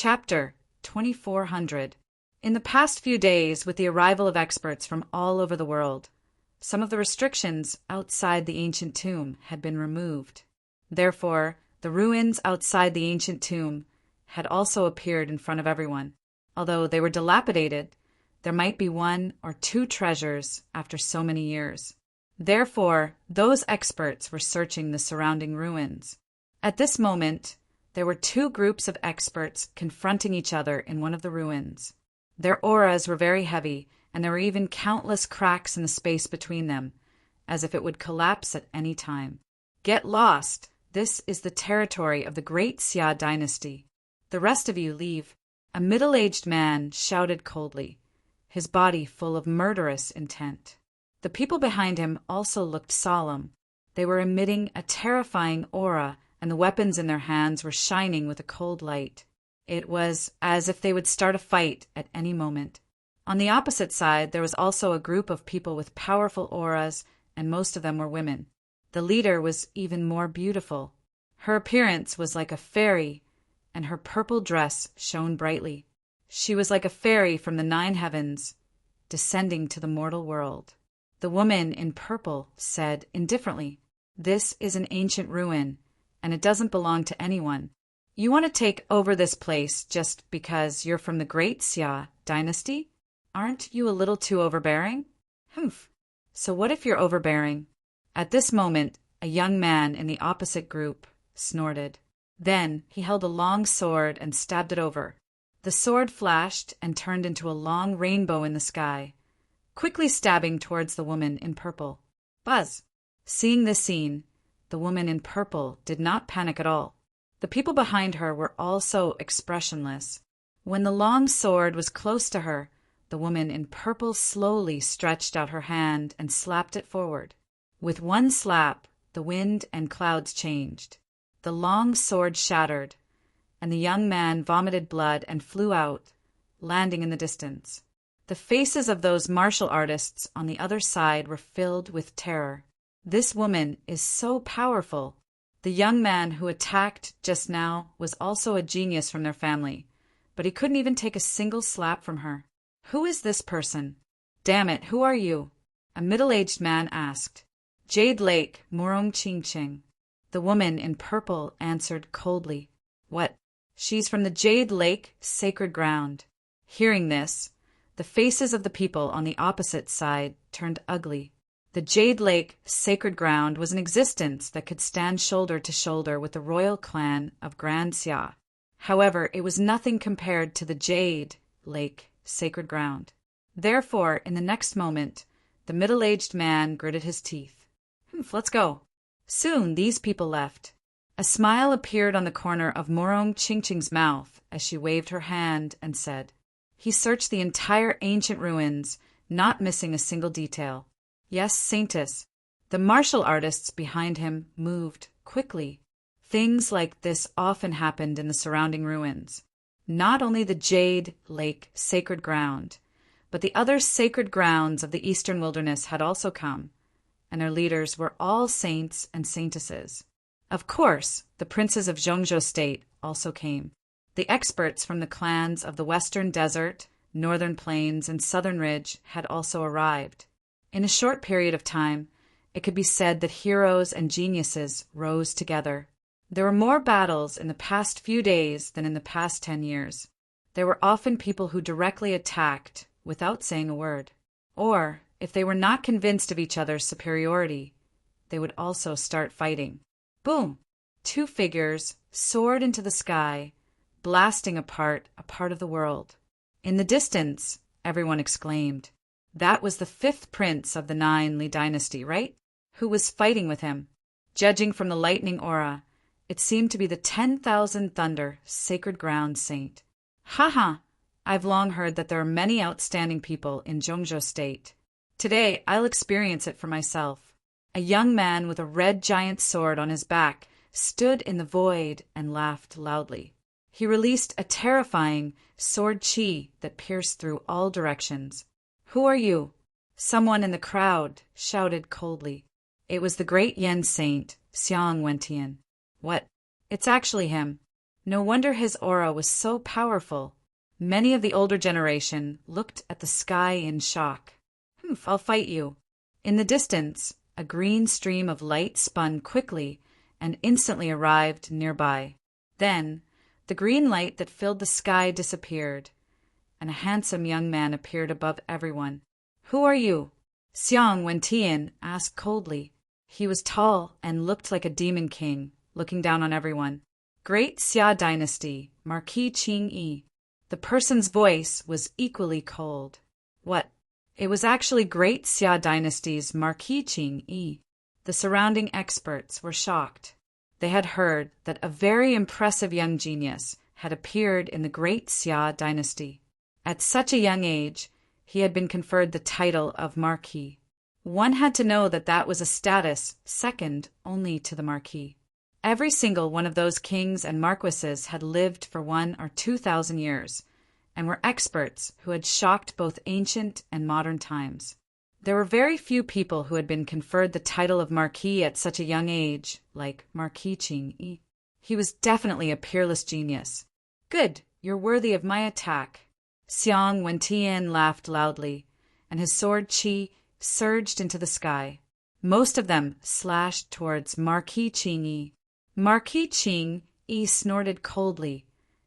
Chapter 2400. In the past few days, with the arrival of experts from all over the world, some of the restrictions outside the ancient tomb had been removed. Therefore, the ruins outside the ancient tomb had also appeared in front of everyone. Although they were dilapidated, there might be one or two treasures after so many years. Therefore, those experts were searching the surrounding ruins. At this moment, there were two groups of experts confronting each other in one of the ruins. Their auras were very heavy, and there were even countless cracks in the space between them, as if it would collapse at any time. Get lost! This is the territory of the Great Xia dynasty. The rest of you leave. A middle-aged man shouted coldly, his body full of murderous intent. The people behind him also looked solemn. They were emitting a terrifying aura, and the weapons in their hands were shining with a cold light. It was as if they would start a fight at any moment. On the opposite side, there was also a group of people with powerful auras, and most of them were women. The leader was even more beautiful. Her appearance was like a fairy, and her purple dress shone brightly. She was like a fairy from the 9 heavens, descending to the mortal world. The woman in purple said indifferently, "This is an ancient ruin, and it doesn't belong to anyone. You want to take over this place just because you're from the Great Xia dynasty? Aren't you a little too overbearing?" "Humph. So what if you're overbearing?" At this moment, a young man in the opposite group snorted. Then he held a long sword and stabbed it over. The sword flashed and turned into a long rainbow in the sky, quickly stabbing towards the woman in purple. Buzz! Seeing this scene, the woman in purple did not panic at all. The people behind her were also expressionless. When the long sword was close to her, the woman in purple slowly stretched out her hand and slapped it forward. With one slap, the wind and clouds changed. The long sword shattered, and the young man vomited blood and flew out, landing in the distance. The faces of those martial artists on the other side were filled with terror. This woman is so powerful. The young man who attacked just now was also a genius from their family, but he couldn't even take a single slap from her. "Who is this person?" "Damn it, who are you?" a middle-aged man asked. "Jade Lake, Morong Chingching." The woman in purple answered coldly, "What? She's from the Jade Lake, sacred ground." Hearing this, the faces of the people on the opposite side turned ugly. The Jade Lake, sacred ground, was an existence that could stand shoulder to shoulder with the royal clan of Grand Xia. However, it was nothing compared to the Jade Lake, sacred ground. Therefore, in the next moment, the middle-aged man gritted his teeth. Let's go." Soon these people left. A smile appeared on the corner of Morong Chingching's mouth as she waved her hand and said, "He searched the entire ancient ruins, not missing a single detail. Yes, Saintess." The martial artists behind him moved quickly. Things like this often happened in the surrounding ruins. Not only the Jade Lake sacred ground, but the other sacred grounds of the eastern wilderness had also come, and their leaders were all saints and saintesses. Of course, the princes of Zhongzhou State also came. The experts from the clans of the Western Desert, Northern Plains, and Southern Ridge had also arrived. In a short period of time, it could be said that heroes and geniuses rose together. There were more battles in the past few days than in the past 10 years. There were often people who directly attacked without saying a word. Or, if they were not convinced of each other's superiority, they would also start fighting. Boom! 2 figures soared into the sky, blasting apart a part of the world. In the distance, everyone exclaimed, "That was the 5th prince of the 9 Li dynasty, right? Who was fighting with him?" Judging from the lightning aura, it seemed to be the 10,000 Thunder sacred ground saint. "Ha! I've long heard that there are many outstanding people in Zhongzhou State. Today, I'll experience it for myself." A young man with a red giant sword on his back stood in the void and laughed loudly. He released a terrifying sword chi that pierced through all directions. "Who are you?" Someone in the crowd shouted coldly. It was the great Yen saint, Xiang Wentian. "What? It's actually him." No wonder his aura was so powerful. Many of the older generation looked at the sky in shock. I'll fight you. In the distance, a green stream of light spun quickly and instantly arrived nearby. Then, the green light that filled the sky disappeared, and a handsome young man appeared above everyone. Who are you? Xiang Wentian asked coldly. He was tall and looked like a demon king, looking down on everyone. Great Xia dynasty, Marquis Qing-yi. The person's voice was equally cold. What? It was actually Great Xia dynasty's Marquis Qing-yi. The surrounding experts were shocked. They had heard that a very impressive young genius had appeared in the Great Xia dynasty. At such a young age, he had been conferred the title of Marquis. One had to know that that was a status second only to the Marquis. Every single one of those kings and marquises had lived for 1,000 or 2,000 years, and were experts who had shocked both ancient and modern times. There were very few people who had been conferred the title of Marquis at such a young age, like Marquis Qing-yi. He was definitely a peerless genius. Good, you're worthy of my attack. Xiang Wentian laughed loudly, and his sword Qi surged into the sky. Most of them slashed towards Marquis Qing-yi. Marquis Qing-yi snorted coldly,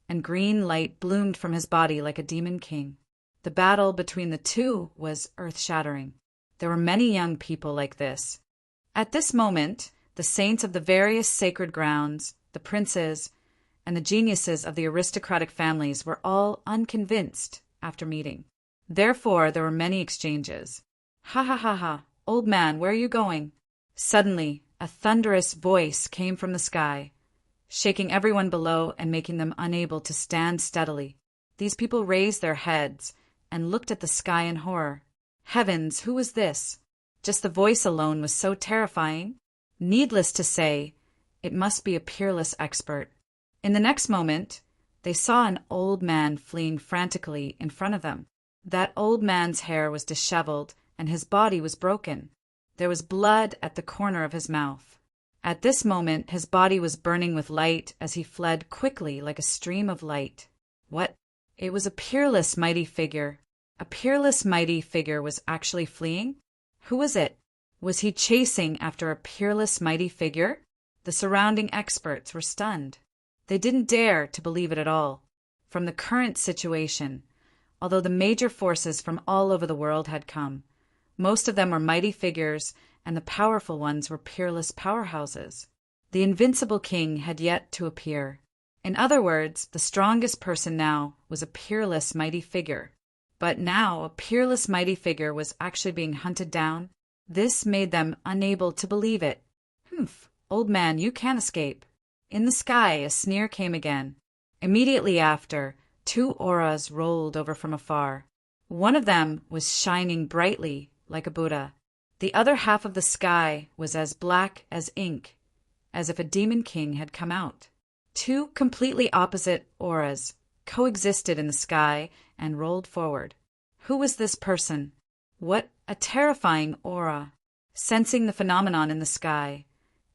and green light bloomed from his body like a demon king. The battle between the two was earth-shattering. There were many young people like this. At this moment, the saints of the various sacred grounds, the princes, and the geniuses of the aristocratic families were all unconvinced after meeting. Therefore, there were many exchanges. Ha ha ha ha, old man, where are you going? Suddenly, a thunderous voice came from the sky, shaking everyone below and making them unable to stand steadily. These people raised their heads and looked at the sky in horror. Heavens, who was this? Just the voice alone was so terrifying. Needless to say, it must be a peerless expert. In the next moment, they saw an old man fleeing frantically in front of them. That old man's hair was disheveled and his body was broken. There was blood at the corner of his mouth. At this moment, his body was burning with light as he fled quickly like a stream of light. What? It was a peerless mighty figure. A peerless mighty figure was actually fleeing? Who was it? Was he chasing after a peerless mighty figure? The surrounding experts were stunned. They didn't dare to believe it at all. From the current situation, although the major forces from all over the world had come, most of them were mighty figures, and the powerful ones were peerless powerhouses. The invincible king had yet to appear. In other words, the strongest person now was a peerless mighty figure. But now a peerless mighty figure was actually being hunted down. This made them unable to believe it. Old man, you can't escape. In the sky, a sneer came again. Immediately after, 2 auras rolled over from afar. One of them was shining brightly like a Buddha. The other half of the sky was as black as ink, as if a demon king had come out. 2 completely opposite auras coexisted in the sky and rolled forward. Who was this person? What a terrifying aura! Sensing the phenomenon in the sky,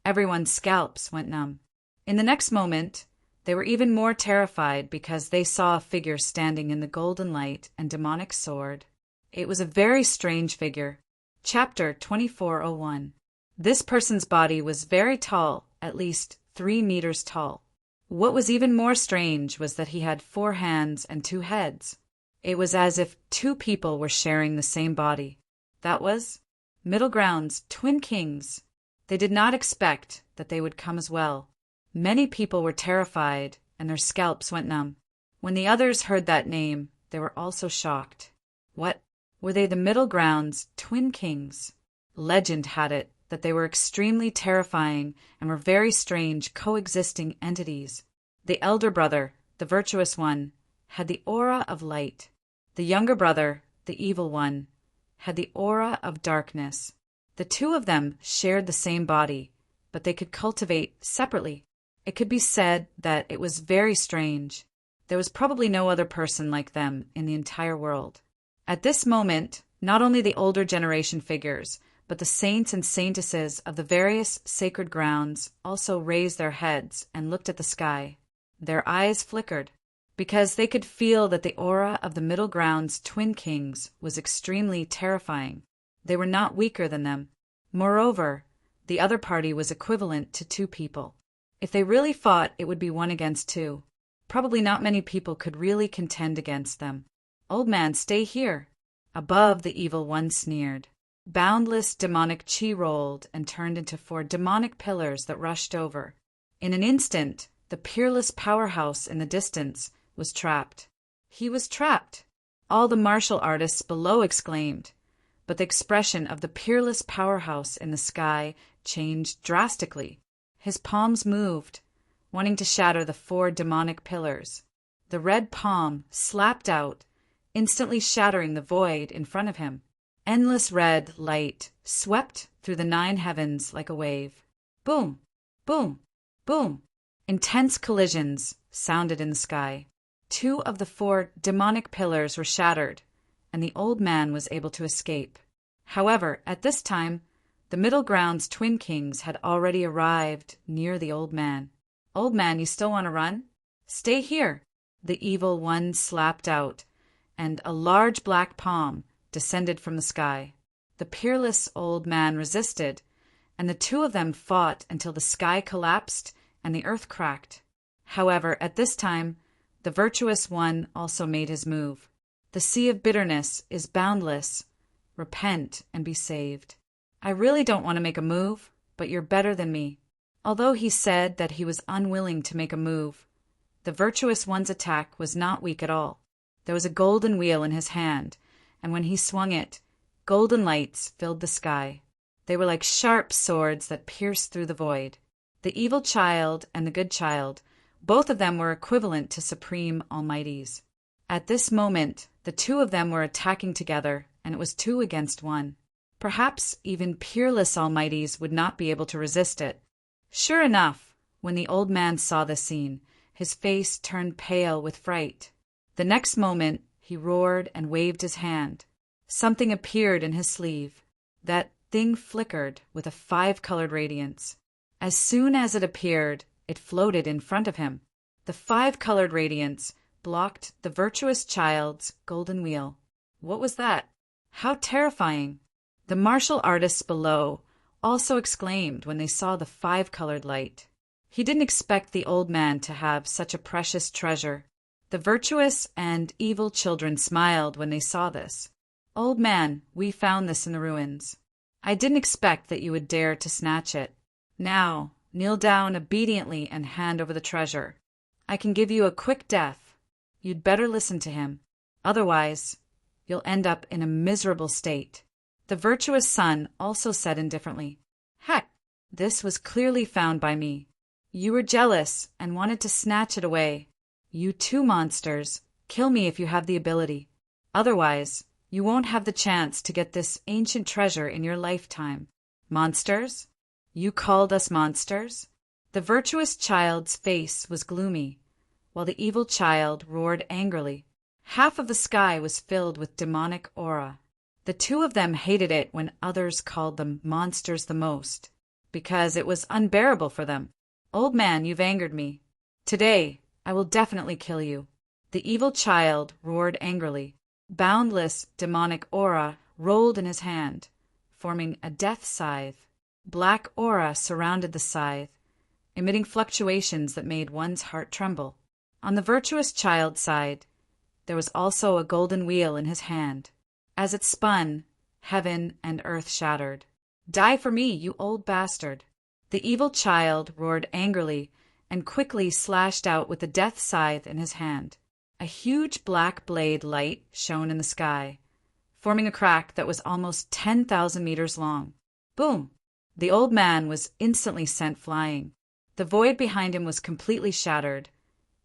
everyone's scalps went numb. In the next moment, they were even more terrified because they saw a figure standing in the golden light and demonic sword. It was a very strange figure. Chapter 2401. This person's body was very tall, at least 3 meters tall. What was even more strange was that he had 4 hands and 2 heads. It was as if 2 people were sharing the same body. That was Middle Ground's twin kings. They did not expect that they would come as well. Many people were terrified, and their scalps went numb. When the others heard that name, they were also shocked. What? Were they the Middle Ground's twin kings? Legend had it that they were extremely terrifying and were very strange coexisting entities. The elder brother, the virtuous one, had the aura of light. The younger brother, the evil one, had the aura of darkness. The 2 of them shared the same body, but they could cultivate separately. It could be said that it was very strange. There was probably no other person like them in the entire world. At this moment, not only the older generation figures, but the saints and saintesses of the various sacred grounds also raised their heads and looked at the sky. Their eyes flickered, because they could feel that the aura of the Middle Ground's twin kings was extremely terrifying. They were not weaker than them. Moreover, the other party was equivalent to 2 people. If they really fought, it would be 1 against 2. Probably not many people could really contend against them. "Old man, stay here." Above, the evil one sneered. Boundless demonic chi rolled and turned into 4 demonic pillars that rushed over. In an instant, the peerless powerhouse in the distance was trapped. He was trapped! All the martial artists below exclaimed, but the expression of the peerless powerhouse in the sky changed drastically. His palms moved, wanting to shatter the 4 demonic pillars. The red palm slapped out, instantly shattering the void in front of him. Endless red light swept through the 9 heavens like a wave. Boom! Boom! Boom! Intense collisions sounded in the sky. 2 of the 4 demonic pillars were shattered, and the old man was able to escape. However, at this time, the Middle Ground's twin kings had already arrived near the old man. "Old man, you still want to run? Stay here," the evil one slapped out, and a large black palm descended from the sky. The peerless old man resisted, and the 2 of them fought until the sky collapsed and the earth cracked. However, at this time, the virtuous one also made his move. "The sea of bitterness is boundless. Repent and be saved." "I really don't want to make a move, but you're better than me." Although he said that he was unwilling to make a move, the virtuous one's attack was not weak at all. There was a golden wheel in his hand, and when he swung it, golden lights filled the sky. They were like sharp swords that pierced through the void. The evil child and the good child, both of them were equivalent to supreme almighties. At this moment, the 2 of them were attacking together, and it was 2 against 1. Perhaps even peerless almighties would not be able to resist it. Sure enough, when the old man saw the scene, his face turned pale with fright. The next moment, he roared and waved his hand. Something appeared in his sleeve. That thing flickered with a 5-colored radiance. As soon as it appeared, it floated in front of him. The 5-colored radiance blocked the virtuous child's golden wheel. What was that? How terrifying! The martial artists below also exclaimed when they saw the 5-colored light. He didn't expect the old man to have such a precious treasure. The virtuous and evil children smiled when they saw this. "Old man, we found this in the ruins. I didn't expect that you would dare to snatch it. Now, kneel down obediently and hand over the treasure. I can give you a quick death. You'd better listen to him. Otherwise, you'll end up in a miserable state." The virtuous son also said indifferently, "Heck, this was clearly found by me. You were jealous and wanted to snatch it away. You 2 monsters, kill me if you have the ability. Otherwise, you won't have the chance to get this ancient treasure in your lifetime. Monsters? You called us monsters?" The virtuous child's face was gloomy, while the evil child roared angrily. Half of the sky was filled with demonic aura. The 2 of them hated it when others called them monsters the most, because it was unbearable for them. "Old man, you've angered me. Today, I will definitely kill you." The evil child roared angrily. Boundless demonic aura rolled in his hand, forming a death scythe. Black aura surrounded the scythe, emitting fluctuations that made one's heart tremble. On the virtuous child's side, there was also a golden wheel in his hand. As it spun, heaven and earth shattered. "Die for me, you old bastard!" The evil child roared angrily and quickly slashed out with the death scythe in his hand. A huge black blade light shone in the sky, forming a crack that was almost 10,000 meters long. Boom! The old man was instantly sent flying. The void behind him was completely shattered,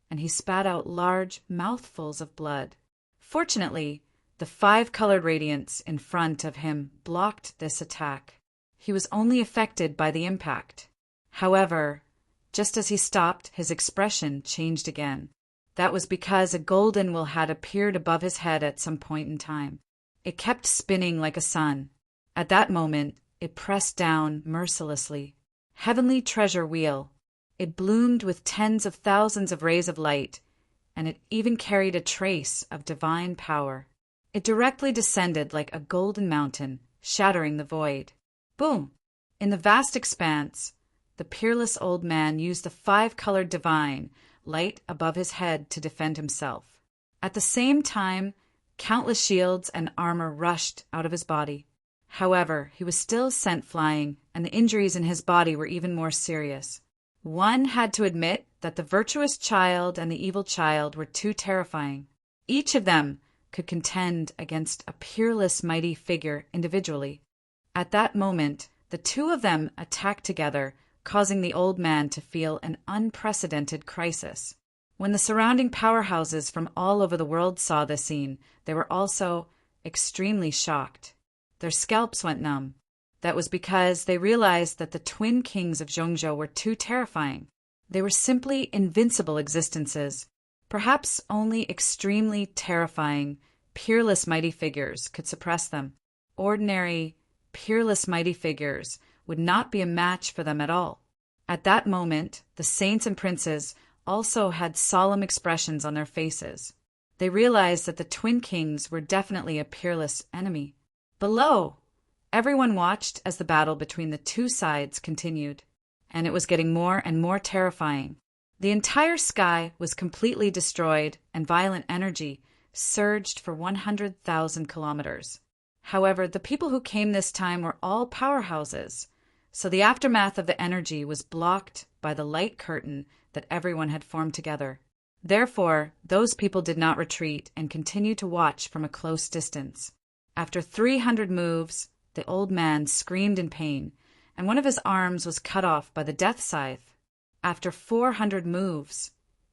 and he spat out large mouthfuls of blood. Fortunately, the 5-colored radiance in front of him blocked this attack. He was only affected by the impact. However, just as he stopped, his expression changed again. That was because a golden wheel had appeared above his head at some point in time. It kept spinning like a sun. At that moment, it pressed down mercilessly. "Heavenly treasure wheel, It bloomed with tens of thousands of rays of light, and it even carried a trace of divine power. It directly descended like a golden mountain, shattering the void. Boom! In the vast expanse, the peerless old man used the five-colored divine light above his head to defend himself. At the same time, countless shields and armor rushed out of his body. However, he was still sent flying, and the injuries in his body were even more serious. One had to admit that the virtuous child and the evil child were too terrifying. Each of them could contend against a peerless mighty figure individually. At that moment, the two of them attacked together, causing the old man to feel an unprecedented crisis. When the surrounding powerhouses from all over the world saw this scene, they were also extremely shocked. Their scalps went numb. That was because they realized that the twin kings of Zhongzhou were too terrifying. They were simply invincible existences. Perhaps only extremely terrifying, peerless mighty figures could suppress them. Ordinary, peerless mighty figures would not be a match for them at all. At that moment, the saints and princes also had solemn expressions on their faces. They realized that the twin kings were definitely a peerless enemy. Below, everyone watched as the battle between the two sides continued, and it was getting more and more terrifying. The entire sky was completely destroyed, and violent energy surged for 100,000 kilometers. However, the people who came this time were all powerhouses, so the aftermath of the energy was blocked by the light curtain that everyone had formed together. Therefore, those people did not retreat and continued to watch from a close distance. After 300 moves, the old man screamed in pain, and one of his arms was cut off by the death scythe. After 400 moves,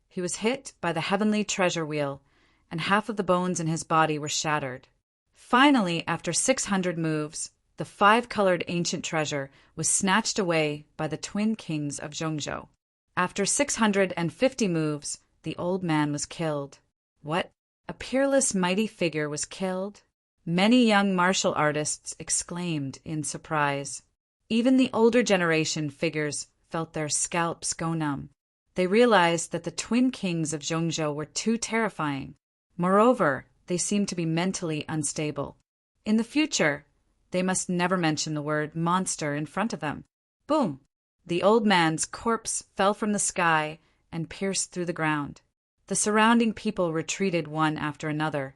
he was hit by the heavenly treasure wheel, and half of the bones in his body were shattered. Finally, after 600 moves, the five-colored ancient treasure was snatched away by the twin kings of Zhongzhou. After 650 moves, the old man was killed. What? A peerless mighty figure was killed? Many young martial artists exclaimed in surprise. Even the older generation figures felt their scalps go numb. They realized that the twin kings of Zhongzhou were too terrifying. Moreover, they seemed to be mentally unstable. In the future, they must never mention the word monster in front of them. Boom! The old man's corpse fell from the sky and pierced through the ground. The surrounding people retreated one after another,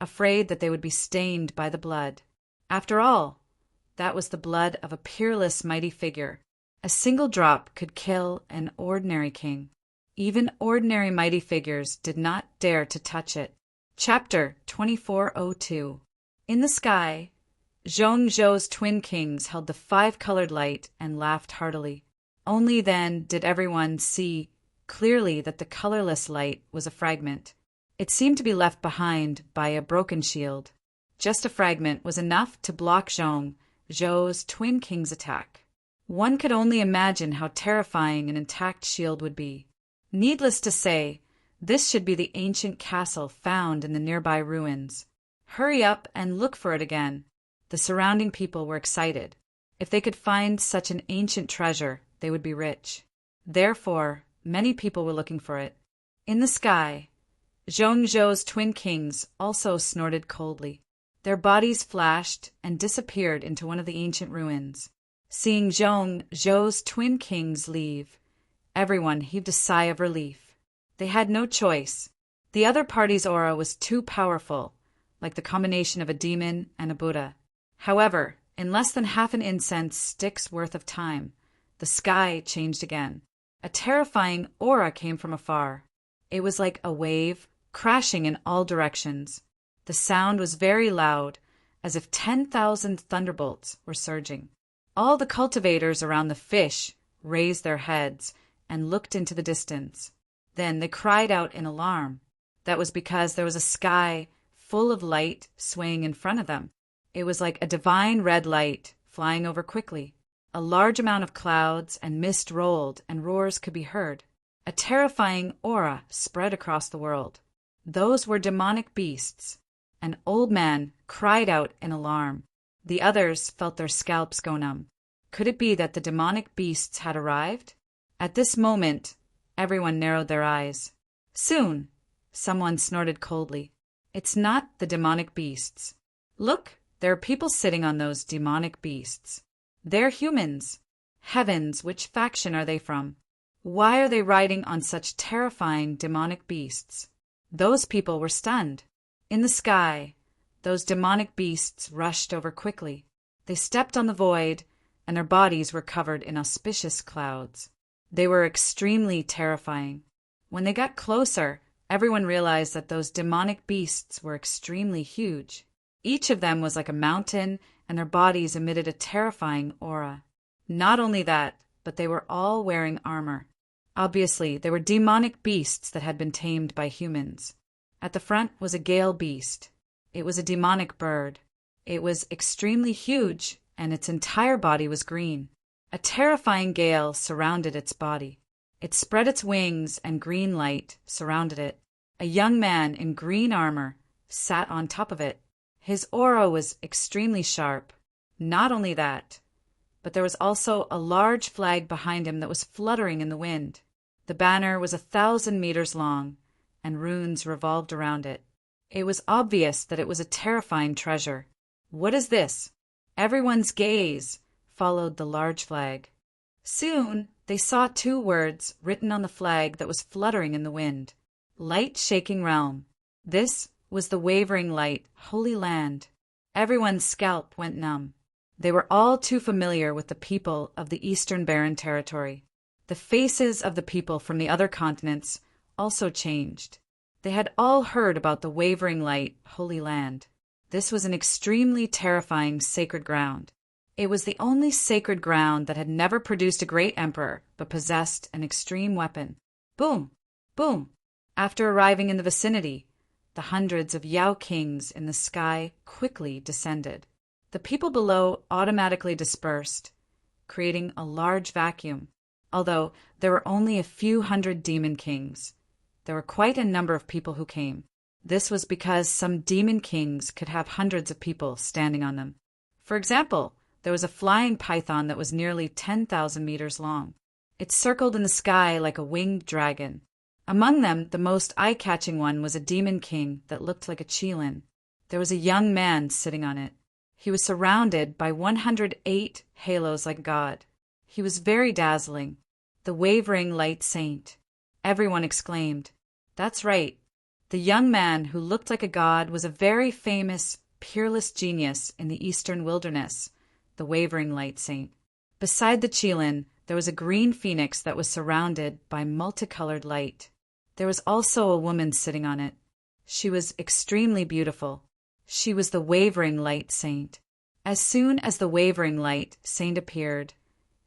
afraid that they would be stained by the blood. After all, that was the blood of a peerless mighty figure. A single drop could kill an ordinary king. Even ordinary mighty figures did not dare to touch it. Chapter 2402. In the sky, Zhongzhou's twin kings held the five-colored light and laughed heartily. Only then did everyone see clearly that the colorless light was a fragment. It seemed to be left behind by a broken shield. Just a fragment was enough to block Zhongzhou's twin king's attack. One could only imagine how terrifying an intact shield would be. Needless to say, this should be the ancient castle found in the nearby ruins. Hurry up and look for it again. The surrounding people were excited. If they could find such an ancient treasure, they would be rich. Therefore, many people were looking for it. In the sky, Zhongzhou's twin kings also snorted coldly. Their bodies flashed and disappeared into one of the ancient ruins. Seeing Zhongzhou's twin kings leave, everyone heaved a sigh of relief. They had no choice. The other party's aura was too powerful, like the combination of a demon and a Buddha. However, in less than half an incense stick's worth of time, the sky changed again. A terrifying aura came from afar. It was like a wave, crashing in all directions. The sound was very loud, as if 10,000 thunderbolts were surging. All the cultivators around the fish raised their heads and looked into the distance. Then they cried out in alarm. That was because there was a sky full of light swaying in front of them. It was like a divine red light flying over quickly. A large amount of clouds and mist rolled, and roars could be heard. A terrifying aura spread across the world. Those were demonic beasts. An old man cried out in alarm. The others felt their scalps go numb. Could it be that the demonic beasts had arrived? At this moment, everyone narrowed their eyes. Soon, someone snorted coldly. It's not the demonic beasts. Look, there are people sitting on those demonic beasts. They're humans. Heavens, which faction are they from? Why are they riding on such terrifying demonic beasts? Those people were stunned. In the sky, those demonic beasts rushed over quickly. They stepped on the void, and their bodies were covered in auspicious clouds. They were extremely terrifying. When they got closer, everyone realized that those demonic beasts were extremely huge. Each of them was like a mountain, and their bodies emitted a terrifying aura. Not only that, but they were all wearing armor. Obviously, they were demonic beasts that had been tamed by humans. At the front was a gale beast. It was a demonic bird. It was extremely huge, and its entire body was green. A terrifying gale surrounded its body. It spread its wings, and green light surrounded it. A young man in green armor sat on top of it. His aura was extremely sharp. Not only that, but there was also a large flag behind him that was fluttering in the wind. The banner was 1,000 meters long, and runes revolved around it. It was obvious that it was a terrifying treasure. What is this? Everyone's gaze followed the large flag. Soon, they saw 2 words written on the flag that was fluttering in the wind. Light-shaking realm. This was the wavering light, holy land. Everyone's scalp went numb. They were all too familiar with the people of the Eastern Barren Territory. The faces of the people from the other continents also changed. They had all heard about the wavering light, holy land. This was an extremely terrifying sacred ground. It was the only sacred ground that had never produced a great emperor, but possessed an extreme weapon. Boom! Boom! After arriving in the vicinity, the hundreds of Yao Kings in the sky quickly descended. The people below automatically dispersed, creating a large vacuum. Although there were only a few hundred demon kings, there were quite a number of people who came. This was because some demon kings could have hundreds of people standing on them. For example, there was a flying python that was nearly 10,000 meters long. It circled in the sky like a winged dragon. Among them, the most eye-catching one was a demon king that looked like a qilin. There was a young man sitting on it. He was surrounded by 108 halos like God. He was very dazzling, the wavering light saint. Everyone exclaimed, "That's right. The young man who looked like a god was a very famous, peerless genius in the eastern wilderness, the wavering light saint." Beside the qilin, there was a green phoenix that was surrounded by multicolored light. There was also a woman sitting on it. She was extremely beautiful. She was the wavering light saint. As soon as the wavering light saint appeared,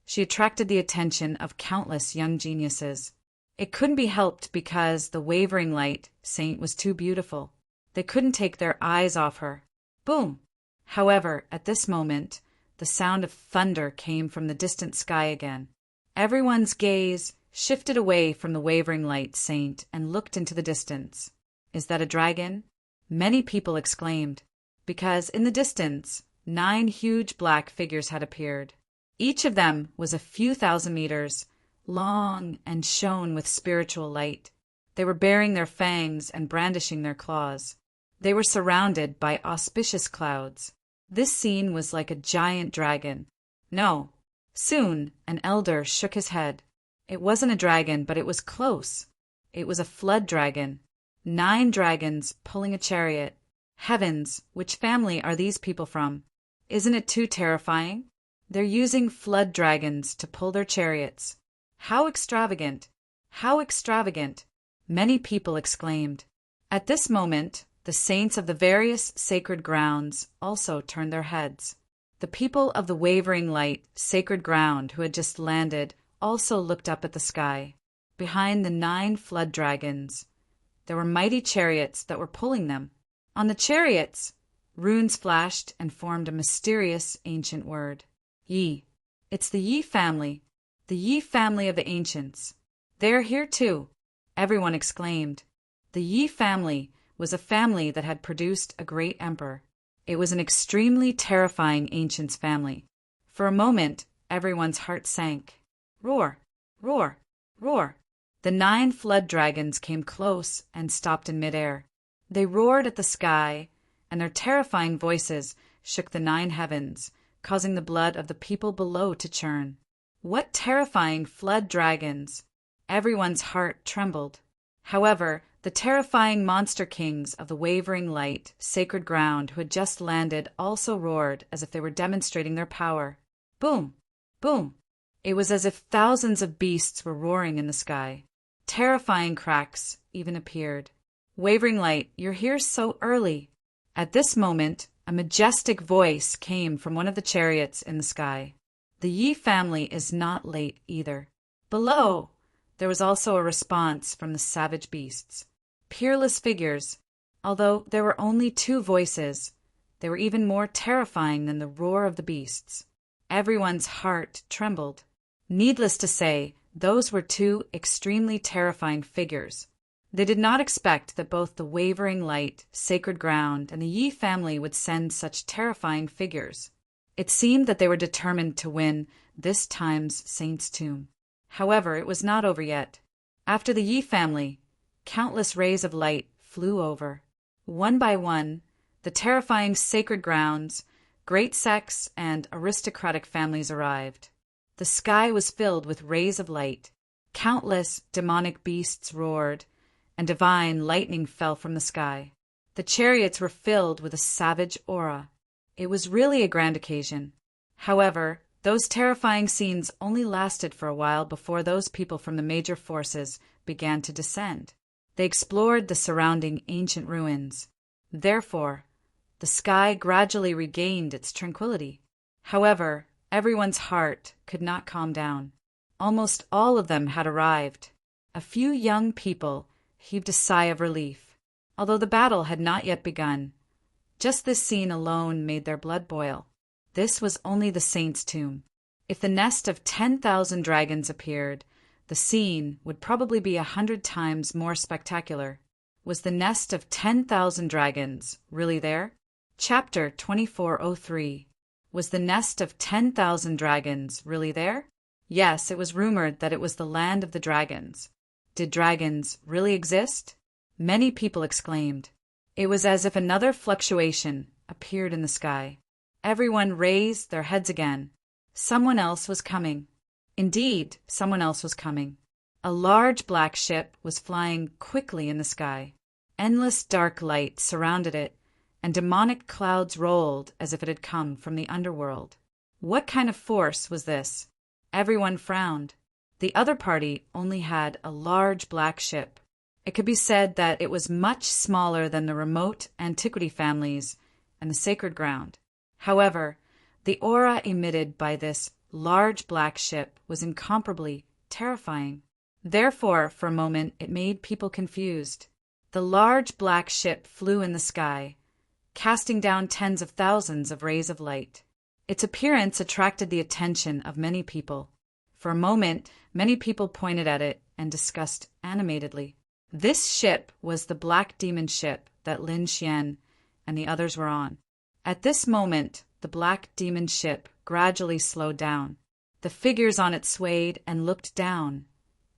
she attracted the attention of countless young geniuses. It couldn't be helped because the wavering light saint was too beautiful. They couldn't take their eyes off her. Boom! However, at this moment, the sound of thunder came from the distant sky again. Everyone's gaze shifted away from the wavering light saint and looked into the distance. Is that a dragon? Many people exclaimed, because in the distance, 9 huge black figures had appeared. Each of them was a few thousand meters long and shone with spiritual light. They were baring their fangs and brandishing their claws. They were surrounded by auspicious clouds. This scene was like a giant dragon. No. Soon, an elder shook his head. It wasn't a dragon, but it was close. It was a flood dragon. 9 dragons pulling a chariot. Heavens, which family are these people from? Isn't it too terrifying? They're using flood dragons to pull their chariots. How extravagant! How extravagant! Many people exclaimed. At this moment, the saints of the various sacred grounds also turned their heads. The people of the wavering light, sacred ground who had just landed also looked up at the sky. Behind the 9 flood dragons, there were mighty chariots that were pulling them. On the chariots, runes flashed and formed a mysterious ancient word. Yi. It's the Yi family. The Yi family of the ancients. They are here too. Everyone exclaimed. The Yi family was a family that had produced a great emperor. It was an extremely terrifying ancient's family. For a moment, everyone's heart sank. Roar! Roar! Roar! The 9 flood dragons came close and stopped in midair. They roared at the sky, and their terrifying voices shook the 9 heavens, causing the blood of the people below to churn. What terrifying flood dragons! Everyone's heart trembled. However, the terrifying monster kings of the wavering light, sacred ground who had just landed also roared as if they were demonstrating their power. Boom! Boom! It was as if thousands of beasts were roaring in the sky. Terrifying cracks even appeared. Wavering light, you're here so early. At this moment, a majestic voice came from one of the chariots in the sky. The Yi family is not late either. Below, there was also a response from the savage beasts. Peerless figures. Although there were only 2 voices, they were even more terrifying than the roar of the beasts. Everyone's heart trembled. Needless to say, those were 2 extremely terrifying figures. They did not expect that both the wavering light, sacred ground, and the Yi family would send such terrifying figures. It seemed that they were determined to win this time's saint's tomb. However, it was not over yet. After the Yi family, countless rays of light flew over. One by one, the terrifying sacred grounds, great sects, and aristocratic families arrived. The sky was filled with rays of light. Countless demonic beasts roared, and divine lightning fell from the sky. The chariots were filled with a savage aura. It was really a grand occasion. However, those terrifying scenes only lasted for a while before those people from the major forces began to descend. They explored the surrounding ancient ruins. Therefore, the sky gradually regained its tranquility. However, everyone's heart could not calm down. Almost all of them had arrived. A few young people heaved a sigh of relief, although the battle had not yet begun. Just this scene alone made their blood boil. This was only the saint's tomb. If the nest of 10,000 dragons appeared, the scene would probably be 100 times more spectacular. Was the nest of 10,000 dragons really there? Chapter 2403. Was the nest of 10,000 dragons really there? Yes, it was rumored that it was the land of the dragons. Did dragons really exist? Many people exclaimed. It was as if another fluctuation appeared in the sky. Everyone raised their heads again. Someone else was coming. Indeed, someone else was coming. A large black ship was flying quickly in the sky. Endless dark light surrounded it, and demonic clouds rolled as if it had come from the underworld. What kind of force was this? Everyone frowned. The other party only had a large black ship. It could be said that it was much smaller than the remote antiquity families and the sacred ground. However, the aura emitted by this large black ship was incomparably terrifying. Therefore, for a moment, it made people confused. The large black ship flew in the sky, casting down tens of thousands of rays of light. Its appearance attracted the attention of many people. For a moment, many people pointed at it and discussed animatedly. This ship was the black demon ship that Lin Xian and the others were on. At this moment, the black demon ship gradually slowed down. The figures on it swayed and looked down,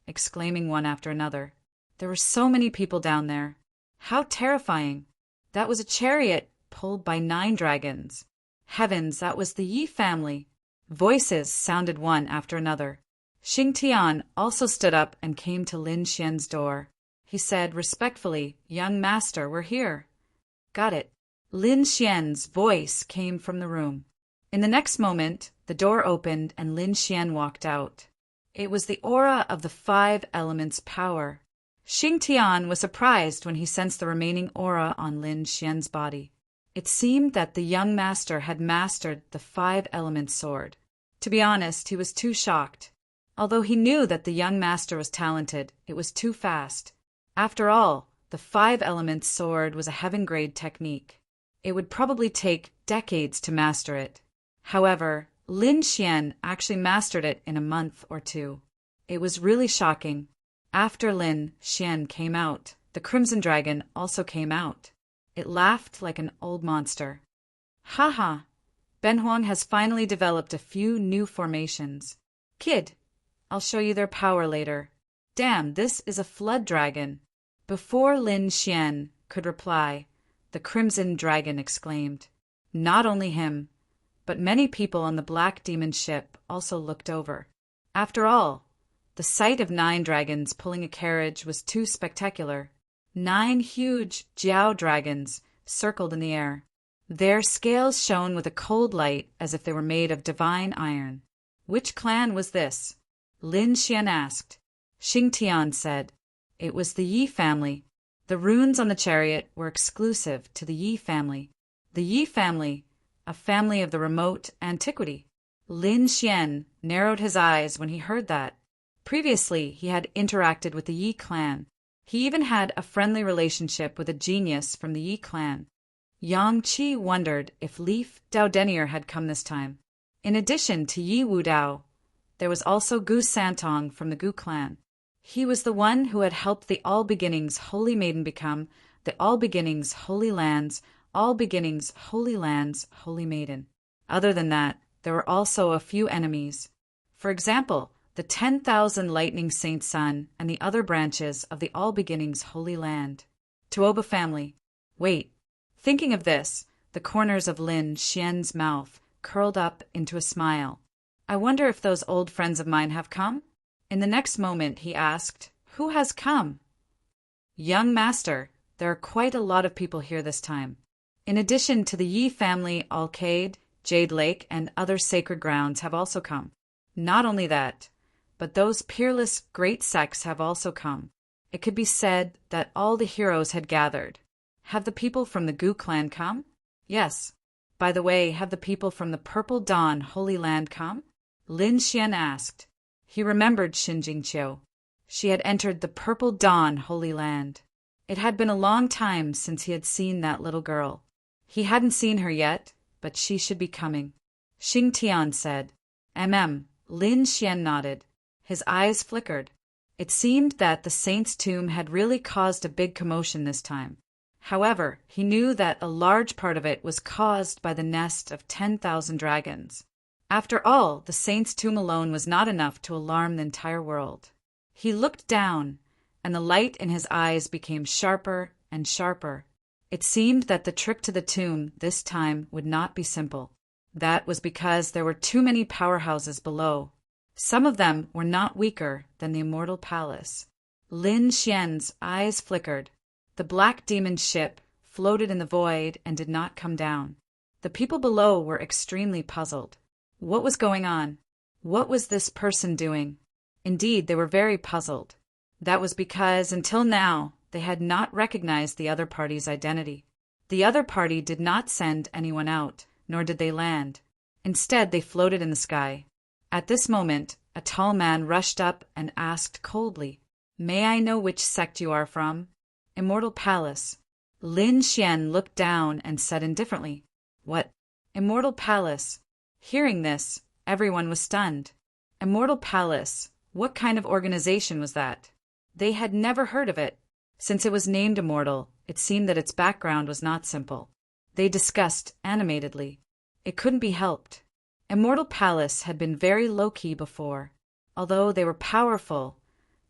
exclaiming one after another. There were so many people down there. How terrifying! That was a chariot pulled by 9 dragons. Heavens, that was the Yi family. Voices sounded one after another. Xing Tian also stood up and came to Lin Xian's door. He said respectfully, "Young master, we're here." Got it. Lin Xian's voice came from the room. In the next moment, the door opened and Lin Xian walked out. It was the aura of the 5 elements' power. Xing Tian was surprised when he sensed the remaining aura on Lin Xian's body. It seemed that the young master had mastered the 5 elements sword. To be honest, he was too shocked. Although he knew that the young master was talented, it was too fast. After all, the 5 elements sword was a heaven-grade technique. It would probably take decades to master it. However, Lin Xian actually mastered it in a month or 2. It was really shocking. After Lin Xian came out, the Crimson Dragon also came out. It laughed like an old monster. "Ha! Ben Huang has finally developed a few new formations. Kid, I'll show you their power later. Damn, this is a flood dragon. Before Lin Xian could reply, the Crimson Dragon exclaimed. Not only him, but many people on the Black Demon ship also looked over. After all, the sight of 9 dragons pulling a carriage was too spectacular. 9 huge Jiao dragons circled in the air. Their scales shone with a cold light as if they were made of divine iron. Which clan was this? Lin Xian asked. Xing Tian said, it was the Yi family. The runes on the chariot were exclusive to the Yi family. The Yi family, a family of the remote antiquity. Lin Xian narrowed his eyes when he heard that. Previously, he had interacted with the Yi clan. He even had a friendly relationship with a genius from the Yi clan. Yang Qi wondered if Leaf Dao Denier had come this time. In addition to Yi Wu Dao, there was also Gu Santong from the Gu clan. He was the one who had helped the All Beginnings Holy Maiden become the All Beginnings Holy Lands, All Beginnings Holy Lands, Holy Maiden. Other than that, there were also a few enemies. For example, the 10,000 Lightning Saint Sun and the other branches of the All Beginnings Holy Land. Tuoba family. Wait. Thinking of this, the corners of Lin Xian's mouth curled up into a smile. I wonder if those old friends of mine have come? In the next moment, he asked, Who has come? Young master, there are quite a lot of people here this time. In addition to the Yi family, Alcade, Jade Lake, and other sacred grounds have also come. Not only that, but those peerless great sects have also come. It could be said that all the heroes had gathered. Have the people from the Gu clan come? Yes. By the way, have the people from the Purple Dawn Holy Land come? Lin Xian asked. He remembered Xin Jingqiu. She had entered the Purple Dawn Holy Land. It had been a long time since he had seen that little girl. He hadn't seen her yet, but she should be coming. Xing Tian said. Lin Xian nodded. His eyes flickered. It seemed that the saint's tomb had really caused a big commotion this time. However, he knew that a large part of it was caused by the nest of 10,000 dragons. After all, the saint's tomb alone was not enough to alarm the entire world. He looked down, and the light in his eyes became sharper and sharper. It seemed that the trip to the tomb this time would not be simple. That was because there were too many powerhouses below. Some of them were not weaker than the Immortal Palace. Lin Xian's eyes flickered. The Black Demon ship floated in the void and did not come down. The people below were extremely puzzled. What was going on? What was this person doing? Indeed, they were very puzzled. That was because, until now, they had not recognized the other party's identity. The other party did not send anyone out, nor did they land. Instead, they floated in the sky. At this moment, a tall man rushed up and asked coldly, May I know which sect you are from? Immortal Palace. Lin Xian looked down and said indifferently, What? Immortal Palace. Hearing this, everyone was stunned. Immortal Palace. What kind of organization was that? They had never heard of it. Since it was named Immortal, it seemed that its background was not simple. They discussed animatedly. It couldn't be helped. Immortal Palace had been very low-key before. Although they were powerful,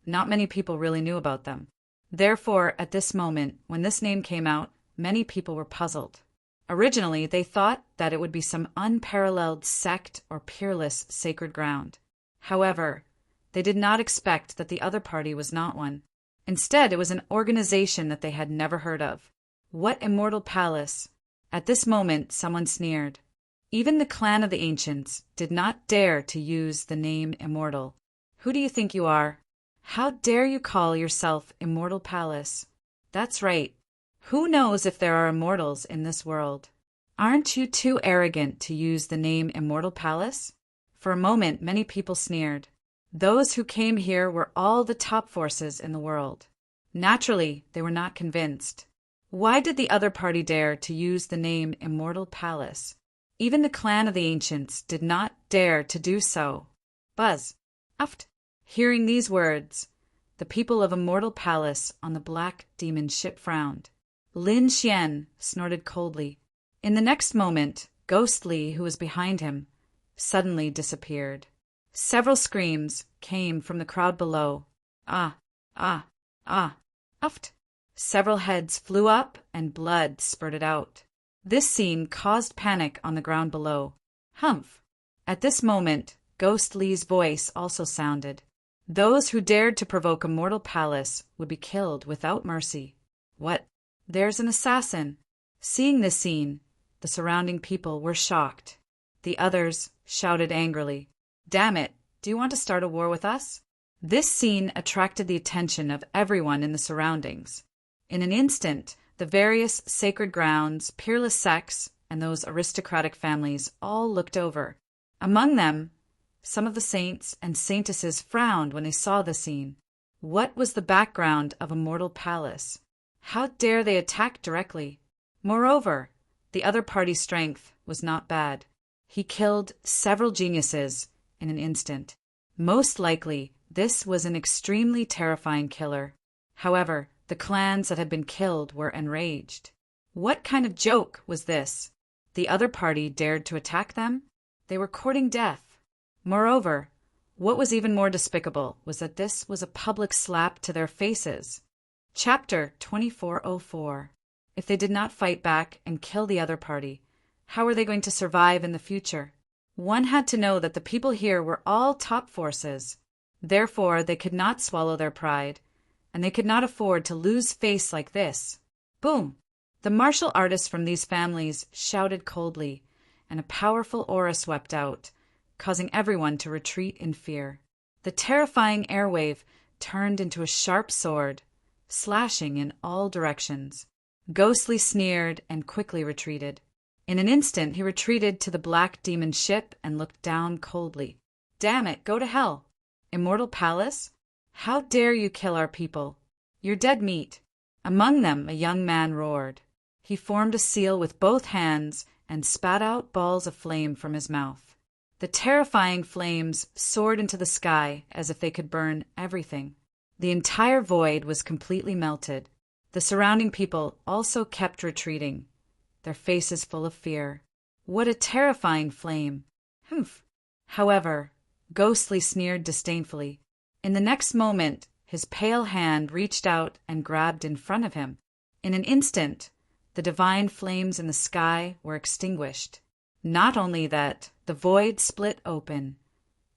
not many people really knew about them. Therefore, at this moment, when this name came out, many people were puzzled. Originally, they thought that it would be some unparalleled sect or peerless sacred ground. However, they did not expect that the other party was not one. Instead, it was an organization that they had never heard of. What Immortal Palace? At this moment, someone sneered. Even the clan of the ancients did not dare to use the name Immortal. Who do you think you are? How dare you call yourself Immortal Palace? That's right. Who knows if there are immortals in this world? Aren't you too arrogant to use the name Immortal Palace? For a moment, many people sneered. Those who came here were all the top forces in the world. Naturally, they were not convinced. Why did the other party dare to use the name Immortal Palace? Even the clan of the ancients did not dare to do so. Buzz. Uft. Hearing these words, the people of Immortal Palace on the Black Demon ship frowned. Lin Xian snorted coldly. In the next moment, Ghostly, who was behind him, suddenly disappeared. Several screams came from the crowd below. Ah, ah, ah, uft. Several heads flew up and blood spurted out. This scene caused panic on the ground below. Humph! At this moment, Ghost Lee's voice also sounded. Those who dared to provoke a mortal palace would be killed without mercy. What? There's an assassin! Seeing this scene, the surrounding people were shocked. The others shouted angrily, "Damn it, do you want to start a war with us?" This scene attracted the attention of everyone in the surroundings. In an instant, the various sacred grounds, peerless sects, and those aristocratic families all looked over. Among them, some of the saints and saintesses frowned when they saw the scene. What was the background of a mortal palace? How dare they attack directly? Moreover, the other party's strength was not bad. He killed several geniuses in an instant. Most likely, this was an extremely terrifying killer. However, the clans that had been killed were enraged. What kind of joke was this? The other party dared to attack them? They were courting death. Moreover, what was even more despicable was that this was a public slap to their faces. Chapter 2404. If they did not fight back and kill the other party, how were they going to survive in the future? One had to know that the people here were all top forces. Therefore, they could not swallow their pride, and they could not afford to lose face like this. Boom! The martial artists from these families shouted coldly, and a powerful aura swept out, causing everyone to retreat in fear. The terrifying airwave turned into a sharp sword, slashing in all directions. Ghostly sneered and quickly retreated. In an instant he retreated to the black demon ship and looked down coldly. "Damn it, go to hell! Immortal Palace? How dare you kill our people? You're dead meat." Among them a young man roared. He formed a seal with both hands and spat out balls of flame from his mouth. The terrifying flames soared into the sky as if they could burn everything. The entire void was completely melted. The surrounding people also kept retreating, their faces full of fear. What a terrifying flame! Humph! However, Ghostly sneered disdainfully. In the next moment, his pale hand reached out and grabbed in front of him. In an instant, the divine flames in the sky were extinguished. Not only that, the void split open,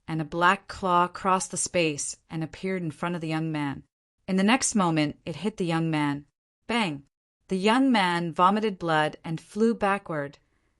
and a black claw crossed the space and appeared in front of the young man. In the next moment, it hit the young man. Bang! The young man vomited blood and flew backward,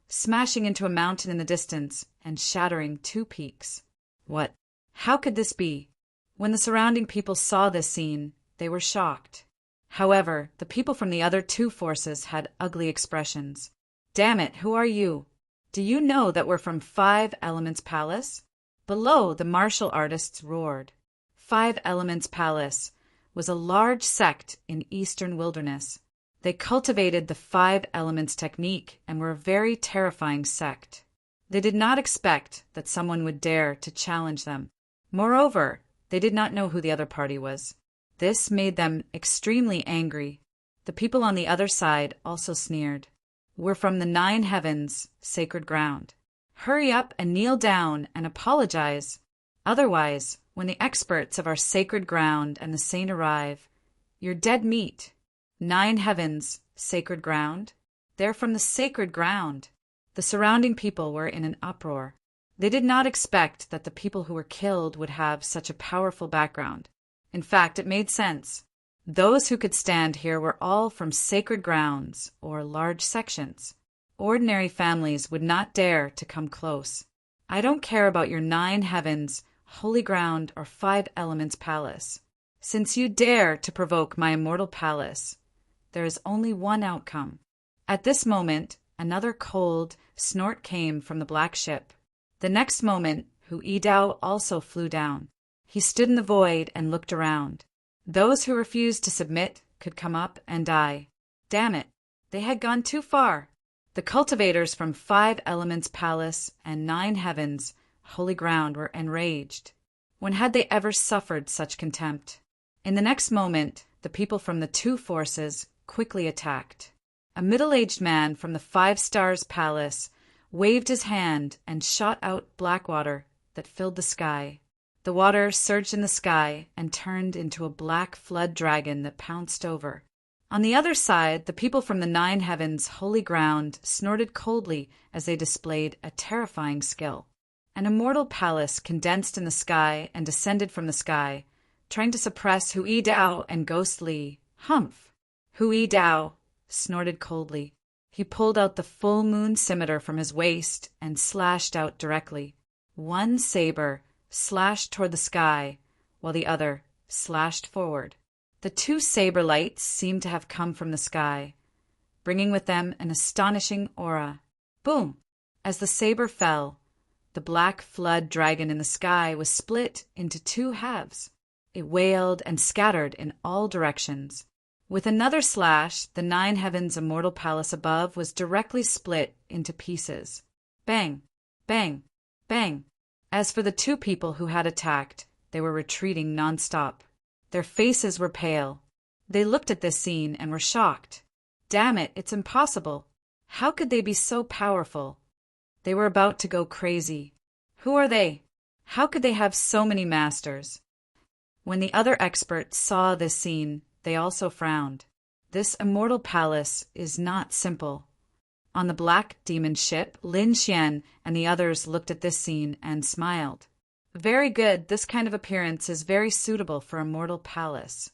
smashing into a mountain in the distance and shattering 2 peaks. What? How could this be? When the surrounding people saw this scene, they were shocked. However, the people from the other 2 forces had ugly expressions. "Damn it, who are you? Do you know that we're from 5 Elements Palace?" Below, the martial artists roared. 5 Elements Palace was a large sect in Eastern Wilderness. They cultivated the 5 Elements technique and were a very terrifying sect. They did not expect that someone would dare to challenge them. Moreover, they did not know who the other party was. This made them extremely angry. The people on the other side also sneered. "We're from the 9 heavens, sacred ground. Hurry up and kneel down and apologize. Otherwise, when the experts of our sacred ground and the saint arrive, you're dead meat." 9 heavens, sacred ground? They're from the sacred ground. The surrounding people were in an uproar. They did not expect that the people who were killed would have such a powerful background. In fact, it made sense. Those who could stand here were all from sacred grounds or large sections. Ordinary families would not dare to come close. I don't care about your 9 heavens, holy ground, or 5 Elements Palace. Since you dare to provoke my immortal palace, there is only one outcome. At this moment, another cold snort came from the black ship. The next moment, Hu Yidao also flew down. He stood in the void and looked around. Those who refused to submit could come up and die. Damn it, they had gone too far. The cultivators from 5 Elements Palace and 9 heavens, holy ground, were enraged. When had they ever suffered such contempt? In the next moment, the people from the 2 forces quickly attacked. A middle-aged man from the 5 Stars Palace waved his hand and shot out Blackwater, that filled the sky. The water surged in the sky and turned into a black flood dragon that pounced over. On the other side, the people from the 9 heavens' holy ground snorted coldly as they displayed a terrifying skill. An immortal palace condensed in the sky and descended from the sky, trying to suppress Hui Dao and ghostly Humph. Hui Dao snorted coldly. He pulled out the full moon scimitar from his waist and slashed out directly. One saber slashed toward the sky, while the other slashed forward. The 2 saber lights seemed to have come from the sky, bringing with them an astonishing aura. Boom! As the saber fell, the black flood dragon in the sky was split into 2 halves. It wailed and scattered in all directions. With another slash, the 9 heavens' immortal palace above was directly split into pieces. Bang! Bang! Bang! As for the 2 people who had attacked, they were retreating nonstop. Their faces were pale. They looked at this scene and were shocked. Damn it, it's impossible. How could they be so powerful? They were about to go crazy. Who are they? How could they have so many masters? When the other experts saw this scene, they also frowned. This immortal palace is not simple. On the black demon ship, Lin Xian and the others looked at this scene and smiled. Very good, this kind of appearance is very suitable for a mortal palace.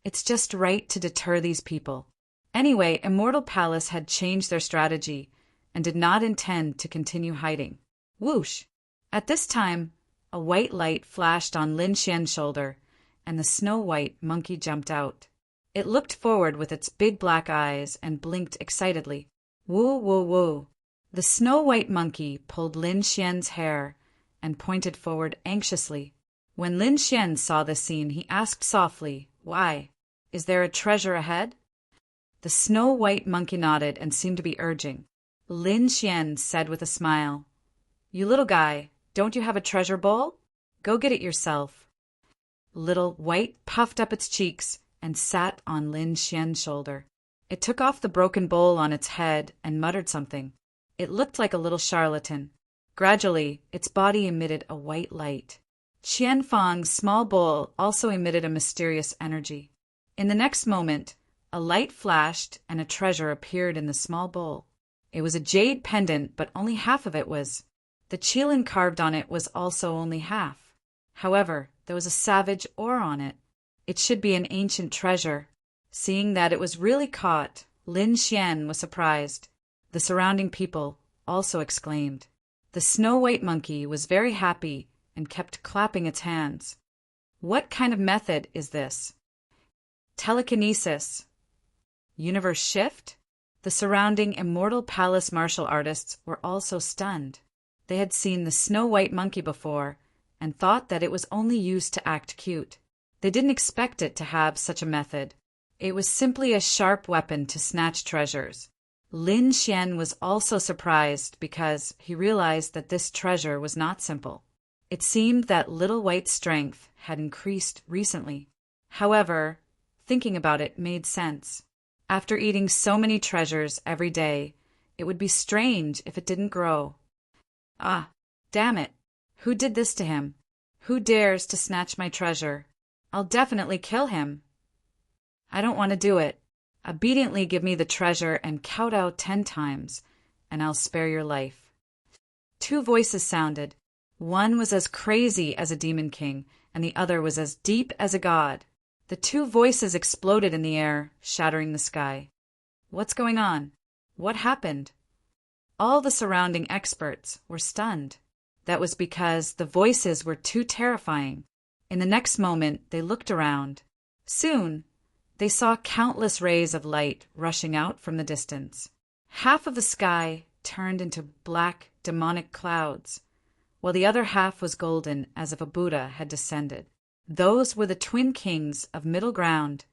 It's just right to deter these people. Anyway, Immortal Palace had changed their strategy and did not intend to continue hiding. Whoosh! At this time, a white light flashed on Lin Xian's shoulder, and the snow-white monkey jumped out. It looked forward with its big black eyes and blinked excitedly. Woo, woo, woo! The snow-white monkey pulled Lin Xian's hair and pointed forward anxiously. When Lin Xian saw this scene, he asked softly, "Why? Is there a treasure ahead?" The snow-white monkey nodded and seemed to be urging. Lin Xian said with a smile, "You little guy, don't you have a treasure bowl? Go get it yourself." Little White puffed up its cheeks and sat on Lin Xian's shoulder. It took off the broken bowl on its head and muttered something. It looked like a little charlatan. Gradually, its body emitted a white light. Qian Fang's small bowl also emitted a mysterious energy. In the next moment, a light flashed and a treasure appeared in the small bowl. It was a jade pendant, but only half of it was. The qilin carved on it was also only half. However, there was a savage ore on it. It should be an ancient treasure. Seeing that it was really caught, Lin Xian was surprised. The surrounding people also exclaimed. The snow-white monkey was very happy and kept clapping its hands. What kind of method is this? Telekinesis. Universe shift? The surrounding Immortal Palace martial artists were also stunned. They had seen the snow-white monkey before and thought that it was only used to act cute. They didn't expect it to have such a method. It was simply a sharp weapon to snatch treasures. Lin Xian was also surprised because he realized that this treasure was not simple. It seemed that Little White's strength had increased recently. However, thinking about it made sense. After eating so many treasures every day, it would be strange if it didn't grow. Ah, damn it! Who did this to him? Who dares to snatch my treasure? I'll definitely kill him. I don't want to do it. Obediently give me the treasure and kowtow 10 times, and I'll spare your life. 2 voices sounded. One was as crazy as a demon king, and the other was as deep as a god. The 2 voices exploded in the air, shattering the sky. What's going on? What happened? All the surrounding experts were stunned. That was because the voices were too terrifying. In the next moment, they looked around. Soon, they saw countless rays of light rushing out from the distance. Half of the sky turned into black, demonic clouds, while the other half was golden as if a Buddha had descended. Those were the twin kings of Middle Ground.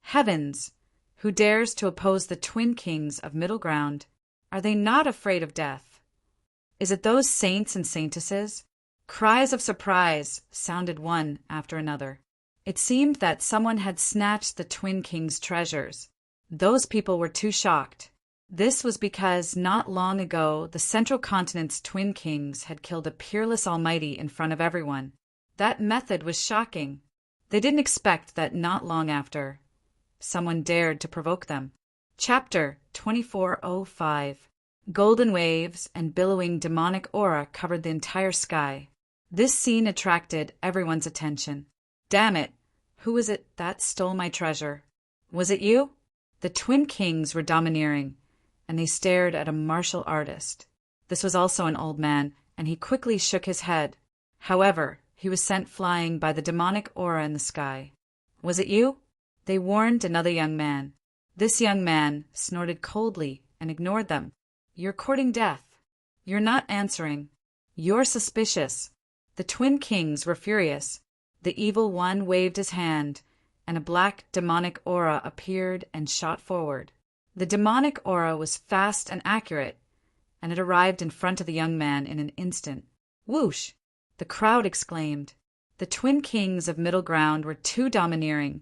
Heavens! Who dares to oppose the twin kings of Middle Ground? Are they not afraid of death? Is it those saints and saintesses? Cries of surprise sounded one after another. It seemed that someone had snatched the Twin King's treasures. Those people were too shocked. This was because not long ago the Central Continent's twin kings had killed a peerless almighty in front of everyone. That method was shocking. They didn't expect that not long after, someone dared to provoke them. Chapter 2405. Golden waves and billowing demonic aura covered the entire sky. This scene attracted everyone's attention. Damn it! Who was it that stole my treasure? Was it you? The twin kings were domineering, and they stared at a martial artist. This was also an old man, and he quickly shook his head. However, he was sent flying by the demonic aura in the sky. Was it you? They warned another young man. This young man snorted coldly and ignored them. You're courting death. You're not answering. You're suspicious. The twin kings were furious. The evil one waved his hand, and a black demonic aura appeared and shot forward. The demonic aura was fast and accurate, and it arrived in front of the young man in an instant. Whoosh! The crowd exclaimed. The twin kings of Middle Ground were too domineering,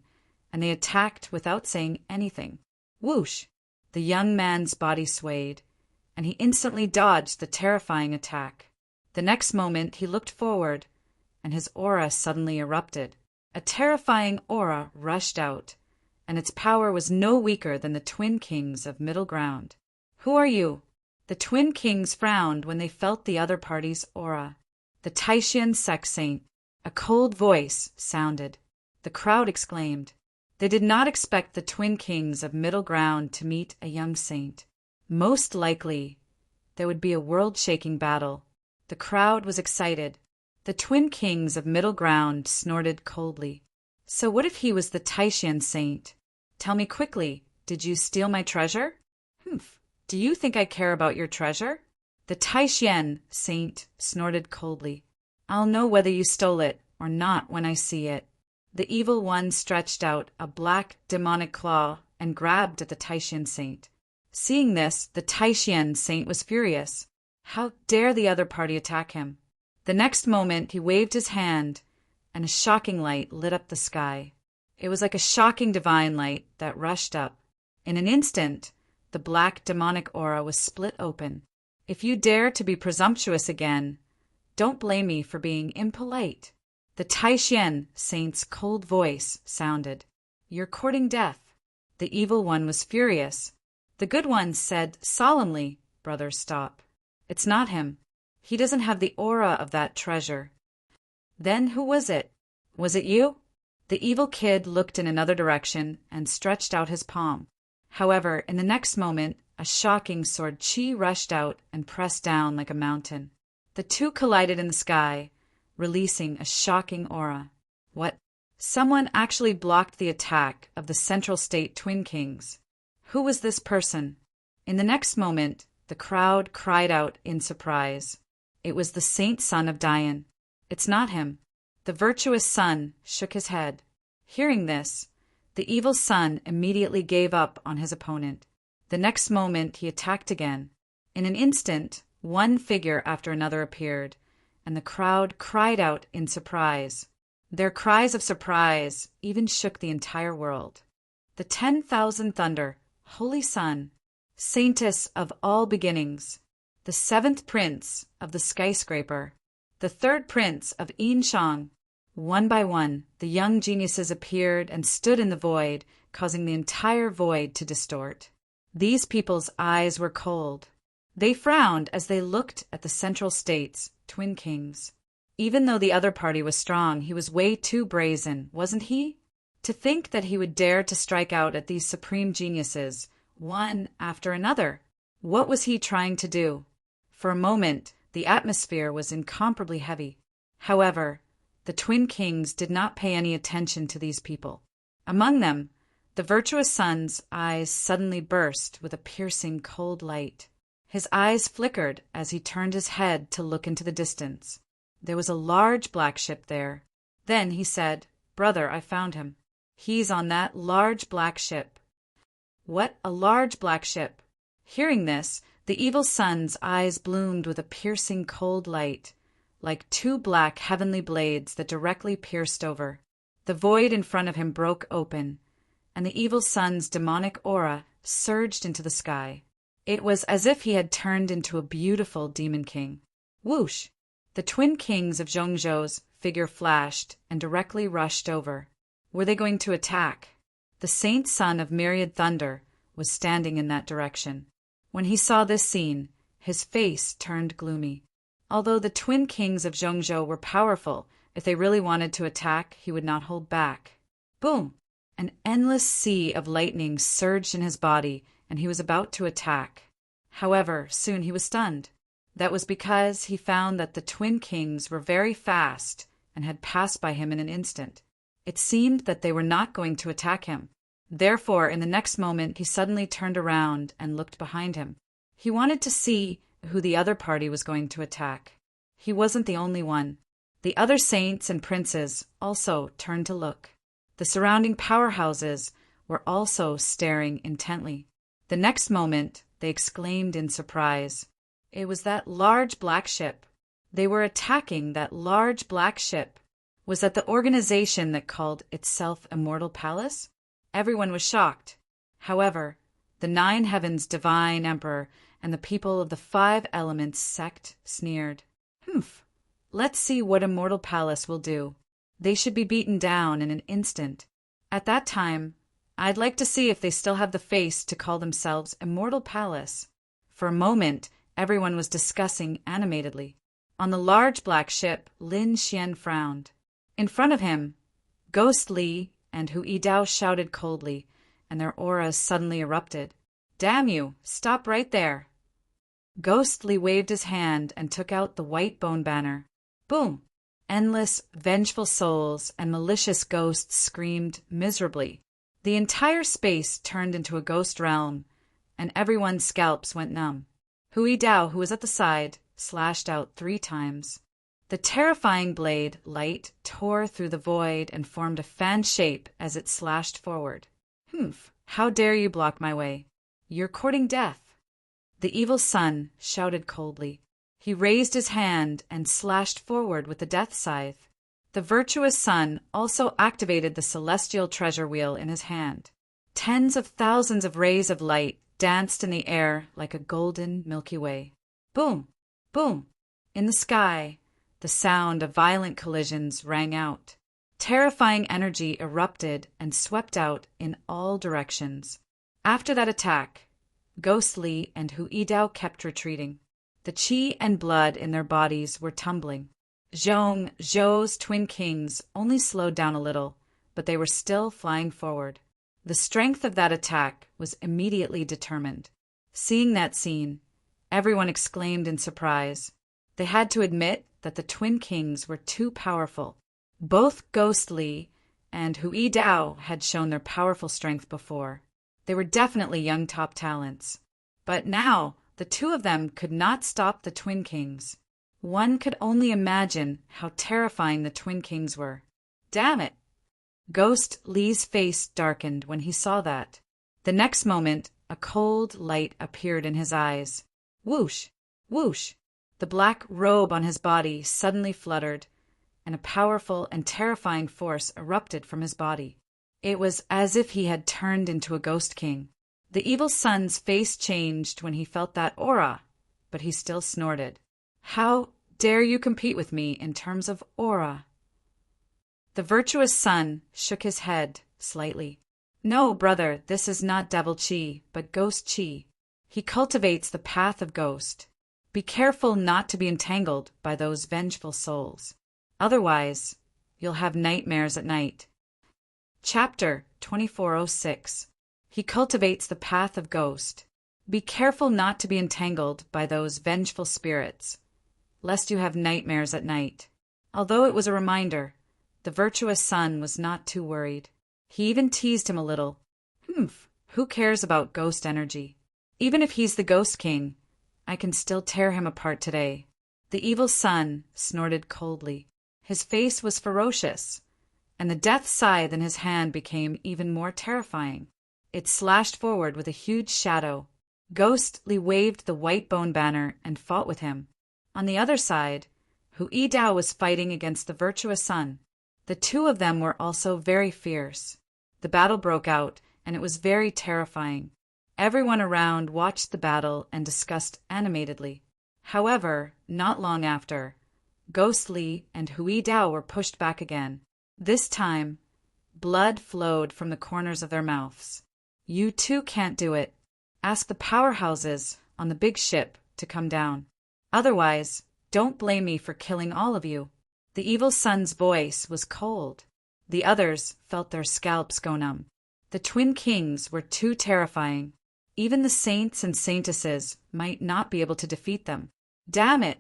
and they attacked without saying anything. Whoosh! The young man's body swayed, and he instantly dodged the terrifying attack. The next moment he looked forward, and his aura suddenly erupted. A terrifying aura rushed out, and its power was no weaker than the twin kings of Middle Ground. Who are you? The twin kings frowned when they felt the other party's aura. The Taishan sex saint. A cold voice sounded. The crowd exclaimed. They did not expect the twin kings of Middle Ground to meet a young saint. Most likely, there would be a world-shaking battle. The crowd was excited. The twin kings of Middle Ground snorted coldly. So what if he was the Taishan saint? Tell me quickly, did you steal my treasure? Humph. Do you think I care about your treasure? The Taishan saint snorted coldly. I'll know whether you stole it or not when I see it. The evil one stretched out a black demonic claw and grabbed at the Taishan saint. Seeing this, the Taishan saint was furious. How dare the other party attack him? The next moment he waved his hand, and a shocking light lit up the sky. It was like a shocking divine light that rushed up. In an instant, the black demonic aura was split open. If you dare to be presumptuous again, don't blame me for being impolite. The Taishan saint's cold voice sounded. You're courting death. The evil one was furious. The good one said solemnly, Brother, stop. It's not him. He doesn't have the aura of that treasure. Then who was it? Was it you? The evil kid looked in another direction and stretched out his palm. However, in the next moment, a shocking sword chi rushed out and pressed down like a mountain. The two collided in the sky, releasing a shocking aura. What? Someone actually blocked the attack of the Central State Twin Kings. Who was this person? In the next moment, the crowd cried out in surprise. It was the saint son of Dian. It's not him. The virtuous son shook his head. Hearing this, the evil son immediately gave up on his opponent. The next moment he attacked again. In an instant, one figure after another appeared, and the crowd cried out in surprise. Their cries of surprise even shook the entire world. The 10,000 Thunder, Holy Sun, Saintess of all beginnings, the 7th Prince of the Skyscraper, the 3rd Prince of Yinshang. One by one, the young geniuses appeared and stood in the void, causing the entire void to distort. These people's eyes were cold. They frowned as they looked at the Central State's Twin Kings. Even though the other party was strong, he was way too brazen, wasn't he? To think that he would dare to strike out at these supreme geniuses, one after another. What was he trying to do? For a moment, the atmosphere was incomparably heavy. However, the Twin Kings did not pay any attention to these people. Among them, the virtuous son's eyes suddenly burst with a piercing cold light. His eyes flickered as he turned his head to look into the distance. There was a large black ship there. Then he said, "Brother, I found him. He's on that large black ship." What, a large black ship? Hearing this, the evil son's eyes bloomed with a piercing cold light, like two black heavenly blades that directly pierced over. The void in front of him broke open, and the evil son's demonic aura surged into the sky. It was as if he had turned into a beautiful demon king. Whoosh! The twin kings of Zhongzhou's figure flashed and directly rushed over. Were they going to attack? The saint son of myriad thunder was standing in that direction. When he saw this scene, his face turned gloomy. Although the twin kings of Zhongzhou were powerful, if they really wanted to attack, he would not hold back. Boom! An endless sea of lightning surged in his body, and he was about to attack. However, soon he was stunned. That was because he found that the twin kings were very fast and had passed by him in an instant. It seemed that they were not going to attack him. Therefore, in the next moment, he suddenly turned around and looked behind him. He wanted to see who the other party was going to attack. He wasn't the only one. The other saints and princes also turned to look. The surrounding powerhouses were also staring intently. The next moment, they exclaimed in surprise. It was that large black ship. They were attacking that large black ship. Was that the organization that called itself Immortal Palace? Everyone was shocked. However, the Nine Heavens' divine emperor and the people of the Five Elements sect sneered. Let's see what Immortal Palace will do. They should be beaten down in an instant. At that time, I'd like to see if they still have the face to call themselves Immortal Palace. For a moment, everyone was discussing animatedly. On the large black ship, Lin Xian frowned. In front of him, Ghost Li and Hu Yidao shouted coldly, and their auras suddenly erupted. Damn you! Stop right there! Ghost Li waved his hand and took out the white bone banner. Boom! Endless, vengeful souls and malicious ghosts screamed miserably. The entire space turned into a ghost realm, and everyone's scalps went numb. Hu Yidao, who was at the side, slashed out 3 times. The terrifying blade, light, tore through the void and formed a fan shape as it slashed forward. How dare you block my way? You're courting death. The evil sun shouted coldly. He raised his hand and slashed forward with the death scythe. The virtuous sun also activated the celestial treasure wheel in his hand. Tens of thousands of rays of light danced in the air like a golden Milky Way. Boom! Boom! In the sky, the sound of violent collisions rang out. Terrifying energy erupted and swept out in all directions. After that attack, Ghost Li and Hu Yidao kept retreating. The qi and blood in their bodies were tumbling. Zhou's twin kings only slowed down a little, but they were still flying forward. The strength of that attack was immediately determined. Seeing that scene, everyone exclaimed in surprise. They had to admit that the twin kings were too powerful. Both Ghost Li and Hu Yidao had shown their powerful strength before. They were definitely young top talents. But now, the two of them could not stop the twin kings. One could only imagine how terrifying the twin kings were. Damn it! Ghost Li's face darkened when he saw that. The next moment, a cold light appeared in his eyes. Whoosh! Whoosh! The black robe on his body suddenly fluttered, and a powerful and terrifying force erupted from his body. It was as if he had turned into a ghost king. The evil sun's face changed when he felt that aura, but he still snorted. How dare you compete with me in terms of aura? The virtuous sun shook his head slightly. No, brother, this is not devil chi, but ghost chi. He cultivates the path of ghost. Be careful not to be entangled by those vengeful souls. Otherwise, you'll have nightmares at night. Chapter 2406. He cultivates the path of ghost. Be careful not to be entangled by those vengeful spirits, lest you have nightmares at night. Although it was a reminder, the virtuous sun was not too worried. He even teased him a little. Who cares about ghost energy? Even if he's the ghost king, I can still tear him apart today. The evil sun snorted coldly. His face was ferocious, and the death scythe in his hand became even more terrifying. It slashed forward with a huge shadow. Ghost Li waved the white bone banner and fought with him. On the other side, Hu Yidao was fighting against the virtuous sun. The two of them were also very fierce. The battle broke out, and it was very terrifying. Everyone around watched the battle and discussed animatedly. However, not long after, Ghost Li and Hui Dao were pushed back again. This time, blood flowed from the corners of their mouths. You too can't do it. Ask the powerhouses on the big ship to come down. Otherwise, don't blame me for killing all of you. The evil sun's voice was cold. The others felt their scalps go numb. The twin kings were too terrifying. Even the saints and saintesses might not be able to defeat them. Damn it!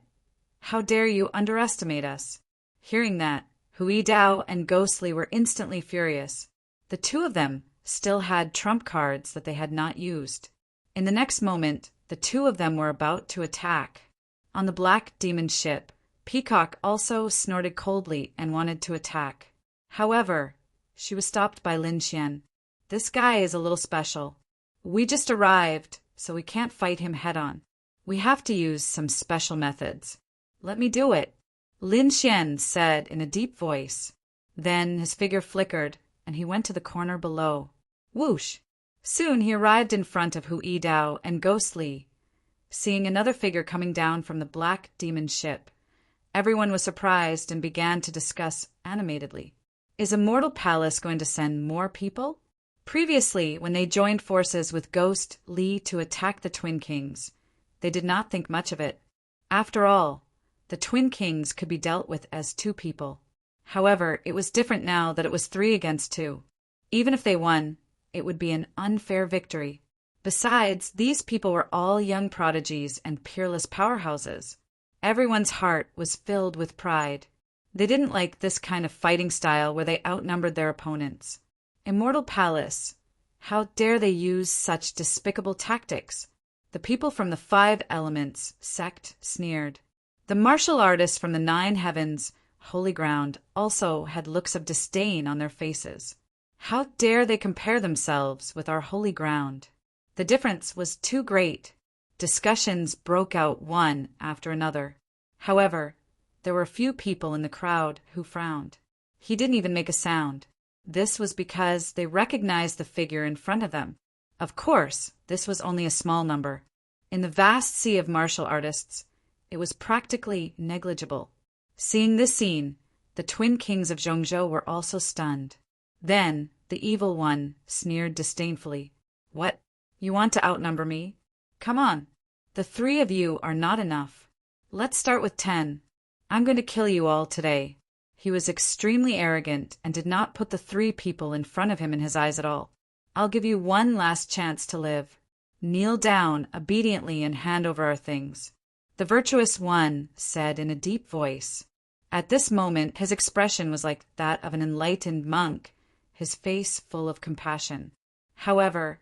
How dare you underestimate us? Hearing that, Hui Dao and Ghost Li were instantly furious. The two of them still had trump cards that they had not used. In the next moment, the two of them were about to attack. On the black demon ship, Peacock also snorted coldly and wanted to attack. However, she was stopped by Lin Xian. This guy is a little special. We just arrived, so we can't fight him head-on. We have to use some special methods. Let me do it, Lin Xian said in a deep voice. Then his figure flickered, and he went to the corner below. Whoosh! Soon he arrived in front of Hui Dao and Ghost Li. Seeing another figure coming down from the black demon ship, everyone was surprised and began to discuss animatedly. Is Immortal Palace going to send more people? Previously, when they joined forces with Ghost Li to attack the Twin Kings, they did not think much of it. After all, the Twin Kings could be dealt with as two people. However, it was different now that it was 3 against 2. Even if they won, it would be an unfair victory. Besides, these people were all young prodigies and peerless powerhouses. Everyone's heart was filled with pride. They didn't like this kind of fighting style where they outnumbered their opponents. Immortal Palace, how dare they use such despicable tactics? The people from the 5 Elements sect sneered. The martial artists from the 9 Heavens, Holy Ground, also had looks of disdain on their faces. How dare they compare themselves with our holy ground? The difference was too great. Discussions broke out one after another. However, there were a few people in the crowd who frowned. He didn't even make a sound. This was because they recognized the figure in front of them. Of course, this was only a small number. In the vast sea of martial artists, it was practically negligible. Seeing this scene, the twin kings of Zhongzhou were also stunned. Then, the evil one sneered disdainfully. What? You want to outnumber me? Come on. The 3 of you are not enough. Let's start with 10. I'm going to kill you all today. He was extremely arrogant and did not put the 3 people in front of him in his eyes at all. I'll give you one last chance to live. Kneel down obediently and hand over our things. The virtuous one said in a deep voice. At this moment, his expression was like that of an enlightened monk, his face full of compassion. However,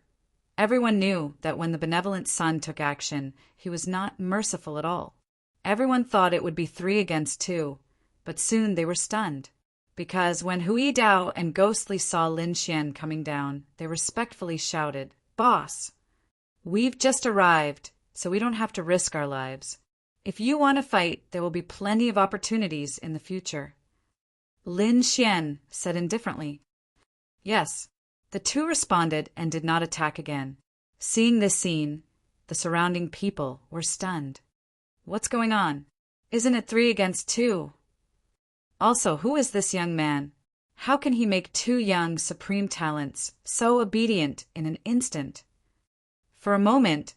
everyone knew that when the benevolent sun took action, he was not merciful at all. Everyone thought it would be 3 against 2, but soon they were stunned, because when Hui Dao and Ghost Li saw Lin Xian coming down, they respectfully shouted, "Boss, we've just arrived, so we don't have to risk our lives. If you want to fight, there will be plenty of opportunities in the future." Lin Xian said indifferently. Yes. The 2 responded and did not attack again. Seeing this scene, the surrounding people were stunned. What's going on? Isn't it 3 against 2? Also, who is this young man? How can he make 2 young supreme talents so obedient in an instant? For a moment,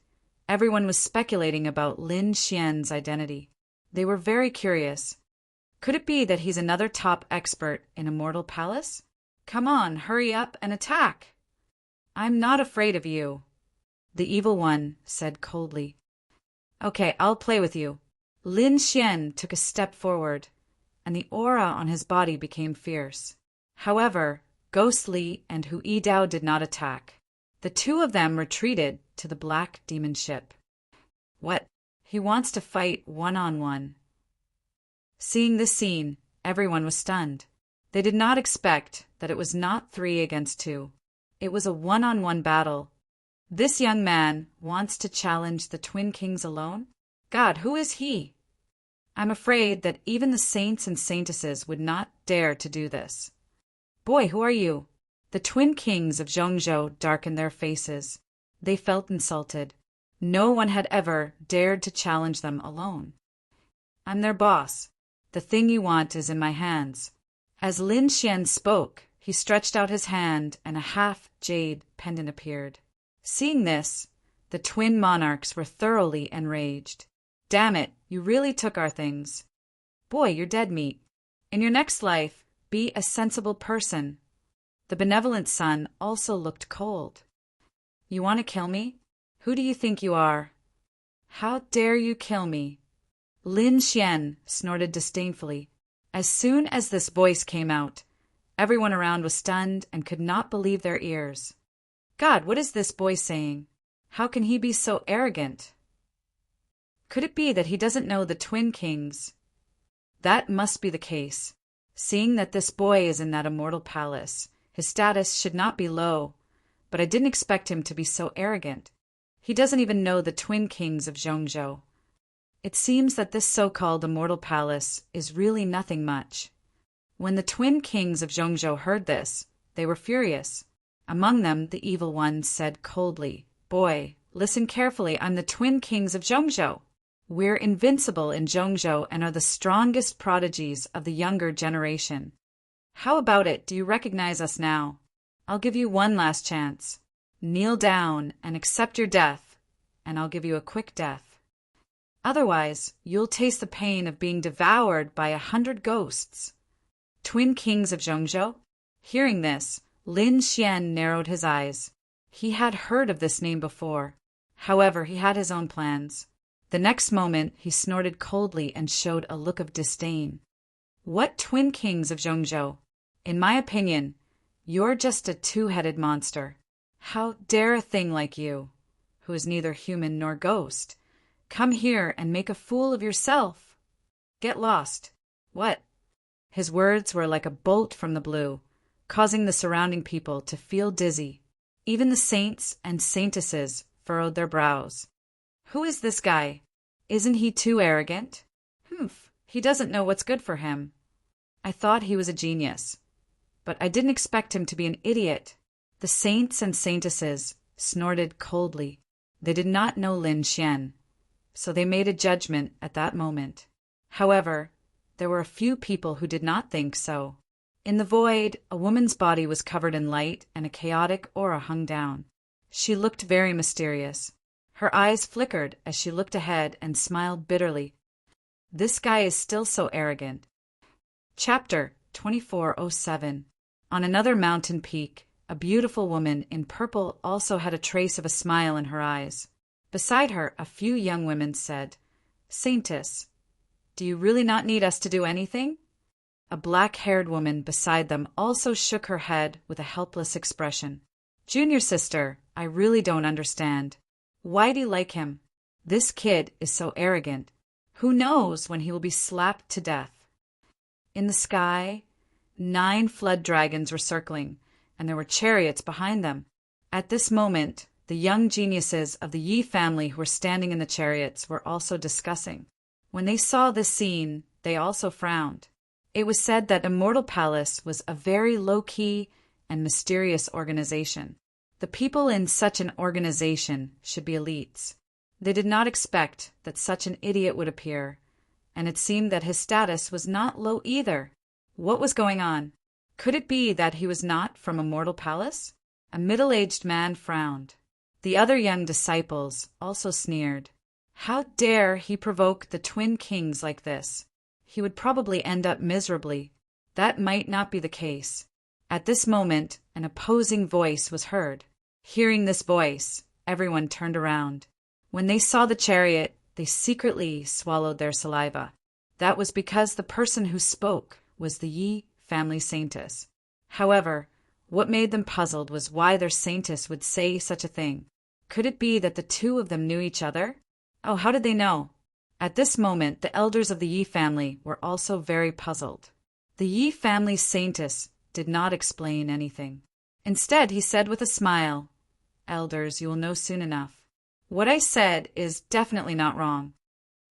everyone was speculating about Lin Xian's identity. They were very curious. Could it be that he's another top expert in Immortal Palace? Come on, hurry up and attack. I'm not afraid of you, the evil one said coldly. Okay, I'll play with you. Lin Xian took a step forward, and the aura on his body became fierce. However, Ghost Li and Hui Dao did not attack. The 2 of them retreated to the black demon ship. What? He wants to fight one-on-one. Seeing this scene, everyone was stunned. They did not expect that it was not 3 against 2. It was a one-on-one battle. This young man wants to challenge the Twin Kings alone? God, who is he? I'm afraid that even the saints and saintesses would not dare to do this. Boy, who are you? The Twin Kings of Zhongzhou darkened their faces. They felt insulted. No one had ever dared to challenge them alone. "I'm their boss. The thing you want is in my hands." As Lin Xian spoke, he stretched out his hand and a half-jade pendant appeared. Seeing this, the twin monarchs were thoroughly enraged. "Damn it, you really took our things. Boy, you're dead meat. In your next life, be a sensible person." The benevolent son also looked cold. "You want to kill me? Who do you think you are? How dare you kill me?" Lin Xian snorted disdainfully. As soon as this voice came out, everyone around was stunned and could not believe their ears. God, what is this boy saying? How can he be so arrogant? Could it be that he doesn't know the twin kings? That must be the case. Seeing that this boy is in that immortal palace, his status should not be low, but I didn't expect him to be so arrogant. He doesn't even know the twin kings of Zhongzhou. It seems that this so-called immortal palace is really nothing much. When the twin kings of Zhongzhou heard this, they were furious. Among them, the evil one said coldly, "Boy, listen carefully, I'm the twin kings of Zhongzhou. We're invincible in Zhongzhou and are the strongest prodigies of the younger generation. How about it, do you recognize us now? I'll give you one last chance. Kneel down and accept your death, and I'll give you a quick death. Otherwise, you'll taste the pain of being devoured by 100 ghosts." Twin kings of Zhongzhou? Hearing this, Lin Xian narrowed his eyes. He had heard of this name before. However, he had his own plans. The next moment, he snorted coldly and showed a look of disdain. "What twin kings of Zhongzhou? In my opinion, you're just a two-headed monster. How dare a thing like you, who is neither human nor ghost, come here and make a fool of yourself? Get lost." What? His words were like a bolt from the blue, causing the surrounding people to feel dizzy. Even the saints and saintesses furrowed their brows. Who is this guy? Isn't he too arrogant? Humph, he doesn't know what's good for him. I thought he was a genius, but I didn't expect him to be an idiot. The saints and saintesses snorted coldly. They did not know Lin Xian, so they made a judgment at that moment. However, there were a few people who did not think so. In the void, a woman's body was covered in light and a chaotic aura hung down. She looked very mysterious. Her eyes flickered as she looked ahead and smiled bitterly. This guy is still so arrogant. Chapter 2407. On another mountain peak, a beautiful woman in purple also had a trace of a smile in her eyes. Beside her, a few young women said, "Saintess, do you really not need us to do anything?" A black-haired woman beside them also shook her head with a helpless expression. "Junior sister, I really don't understand. Why do you like him? This kid is so arrogant. Who knows when he will be slapped to death?" In the sky, 9 flood dragons were circling, and there were chariots behind them. At this moment, the young geniuses of the Yi family who were standing in the chariots were also discussing. When they saw this scene, they also frowned. It was said that Immortal Palace was a very low-key and mysterious organization. The people in such an organization should be elites. They did not expect that such an idiot would appear, and it seemed that his status was not low either. What was going on? Could it be that he was not from Immortal Palace? A middle-aged man frowned. The other young disciples also sneered. How dare he provoke the twin kings like this? He would probably end up miserably. That might not be the case. At this moment, an opposing voice was heard. Hearing this voice, everyone turned around. When they saw the chariot, they secretly swallowed their saliva. That was because the person who spoke was the Yi family saintess. However, what made them puzzled was why their saintess would say such a thing. Could it be that the two of them knew each other? Oh, how did they know? At this moment, the elders of the Yi family were also very puzzled. The Yi family saintess did not explain anything. Instead, he said with a smile, "Elders, you will know soon enough. What I said is definitely not wrong."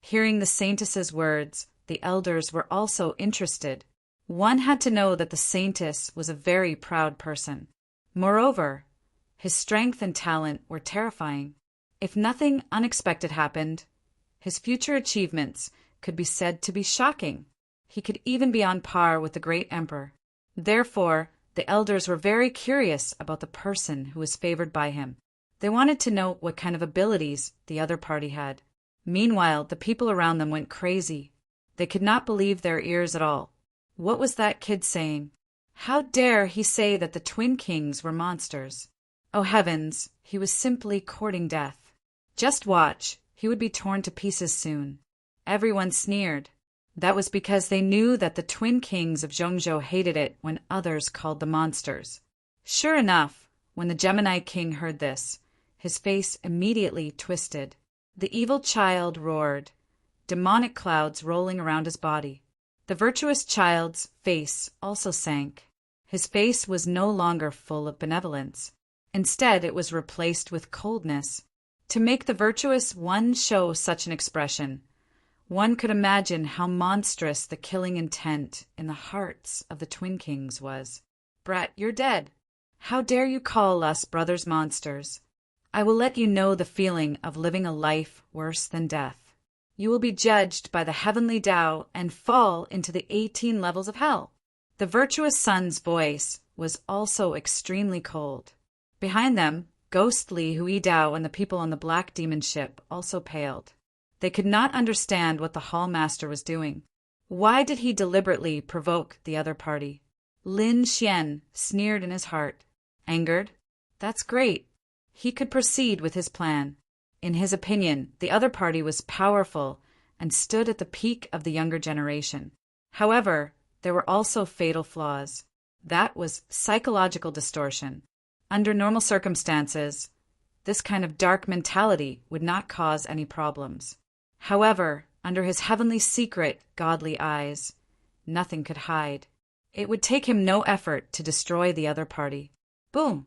Hearing the saintess's words, the elders were also interested. One had to know that the saintess was a very proud person. Moreover, His strength and talent were terrifying. If nothing unexpected happened, his future achievements could be said to be shocking. He could even be on par with the great emperor. Therefore, the elders were very curious about the person who was favored by him. They wanted to know what kind of abilities the other party had. Meanwhile, the people around them went crazy. They could not believe their ears at all. What was that kid saying? How dare he say that the twin kings were monsters? Oh heavens, he was simply courting death. Just watch, he would be torn to pieces soon. Everyone sneered. That was because they knew that the twin kings of Zhongzhou hated it when others called them monsters. Sure enough, when the Gemini king heard this, his face immediately twisted. The evil child roared, demonic clouds rolling around his body. The virtuous child's face also sank. His face was no longer full of benevolence. Instead, it was replaced with coldness. To make the virtuous one show such an expression, one could imagine how monstrous the killing intent in the hearts of the twin kings was. Brat, you're dead. How dare you call us brothers monsters? I will let you know the feeling of living a life worse than death. You will be judged by the heavenly Tao and fall into the 18 levels of hell. The virtuous son's voice was also extremely cold. Behind them, ghostly Hui Dao and the people on the black demon ship also paled. They could not understand what the hall master was doing. Why did he deliberately provoke the other party? Lin Xian sneered in his heart. Angered? That's great. He could proceed with his plan. In his opinion, the other party was powerful and stood at the peak of the younger generation. However, there were also fatal flaws. That was psychological distortion. Under normal circumstances, this kind of dark mentality would not cause any problems. However, under his heavenly secret, godly eyes, nothing could hide. It would take him no effort to destroy the other party. Boom!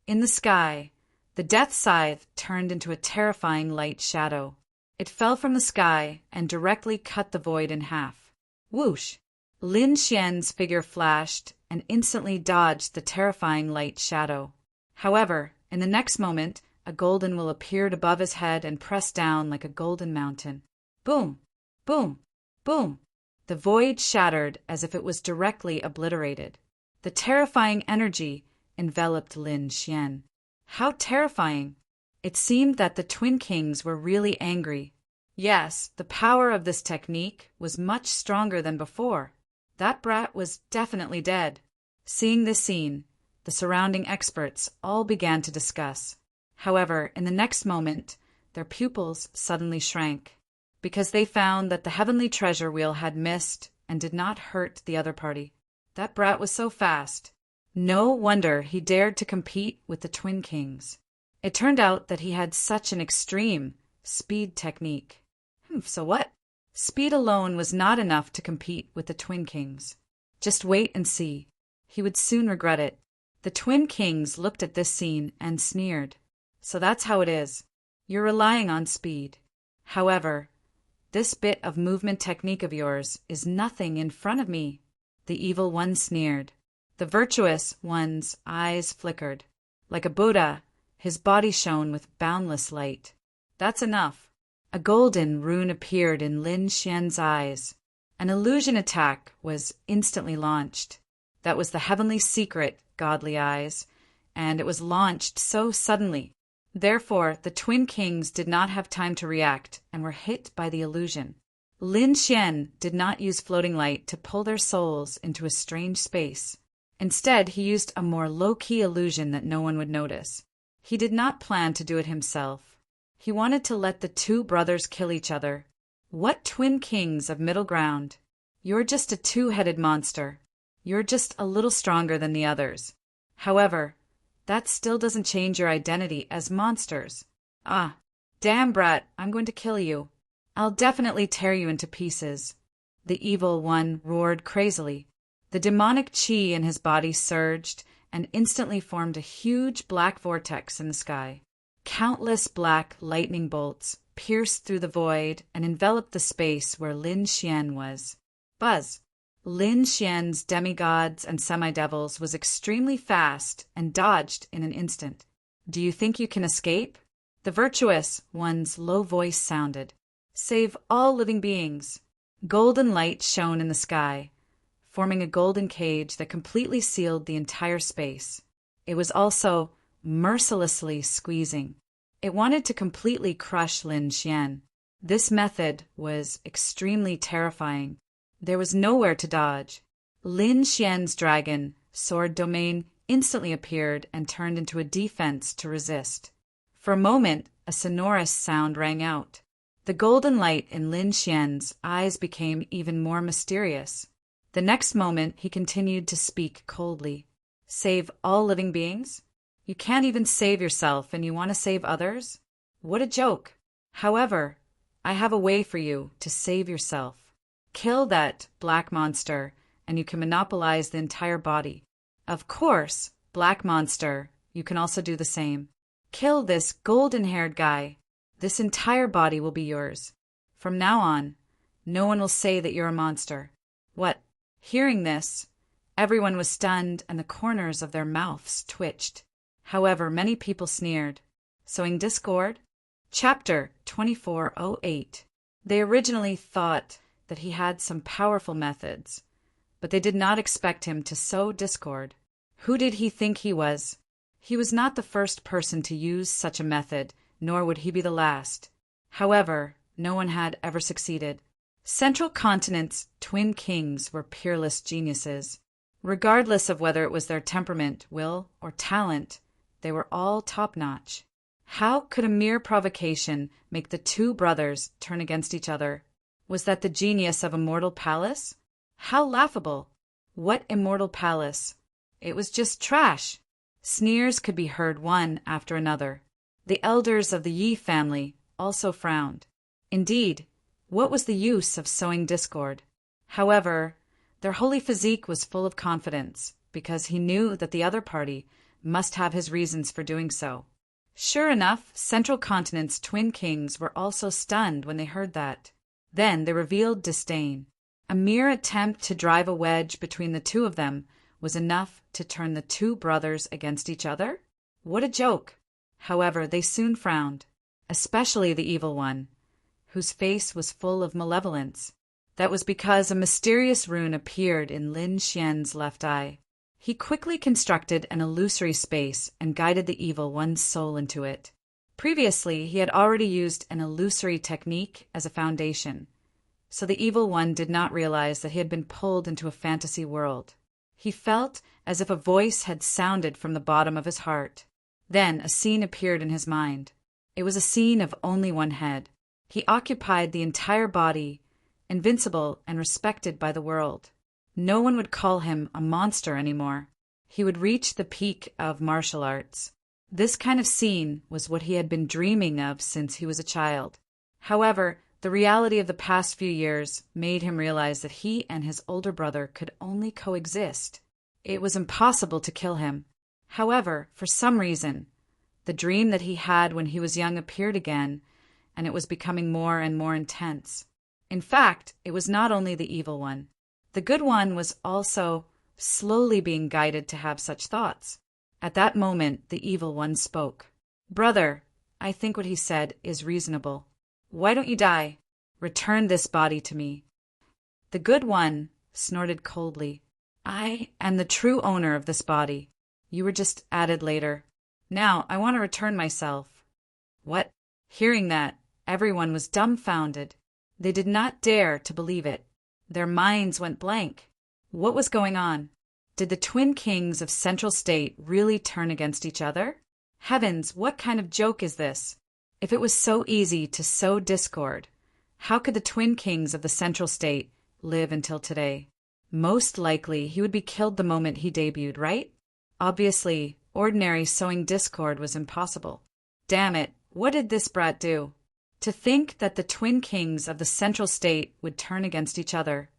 In the sky, the death scythe turned into a terrifying light shadow. It fell from the sky and directly cut the void in half. Whoosh! Lin Xian's figure flashed and instantly dodged the terrifying light shadow. However, in the next moment, a golden will appeared above his head and pressed down like a golden mountain. Boom! Boom! Boom! The void shattered as if it was directly obliterated. The terrifying energy enveloped Lin Xian. How terrifying! It seemed that the twin kings were really angry. Yes, the power of this technique was much stronger than before. That brat was definitely dead. Seeing this scene, the surrounding experts all began to discuss. However, in the next moment, their pupils suddenly shrank, because they found that the heavenly treasure wheel had missed and did not hurt the other party. That brat was so fast. No wonder he dared to compete with the twin kings. It turned out that he had such an extreme speed technique. So what? Speed alone was not enough to compete with the twin kings. Just wait and see. He would soon regret it. The twin kings looked at this scene and sneered. So that's how it is. You're relying on speed. However, this bit of movement technique of yours is nothing in front of me. The evil one sneered. The virtuous one's eyes flickered. Like a Buddha, his body shone with boundless light. That's enough. A golden rune appeared in Lin Xian's eyes. An illusion attack was instantly launched. That was the heavenly secret, godly eyes, and it was launched so suddenly. Therefore, the twin kings did not have time to react and were hit by the illusion. Lin Xian did not use floating light to pull their souls into a strange space. Instead, he used a more low-key illusion that no one would notice. He did not plan to do it himself. He wanted to let the two brothers kill each other. What twin kings of middle ground? You're just a two-headed monster. You're just a little stronger than the others. However, that still doesn't change your identity as monsters. Ah, damn brat, I'm going to kill you. I'll definitely tear you into pieces. The evil one roared crazily. The demonic chi in his body surged and instantly formed a huge black vortex in the sky. Countless black lightning bolts pierced through the void and enveloped the space where Lin Xian was. Buzz! Lin Xian's demigods and semidevils was extremely fast and dodged in an instant. Do you think you can escape? The virtuous one's low voice sounded. Save all living beings. Golden light shone in the sky, forming a golden cage that completely sealed the entire space. It was also mercilessly squeezing. It wanted to completely crush Lin Xian. This method was extremely terrifying. There was nowhere to dodge. Lin Xian's dragon sword domain instantly appeared and turned into a defense to resist. For a moment, a sonorous sound rang out. The golden light in Lin Xian's eyes became even more mysterious. The next moment, he continued to speak coldly. Save all living beings? You can't even save yourself, and you want to save others? What a joke! However, I have a way for you to save yourself. Kill that black monster, and you can monopolize the entire body. Of course, black monster, you can also do the same. Kill this golden-haired guy. This entire body will be yours. From now on, no one will say that you're a monster. What? Hearing this, everyone was stunned and the corners of their mouths twitched. However, many people sneered. Sowing discord? Chapter 2408. They originally thought that he had some powerful methods, but they did not expect him to sow discord. Who did he think he was? He was not the first person to use such a method, nor would he be the last. However, no one had ever succeeded. Central Continent's twin kings were peerless geniuses. Regardless of whether it was their temperament, will, or talent, they were all top-notch. How could a mere provocation make the two brothers turn against each other? Was that the genius of Immortal Palace? How laughable! What Immortal Palace? It was just trash. Sneers could be heard one after another. The elders of the Yi family also frowned. Indeed, what was the use of sowing discord? However, their holy physique was full of confidence, because he knew that the other party must have his reasons for doing so. Sure enough, Central Continent's twin kings were also stunned when they heard that. Then they revealed disdain. A mere attempt to drive a wedge between the two of them was enough to turn the two brothers against each other? What a joke! However, they soon frowned, especially the evil one, whose face was full of malevolence. That was because a mysterious rune appeared in Lin Xian's left eye. He quickly constructed an illusory space and guided the evil one's soul into it. Previously, he had already used an illusory technique as a foundation, so the evil one did not realize that he had been pulled into a fantasy world. He felt as if a voice had sounded from the bottom of his heart. Then a scene appeared in his mind. It was a scene of only one head. He occupied the entire body, invincible and respected by the world. No one would call him a monster anymore. He would reach the peak of martial arts. This kind of scene was what he had been dreaming of since he was a child. However, the reality of the past few years made him realize that he and his older brother could only coexist. It was impossible to kill him. However, for some reason, the dream that he had when he was young appeared again, and it was becoming more and more intense. In fact, it was not only the evil one. The good one was also slowly being guided to have such thoughts. At that moment, the evil one spoke. "Brother, I think what he said is reasonable. Why don't you die? Return this body to me." The good one snorted coldly. "I am the true owner of this body. You were just added later. Now I want to return myself." What? Hearing that, everyone was dumbfounded. They did not dare to believe it. Their minds went blank. What was going on? Did the twin kings of Central State really turn against each other? Heavens, what kind of joke is this? If it was so easy to sow discord, how could the twin kings of the Central State live until today? Most likely he would be killed the moment he debuted, right? Obviously, ordinary sowing discord was impossible. Damn it, what did this brat do? To think that the twin kings of the Central State would turn against each other.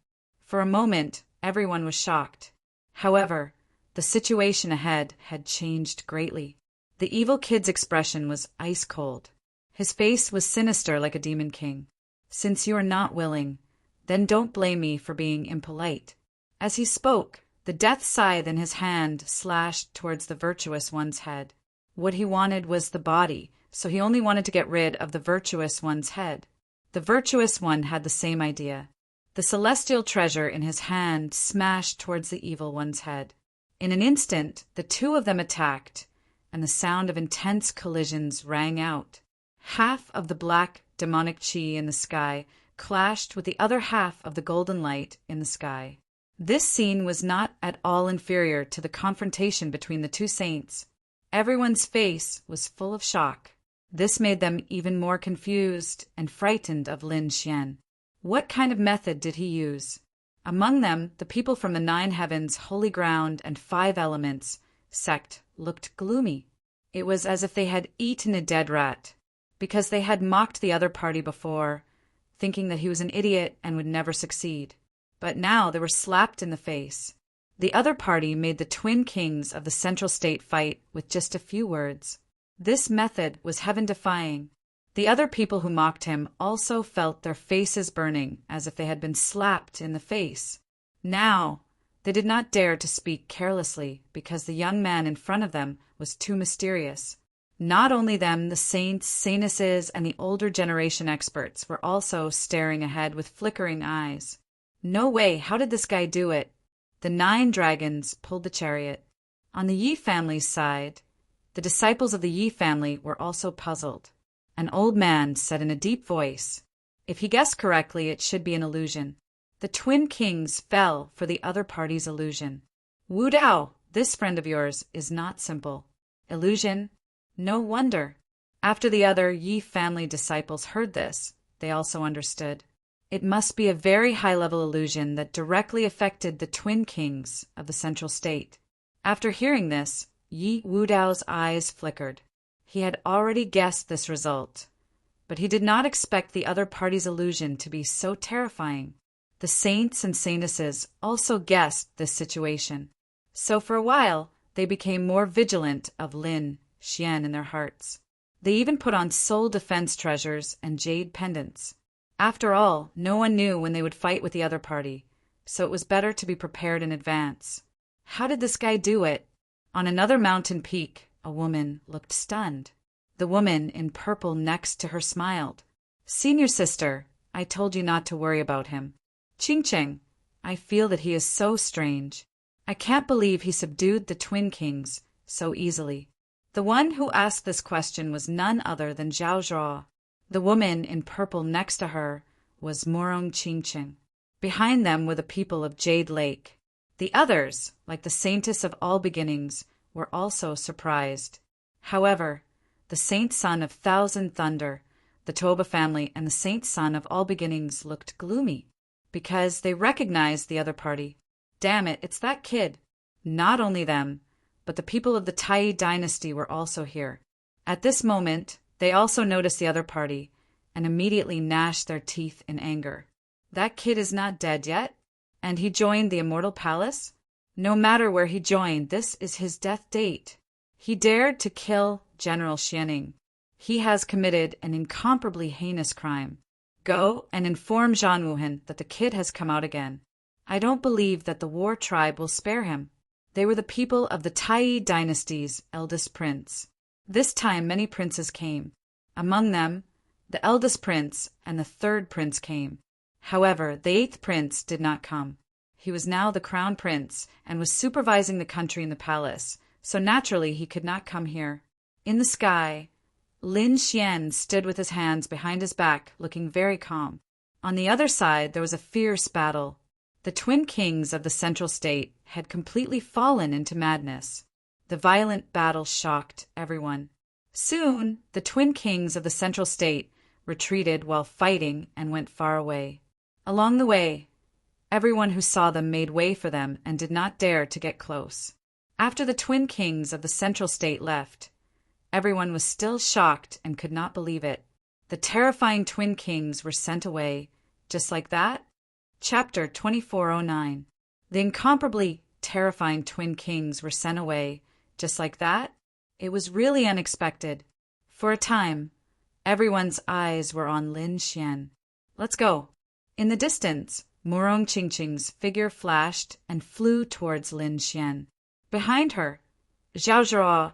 For a moment, everyone was shocked. However, the situation ahead had changed greatly. The evil kid's expression was ice cold. His face was sinister like a demon king. "Since you are not willing, then don't blame me for being impolite." As he spoke, the death scythe in his hand slashed towards the virtuous one's head. What he wanted was the body, so he only wanted to get rid of the virtuous one's head. The virtuous one had the same idea. The celestial treasure in his hand smashed towards the evil one's head. In an instant, the two of them attacked, and the sound of intense collisions rang out. Half of the black demonic chi in the sky clashed with the other half of the golden light in the sky. This scene was not at all inferior to the confrontation between the two saints. Everyone's face was full of shock. This made them even more confused and frightened of Lin Xian. What kind of method did he use? Among them, the people from the 9 heavens, holy ground, and 5 elements sect looked gloomy. It was as if they had eaten a dead rat, because they had mocked the other party before, thinking that he was an idiot and would never succeed. But now they were slapped in the face. The other party made the twin kings of the central state fight with just a few words. This method was heaven-defying. The other people who mocked him also felt their faces burning as if they had been slapped in the face. Now, they did not dare to speak carelessly because the young man in front of them was too mysterious. Not only them, the saints, saintesses, and the older generation experts were also staring ahead with flickering eyes. No way, how did this guy do it? The 9 dragons pulled the chariot. On the Yi family's side, the disciples of the Yi family were also puzzled. An old man said in a deep voice, if he guessed correctly, it should be an illusion. The twin kings fell for the other party's illusion. Wu Dao, this friend of yours is not simple. Illusion? No wonder. After the other Yi family disciples heard this, they also understood. It must be a very high-level illusion that directly affected the twin kings of the central state. After hearing this, Yi Wudao's eyes flickered. He had already guessed this result, but he did not expect the other party's illusion to be so terrifying. The saints and saintesses also guessed this situation, so for a while they became more vigilant of Lin Xian in their hearts. They even put on soul defense treasures and jade pendants. After all, no one knew when they would fight with the other party, so it was better to be prepared in advance. How did this guy do it? On another mountain peak, a woman looked stunned. The woman in purple next to her smiled. Senior sister, I told you not to worry about him. Qingcheng, I feel that he is so strange. I can't believe he subdued the twin kings so easily. The one who asked this question was none other than Zhao Zhuo. The woman in purple next to her was Morong Qingcheng. Behind them were the people of Jade Lake. The others, like the saintess of all beginnings, were also surprised. However, the saint son of Thousand Thunder, the Toba family, and the saint son of all beginnings looked gloomy, because they recognized the other party. Damn it, it's that kid. Not only them, but the people of the Tai dynasty were also here. At this moment, they also noticed the other party, and immediately gnashed their teeth in anger. That kid is not dead yet? And he joined the Immortal Palace? No matter where he joined, this is his death date. He dared to kill General Xianing. He has committed an incomparably heinous crime. Go and inform Zhan Wuhan that the kid has come out again. I don't believe that the war tribe will spare him. They were the people of the Tai dynasty's eldest prince. This time many princes came. Among them, the eldest prince and the 3rd prince came. However, the 8th prince did not come. He was now the crown prince and was supervising the country in the palace, so naturally he could not come here. In the sky, Lin Xian stood with his hands behind his back, looking very calm. On the other side, there was a fierce battle. The twin kings of the central state had completely fallen into madness. The violent battle shocked everyone. Soon, the twin kings of the central state retreated while fighting and went far away. Along the way, everyone who saw them made way for them and did not dare to get close. After the twin kings of the central state left, everyone was still shocked and could not believe it. The terrifying twin kings were sent away, just like that. Chapter 2409. The incomparably terrifying twin kings were sent away, just like that. It was really unexpected. For a time, everyone's eyes were on Lin Xian. Let's go. In the distance, Morong Qingcheng's figure flashed and flew towards Lin Xian. Behind her, Zhao Zhuo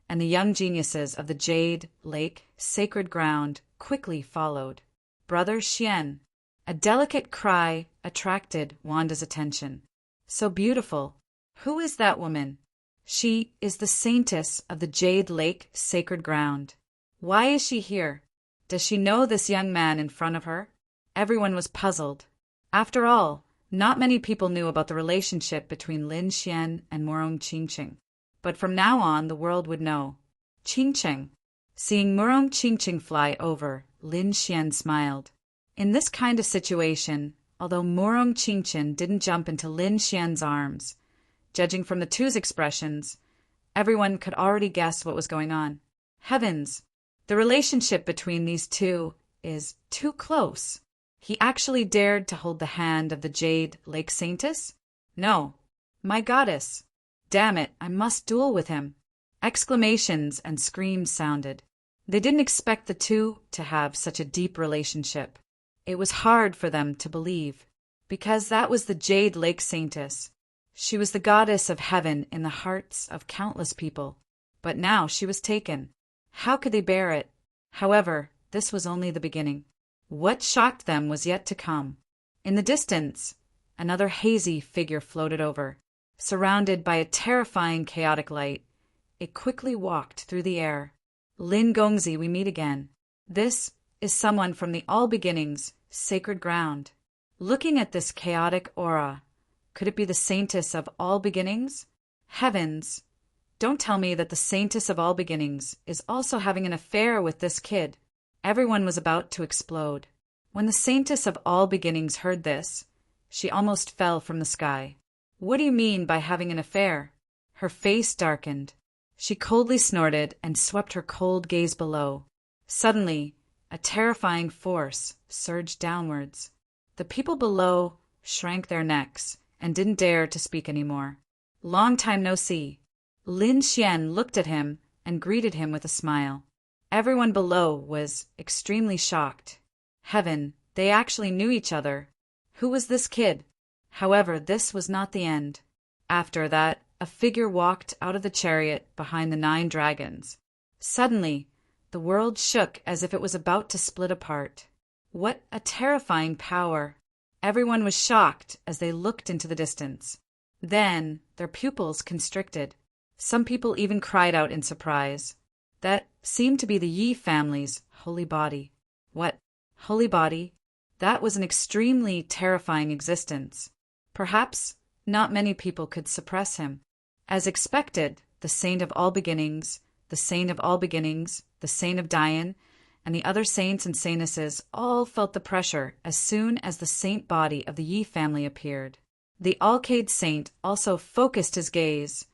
and the young geniuses of the Jade Lake sacred ground quickly followed. Brother Xian. A delicate cry attracted Wanda's attention. So beautiful. Who is that woman? She is the saintess of the Jade Lake sacred ground. Why is she here? Does she know this young man in front of her? Everyone was puzzled. After all, not many people knew about the relationship between Lin Xian and Murong Qingqing. But from now on, the world would know. Qingqing. Seeing Murong Qingqing fly over, Lin Xian smiled. In this kind of situation, although Murong Qingqing didn't jump into Lin Xian's arms, judging from the two's expressions, everyone could already guess what was going on. Heavens! The relationship between these two is too close. He actually dared to hold the hand of the Jade Lake Saintess? No. My goddess! Damn it, I must duel with him. Exclamations and screams sounded. They didn't expect the two to have such a deep relationship. It was hard for them to believe, because that was the Jade Lake Saintess. She was the goddess of heaven in the hearts of countless people. But now she was taken. How could they bear it? However, this was only the beginning. What shocked them was yet to come. In the distance, another hazy figure floated over. Surrounded by a terrifying chaotic light, it quickly walked through the air. Lin Gongzi, we meet again. This is someone from the All Beginnings, sacred ground. Looking at this chaotic aura, could it be the saintess of all beginnings? Heavens! Don't tell me that the saintess of all beginnings is also having an affair with this kid. Everyone was about to explode. When the saintess of all beginnings heard this, she almost fell from the sky. What do you mean by having an affair? Her face darkened. She coldly snorted and swept her cold gaze below. Suddenly, a terrifying force surged downwards. The people below shrank their necks and didn't dare to speak anymore. Long time no see. Lin Xian looked at him and greeted him with a smile. Everyone below was extremely shocked. Heaven, they actually knew each other. Who was this kid? However, this was not the end. After that, a figure walked out of the chariot behind the 9 dragons. Suddenly, the world shook as if it was about to split apart. What a terrifying power! Everyone was shocked as they looked into the distance. Then, their pupils constricted. Some people even cried out in surprise. That seemed to be the Yi family's holy body. What? Holy body? That was an extremely terrifying existence. Perhaps not many people could suppress him. As expected, the saint of all beginnings, the saint of all beginnings, the saint of Dian, and the other saints and saintesses all felt the pressure as soon as the saint body of the Yi family appeared. The Alcade saint also focused his gaze,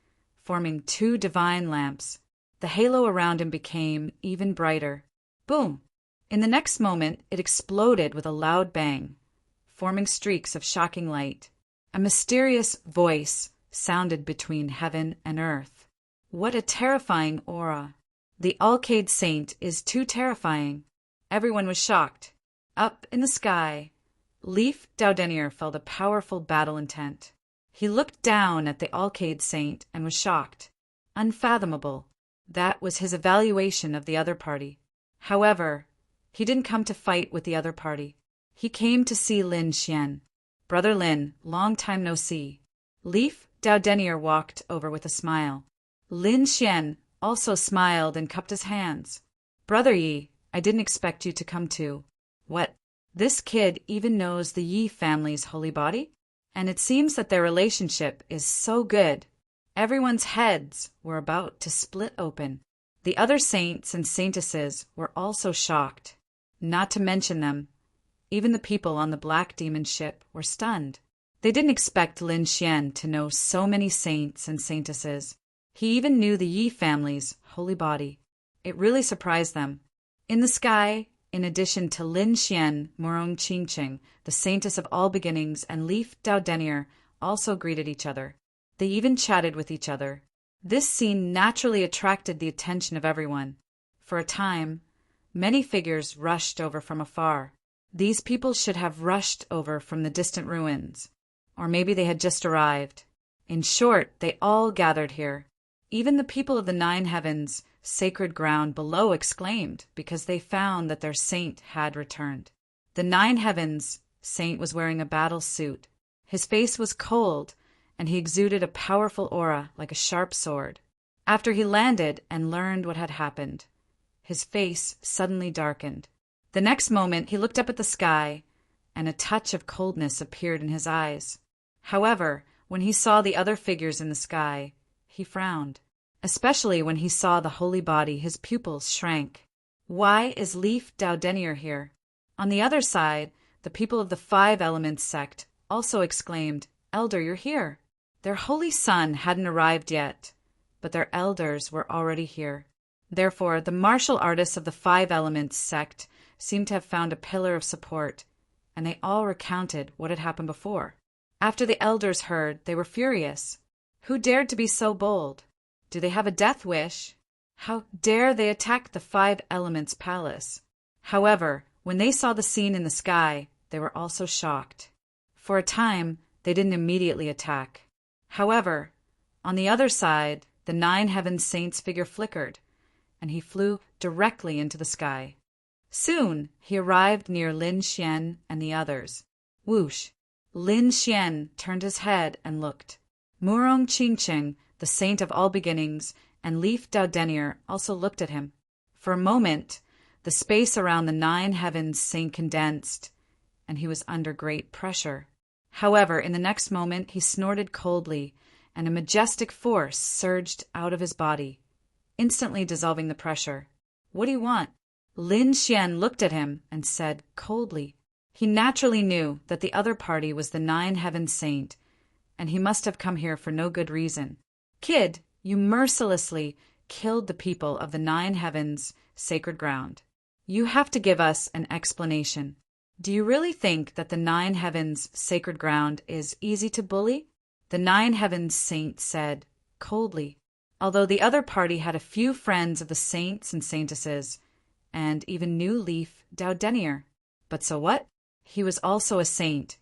forming 2 divine lamps. The halo around him became even brighter. Boom! In the next moment, it exploded with a loud bang, forming streaks of shocking light. A mysterious voice sounded between heaven and earth. What a terrifying aura! The Alcade saint is too terrifying. Everyone was shocked. Up in the sky, Leaf Daudenier felt a powerful battle intent. He looked down at the Alcade saint and was shocked. Unfathomable. That was his evaluation of the other party. However, he didn't come to fight with the other party. He came to see Lin Xian. Brother Lin, long time no see. Leaf Daudenier walked over with a smile. Lin Xian also smiled and cupped his hands. Brother Yi, I didn't expect you to come too. What? This kid even knows the Yi family's holy body? And it seems that their relationship is so good. Everyone's heads were about to split open. The other saints and saintesses were also shocked. Not to mention them, even the people on the Black Demon ship were stunned. They didn't expect Lin Xian to know so many saints and saintesses. He even knew the Yi family's holy body. It really surprised them. In the sky, in addition to Lin Xian, Murong Qingqing, the saintess of all beginnings, and Leaf Daudenier also greeted each other. They even chatted with each other. This scene naturally attracted the attention of everyone. For a time, many figures rushed over from afar. These people should have rushed over from the distant ruins. Or maybe they had just arrived. In short, they all gathered here. Even the people of the nine heavens, sacred ground below exclaimed because they found that their saint had returned. The nine heavens saint was wearing a battle suit. His face was cold, and he exuded a powerful aura like a sharp sword. After he landed and learned what had happened, his face suddenly darkened. The next moment he looked up at the sky, and a touch of coldness appeared in his eyes. However, when he saw the other figures in the sky, he frowned. Especially when he saw the holy body, his pupils shrank. Why is Leif Daudenir here? On the other side, the people of the Five Elements sect also exclaimed, "Elder, you're here." Their holy son hadn't arrived yet, but their elders were already here. Therefore, the martial artists of the Five Elements sect seemed to have found a pillar of support, and they all recounted what had happened before. After the elders heard, they were furious. Who dared to be so bold? Do they have a death wish? How dare they attack the Five Elements palace? However, when they saw the scene in the sky, they were also shocked. For a time, they didn't immediately attack. However, on the other side, the nine heavens saint's figure flickered, and he flew directly into the sky. Soon, he arrived near Lin Xian and the others. Whoosh! Lin Xian turned his head and looked. Murong Qingcheng, the saint of all beginnings, and Leif Daudenir also looked at him. For a moment, the space around the nine heavens saint condensed, and he was under great pressure. However, in the next moment, he snorted coldly, and a majestic force surged out of his body, instantly dissolving the pressure. "What do you want?" Lin Xian looked at him and said coldly. He naturally knew that the other party was the nine heavens saint, and he must have come here for no good reason. "Kid, you mercilessly killed the people of the nine heavens sacred ground. You have to give us an explanation. Do you really think that the nine heavens sacred ground is easy to bully?" The nine heavens saint said coldly. Although the other party had a few friends of the saints and saintesses, and even knew Leif Daudenir. But so what? He was also a saint,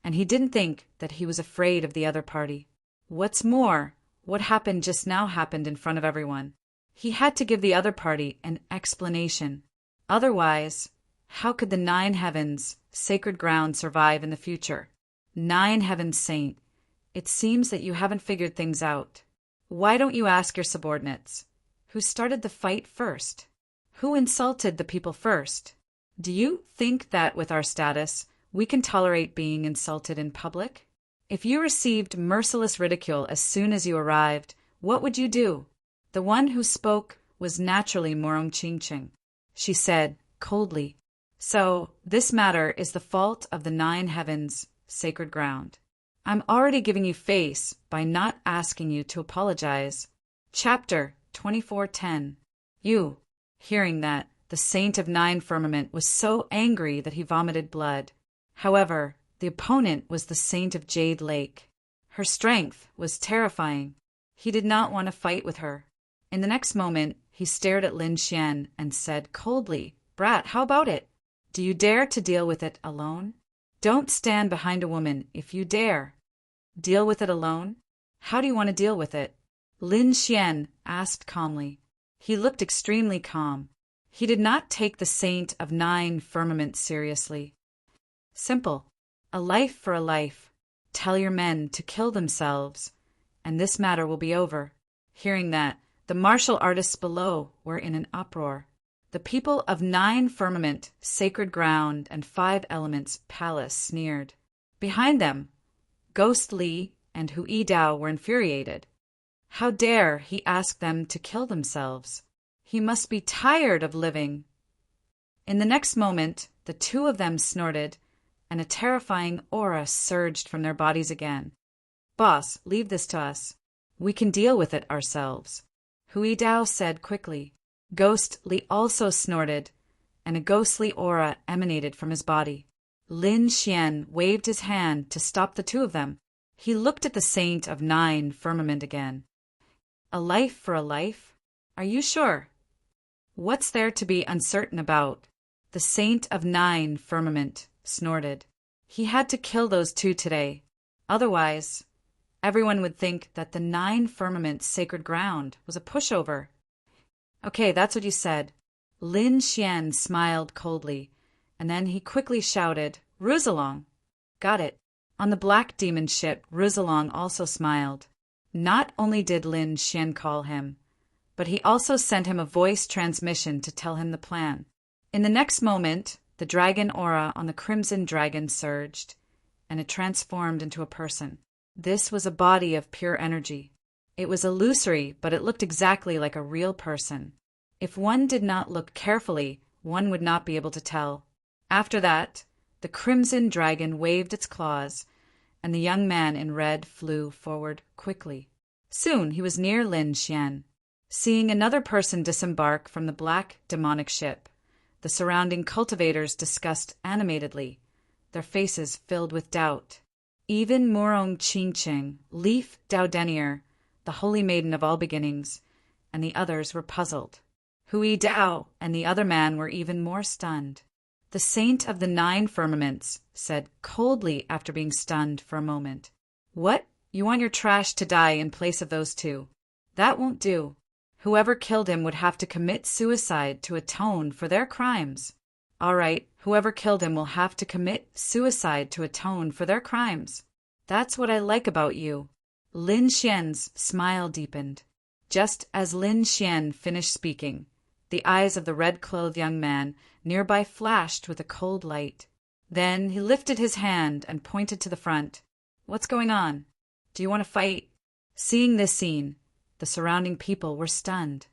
and he didn't think that he was afraid of the other party. What's more, what happened just now happened in front of everyone. He had to give the other party an explanation. Otherwise, how could the nine heavens sacred ground survive in the future? Nine heavens saint, it seems that you haven't figured things out. Why don't you ask your subordinates? Who started the fight first? Who insulted the people first? Do you think that with our status, we can tolerate being insulted in public? If you received merciless ridicule as soon as you arrived, what would you do? The one who spoke was naturally Morong Qingcheng. She said coldly, "So, this matter is the fault of the nine heavens sacred ground. I'm already giving you face by not asking you to apologize." Chapter 24:10. You, hearing that, the saint of nine firmament was so angry that he vomited blood. However, the opponent was the saint of Jade Lake. Her strength was terrifying. He did not want to fight with her. In the next moment, he stared at Lin Xian and said coldly, "Brat, how about it? Do you dare to deal with it alone? Don't stand behind a woman if you dare. Deal with it alone? How do you want to deal with it?" Lin Xian asked calmly. He looked extremely calm. He did not take the saint of nine firmament seriously. Simple. A life for a life. Tell your men to kill themselves, and this matter will be over. Hearing that, the martial artists below were in an uproar. The people of nine firmament, sacred ground, and five elements palace sneered. Behind them, Ghost Li and Hu Yidao were infuriated. How dare he ask them to kill themselves? He must be tired of living. In the next moment, the two of them snorted, and a terrifying aura surged from their bodies again. "Boss, leave this to us. We can deal with it ourselves," Hu Yidao said quickly. Ghost Li also snorted, and a ghostly aura emanated from his body. Lin Xian waved his hand to stop the two of them. He looked at the saint of nine firmament again. "A life for a life? Are you sure? What's there to be uncertain about?" The saint of nine firmament snorted. He had to kill those two today. Otherwise, everyone would think that the 9 firmaments' sacred ground was a pushover. Okay, that's what you said. Lin Xian smiled coldly, and then he quickly shouted, Ruzalong. Got it. On the black demon ship, Ruzalong also smiled. Not only did Lin Xian call him, but he also sent him a voice transmission to tell him the plan. In the next moment, the dragon aura on the crimson dragon surged, and it transformed into a person. This was a body of pure energy. It was illusory, but it looked exactly like a real person. If one did not look carefully, one would not be able to tell. After that, the crimson dragon waved its claws, and the young man in red flew forward quickly. Soon he was near Lin Xian. Seeing another person disembark from the black demonic ship, the surrounding cultivators discussed animatedly, their faces filled with doubt. Even Murong Qingqing, Leaf Daodenier, the holy maiden of all beginnings, and the others were puzzled. Hui Dao and the other man were even more stunned. The saint of the 9 firmaments said coldly after being stunned for a moment, What? You want your trash to die in place of those 2? That won't do. Whoever killed him would have to commit suicide to atone for their crimes. All right, whoever killed him will have to commit suicide to atone for their crimes. That's what I like about you. Lin Xian's smile deepened. Just as Lin Xian finished speaking, the eyes of the red-clothed young man nearby flashed with a cold light. Then he lifted his hand and pointed to the front. What's going on? Do you want to fight? Seeing this scene, the surrounding people were stunned.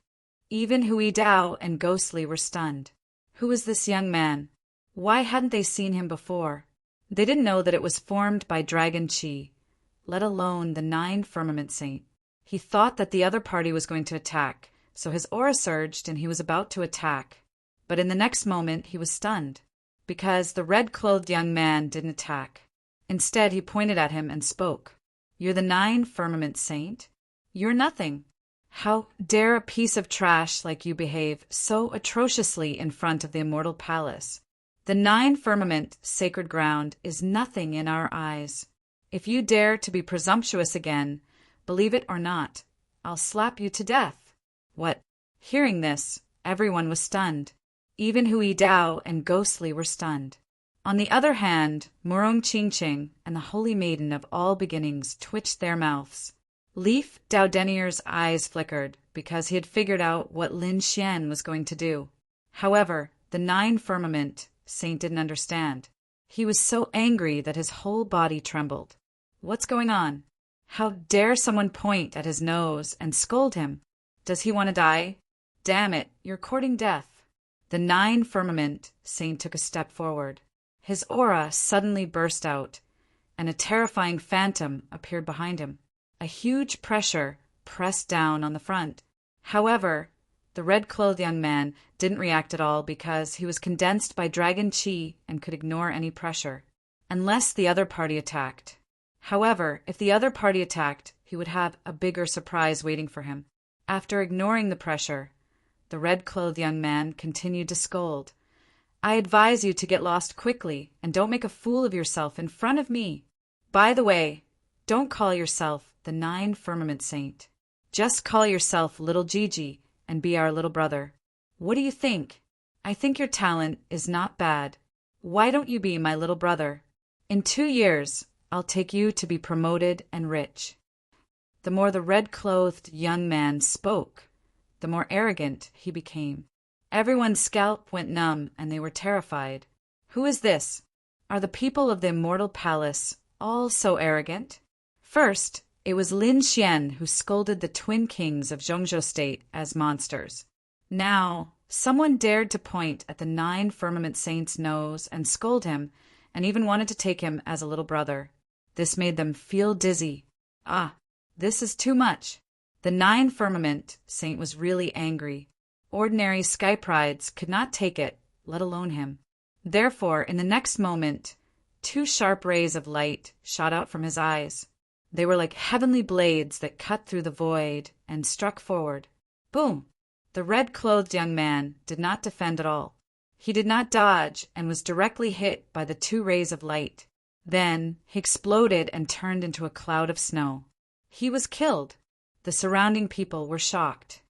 Even Hui Dao and Ghostly were stunned. Who was this young man? Why hadn't they seen him before? They didn't know that it was formed by Dragon Qi, let alone the 9 firmament saint. He thought that the other party was going to attack, so his aura surged and he was about to attack. But in the next moment he was stunned, because the red-clothed young man didn't attack. Instead he pointed at him and spoke. You're the 9 firmament saint? You're nothing. How dare a piece of trash like you behave so atrociously in front of the immortal palace? The 9 firmament sacred ground is nothing in our eyes. If you dare to be presumptuous again, believe it or not, I'll slap you to death. What? Hearing this, everyone was stunned. Even Hui Dao and Ghostly were stunned. On the other hand, Murong Qingqing and the Holy Maiden of all beginnings twitched their mouths. Leaf Daodenier's eyes flickered because he had figured out what Lin Xian was going to do. However, the 9 firmament saint didn't understand. He was so angry that his whole body trembled. What's going on? How dare someone point at his nose and scold him? Does he want to die? Damn it, you're courting death. The 9 firmament saint took a step forward. His aura suddenly burst out, and a terrifying phantom appeared behind him. A huge pressure pressed down on the front. However, the red-clothed young man didn't react at all because he was condensed by Dragon Qi and could ignore any pressure, unless the other party attacked. However, if the other party attacked, he would have a bigger surprise waiting for him. After ignoring the pressure, the red-clothed young man continued to scold. I advise you to get lost quickly and don't make a fool of yourself in front of me. By the way, don't call yourself the 9 firmament saint. Just call yourself Little Gigi and be our little brother. What do you think? I think your talent is not bad. Why don't you be my little brother? In 2 years, I'll take you to be promoted and rich. The more the red-clothed young man spoke, the more arrogant he became. Everyone's scalp went numb and they were terrified. Who is this? Are the people of the immortal palace all so arrogant? First, it was Lin Xian who scolded the twin kings of Zhongzhou State as monsters. Now, someone dared to point at the 9 firmament saint's nose and scold him, and even wanted to take him as a little brother. This made them feel dizzy. Ah, this is too much. The 9 firmament saint was really angry. Ordinary sky prides could not take it, let alone him. Therefore, in the next moment, 2 sharp rays of light shot out from his eyes. They were like heavenly blades that cut through the void and struck forward. Boom! The red-clothed young man did not defend at all. He did not dodge and was directly hit by the 2 rays of light. Then he exploded and turned into a cloud of snow. He was killed. The surrounding people were shocked.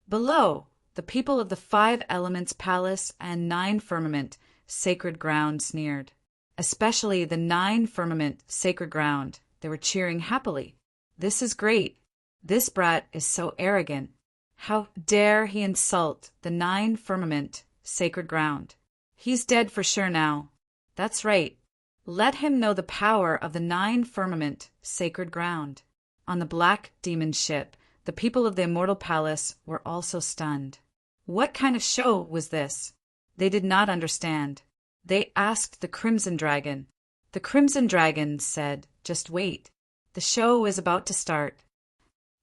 Below, the people of the 5 Elements Palace and 9 Firmament Sacred Ground sneered. Especially the 9 Firmament Sacred Ground. They were cheering happily. This is great. This brat is so arrogant. How dare he insult the 9 Firmament Sacred Ground? He's dead for sure now. That's right. Let him know the power of the 9 Firmament Sacred Ground. On the Black Demon ship, the people of the Immortal Palace were also stunned. What kind of show was this? They did not understand. They asked the Crimson Dragon. The Crimson Dragon said, "Just wait. The show is about to start."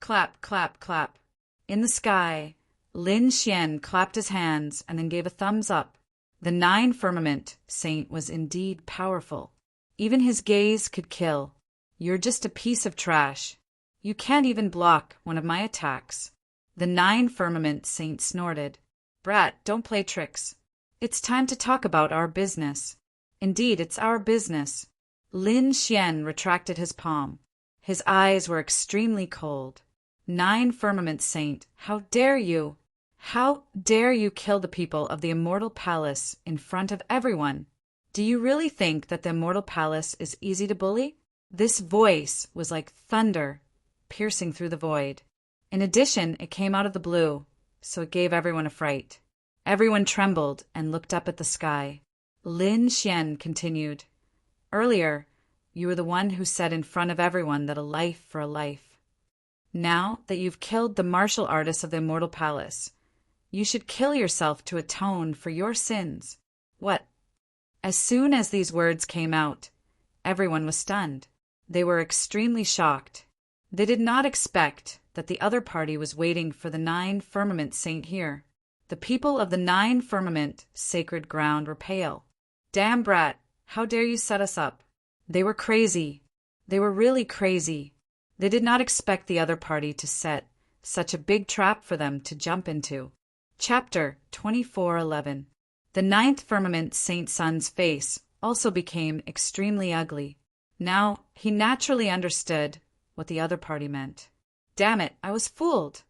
Clap, clap, clap. In the sky, Lin Xian clapped his hands and then gave a thumbs up. The 9 Firmament Saint was indeed powerful. Even his gaze could kill. You're just a piece of trash. You can't even block one of my attacks. The 9 Firmament Saint snorted. Brat, don't play tricks. It's time to talk about our business. Indeed, it's our business. Lin Xian retracted his palm. His eyes were extremely cold. 9 Firmament Saint, how dare you? How dare you kill the people of the Immortal Palace in front of everyone? Do you really think that the Immortal Palace is easy to bully? This voice was like thunder, piercing through the void. In addition, it came out of the blue, so it gave everyone a fright. Everyone trembled and looked up at the sky. Lin Xian continued, "Earlier, you were the one who said in front of everyone that a life for a life. Now that you've killed the martial artist of the Immortal Palace, you should kill yourself to atone for your sins." What? As soon as these words came out, everyone was stunned. They were extremely shocked. They did not expect that the other party was waiting for the 9 Firmament Saint here. The people of the 9 Firmament Sacred Ground were pale. Damn brat, how dare you set us up? They were crazy. They were really crazy. They did not expect the other party to set such a big trap for them to jump into. Chapter 24:11. The 9th Firmament Saint Sun's face also became extremely ugly. Now he naturally understood what the other party meant. Damn it, I was fooled.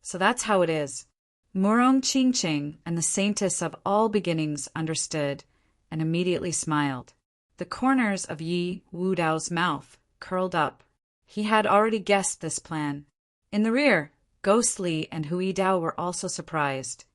So that's how it is. Murong Qingqing and the Saintess of all beginnings understood and immediately smiled. The corners of Yi Wudao's mouth curled up. He had already guessed this plan. In the rear, Ghostly and Hui Dao were also surprised.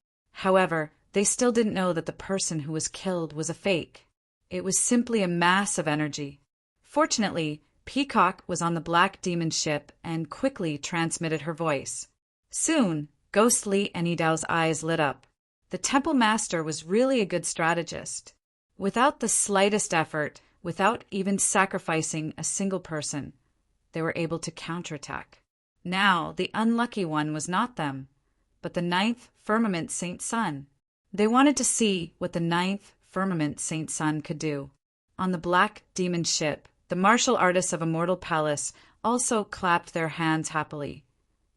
However, they still didn't know that the person who was killed was a fake. It was simply a mass of energy. Fortunately, Peacock was on the Black Demon ship and quickly transmitted her voice. Soon, Ghostly and Idao's eyes lit up. The Temple Master was really a good strategist. Without the slightest effort, without even sacrificing a single person, they were able to counterattack. Now, the unlucky one was not them, but the 9th Firmament Saint Sun. They wanted to see what the 9th Firmament Saint Sun could do. On the Black Demon ship, the martial artists of Immortal Palace also clapped their hands happily,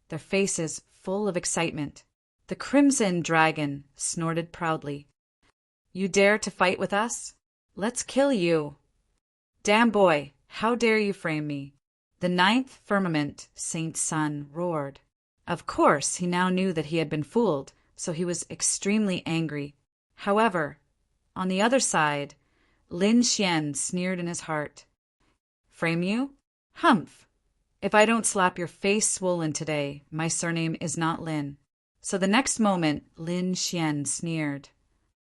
their faces full of excitement. The Crimson Dragon snorted proudly. "You dare to fight with us? Let's kill you." "Damn boy, how dare you frame me?" The 9th Firmament Saint Sun roared. Of course, he now knew that he had been fooled, so he was extremely angry. However, on the other side, Lin Xian sneered in his heart. "Frame you? Humph! If I don't slap your face swollen today, my surname is not Lin." So the next moment, Lin Xian sneered.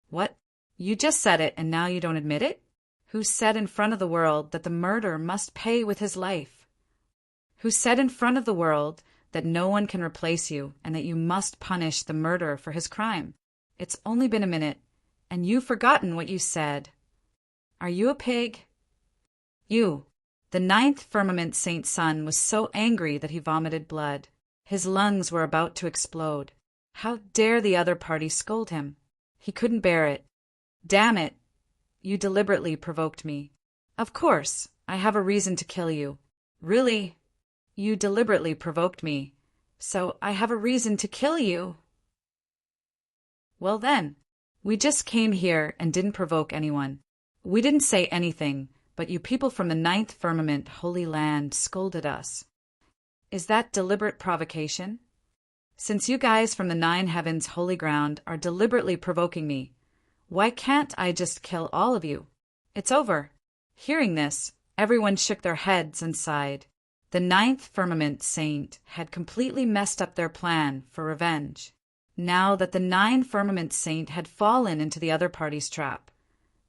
"What? You just said it and now you don't admit it? Who said in front of the world that the murderer must pay with his life? Who said in front of the world that no one can replace you and that you must punish the murderer for his crime? It's only been a minute, and you've forgotten what you said. Are you a pig?" You. The 9th Firmament Saint Sun was so angry that he vomited blood. His lungs were about to explode. How dare the other party scold him? He couldn't bear it. "Damn it! You deliberately provoked me. Of course, I have a reason to kill you. Really? You deliberately provoked me, so I have a reason to kill you." "Well then, we just came here and didn't provoke anyone. We didn't say anything, but you people from the 9th Firmament Holy Land scolded us." Is that deliberate provocation? Since you guys from the Nine Heavens Holy Ground are deliberately provoking me, why can't I just kill all of you? It's over." Hearing this, everyone shook their heads and sighed. The Ninth Firmament Saint had completely messed up their plan for revenge. Now that the Nine Firmament Saint had fallen into the other party's trap,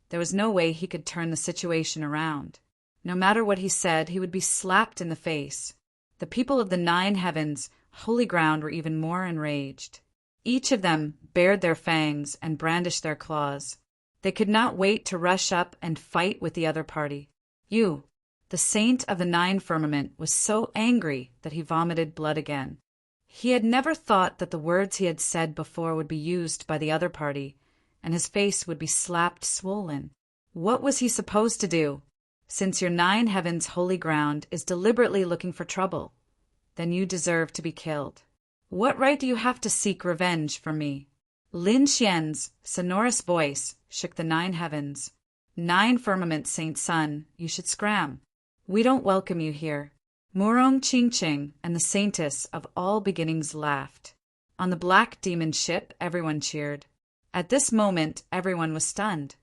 there was no way he could turn the situation around. No matter what he said, he would be slapped in the face. The people of the Nine Heavens Holy Ground were even more enraged. Each of them bared their fangs and brandished their claws. They could not wait to rush up and fight with the other party. You, the Saint of the Nine Firmament, was so angry that he vomited blood again. He had never thought that the words he had said before would be used by the other party, and his face would be slapped swollen. What was he supposed to do? Since your Nine Heavens Holy Ground is deliberately looking for trouble, then you deserve to be killed. What right do you have to seek revenge from me? Lin Xian's sonorous voice shook the Nine Heavens. Nine Firmament Saint Sun, you should scram. We don't welcome you here. Murong Qingqing and the Saintess of all beginnings laughed. On the Black Demon ship, everyone cheered. At this moment, everyone was stunned.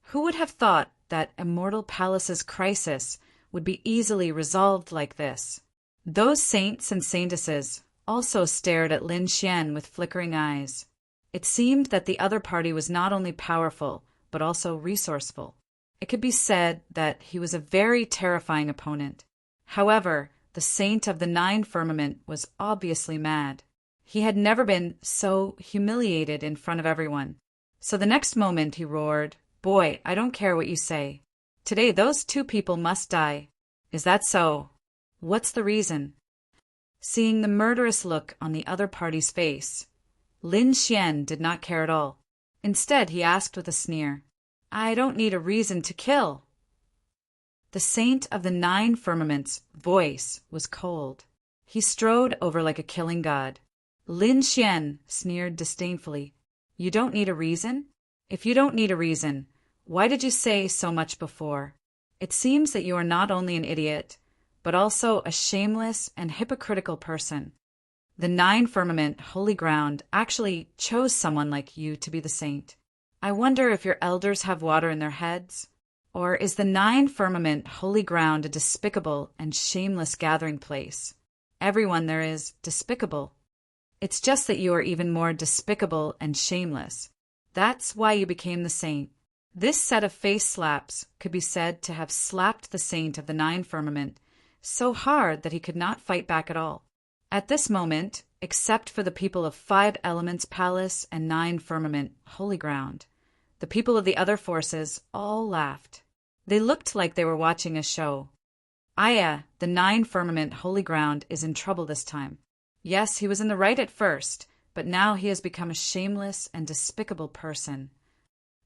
Who would have thought that Immortal Palace's crisis would be easily resolved like this? Those saints and saintesses also stared at Lin Xian with flickering eyes. It seemed that the other party was not only powerful, but also resourceful. It could be said that he was a very terrifying opponent. However, the Saint of the Nine Firmament was obviously mad. He had never been so humiliated in front of everyone. So the next moment he roared, "Boy, I don't care what you say. Today those two people must die." "Is that so? What's the reason?" Seeing the murderous look on the other party's face, Lin Xian did not care at all. Instead, he asked with a sneer, "I don't need a reason to kill." The Saint of the Nine Firmament's voice was cold. He strode over like a killing god. Lin Xian sneered disdainfully, "You don't need a reason? If you don't need a reason, why did you say so much before? It seems that you are not only an idiot, but also a shameless and hypocritical person. The Nine Firmament Holy Ground actually chose someone like you to be the saint. I wonder if your elders have water in their heads? Or is the Nine Firmament Holy Ground a despicable and shameless gathering place? Everyone there is despicable. It's just that you are even more despicable and shameless. That's why you became the saint." This set of face slaps could be said to have slapped the Saint of the Nine Firmament so hard that he could not fight back at all. At this moment, except for the people of Five Elements Palace and Nine Firmament Holy Ground, the people of the other forces all laughed. They looked like they were watching a show. Aya, the Nine Firmament Holy Ground, is in trouble this time. Yes, he was in the right at first, but now he has become a shameless and despicable person.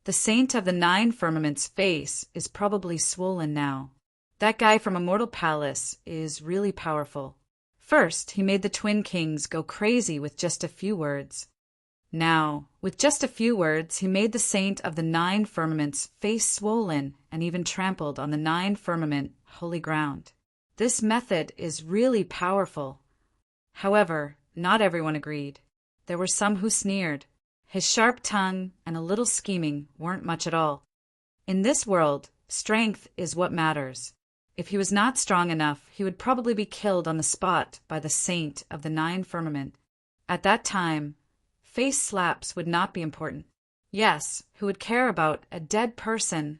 The Saint of the Nine Firmament's face is probably swollen now. That guy from Immortal Palace is really powerful. First, he made the Twin Kings go crazy with just a few words. Now, with just a few words, he made the Saint of the Nine Firmament's face swollen and even trampled on the Nine Firmament Holy Ground. This method is really powerful. However, not everyone agreed. There were some who sneered. His sharp tongue and a little scheming weren't much at all. In this world, strength is what matters. If he was not strong enough, he would probably be killed on the spot by the Saint of the Nine Firmament. At that time, face slaps would not be important. Yes, who would care about a dead person?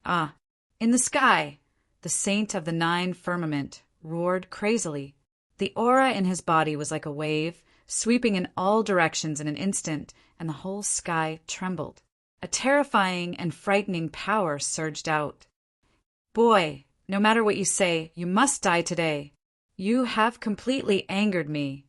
Ah, in the sky, the Saint of the Nine Firmament roared crazily. The aura in his body was like a wave, sweeping in all directions in an instant, and the whole sky trembled. A terrifying and frightening power surged out. "Boy, no matter what you say, you must die today. You have completely angered me."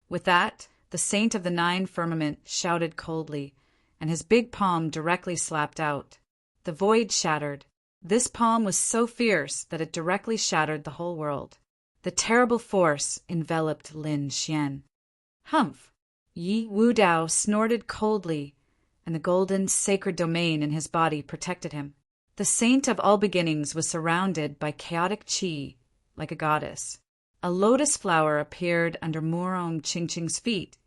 With that, the Saint of the Nine Firmament shouted coldly, and his big palm directly slapped out. The void shattered. This palm was so fierce that it directly shattered the whole world. The terrible force enveloped Lin Xian. Humph! Yi Wu Dao snorted coldly, and the golden sacred domain in his body protected him. The Saint of all beginnings was surrounded by chaotic qi like a goddess. A lotus flower appeared under Murong Qingqing's feet,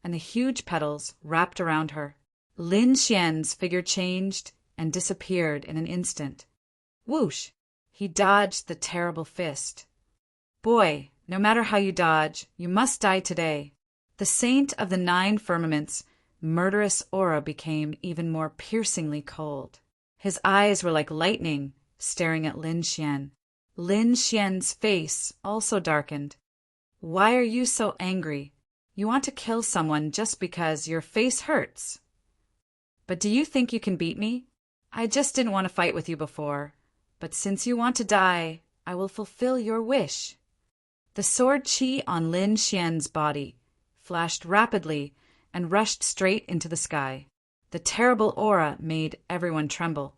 and the huge petals wrapped around her. Lin Xian's figure changed and disappeared in an instant. Whoosh! He dodged the terrible fist. Boy, no matter how you dodge, you must die today. The saint of the 9 firmaments' murderous aura became even more piercingly cold. His eyes were like lightning, staring at Lin Xian. Lin Xian's face also darkened. Why are you so angry? You want to kill someone just because your face hurts. But do you think you can beat me? I just didn't want to fight with you before, but since you want to die, I will fulfill your wish. The sword qi on Lin Xian's body flashed rapidly and rushed straight into the sky. The terrible aura made everyone tremble.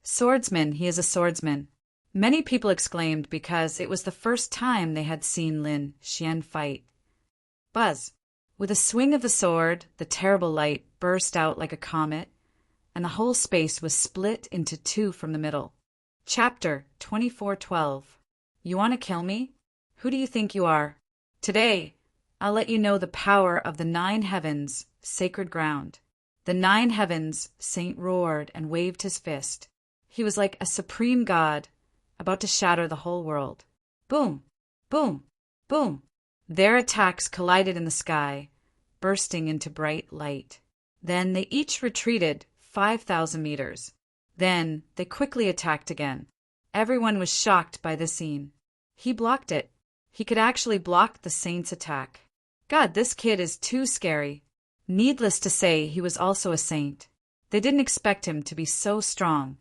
Swordsman, he is a swordsman. Many people exclaimed because it was the first time they had seen Lin Xian fight. Buzz! With a swing of the sword, the terrible light burst out like a comet, and the whole space was split into 2 from the middle. Chapter 2412. You want to kill me? Who do you think you are? Today, I'll let you know the power of the 9 heavens, sacred ground. The 9 heavens, Saint roared and waved his fist. He was like a supreme god, about to shatter the whole world. Boom! Boom! Boom! Their attacks collided in the sky, bursting into bright light. Then they each retreated 5,000 meters. Then they quickly attacked again. Everyone was shocked by the scene. He blocked it. He could actually block the saint's attack. God, this kid is too scary. Needless to say, he was also a saint. They didn't expect him to be so strong.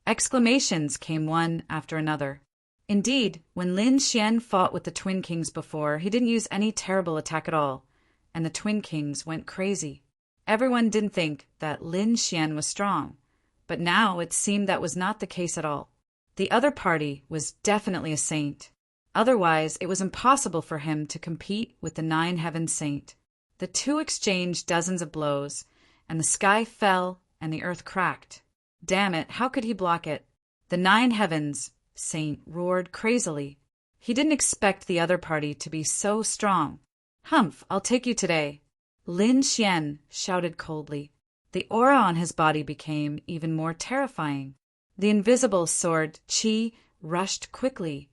Exclamations came one after another. Indeed, when Lin Xian fought with the Twin Kings before, he didn't use any terrible attack at all, and the Twin Kings went crazy. Everyone didn't think that Lin Xian was strong, but now it seemed that was not the case at all. The other party was definitely a saint. Otherwise, it was impossible for him to compete with the 9 heaven saint. The 2 exchanged dozens of blows, and the sky fell and the earth cracked. Damn it, how could he block it? The 9 heavens saint roared crazily. He didn't expect the other party to be so strong. Humph, I'll take you today. Lin Xian shouted coldly. The aura on his body became even more terrifying. The invisible sword qi rushed quickly,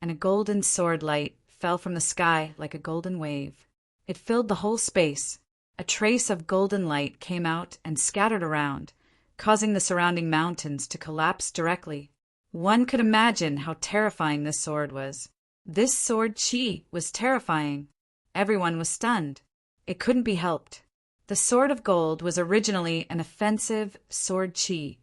and a golden sword light fell from the sky like a golden wave. It filled the whole space. A trace of golden light came out and scattered around, causing the surrounding mountains to collapse directly. One could imagine how terrifying this sword was. This sword qi was terrifying. Everyone was stunned. It couldn't be helped. The sword of gold was originally an offensive sword qi,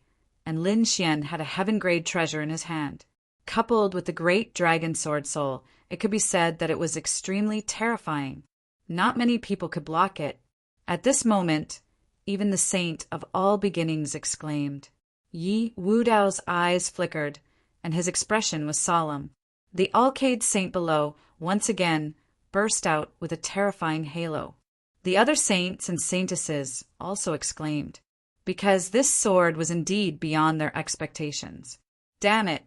and Lin Xian had a heaven-grade treasure in his hand. Coupled with the great dragon sword soul, it could be said that it was extremely terrifying. Not many people could block it. At this moment, even the saint of all beginnings exclaimed. Yi Wudao's eyes flickered, and his expression was solemn. The Alcade saint below, once again, burst out with a terrifying halo. The other saints and saintesses also exclaimed, because this sword was indeed beyond their expectations. Damn it!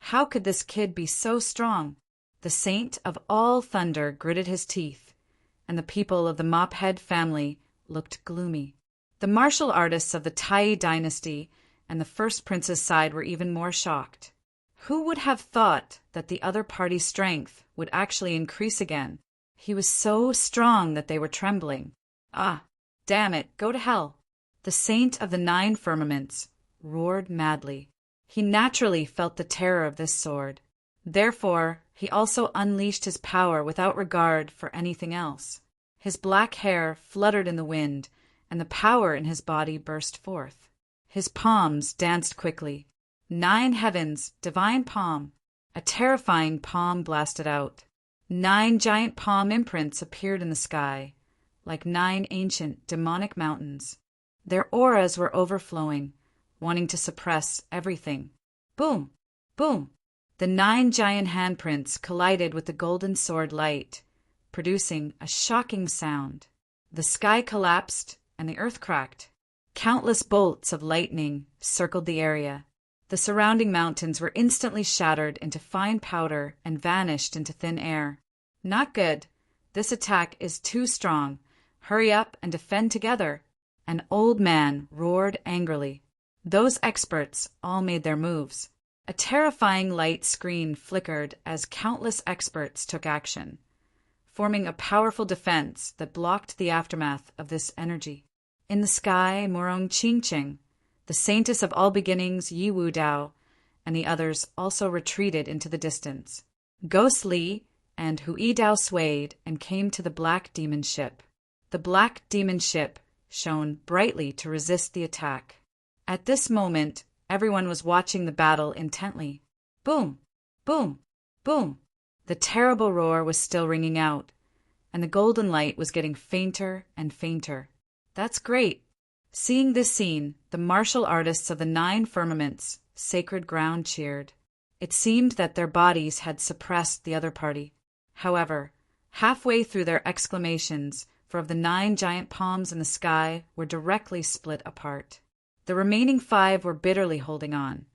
How could this kid be so strong? The saint of all thunder gritted his teeth, and the people of the Mophead family looked gloomy. The martial artists of the Tai dynasty and the first prince's side were even more shocked. Who would have thought that the other party's strength would actually increase again? He was so strong that they were trembling. Ah, damn it, go to hell! The saint of the 9 firmaments roared madly. He naturally felt the terror of this sword. Therefore, he also unleashed his power without regard for anything else. His black hair fluttered in the wind, and the power in his body burst forth. His palms danced quickly. 9 heavens, divine palm. A terrifying palm blasted out. 9 giant palm imprints appeared in the sky, like 9 ancient demonic mountains. Their auras were overflowing, wanting to suppress everything. Boom! Boom! The 9 giant handprints collided with the golden sword light, producing a shocking sound. The sky collapsed and the earth cracked. Countless bolts of lightning circled the area. The surrounding mountains were instantly shattered into fine powder and vanished into thin air. Not good. This attack is too strong. Hurry up and defend together. An old man roared angrily. Those experts all made their moves. A terrifying light screen flickered as countless experts took action, forming a powerful defense that blocked the aftermath of this energy. In the sky, Morong Chingcheng, the saintess of all beginnings Yi Wu Dao, and the others also retreated into the distance. Ghost Li and Hui Dao swayed and came to the black demon ship. The black demon ship shone brightly to resist the attack. At this moment, everyone was watching the battle intently. Boom! Boom! Boom! The terrible roar was still ringing out, and the golden light was getting fainter and fainter. That's great! Seeing this scene, the martial artists of the 9 firmaments, sacred ground, cheered. It seemed that their bodies had suppressed the other party. However, halfway through their exclamations, 4 of the 9 giant palms in the sky were directly split apart. The remaining 5 were bitterly holding on,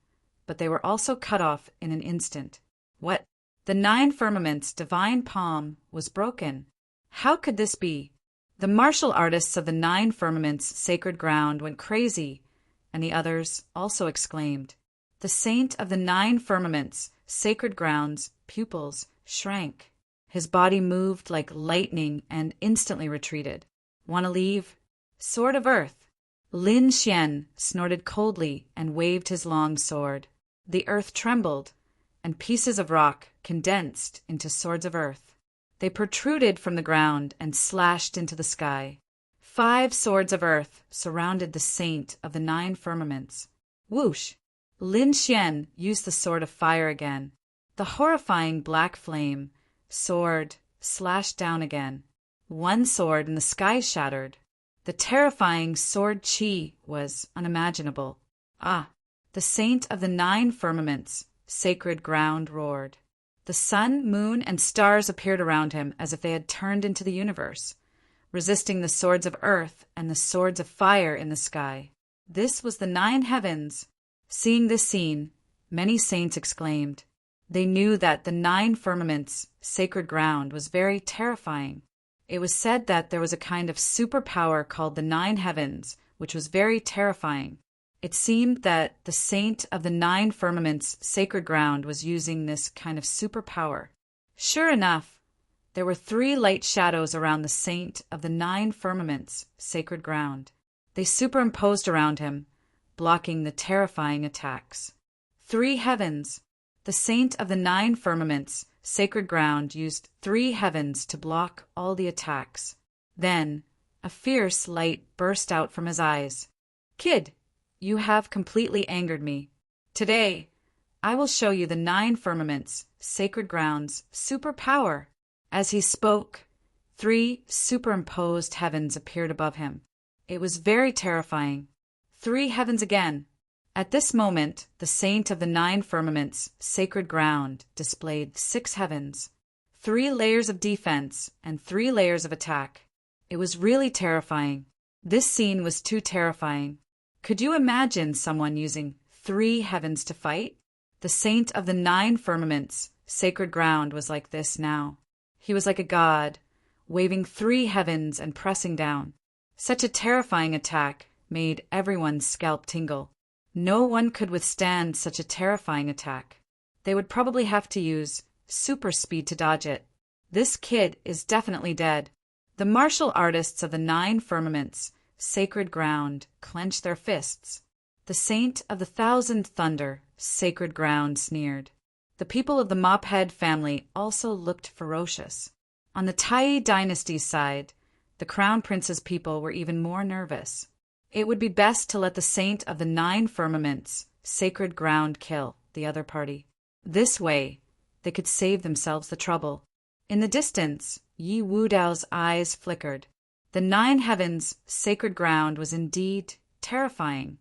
but they were also cut off in an instant. What? The 9 firmaments' divine palm was broken. How could this be? The martial artists of the 9 firmaments' sacred ground went crazy, and the others also exclaimed. The saint of the 9 firmaments' sacred ground's pupils shrank. His body moved like lightning and instantly retreated. Want to leave? Sword of Earth. Lin Xian snorted coldly and waved his long sword. The earth trembled, and pieces of rock condensed into swords of earth. They protruded from the ground and slashed into the sky. 5 swords of earth surrounded the saint of the 9 firmaments. Whoosh! Lin Xian used the sword of fire again. The horrifying black flame sword slashed down again. 1 sword in the sky shattered. The terrifying sword chi was unimaginable. Ah! The saint of the 9 firmaments, sacred ground, roared. The sun, moon, and stars appeared around him as if they had turned into the universe, resisting the swords of earth and the swords of fire in the sky. This was the 9 heavens. Seeing this scene, many saints exclaimed. They knew that the 9 firmaments, sacred ground, was very terrifying. It was said that there was a kind of superpower called the 9 heavens, which was very terrifying. It seemed that the saint of the 9 firmaments, sacred ground, was using this kind of superpower. Sure enough, there were 3 light shadows around the saint of the 9 firmaments, sacred ground. They superimposed around him, blocking the terrifying attacks. 3 heavens. The saint of the 9 firmaments, sacred ground, used 3 heavens to block all the attacks. Then, a fierce light burst out from his eyes. Kid, you have completely angered me. Today, I will show you the 9 firmaments, sacred ground's superpower. As he spoke, 3 superimposed heavens appeared above him. It was very terrifying. 3 heavens again. At this moment, the saint of the 9 firmaments, sacred ground, displayed 6 heavens, 3 layers of defense, and 3 layers of attack. It was really terrifying. This scene was too terrifying. Could you imagine someone using 3 heavens to fight? The saint of the 9 firmaments, sacred ground, was like this now. He was like a god, waving 3 heavens and pressing down. Such a terrifying attack made everyone's scalp tingle. No one could withstand such a terrifying attack. They would probably have to use super speed to dodge it. This kid is definitely dead. The martial artists of the 9 firmaments, sacred ground, clenched their fists. The saint of the 1,000 thunder, sacred ground, sneered. The people of the Mophead family also looked ferocious. On the Tai dynasty's side, the crown prince's people were even more nervous. It would be best to let the saint of the 9 firmaments, sacred ground, kill the other party. This way, they could save themselves the trouble. In the distance, Yi Wudao's eyes flickered. The 9 heavens, sacred ground, was indeed terrifying,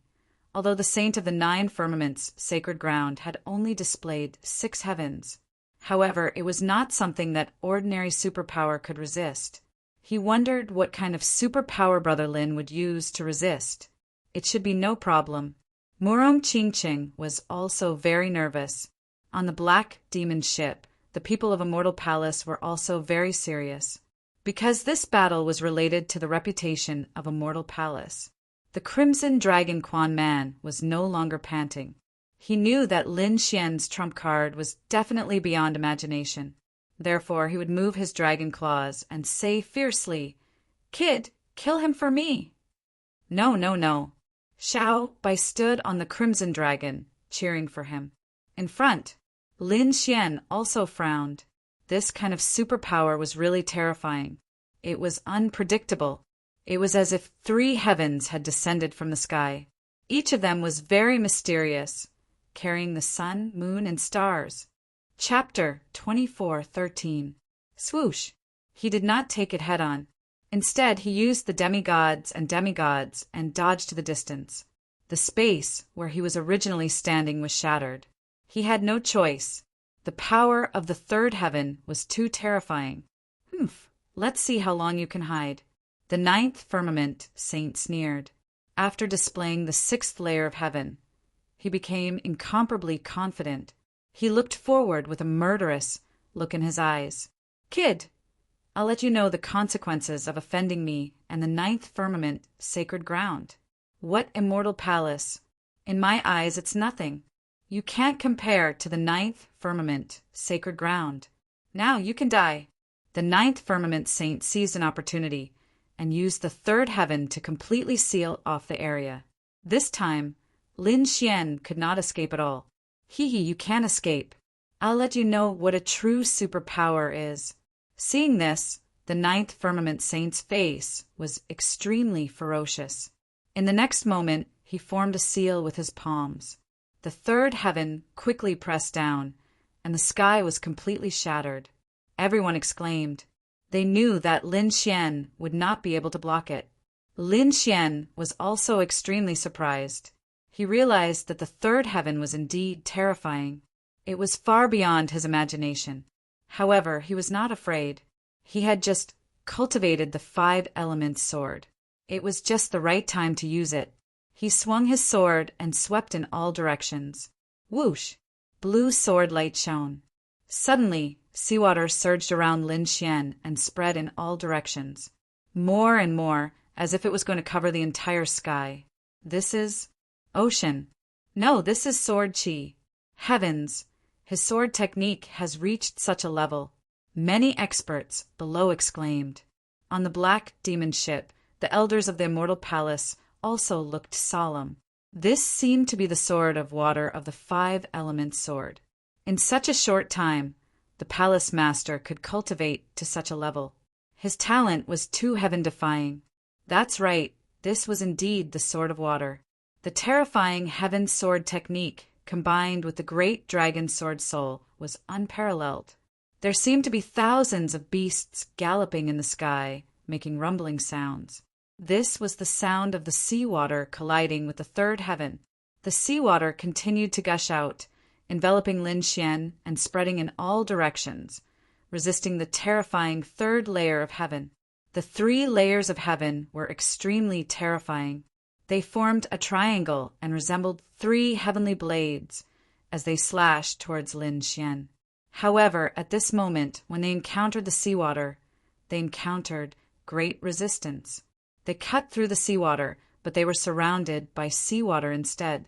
although the saint of the 9 firmaments, sacred ground, had only displayed 6 heavens. However, it was not something that ordinary superpower could resist. He wondered what kind of superpower Brother Lin would use to resist. It should be no problem. Murong Qingqing was also very nervous. On the black demon ship, the people of Immortal Palace were also very serious. Because this battle was related to the reputation of Immortal Palace, the Crimson Dragon Quan Man was no longer panting. He knew that Lin Xian's trump card was definitely beyond imagination. Therefore, he would move his dragon claws and say fiercely, "Kid, kill him for me." No, no, no. Xiao Bai stood on the Crimson Dragon, cheering for him. In front, Lin Xian also frowned. This kind of superpower was really terrifying. It was unpredictable. It was as if 3 heavens had descended from the sky. Each of them was very mysterious, carrying the sun, moon, and stars. Chapter 24:13. Swoosh! He did not take it head-on. Instead, he used the demigods and dodged to the distance. The space where he was originally standing was shattered. He had no choice. The power of the 3rd heaven was too terrifying. "Humph, let's see how long you can hide." The 9th firmament saint sneered. After displaying the 6th layer of heaven, he became incomparably confident. He looked forward with a murderous look in his eyes. "Kid, I'll let you know the consequences of offending me and the 9th firmament sacred ground." "What Immortal Palace? In my eyes it's nothing. You can't compare to the 9th firmament sacred ground. Now you can die." The 9th firmament saint seized an opportunity and used the 3rd heaven to completely seal off the area. This time, Lin Xian could not escape at all. "Hee, you can't escape. I'll let you know what a true superpower is." Seeing this, the 9th firmament saint's face was extremely ferocious. In the next moment, he formed a seal with his palms. The 3rd heaven quickly pressed down, and the sky was completely shattered. Everyone exclaimed. They knew that Lin Xian would not be able to block it. Lin Xian was also extremely surprised. He realized that the 3rd heaven was indeed terrifying. It was far beyond his imagination. However, he was not afraid. He had just cultivated the 5 elements sword. It was just the right time to use it. He swung his sword and swept in all directions. Whoosh! Blue sword light shone. Suddenly, seawater surged around Lin Xian and spread in all directions. More and more, as if it was going to cover the entire sky. This is ocean. No, this is sword chi. Heavens! His sword technique has reached such a level. Many experts below exclaimed. On the black demon ship, the elders of the Immortal Palace also looked solemn. This seemed to be the sword of water of the 5 elements sword. In such a short time, the palace master could cultivate to such a level. His talent was too heaven-defying. That's right, this was indeed the sword of water. The terrifying heaven sword technique, combined with the great dragon sword soul, was unparalleled. There seemed to be thousands of beasts galloping in the sky, making rumbling sounds. This was the sound of the seawater colliding with the 3rd heaven. The seawater continued to gush out, enveloping Lin Xian and spreading in all directions, resisting the terrifying 3rd layer of heaven. The 3 layers of heaven were extremely terrifying. They formed a triangle and resembled 3 heavenly blades as they slashed towards Lin Xian. However, at this moment, when they encountered the seawater, they encountered great resistance. They cut through the seawater, but they were surrounded by seawater instead.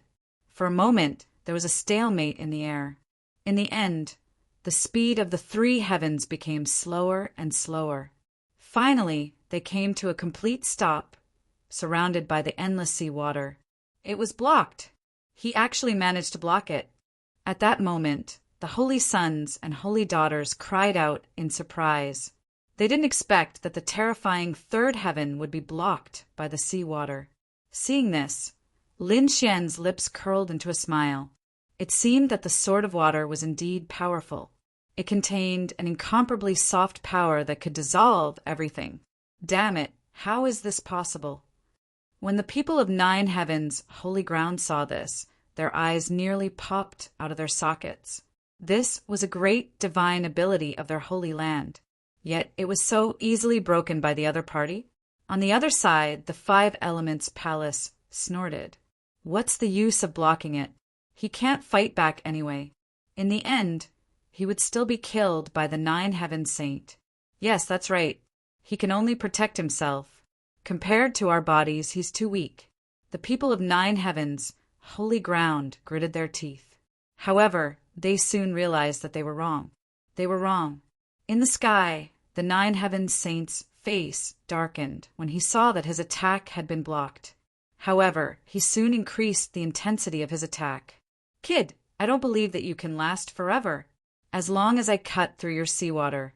For a moment, there was a stalemate in the air. In the end, the speed of the 3 heavens became slower and slower. Finally, they came to a complete stop, surrounded by the endless sea water. It was blocked. He actually managed to block it. At that moment, the holy sons and holy daughters cried out in surprise. They didn't expect that the terrifying 3rd heaven would be blocked by the sea water. Seeing this, Lin Xian's lips curled into a smile. It seemed that the sword of water was indeed powerful. It contained an incomparably soft power that could dissolve everything. Damn it, how is this possible? When the people of 9 heavens, holy ground, saw this, their eyes nearly popped out of their sockets. This was a great divine ability of their holy land. Yet it was so easily broken by the other party. On the other side, the 5 elements palace snorted. What's the use of blocking it? He can't fight back anyway. In the end, he would still be killed by the Nine Heavens Saint. Yes, that's right. He can only protect himself. Compared to our bodies, he's too weak. The people of Nine Heavens, holy ground, gritted their teeth. However, they soon realized that they were wrong. They were wrong. In the sky, the Nine Heavens Saint's face darkened when he saw that his attack had been blocked. However, he soon increased the intensity of his attack. Kid, I don't believe that you can last forever. As long as I cut through your seawater.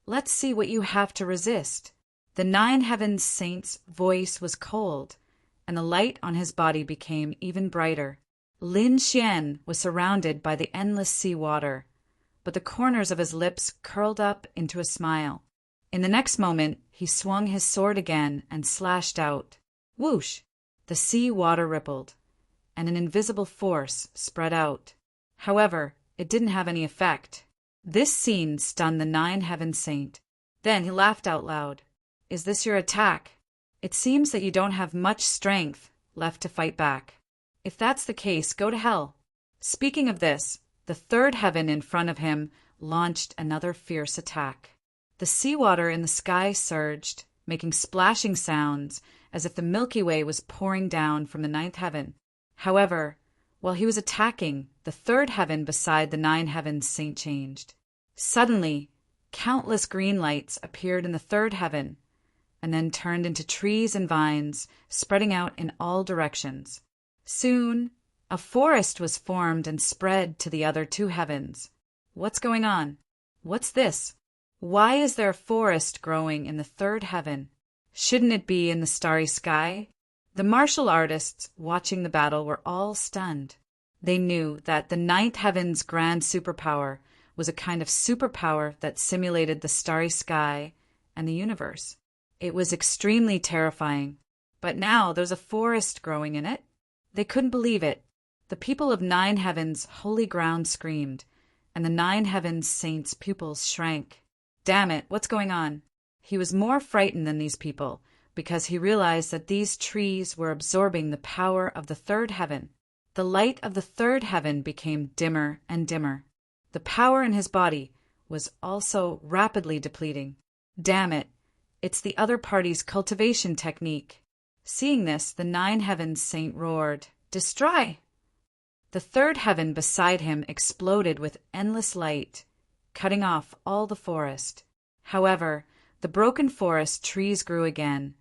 Let's see what you have to resist. The Nine Heavens Saint's voice was cold, and the light on his body became even brighter. Lin Xian was surrounded by the endless sea water, but the corners of his lips curled up into a smile. In the next moment, he swung his sword again and slashed out. Whoosh! The sea water rippled, and an invisible force spread out. However, it didn't have any effect. This scene stunned the Nine Heavens Saint. Then he laughed out loud. Is this your attack? It seems that you don't have much strength left to fight back. If that's the case, go to hell. Speaking of this, the third heaven in front of him launched another fierce attack. The seawater in the sky surged, making splashing sounds as if the Milky Way was pouring down from the ninth heaven. However, while he was attacking, the third heaven beside the Nine Heavens Saint changed. Suddenly, countless green lights appeared in the third heaven, and then turned into trees and vines, spreading out in all directions. Soon, a forest was formed and spread to the other two heavens. What's going on? What's this? Why is there a forest growing in the third heaven? Shouldn't it be in the starry sky? The martial artists watching the battle were all stunned. They knew that the ninth heaven's grand superpower was a kind of superpower that simulated the starry sky and the universe. It was extremely terrifying, but now there's a forest growing in it. They couldn't believe it. The people of Nine Heavens' holy ground screamed, and the Nine Heavens Saint's pupils shrank. Damn it, what's going on? He was more frightened than these people, because he realized that these trees were absorbing the power of the third heaven. The light of the third heaven became dimmer and dimmer. The power in his body was also rapidly depleting. Damn it, it's the other party's cultivation technique. Seeing this, the Nine Heavens Saint roared, Destroy! The third heaven beside him exploded with endless light, cutting off all the forest. However, the broken forest trees grew again,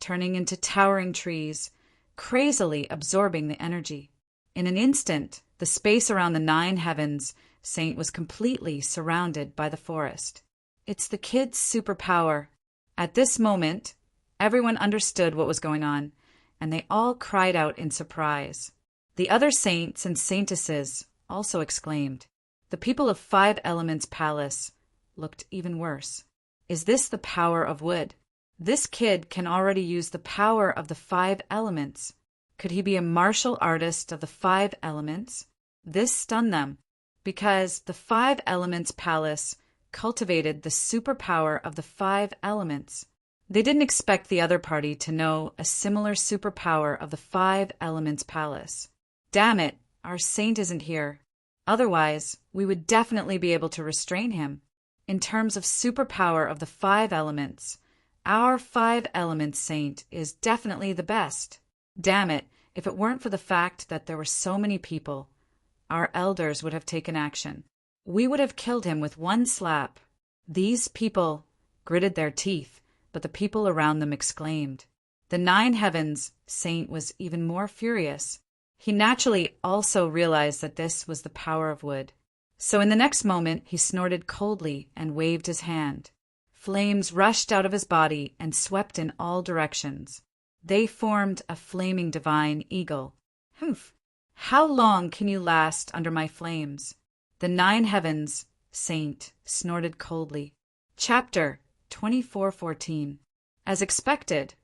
turning into towering trees, crazily absorbing the energy. In an instant, the space around the Nine Heavens Saint was completely surrounded by the forest. It's the kid's superpower. At this moment, everyone understood what was going on, and they all cried out in surprise. The other saints and saintesses also exclaimed. The people of Five Elements Palace looked even worse. Is this the power of wood? This kid can already use the power of the five elements. Could he be a martial artist of the five elements? This stunned them, because the Five Elements Palace cultivated the superpower of the five elements. They didn't expect the other party to know a similar superpower of the Five Elements Palace. Damn it, our saint isn't here. Otherwise, we would definitely be able to restrain him. In terms of superpower of the five elements, our Five Elements Saint is definitely the best. Damn it, if it weren't for the fact that there were so many people, our elders would have taken action. We would have killed him with one slap. These people gritted their teeth, but the people around them exclaimed. The Nine Heavens Saint was even more furious. He naturally also realized that this was the power of wood. So in the next moment, he snorted coldly and waved his hand. Flames rushed out of his body and swept in all directions. They formed a flaming divine eagle. Humph! How long can you last under my flames? The Nine Heavens Saint snorted coldly. Chapter 24:14. As expected,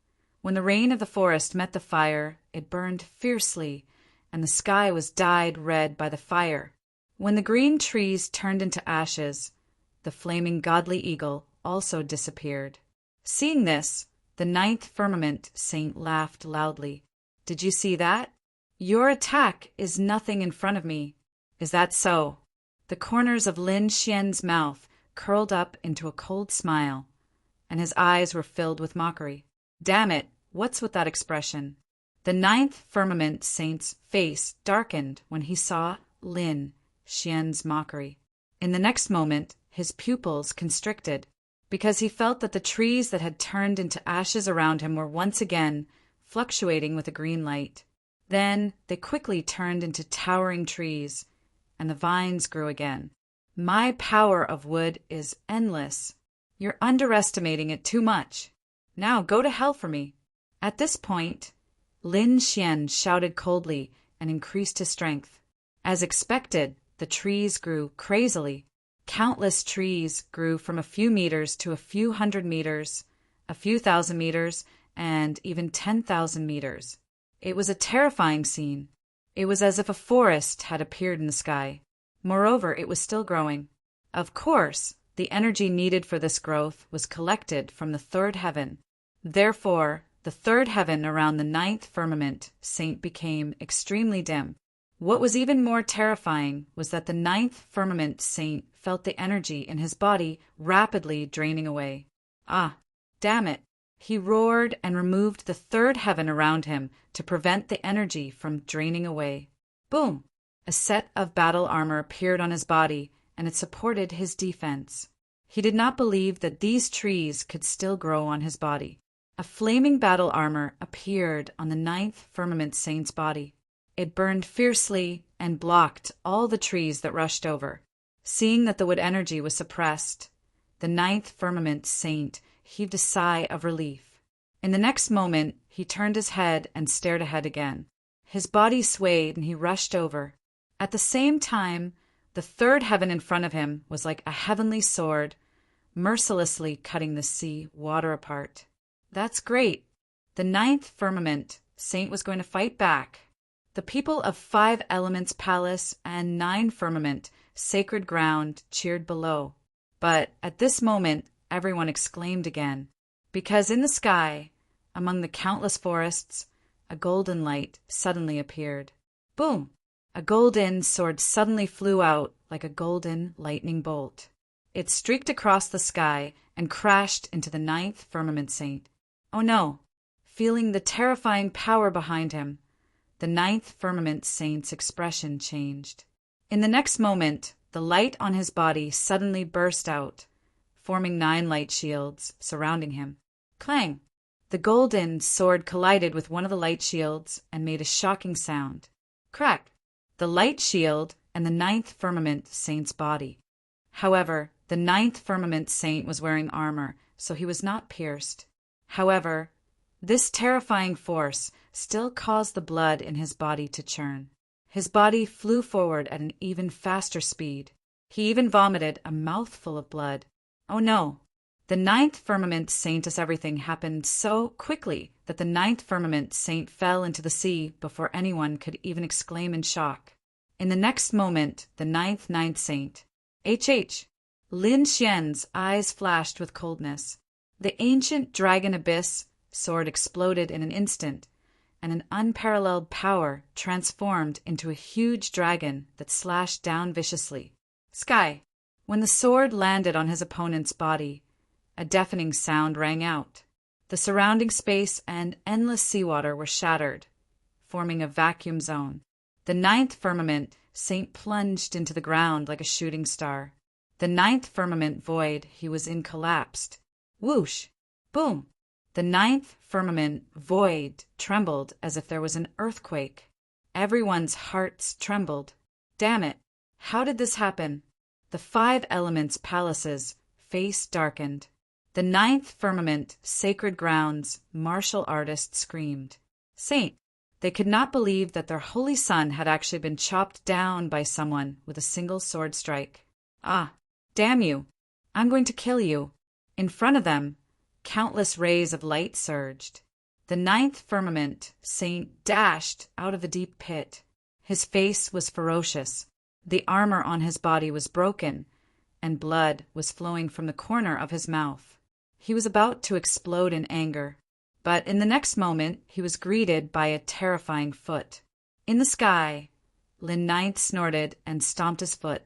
when the rain of the forest met the fire, it burned fiercely, and the sky was dyed red by the fire. When the green trees turned into ashes, the flaming godly eagle also disappeared. Seeing this, the Ninth Firmament Saint laughed loudly. Did you see that? Your attack is nothing in front of me. Is that so? The corners of Lin Xian's mouth curled up into a cold smile, and his eyes were filled with mockery. Damn it, what's with that expression? The ninth firmament saint's face darkened when he saw Lin Xian's mockery. In the next moment, his pupils constricted, because he felt that the trees that had turned into ashes around him were once again fluctuating with a green light. Then they quickly turned into towering trees, and the vines grew again. My power of wood is endless. You're underestimating it too much. Now go to hell for me. At this point, Lin Xian shouted coldly and increased his strength. As expected, the trees grew crazily. Countless trees grew from a few meters to a few hundred meters, a few thousand meters, and even 10,000 meters. It was a terrifying scene. It was as if a forest had appeared in the sky. Moreover, it was still growing. Of course, the energy needed for this growth was collected from the third heaven. Therefore, the third heaven around the ninth firmament saint became extremely dim. What was even more terrifying was that the ninth firmament saint felt the energy in his body rapidly draining away. Ah, damn it! He roared and removed the third heaven around him to prevent the energy from draining away. Boom! A set of battle armor appeared on his body, and it supported his defense. He did not believe that these trees could still grow on his body. A flaming battle armor appeared on the ninth firmament saint's body. It burned fiercely and blocked all the trees that rushed over. Seeing that the wood energy was suppressed, the ninth firmament saint heaved a sigh of relief. In the next moment, he turned his head and stared ahead again. His body swayed and he rushed over. At the same time, the third heaven in front of him was like a heavenly sword, mercilessly cutting the sea water apart. That's great. The ninth firmament saint was going to fight back. The people of 5 Elements Palace and 9 Firmament Sacred Ground cheered below. But at this moment, everyone exclaimed again, because in the sky, among the countless forests, a golden light suddenly appeared. Boom! A golden sword suddenly flew out like a golden lightning bolt. It streaked across the sky and crashed into the ninth firmament saint. Oh no! Feeling the terrifying power behind him, the ninth firmament saint's expression changed. In the next moment, the light on his body suddenly burst out, forming 9 light shields surrounding him. Clang! The golden sword collided with one of the light shields and made a shocking sound. Crack! The light shield and the ninth firmament saint's body. However, the ninth firmament saint was wearing armor, so he was not pierced. However, this terrifying force still caused the blood in his body to churn. His body flew forward at an even faster speed. He even vomited a mouthful of blood. Oh no! The ninth firmament saint's everything happened so quickly that the ninth firmament saint fell into the sea before anyone could even exclaim in shock. In the next moment, the ninth saint, Lin Xian's eyes flashed with coldness. The ancient dragon abyss sword exploded in an instant, and an unparalleled power transformed into a huge dragon that slashed down viciously. Sky! When the sword landed on his opponent's body, a deafening sound rang out. The surrounding space and endless seawater were shattered, forming a vacuum zone. The ninth firmament saint plunged into the ground like a shooting star. The ninth firmament void he was in collapsed. Whoosh! Boom! The ninth firmament void trembled as if there was an earthquake. Everyone's hearts trembled. Damn it! How did this happen? The 5 Elements Palace's face darkened. The ninth firmament sacred grounds martial artists screamed. Saint! They could not believe that their holy son had actually been chopped down by someone with a single sword strike. Ah, damn you! I'm going to kill you. In front of them, countless rays of light surged. The ninth firmament saint dashed out of the deep pit. His face was ferocious. The armor on his body was broken, and blood was flowing from the corner of his mouth. He was about to explode in anger, but in the next moment he was greeted by a terrifying foot. In the sky, Lin Ninth snorted and stomped his foot.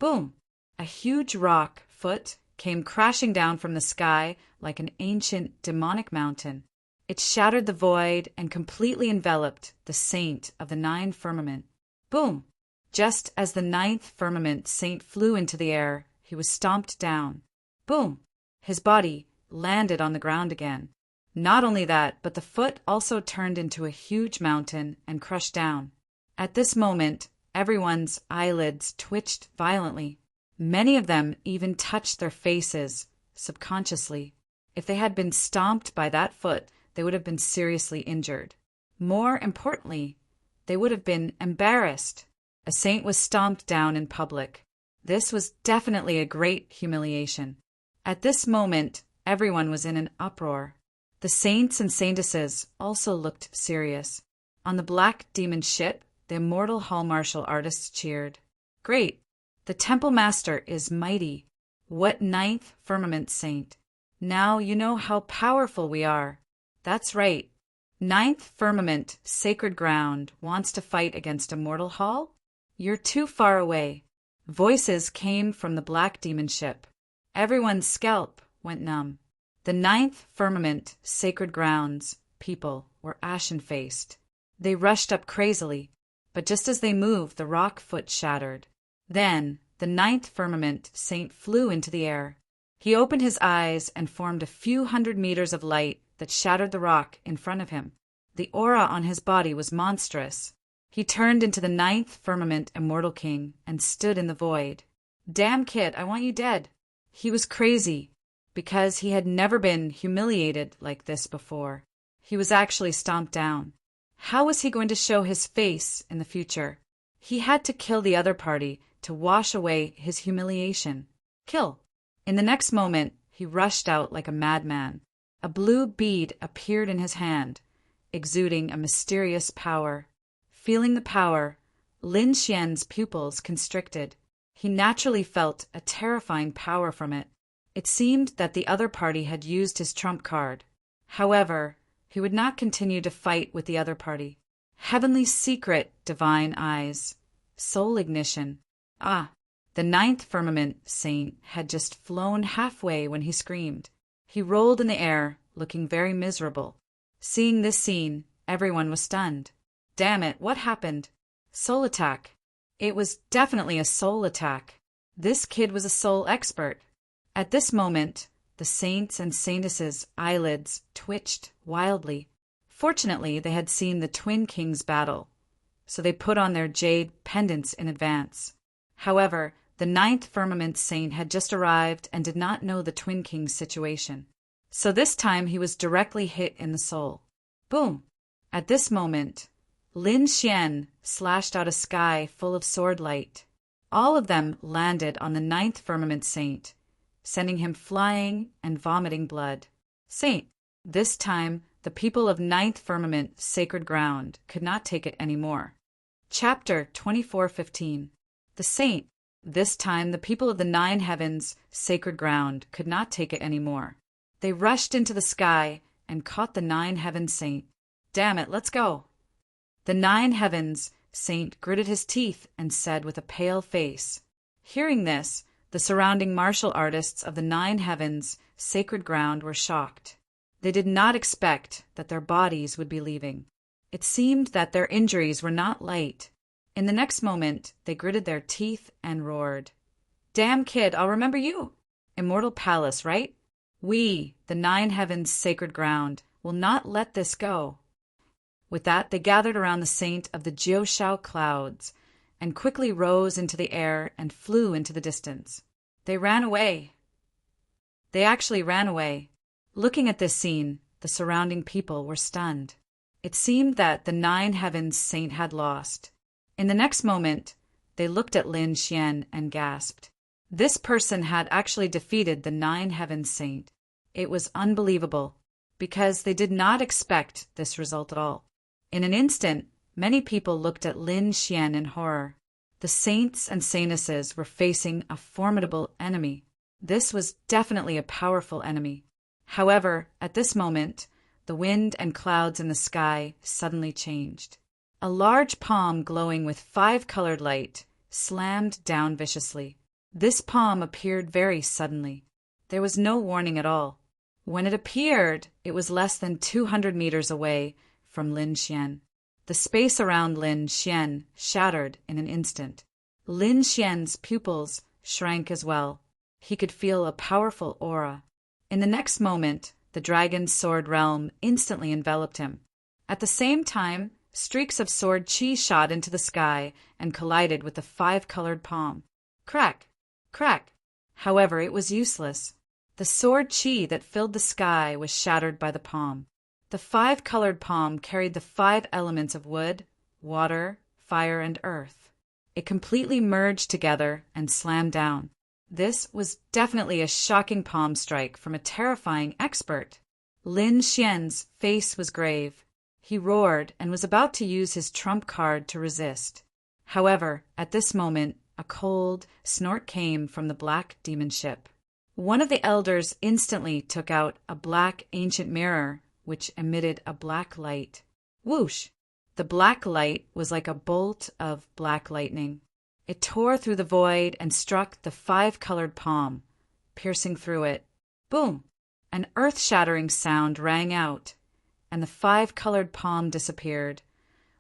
Boom! A huge rock foot came crashing down from the sky like an ancient demonic mountain. It shattered the void and completely enveloped the saint of the 9 firmament. Boom! Just as the 9th firmament saint flew into the air, he was stomped down. Boom! His body landed on the ground again. Not only that, but the foot also turned into a huge mountain and crushed down. At this moment, everyone's eyelids twitched violently. Many of them even touched their faces subconsciously. If they had been stomped by that foot, they would have been seriously injured. More importantly, they would have been embarrassed. A saint was stomped down in public. This was definitely a great humiliation. At this moment, everyone was in an uproar. The saints and saintesses also looked serious. On the black demon ship, the immortal hall martial artists cheered. Great! The temple master is mighty. What 9th firmament saint? Now you know how powerful we are. That's right. 9th firmament sacred ground wants to fight against immortal hall? You're too far away. Voices came from the black demon ship. Everyone's scalp went numb. The 9th firmament sacred grounds people were ashen-faced. They rushed up crazily, but just as they moved, the rock foot shattered. Then the 9th firmament saint flew into the air. He opened his eyes and formed a few hundred meters of light that shattered the rock in front of him. The aura on his body was monstrous. He turned into the 9th firmament immortal king and stood in the void. Damn kid, I want you dead. He was crazy, because he had never been humiliated like this before. He was actually stomped down. How was he going to show his face in the future? He had to kill the other party to wash away his humiliation. Kill. In the next moment, he rushed out like a madman. A blue bead appeared in his hand, exuding a mysterious power. Feeling the power, Lin Xian's pupils constricted. He naturally felt a terrifying power from it. It seemed that the other party had used his trump card. However, he would not continue to fight with the other party. Heavenly secret, divine eyes. Soul ignition. Ah, the 9th firmament saint had just flown halfway when he screamed. He rolled in the air, looking very miserable. Seeing this scene, everyone was stunned. Damn it, what happened? Soul attack. It was definitely a soul attack. This kid was a soul expert. At this moment, the saints and saintesses' eyelids twitched wildly. Fortunately, they had seen the Twin Kings battle, so they put on their jade pendants in advance. However, the 9th firmament saint had just arrived and did not know the Twin Kings' situation. So this time he was directly hit in the soul. Boom! At this moment, Lin Xian slashed out a sky full of sword light. All of them landed on the 9th firmament saint, sending him flying and vomiting blood. Saint, this time the people of 9th firmament sacred ground could not take it anymore. Chapter 24:15. The saint, this time the people of the 9 heavens sacred ground could not take it anymore. They rushed into the sky and caught the 9 heavens saint. Damn it, let's go. The 9 heavens saint gritted his teeth and said with a pale face. Hearing this, the surrounding martial artists of the 9 heavens sacred ground were shocked. They did not expect that their bodies would be leaving. It seemed that their injuries were not light. In the next moment, they gritted their teeth and roared. Damn kid, I'll remember you. Immortal Palace, right? We, the 9 heavens sacred ground, will not let this go. With that, they gathered around the saint of the Jiushao clouds and quickly rose into the air and flew into the distance. They ran away. They actually ran away. Looking at this scene, the surrounding people were stunned. It seemed that the 9 heavens saint had lost. In the next moment, they looked at Lin Xian and gasped. This person had actually defeated the 9 heavens saint. It was unbelievable, because they did not expect this result at all. In an instant, many people looked at Lin Xian in horror. The saints and saintesses were facing a formidable enemy. This was definitely a powerful enemy. However, at this moment, the wind and clouds in the sky suddenly changed. A large palm glowing with 5-colored light slammed down viciously. This palm appeared very suddenly. There was no warning at all. When it appeared, it was less than 200 meters away from Lin Xian. The space around Lin Xian shattered in an instant. Lin Xian's pupils shrank as well. He could feel a powerful aura. In the next moment, the dragon's sword realm instantly enveloped him. At the same time, streaks of sword chi shot into the sky and collided with the five-colored palm. Crack! Crack! However, it was useless. The sword chi that filled the sky was shattered by the palm. The five-colored palm carried the five elements of wood, water, fire, and earth. It completely merged together and slammed down. This was definitely a shocking palm strike from a terrifying expert. Lin Xian's face was grave. He roared and was about to use his trump card to resist. However, at this moment, a cold snort came from the black demon ship. One of the elders instantly took out a black ancient mirror, which emitted a black light. Whoosh! The black light was like a bolt of black lightning. It tore through the void and struck the five-colored palm, piercing through it. Boom! An earth-shattering sound rang out, and the five-colored palm disappeared,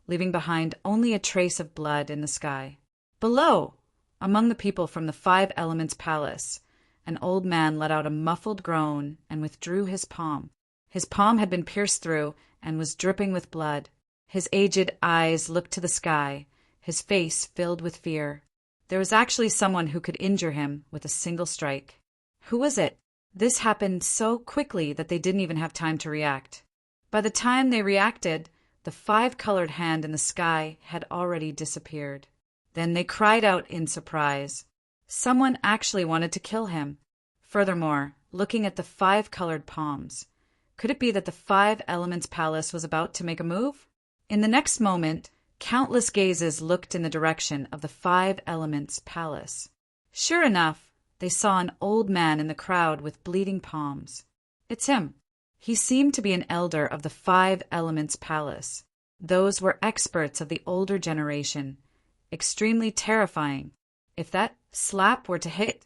leaving behind only a trace of blood in the sky. Below, among the people from the Five Elements Palace, an old man let out a muffled groan and withdrew his palm. His palm had been pierced through and was dripping with blood. His aged eyes looked to the sky, his face filled with fear. There was actually someone who could injure him with a single strike. Who was it? This happened so quickly that they didn't even have time to react. By the time they reacted, the five-colored hand in the sky had already disappeared. Then they cried out in surprise. Someone actually wanted to kill him. Furthermore, looking at the five-colored palms, could it be that the Five Elements Palace was about to make a move? In the next moment, countless gazes looked in the direction of the Five Elements Palace. Sure enough, they saw an old man in the crowd with bleeding palms. It's him. He seemed to be an elder of the Five Elements Palace. Those were experts of the older generation, extremely terrifying. If that slap were to hit,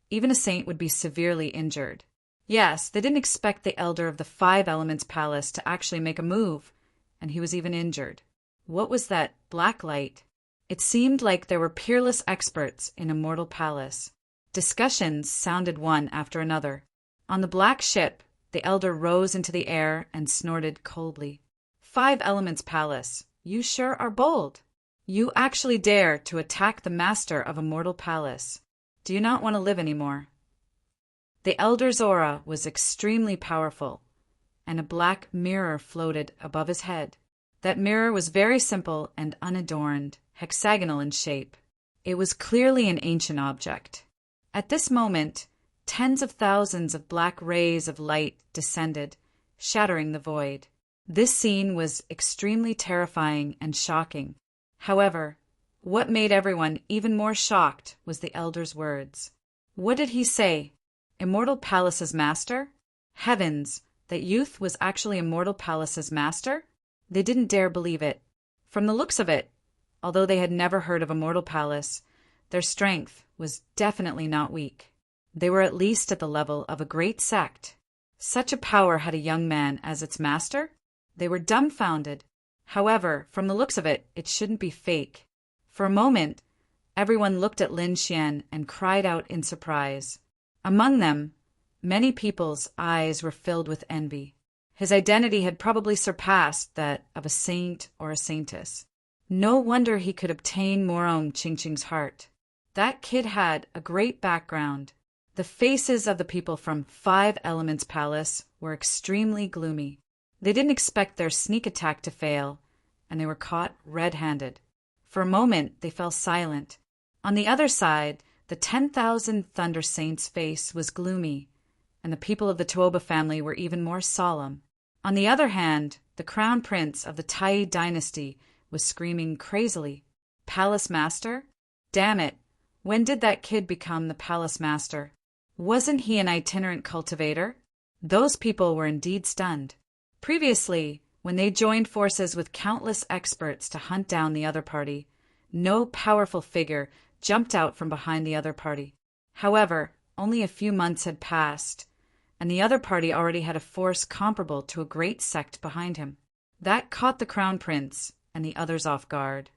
even a saint would be severely injured. Yes, they didn't expect the elder of the Five Elements Palace to actually make a move, and he was even injured. What was that black light? It seemed like there were peerless experts in Immortal Palace. Discussions sounded one after another. On the black ship, the elder rose into the air and snorted coldly. Five Elements Palace, you sure are bold. You actually dare to attack the master of Immortal Palace. Do you not want to live anymore? The elder's aura was extremely powerful, and a black mirror floated above his head. That mirror was very simple and unadorned, hexagonal in shape. It was clearly an ancient object. At this moment, tens of thousands of black rays of light descended, shattering the void. This scene was extremely terrifying and shocking. However, what made everyone even more shocked was the elder's words. What did he say? Immortal Palace's master? Heavens, that youth was actually Immortal Palace's master? They didn't dare believe it. From the looks of it, although they had never heard of Immortal Palace, their strength was definitely not weak. They were at least at the level of a great sect. Such a power had a young man as its master? They were dumbfounded. However, from the looks of it, it shouldn't be fake. For a moment, everyone looked at Lin Xian and cried out in surprise. Among them, many people's eyes were filled with envy. His identity had probably surpassed that of a saint or a saintess. No wonder he could obtain Morong Qingqing's heart. That kid had a great background. The faces of the people from Five Elements Palace were extremely gloomy. They didn't expect their sneak attack to fail, and they were caught red-handed. For a moment, they fell silent. On the other side, the 10,000 Thunder Saints' face was gloomy, and the people of the Tuoba family were even more solemn. On the other hand, the crown prince of the Tai dynasty was screaming crazily. Palace Master? Damn it! When did that kid become the Palace Master? Wasn't he an itinerant cultivator? Those people were indeed stunned. Previously, when they joined forces with countless experts to hunt down the other party, no powerful figure jumped out from behind the other party. However, only a few months had passed, and the other party already had a force comparable to a great sect behind him. That caught the crown prince and the others off guard.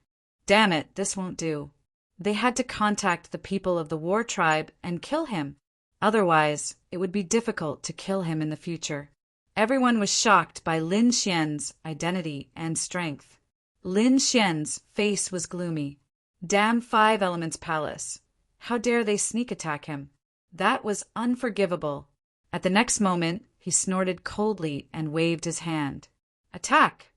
Damn it, this won't do. They had to contact the people of the war tribe and kill him. Otherwise, it would be difficult to kill him in the future. Everyone was shocked by Lin Xian's identity and strength. Lin Xian's face was gloomy. Damn Five Elements Palace. How dare they sneak attack him? That was unforgivable. At the next moment, he snorted coldly and waved his hand. Attack!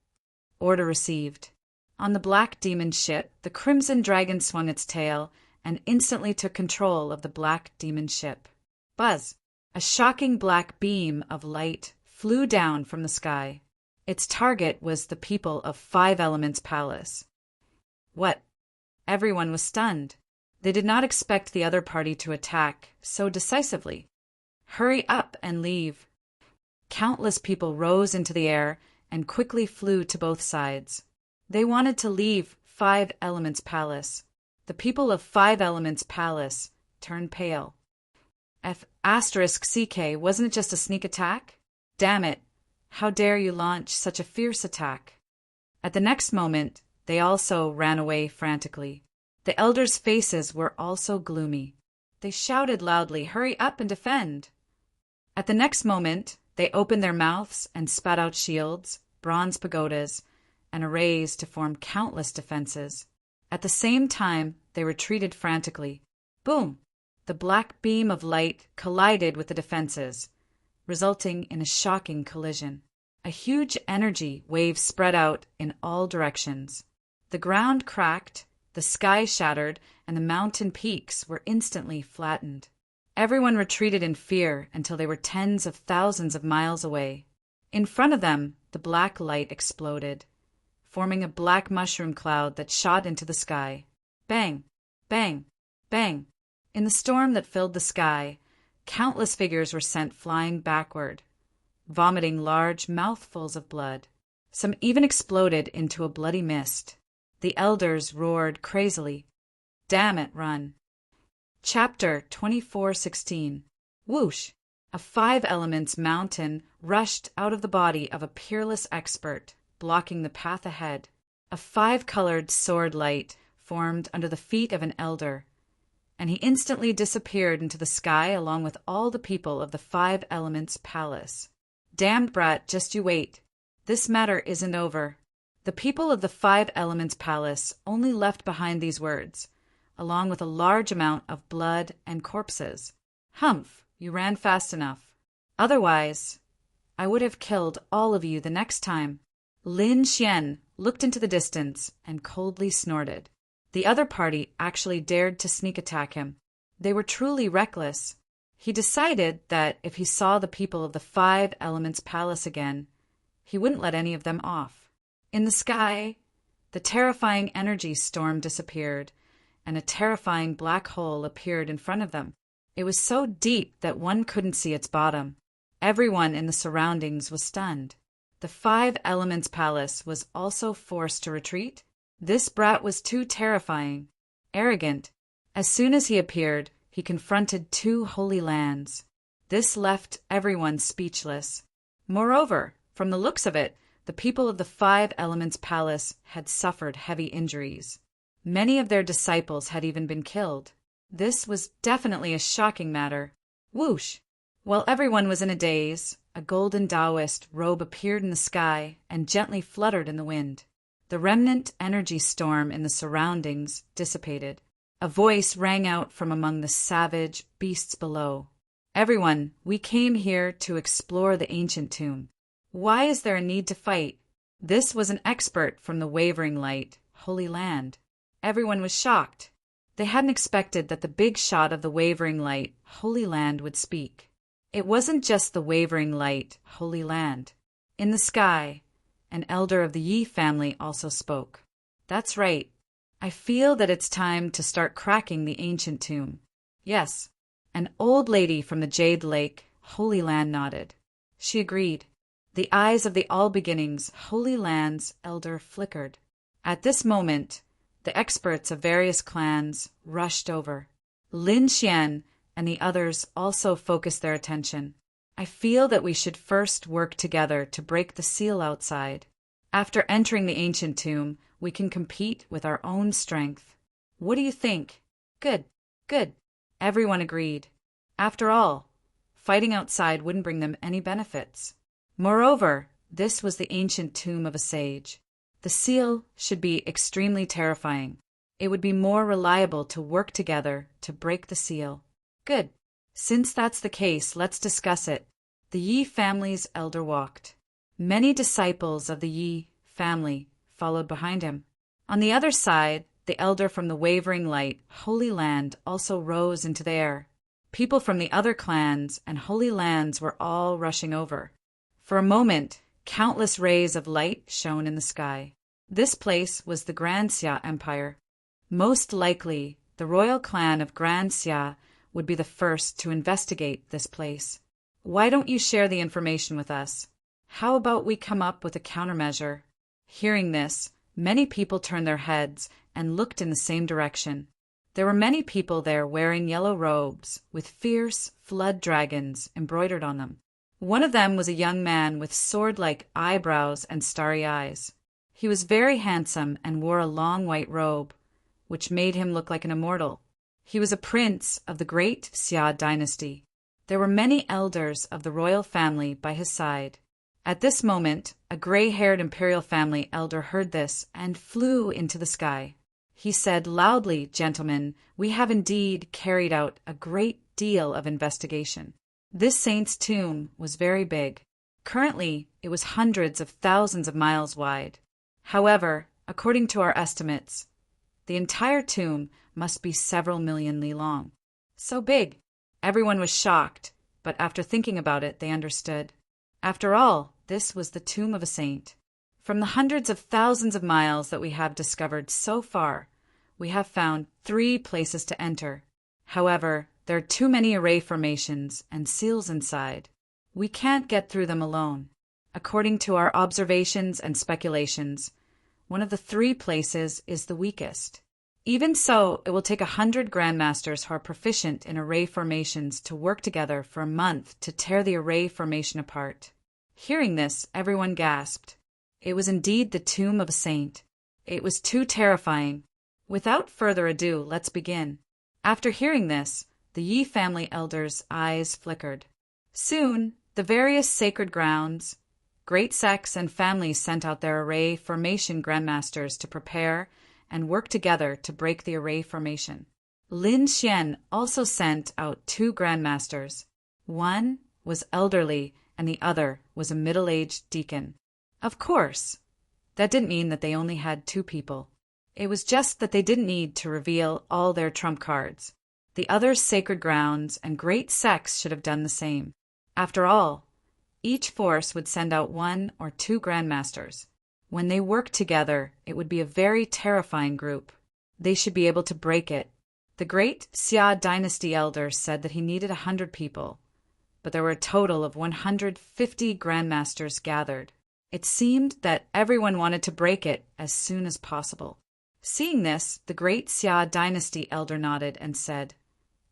Order received. On the black demon ship, the crimson dragon swung its tail and instantly took control of the black demon ship. Buzz! A shocking black beam of light flew down from the sky. Its target was the people of Five Elements Palace. What? Everyone was stunned. They did not expect the other party to attack so decisively. Hurry up and leave. Countless people rose into the air and quickly flew to both sides. They wanted to leave Five Elements Palace. The people of Five Elements Palace turned pale. *CK, wasn't it just a sneak attack? Damn it! How dare you launch such a fierce attack? At the next moment, they also ran away frantically. The elders' faces were also gloomy. They shouted loudly, "Hurry up and defend!" At the next moment, they opened their mouths and spat out shields, bronze pagodas, and arrays to form countless defenses. At the same time, they retreated frantically. Boom! The black beam of light collided with the defenses, resulting in a shocking collision. A huge energy wave spread out in all directions. The ground cracked, the sky shattered, and the mountain peaks were instantly flattened. Everyone retreated in fear until they were tens of thousands of miles away. In front of them, the black light exploded, forming a black mushroom cloud that shot into the sky. Bang! Bang! Bang! In the storm that filled the sky, countless figures were sent flying backward, vomiting large mouthfuls of blood. Some even exploded into a bloody mist. The elders roared crazily. Damn it, run. Chapter 24:16. Whoosh! A Five Elements mountain rushed out of the body of a peerless expert, blocking the path ahead. A five-colored sword light formed under the feet of an elder, and he instantly disappeared into the sky along with all the people of the Five Elements Palace. Damned brat, just you wait. This matter isn't over. The people of the Five Elements Palace only left behind these words, along with a large amount of blood and corpses. Humph, you ran fast enough. Otherwise, I would have killed all of you the next time. Lin Xian looked into the distance and coldly snorted. The other party actually dared to sneak attack him. They were truly reckless. He decided that if he saw the people of the Five Elements Palace again, he wouldn't let any of them off. In the sky, the terrifying energy storm disappeared, and a terrifying black hole appeared in front of them. It was so deep that one couldn't see its bottom. Everyone in the surroundings was stunned. The Five Elements Palace was also forced to retreat. This brat was too terrifying, arrogant. As soon as he appeared, he confronted two holy lands. This left everyone speechless. Moreover, from the looks of it, the people of the Five Elements Palace had suffered heavy injuries. Many of their disciples had even been killed. This was definitely a shocking matter. Whoosh! While everyone was in a daze, a golden Taoist robe appeared in the sky and gently fluttered in the wind. The remnant energy storm in the surroundings dissipated. A voice rang out from among the savage beasts below. Everyone, we came here to explore the ancient tomb. Why is there a need to fight? This was an expert from the wavering light, Holy Land. Everyone was shocked. They hadn't expected that the big shot of the wavering light, Holy Land, would speak. It wasn't just the wavering light, Holy Land. In the sky, an elder of the Yi family also spoke. That's right. I feel that it's time to start cracking the ancient tomb. Yes, an old lady from the Jade Lake, Holy Land, nodded. She agreed. The eyes of the All Beginnings, Holy Land's elder flickered. At this moment, the experts of various clans rushed over. Lin Xian and the others also focused their attention. I feel that we should first work together to break the seal outside. After entering the ancient tomb, we can compete with our own strength. What do you think? Good, good. Everyone agreed. After all, fighting outside wouldn't bring them any benefits. Moreover, this was the ancient tomb of a sage. The seal should be extremely terrifying. It would be more reliable to work together to break the seal. Good. Since that's the case, let's discuss it. The Yi family's elder walked. Many disciples of the Yi family followed behind him. On the other side, the elder from the wavering light, Holy Land, also rose into the air. People from the other clans and holy lands were all rushing over. For a moment, countless rays of light shone in the sky. This place was the Grand Xia Empire. Most likely, the royal clan of Grand Xia would be the first to investigate this place. Why don't you share the information with us? How about we come up with a countermeasure? Hearing this, many people turned their heads and looked in the same direction. There were many people there wearing yellow robes with fierce flood dragons embroidered on them. One of them was a young man with sword-like eyebrows and starry eyes. He was very handsome and wore a long white robe, which made him look like an immortal. He was a prince of the great Xia dynasty. There were many elders of the royal family by his side. At this moment, a gray-haired imperial family elder heard this and flew into the sky. He said loudly, "Gentlemen, we have indeed carried out a great deal of investigation. This saint's tomb was very big. Currently, it was hundreds of thousands of miles wide. However, according to our estimates, the entire tomb must be several million li long." So big. Everyone was shocked, but after thinking about it, they understood. After all, this was the tomb of a saint. From the hundreds of thousands of miles that we have discovered so far, we have found 3 places to enter. However, there are too many array formations and seals inside. We can't get through them alone. According to our observations and speculations, one of the 3 places is the weakest. Even so, it will take 100 grandmasters who are proficient in array formations to work together for a month to tear the array formation apart. Hearing this, everyone gasped. It was indeed the tomb of a saint. It was too terrifying. Without further ado, let's begin. After hearing this, the Yi family elders' eyes flickered. Soon, the various sacred grounds, great sects and families sent out their array formation grandmasters to prepare and work together to break the array formation. Lin Xian also sent out 2 grandmasters. One was elderly and the other was a middle-aged deacon. Of course, that didn't mean that they only had 2 people. It was just that they didn't need to reveal all their trump cards. The other sacred grounds and great sects should have done the same. After all, each force would send out 1 or 2 grandmasters. When they worked together, it would be a very terrifying group. They should be able to break it. The great Xia dynasty elder said that he needed 100 people, but there were a total of 150 grandmasters gathered. It seemed that everyone wanted to break it as soon as possible. Seeing this, the great Xia dynasty elder nodded and said,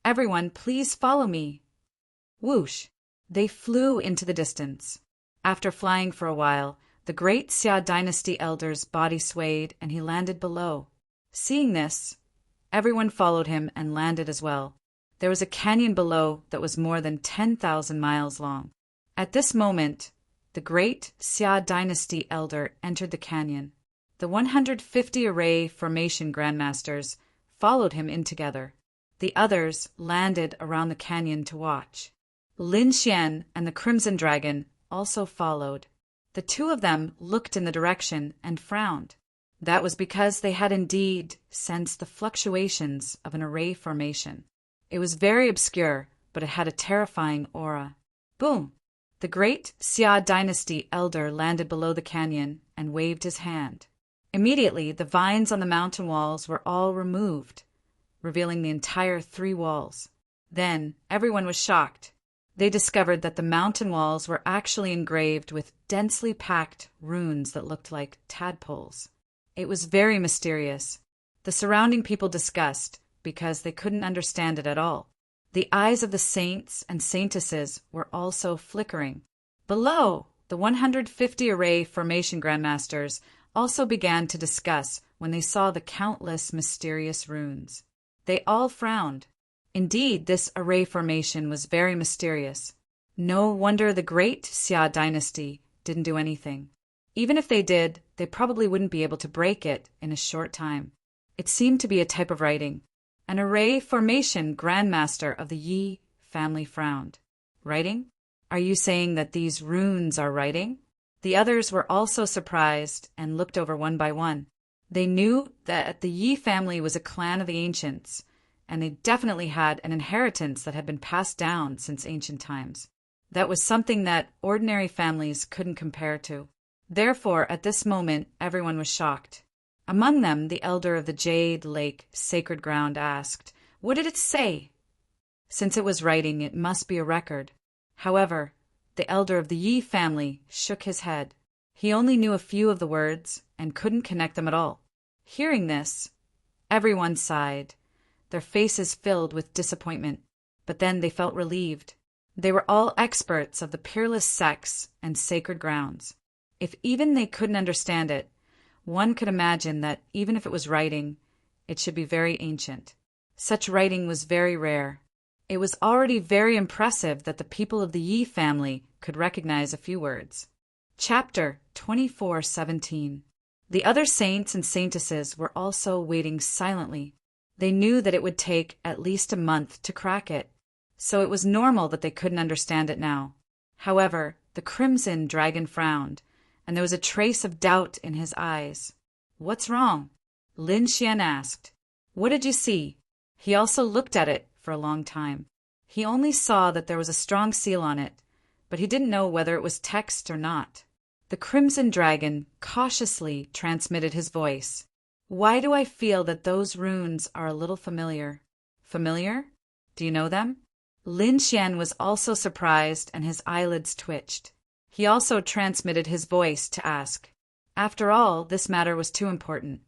"Everyone, please follow me." Whoosh! They flew into the distance. After flying for a while, the great Xia dynasty elder's body swayed and he landed below. Seeing this, everyone followed him and landed as well. There was a canyon below that was more than 10,000 miles long. At this moment, the great Xia dynasty elder entered the canyon. The 150 array formation grandmasters followed him in together. The others landed around the canyon to watch. Lin Xian and the Crimson Dragon also followed. The 2 of them looked in the direction and frowned. That was because they had indeed sensed the fluctuations of an array formation. It was very obscure, but it had a terrifying aura. Boom! The great Xia dynasty elder landed below the canyon and waved his hand. Immediately, the vines on the mountain walls were all removed, revealing the entire 3 walls. Then, everyone was shocked. They discovered that the mountain walls were actually engraved with densely packed runes that looked like tadpoles. It was very mysterious. The surrounding people discussed because they couldn't understand it at all. The eyes of the saints and saintesses were also flickering. Below, the 150 array formation grandmasters also began to discuss when they saw the countless mysterious runes. They all frowned. Indeed, this array formation was very mysterious. No wonder the great Xia dynasty didn't do anything. Even if they did, they probably wouldn't be able to break it in a short time. It seemed to be a type of writing. An array formation grandmaster of the Yi family frowned. Writing? Are you saying that these runes are writing? The others were also surprised and looked over one by one. They knew that the Yi family was a clan of the ancients, and they definitely had an inheritance that had been passed down since ancient times. That was something that ordinary families couldn't compare to. Therefore, at this moment, everyone was shocked. Among them, the elder of the Jade Lake Sacred Ground asked, "What did it say?" Since it was writing, it must be a record. However, the elder of the Yi family shook his head. He only knew a few of the words and couldn't connect them at all. Hearing this, everyone sighed. Their faces filled with disappointment, but then they felt relieved. They were all experts of the peerless sex and sacred grounds. If even they couldn't understand it, one could imagine that even if it was writing, it should be very ancient. Such writing was very rare. It was already very impressive that the people of the Yi family could recognize a few words. Chapter 24:17. The other saints and saintesses were also waiting silently. They knew that it would take at least a month to crack it, so it was normal that they couldn't understand it now. However, the Crimson Dragon frowned, and there was a trace of doubt in his eyes. "What's wrong?" Lin Xian asked. "What did you see?" He also looked at it for a long time. He only saw that there was a strong seal on it, but he didn't know whether it was text or not. The Crimson Dragon cautiously transmitted his voice. "Why do I feel that those runes are a little familiar?" "Familiar? Do you know them?" Lin Xian was also surprised and his eyelids twitched. He also transmitted his voice to ask. After all, this matter was too important,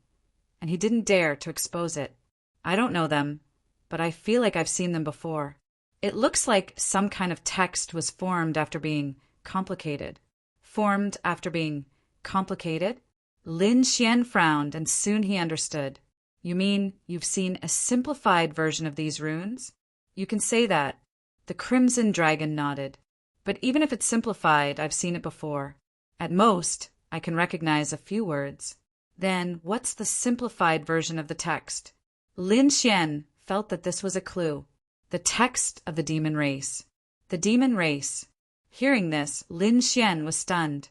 and he didn't dare to expose it. "I don't know them, but I feel like I've seen them before. It looks like some kind of text was formed after being complicated." Formed after being complicated? Lin Xian frowned, and soon he understood. "You mean you've seen a simplified version of these runes?" "You can say that." The Crimson Dragon nodded. "But even if it's simplified, I've seen it before. At most, I can recognize a few words." "Then what's the simplified version of the text?" Lin Xian felt that this was a clue. The text of the demon race. The demon race. Hearing this, Lin Xian was stunned.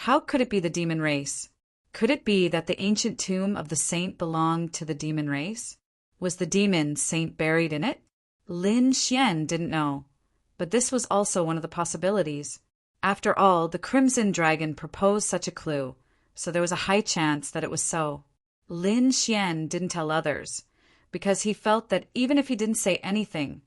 How could it be the demon race? Could it be that the ancient tomb of the saint belonged to the demon race? Was the demon saint buried in it? Lin Xian didn't know, but this was also one of the possibilities. After all, the Crimson Dragon proposed such a clue, so there was a high chance that it was so. Lin Xian didn't tell others, because he felt that even if he didn't say anything,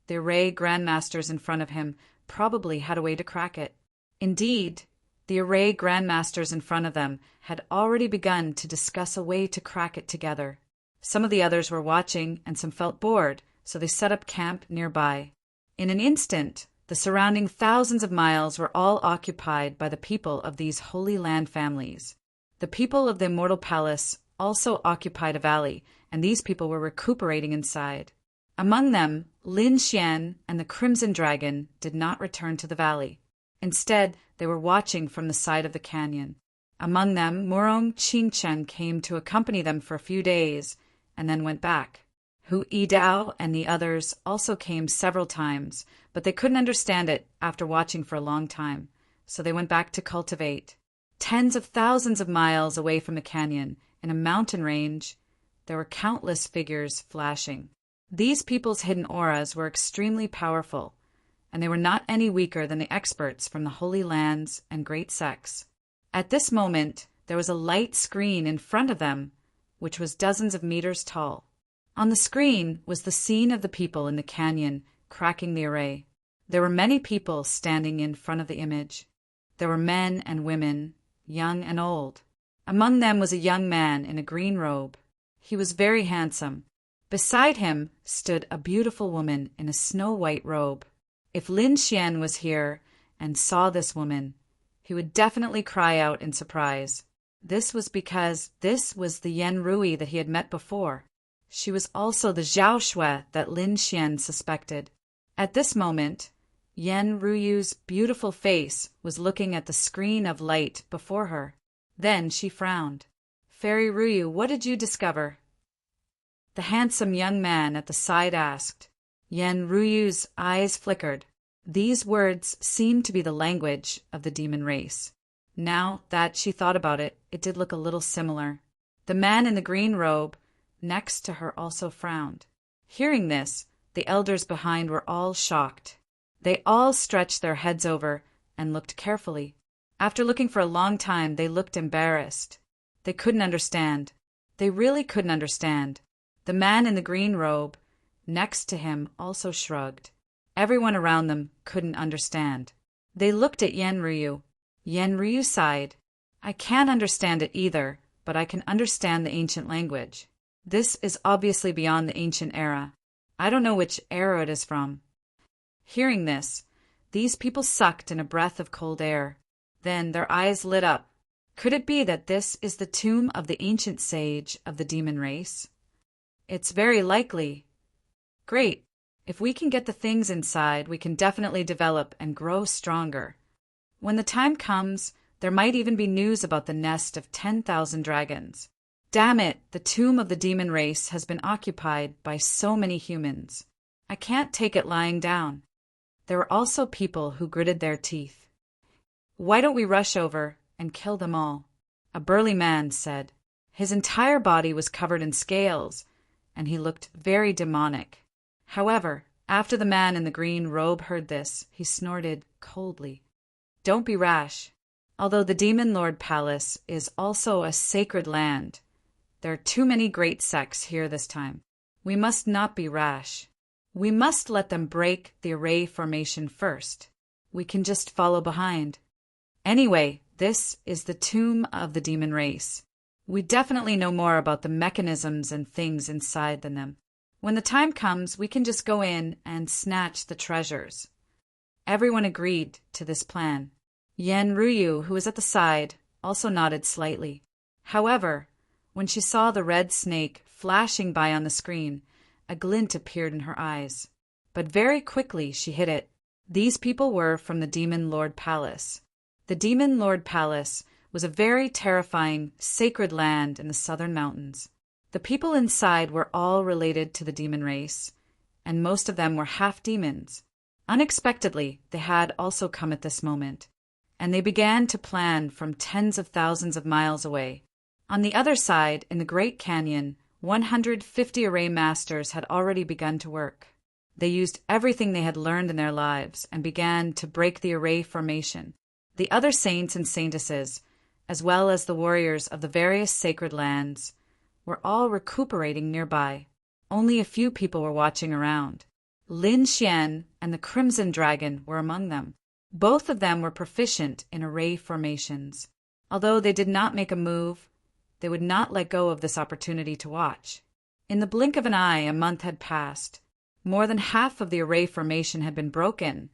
the array grandmasters in front of him probably had a way to crack it. Indeed, the array grandmasters in front of them had already begun to discuss a way to crack it together. Some of the others were watching, and some felt bored, so they set up camp nearby. In an instant, the surrounding thousands of miles were all occupied by the people of these Holy Land families. The people of the Immortal Palace also occupied a valley, and these people were recuperating inside. Among them, Lin Xian and the Crimson Dragon did not return to the valley. Instead, they were watching from the side of the canyon. Among them, Murong Qingchen came to accompany them for a few days, and then went back. Hu Yidao and the others also came several times, but they couldn't understand it after watching for a long time, so they went back to cultivate. Tens of thousands of miles away from the canyon, in a mountain range, there were countless figures flashing. These people's hidden auras were extremely powerful, and they were not any weaker than the experts from the Holy Lands and great sects. At this moment, there was a light screen in front of them, which was dozens of meters tall. On the screen was the scene of the people in the canyon cracking the array. There were many people standing in front of the image. There were men and women, young and old. Among them was a young man in a green robe. He was very handsome. Beside him stood a beautiful woman in a snow-white robe. If Lin Xian was here and saw this woman, he would definitely cry out in surprise. This was because this was the Yen Rui that he had met before. She was also the Zhao Shui that Lin Xian suspected. At this moment, Yen Rui's beautiful face was looking at the screen of light before her. Then she frowned. "Fairy Ruyu, what did you discover?" The handsome young man at the side asked. Yen Ruyu's eyes flickered. These words seemed to be the language of the demon race. Now that she thought about it, it did look a little similar. The man in the green robe next to her also frowned. Hearing this, the elders behind were all shocked. They all stretched their heads over and looked carefully. After looking for a long time, they looked embarrassed. They couldn't understand. They really couldn't understand. The man in the green robe next to him also shrugged. Everyone around them couldn't understand. They looked at Yen Ryu. Yen Ryu sighed. "I can't understand it either, but I can understand the ancient language. This is obviously beyond the ancient era. I don't know which era it is from." Hearing this, these people sucked in a breath of cold air. Then their eyes lit up. Could it be that this is the tomb of the ancient sage of the demon race? It's very likely. Great. If we can get the things inside, we can definitely develop and grow stronger. When the time comes, there might even be news about the nest of 10,000 dragons. Damn it, the tomb of the demon race has been occupied by so many humans. I can't take it lying down. There were also people who gritted their teeth. "Why don't we rush over and kill them all?" a burly man said. His entire body was covered in scales, and he looked very demonic. However, after the man in the green robe heard this, he snorted coldly. "Don't be rash. Although the Demon Lord Palace is also a sacred land, there are too many great sects here this time. We must not be rash. We must let them break the array formation first. We can just follow behind. Anyway, this is the tomb of the demon race. We definitely know more about the mechanisms and things inside than them. When the time comes, we can just go in and snatch the treasures." Everyone agreed to this plan. Yen Ryu, who was at the side, also nodded slightly. However, when she saw the red snake flashing by on the screen, a glint appeared in her eyes. But very quickly she hid it. These people were from the Demon Lord Palace. The Demon Lord Palace was a very terrifying, sacred land in the southern mountains. The people inside were all related to the demon race, and most of them were half demons. Unexpectedly, they had also come at this moment, and they began to plan from tens of thousands of miles away. On the other side, in the Great Canyon, 150 array masters had already begun to work. They used everything they had learned in their lives and began to break the array formation. The other saints and saintesses, as well as the warriors of the various sacred lands, were all recuperating nearby. Only a few people were watching around. Lin Xian and the Crimson Dragon were among them. Both of them were proficient in array formations. Although they did not make a move, they would not let go of this opportunity to watch. In the blink of an eye, a month had passed. More than half of the array formation had been broken,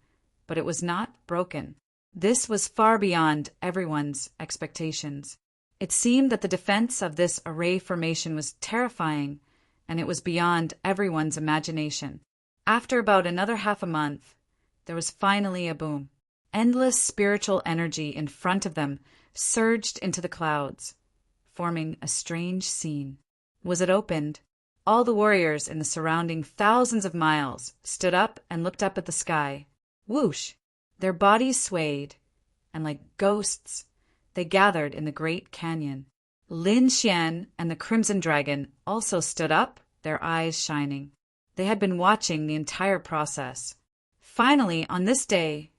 but it was not broken. This was far beyond everyone's expectations. It seemed that the defense of this array formation was terrifying, and it was beyond everyone's imagination. After about another half a month, there was finally a boom. Endless spiritual energy in front of them surged into the clouds, forming a strange scene. Was it opened? All the warriors in the surrounding thousands of miles stood up and looked up at the sky. Whoosh! Their bodies swayed, and like ghosts, they gathered in the Great Canyon. Lin Xian and the Crimson Dragon also stood up, their eyes shining. They had been watching the entire process. Finally, on this day,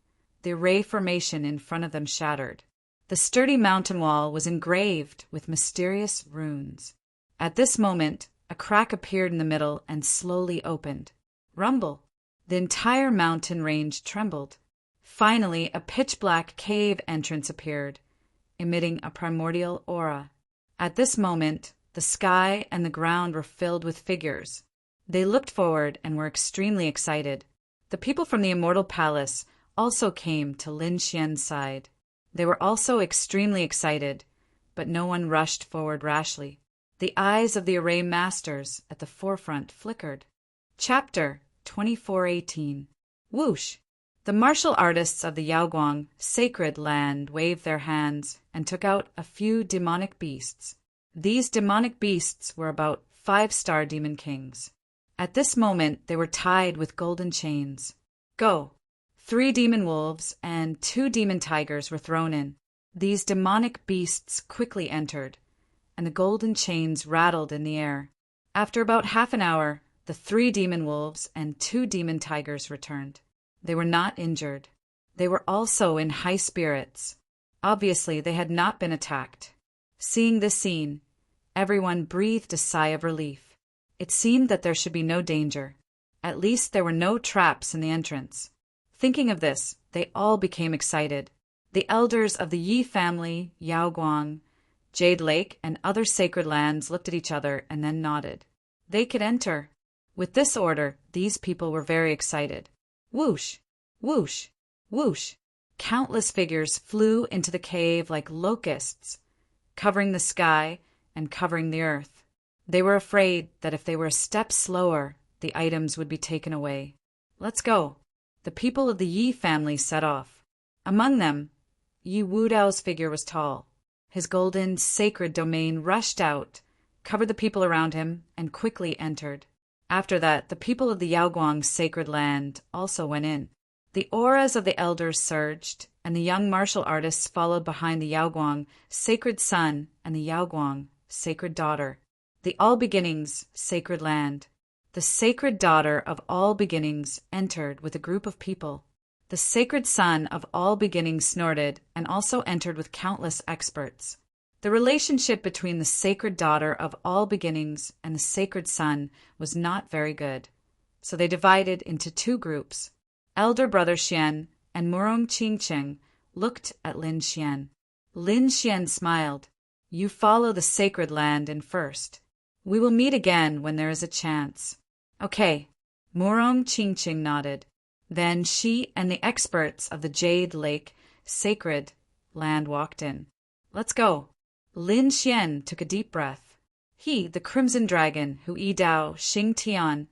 the array formation in front of them shattered. The sturdy mountain wall was engraved with mysterious runes. At this moment, a crack appeared in the middle and slowly opened. Rumble! The entire mountain range trembled. Finally, a pitch-black cave entrance appeared, emitting a primordial aura. At this moment, the sky and the ground were filled with figures. They looked forward and were extremely excited. The people from the Immortal Palace also came to Lin Xian's side. They were also extremely excited, but no one rushed forward rashly. The eyes of the array masters at the forefront flickered. Chapter 2418. Whoosh! The martial artists of the Yaoguang sacred land waved their hands and took out a few demonic beasts. These demonic beasts were about 5-star demon kings. At this moment they were tied with golden chains. Go! 3 demon wolves and 2 demon tigers were thrown in. These demonic beasts quickly entered, and the golden chains rattled in the air. After about half an hour, the 3 demon wolves and 2 demon tigers returned. They were not injured. They were also in high spirits. Obviously, they had not been attacked. Seeing this scene, everyone breathed a sigh of relief. It seemed that there should be no danger. At least there were no traps in the entrance. Thinking of this, they all became excited. The elders of the Yi family, Yaoguang, Jade Lake, and other sacred lands looked at each other and then nodded. They could enter. With this order, these people were very excited. Whoosh! Whoosh! Whoosh! Countless figures flew into the cave like locusts, covering the sky and covering the earth. They were afraid that if they were a step slower, the items would be taken away. Let's go. The people of the Yi family set off. Among them, Yi Wudao's figure was tall. His golden, sacred domain rushed out, covered the people around him, and quickly entered. After that, the people of the Yaoguang sacred land also went in. The auras of the elders surged, and the young martial artists followed behind the Yaoguang sacred son and the Yaoguang sacred daughter. The All Beginnings sacred land. The sacred daughter of All Beginnings entered with a group of people. The sacred son of All Beginnings snorted and also entered with countless experts. The relationship between the sacred daughter of All Beginnings and the sacred son was not very good, so they divided into 2 groups. Elder Brother Xian and Murong Qingcheng looked at Lin Xian. Lin Xian smiled. You follow the sacred land in first. We will meet again when there is a chance. Okay. Murong Qingcheng nodded. Then she and the experts of the Jade Lake sacred land walked in. Let's go. Lin Xian took a deep breath. He, the Crimson Dragon, Hu Yidao, Xing Tian,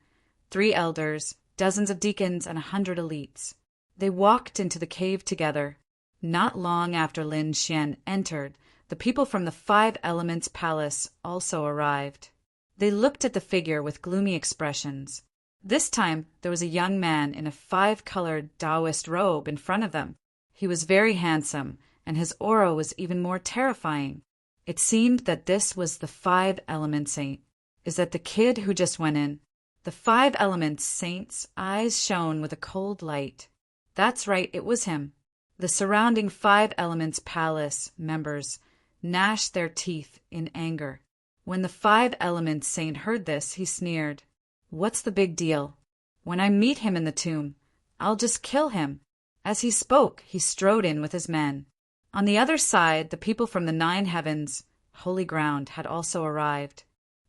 3 elders, dozens of deacons, and 100 elites. They walked into the cave together. Not long after Lin Xian entered, the people from the 5 Elements Palace also arrived. They looked at the figure with gloomy expressions. This time, there was a young man in a 5-colored Taoist robe in front of them. He was very handsome, and his aura was even more terrifying. It seemed that this was the 5 Element Saint. Is that the kid who just went in? The 5 Elements Saint's eyes shone with a cold light. That's right, it was him. The surrounding 5 Elements Palace members gnashed their teeth in anger. When the 5 Elements Saint heard this, he sneered. What's the big deal? When I meet him in the tomb, I'll just kill him. As he spoke, he strode in with his men. On the other side, the people from the 9 heavens, holy ground, had also arrived.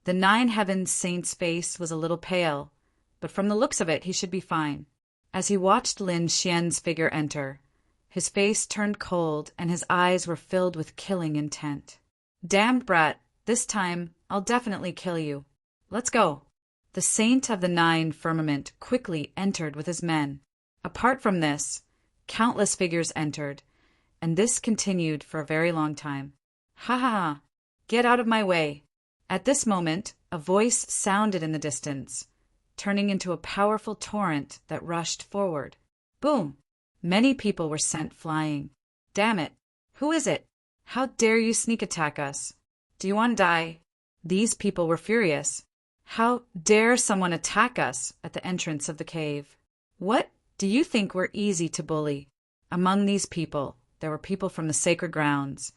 The 9 heavens saint's face was a little pale, but from the looks of it, he should be fine. As he watched Lin Xian's figure enter, his face turned cold and his eyes were filled with killing intent. Damned brat, this time I'll definitely kill you. Let's go. The saint of the 9 firmament quickly entered with his men. Apart from this, countless figures entered, and this continued for a very long time. Ha ha ha! Get out of my way! At this moment, a voice sounded in the distance, turning into a powerful torrent that rushed forward. Boom! Many people were sent flying. Damn it! Who is it? How dare you sneak attack us? Do you want to die? These people were furious. How dare someone attack us at the entrance of the cave? What? Do you think we're easy to bully? Among these people, there were people from the sacred grounds,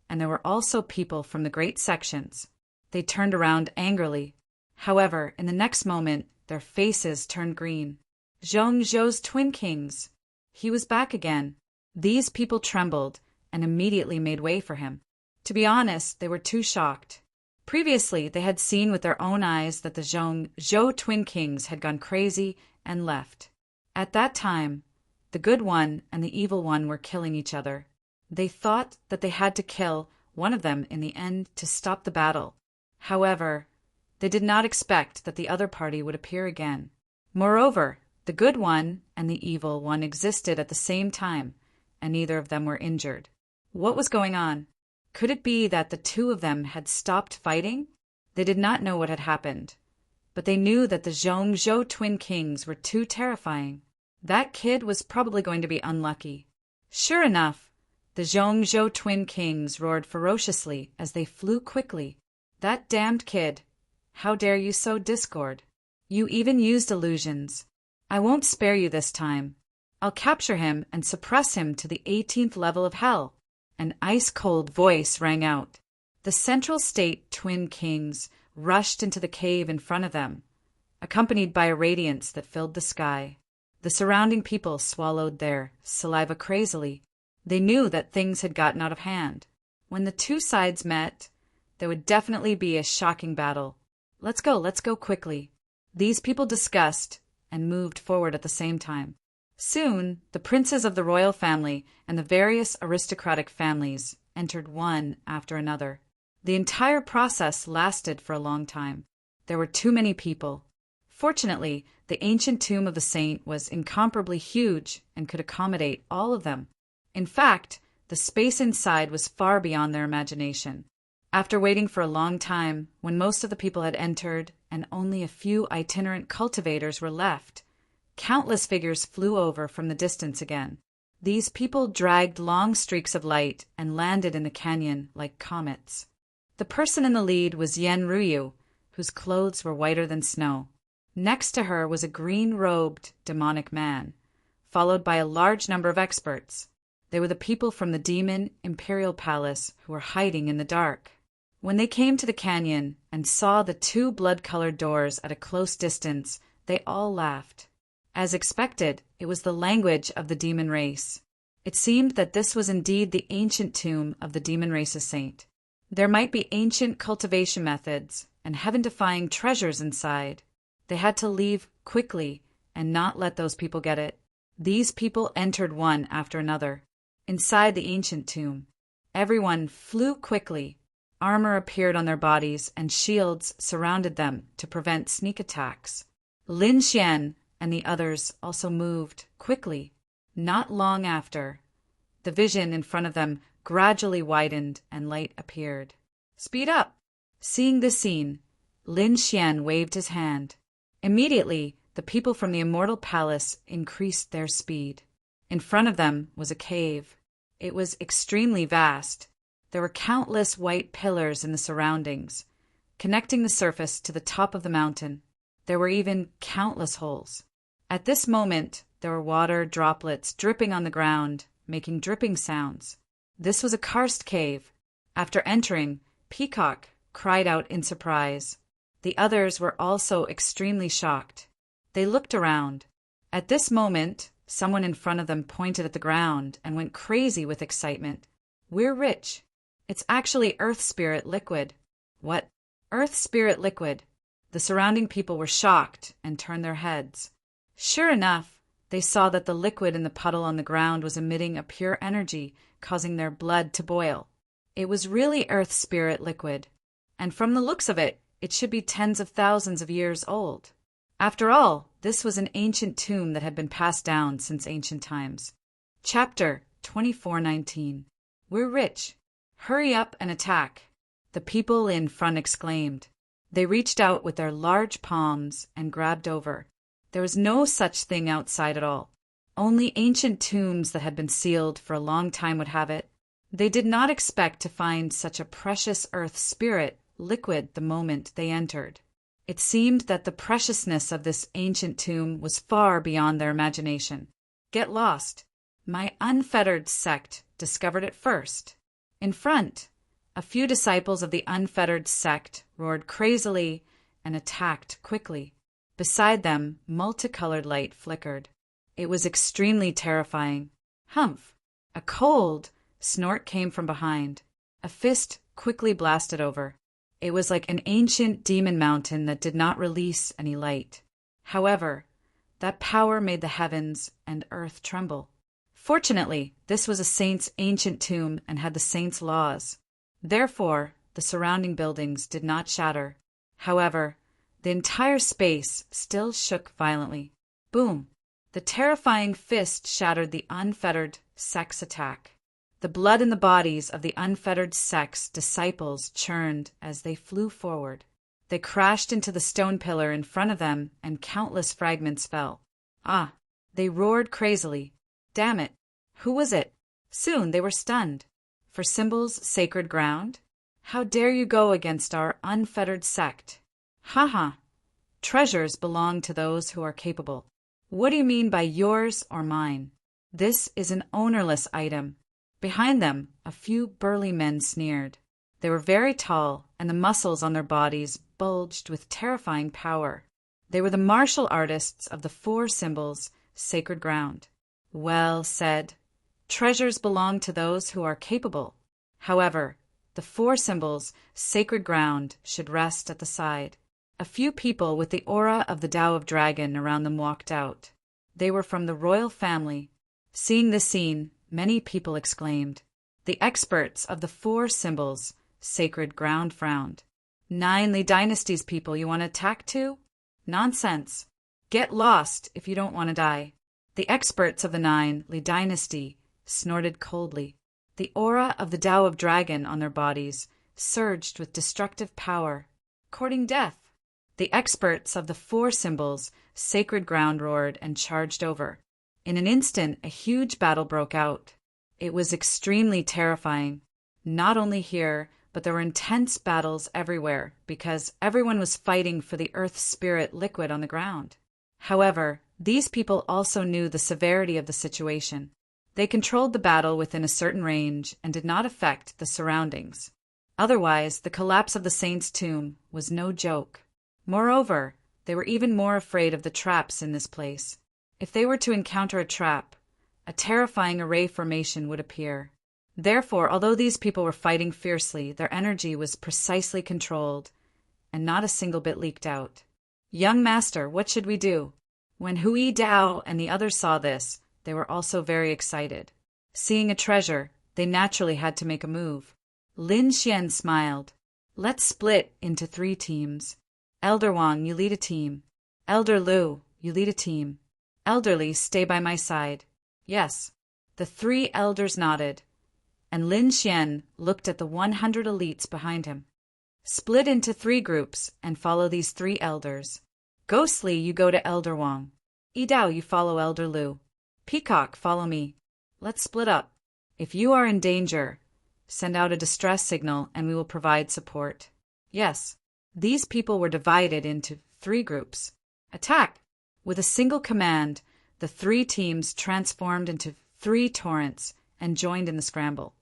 and there were also people from the great sections. They turned around angrily. However, in the next moment, their faces turned green. Zhong Zhou's twin kings. He was back again. These people trembled and immediately made way for him. To be honest, they were too shocked. Previously, they had seen with their own eyes that the Zhou twin kings had gone crazy and left. At that time, the good one and the evil one were killing each other. They thought that they had to kill one of them in the end to stop the battle. However, they did not expect that the other party would appear again. Moreover, the good one and the evil one existed at the same time, and neither of them were injured. What was going on? Could it be that the two of them had stopped fighting? They did not know what had happened, but they knew that the Zhou twin kings were too terrifying. That kid was probably going to be unlucky. Sure enough, the Zhou twin kings roared ferociously as they flew quickly. That damned kid! How dare you sow discord? You even used illusions. I won't spare you this time. I'll capture him and suppress him to the 18th level of hell. An ice-cold voice rang out. The Central State twin kings rushed into the cave in front of them, accompanied by a radiance that filled the sky. The surrounding people swallowed their saliva crazily. They knew that things had gotten out of hand. When the two sides met, there would definitely be a shocking battle. Let's go quickly. These people discussed and moved forward at the same time. Soon, the princes of the royal family and the various aristocratic families entered one after another. The entire process lasted for a long time. There were too many people. Fortunately, the ancient tomb of the saint was incomparably huge and could accommodate all of them. In fact, the space inside was far beyond their imagination. After waiting for a long time, when most of the people had entered and only a few itinerant cultivators were left, countless figures flew over from the distance again. These people dragged long streaks of light and landed in the canyon like comets. The person in the lead was Yen Ruyu, whose clothes were whiter than snow. Next to her was a green-robed demonic man, followed by a large number of experts. They were the people from the demon imperial palace who were hiding in the dark. When they came to the canyon and saw the two blood-colored doors at a close distance, they all laughed. As expected, it was the language of the demon race. It seemed that this was indeed the ancient tomb of the demon race's saint. There might be ancient cultivation methods and heaven-defying treasures inside. They had to leave quickly and not let those people get it. These people entered one after another. Inside the ancient tomb, everyone flew quickly. Armor appeared on their bodies and shields surrounded them to prevent sneak attacks. Lin Xian and the others also moved quickly. Not long after, the vision in front of them gradually widened and light appeared. Speed up! Seeing this scene, Lin Xian waved his hand. Immediately, the people from the immortal palace increased their speed. In front of them was a cave. It was extremely vast. There were countless white pillars in the surroundings, connecting the surface to the top of the mountain. There were even countless holes. At this moment, there were water droplets dripping on the ground, making dripping sounds. This was a karst cave. After entering, Peacock cried out in surprise. The others were also extremely shocked. They looked around. At this moment, someone in front of them pointed at the ground and went crazy with excitement. "We're rich. It's actually Earth Spirit liquid." "What? Earth Spirit liquid?" The surrounding people were shocked and turned their heads. Sure enough, they saw that the liquid in the puddle on the ground was emitting a pure energy, causing their blood to boil. It was really Earth Spirit liquid, and from the looks of it, it should be tens of thousands of years old. After all, this was an ancient tomb that had been passed down since ancient times. Chapter 2419. We're rich. Hurry up and attack, the people in front exclaimed. They reached out with their large palms and grabbed over. There was no such thing outside at all. Only ancient tombs that had been sealed for a long time would have it. They did not expect to find such a precious earth spirit liquid the moment they entered. It seemed that the preciousness of this ancient tomb was far beyond their imagination. Get lost. My unfettered sect discovered it first. In front, a few disciples of the unfettered sect roared crazily and attacked quickly. Beside them, multicolored light flickered. It was extremely terrifying. Humph! A cold snort came from behind. A fist quickly blasted over. It was like an ancient demon mountain that did not release any light. However, that power made the heavens and earth tremble. Fortunately, this was a saint's ancient tomb and had the saint's laws. Therefore, the surrounding buildings did not shatter. However, the entire space still shook violently. Boom! The terrifying fist shattered the unfettered sect's attack. The blood in the bodies of the unfettered sect's disciples churned as they flew forward. They crashed into the stone pillar in front of them, and countless fragments fell. Ah! They roared crazily. Damn it! Who was it? Soon they were stunned. For symbols sacred ground? How dare you go against our unfettered sect? Ha ha! Treasures belong to those who are capable. What do you mean by yours or mine? This is an ownerless item. Behind them, a few burly men sneered. They were very tall, and the muscles on their bodies bulged with terrifying power. They were the martial artists of the four symbols, sacred ground. Well said. Treasures belong to those who are capable. However, the four symbols, sacred ground, should rest at the side. A few people with the aura of the Tao of Dragon around them walked out. They were from the royal family. Seeing this scene, many people exclaimed. The experts of the four symbols, sacred ground, frowned. 9 Li Dynasty's people you want to attack too? Nonsense. Get lost if you don't want to die. The experts of the 9 Li Dynasty snorted coldly. The aura of the Tao of Dragon on their bodies surged with destructive power, courting death. The experts of the four symbols, sacred ground, roared and charged over. In an instant, a huge battle broke out. It was extremely terrifying. Not only here, but there were intense battles everywhere because everyone was fighting for the earth spirit liquid on the ground. However, these people also knew the severity of the situation. They controlled the battle within a certain range and did not affect the surroundings. Otherwise, the collapse of the saint's tomb was no joke. Moreover, they were even more afraid of the traps in this place. If they were to encounter a trap, a terrifying array formation would appear. Therefore, although these people were fighting fiercely, their energy was precisely controlled, and not a single bit leaked out. Young master, what should we do? When Hui Dao and the others saw this, they were also very excited. Seeing a treasure, they naturally had to make a move. Lin Xian smiled. Let's split into 3 teams. Elder Wang, you lead a team. Elder Lu, you lead a team. Elderly, stay by my side. Yes. The 3 elders nodded, and Lin Xian looked at the 100 elites behind him. Split into 3 groups and follow these 3 elders. Ghostly, you go to Elder Wang. Yidao, you follow Elder Lu. Peacock, follow me. Let's split up. If you are in danger, send out a distress signal and we will provide support. Yes. These people were divided into 3 groups. Attack! With a single command, the 3 teams transformed into 3 torrents and joined in the scramble.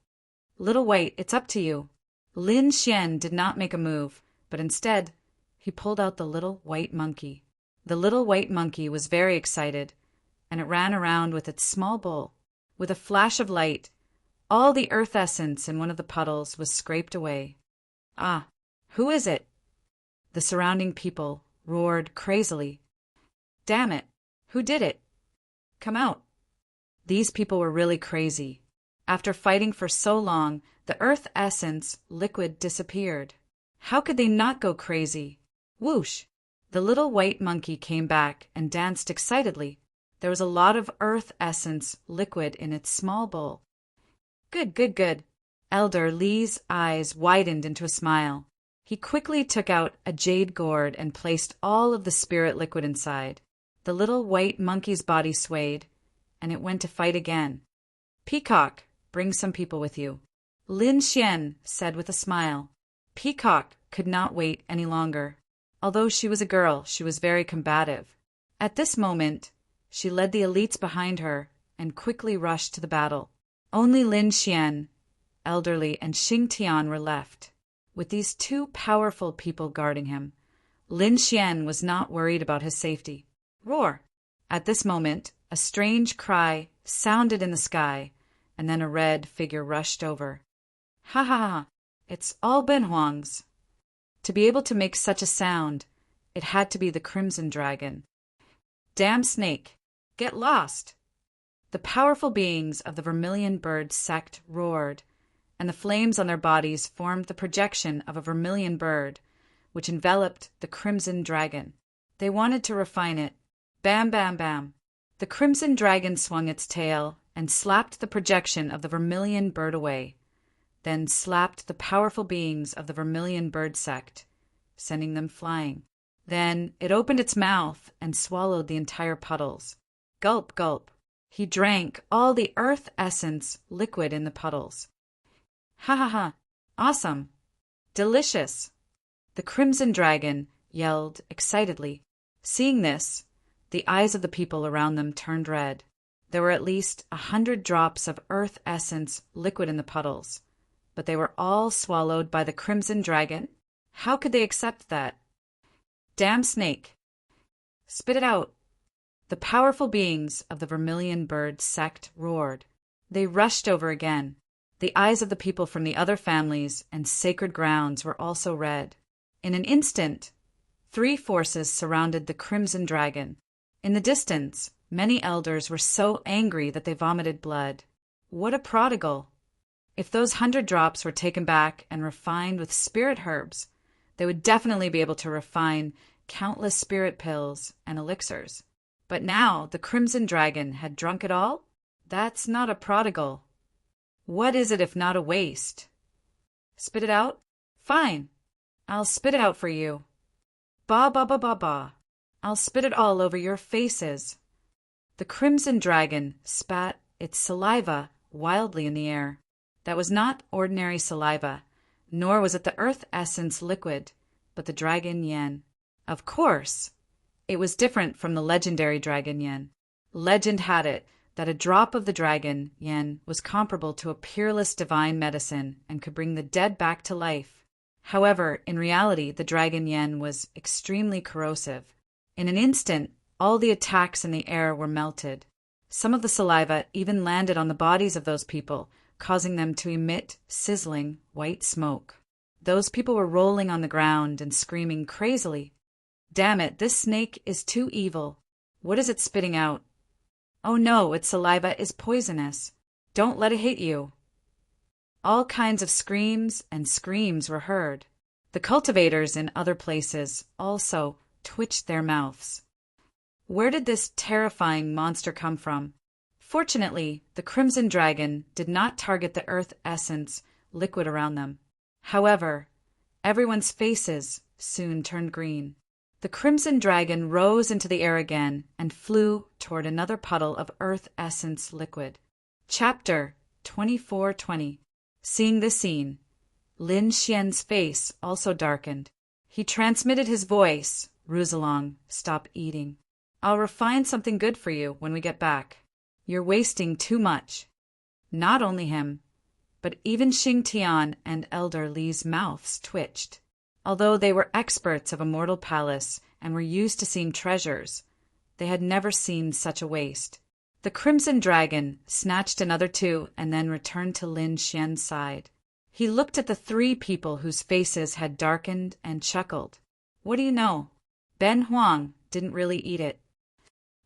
Little White, it's up to you. Lin Xian did not make a move, but instead, he pulled out the little white monkey. The little white monkey was very excited, and it ran around with its small bowl. With a flash of light, all the earth essence in one of the puddles was scraped away. Ah, who is it? The surrounding people roared crazily. Damn it! Who did it? Come out! These people were really crazy. After fighting for so long, the earth essence liquid disappeared. How could they not go crazy? Whoosh! The little white monkey came back and danced excitedly. There was a lot of earth essence liquid in its small bowl. Good, good, good. Elder Li's eyes widened into a smile. He quickly took out a jade gourd and placed all of the spirit liquid inside. The little white monkey's body swayed, and it went to fight again. Peacock, bring some people with you. Lin Xian said with a smile. Peacock could not wait any longer. Although she was a girl, she was very combative. At this moment, she led the elites behind her and quickly rushed to the battle. Only Lin Xian, Elderly, and Xing Tian were left. With these 2 powerful people guarding him, Lin Xian was not worried about his safety. Roar! At this moment, a strange cry sounded in the sky, and then a red figure rushed over. Ha ha ha! It's all Ben Huang's. To be able to make such a sound, it had to be the Crimson Dragon. Damn snake! Get lost! The powerful beings of the Vermilion Bird sect roared, and the flames on their bodies formed the projection of a vermilion bird, which enveloped the Crimson Dragon. They wanted to refine it. Bam, bam, bam. The Crimson Dragon swung its tail and slapped the projection of the Vermilion Bird away, then slapped the powerful beings of the Vermilion Bird sect, sending them flying. Then it opened its mouth and swallowed the entire puddles. Gulp, gulp. He drank all the earth essence liquid in the puddles. Ha ha ha. Awesome. Delicious. The Crimson Dragon yelled excitedly. Seeing this, the eyes of the people around them turned red. There were at least 100 drops of earth essence liquid in the puddles, but they were all swallowed by the Crimson Dragon. How could they accept that? Damn snake! Spit it out! The powerful beings of the Vermilion Bird sect roared. They rushed over again. The eyes of the people from the other families and sacred grounds were also red. In an instant, 3 forces surrounded the Crimson Dragon. In the distance, many elders were so angry that they vomited blood. What a prodigal! If those 100 drops were taken back and refined with spirit herbs, they would definitely be able to refine countless spirit pills and elixirs. But now the Crimson Dragon had drunk it all? That's not a prodigal. What is it if not a waste? Spit it out? Fine. I'll spit it out for you. Ba ba ba ba ba. I'll spit it all over your faces. The Crimson Dragon spat its saliva wildly in the air. That was not ordinary saliva, nor was it the earth essence liquid, but the dragon yen. Of course, it was different from the legendary dragon yen. Legend had it that a drop of the dragon yen was comparable to a peerless divine medicine and could bring the dead back to life. However, in reality, the dragon yen was extremely corrosive. In an instant, all the attacks in the air were melted. Some of the saliva even landed on the bodies of those people, causing them to emit sizzling white smoke. Those people were rolling on the ground and screaming crazily. Damn it, this snake is too evil. What is it spitting out? Oh no, its saliva is poisonous. Don't let it hit you. All kinds of screams and screams were heard. The cultivators in other places also twitched their mouths. Where did this terrifying monster come from? Fortunately, the Crimson Dragon did not target the earth essence liquid around them. However, everyone's faces soon turned green. The Crimson Dragon rose into the air again and flew toward another puddle of earth essence liquid. Chapter 2420. Seeing this scene, Lin Xian's face also darkened. He transmitted his voice, Ruzelong, stop eating. I'll refine something good for you when we get back. You're wasting too much. Not only him, but even Xing Tian and Elder Li's mouths twitched. Although they were experts of a mortal palace and were used to seeing treasures, they had never seen such a waste. The Crimson Dragon snatched another 2 and then returned to Lin Xian's side. He looked at the 3 people whose faces had darkened and chuckled. What do you know? Ben Huang didn't really eat it.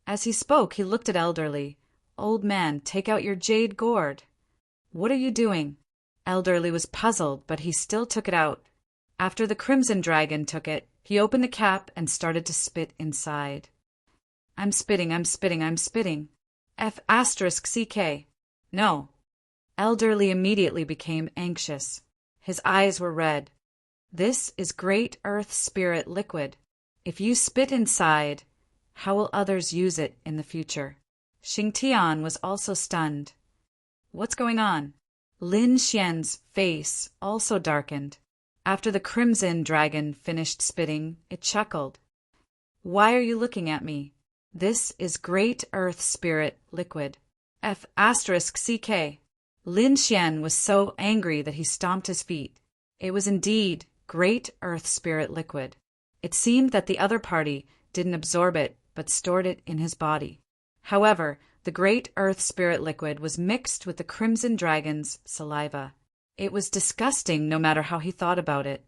As he spoke, he looked at Elderly. Old man, take out your jade gourd. What are you doing? Elderly was puzzled, but he still took it out. After the Crimson Dragon took it, he opened the cap and started to spit inside. I'm spitting, I'm spitting, I'm spitting. F***CK. No. Elderly immediately became anxious. His eyes were red. This is Great Earth Spirit liquid. If you spit inside, how will others use it in the future? Xing Tian was also stunned. What's going on? Lin Xian's face also darkened. After the Crimson Dragon finished spitting, it chuckled. Why are you looking at me? This is Great Earth Spirit liquid. F***CK. Lin Xian was so angry that he stomped his feet. It was indeed Great Earth Spirit liquid. It seemed that the other party didn't absorb it, but stored it in his body. However, the Great Earth Spirit liquid was mixed with the Crimson Dragon's saliva. It was disgusting no matter how he thought about it.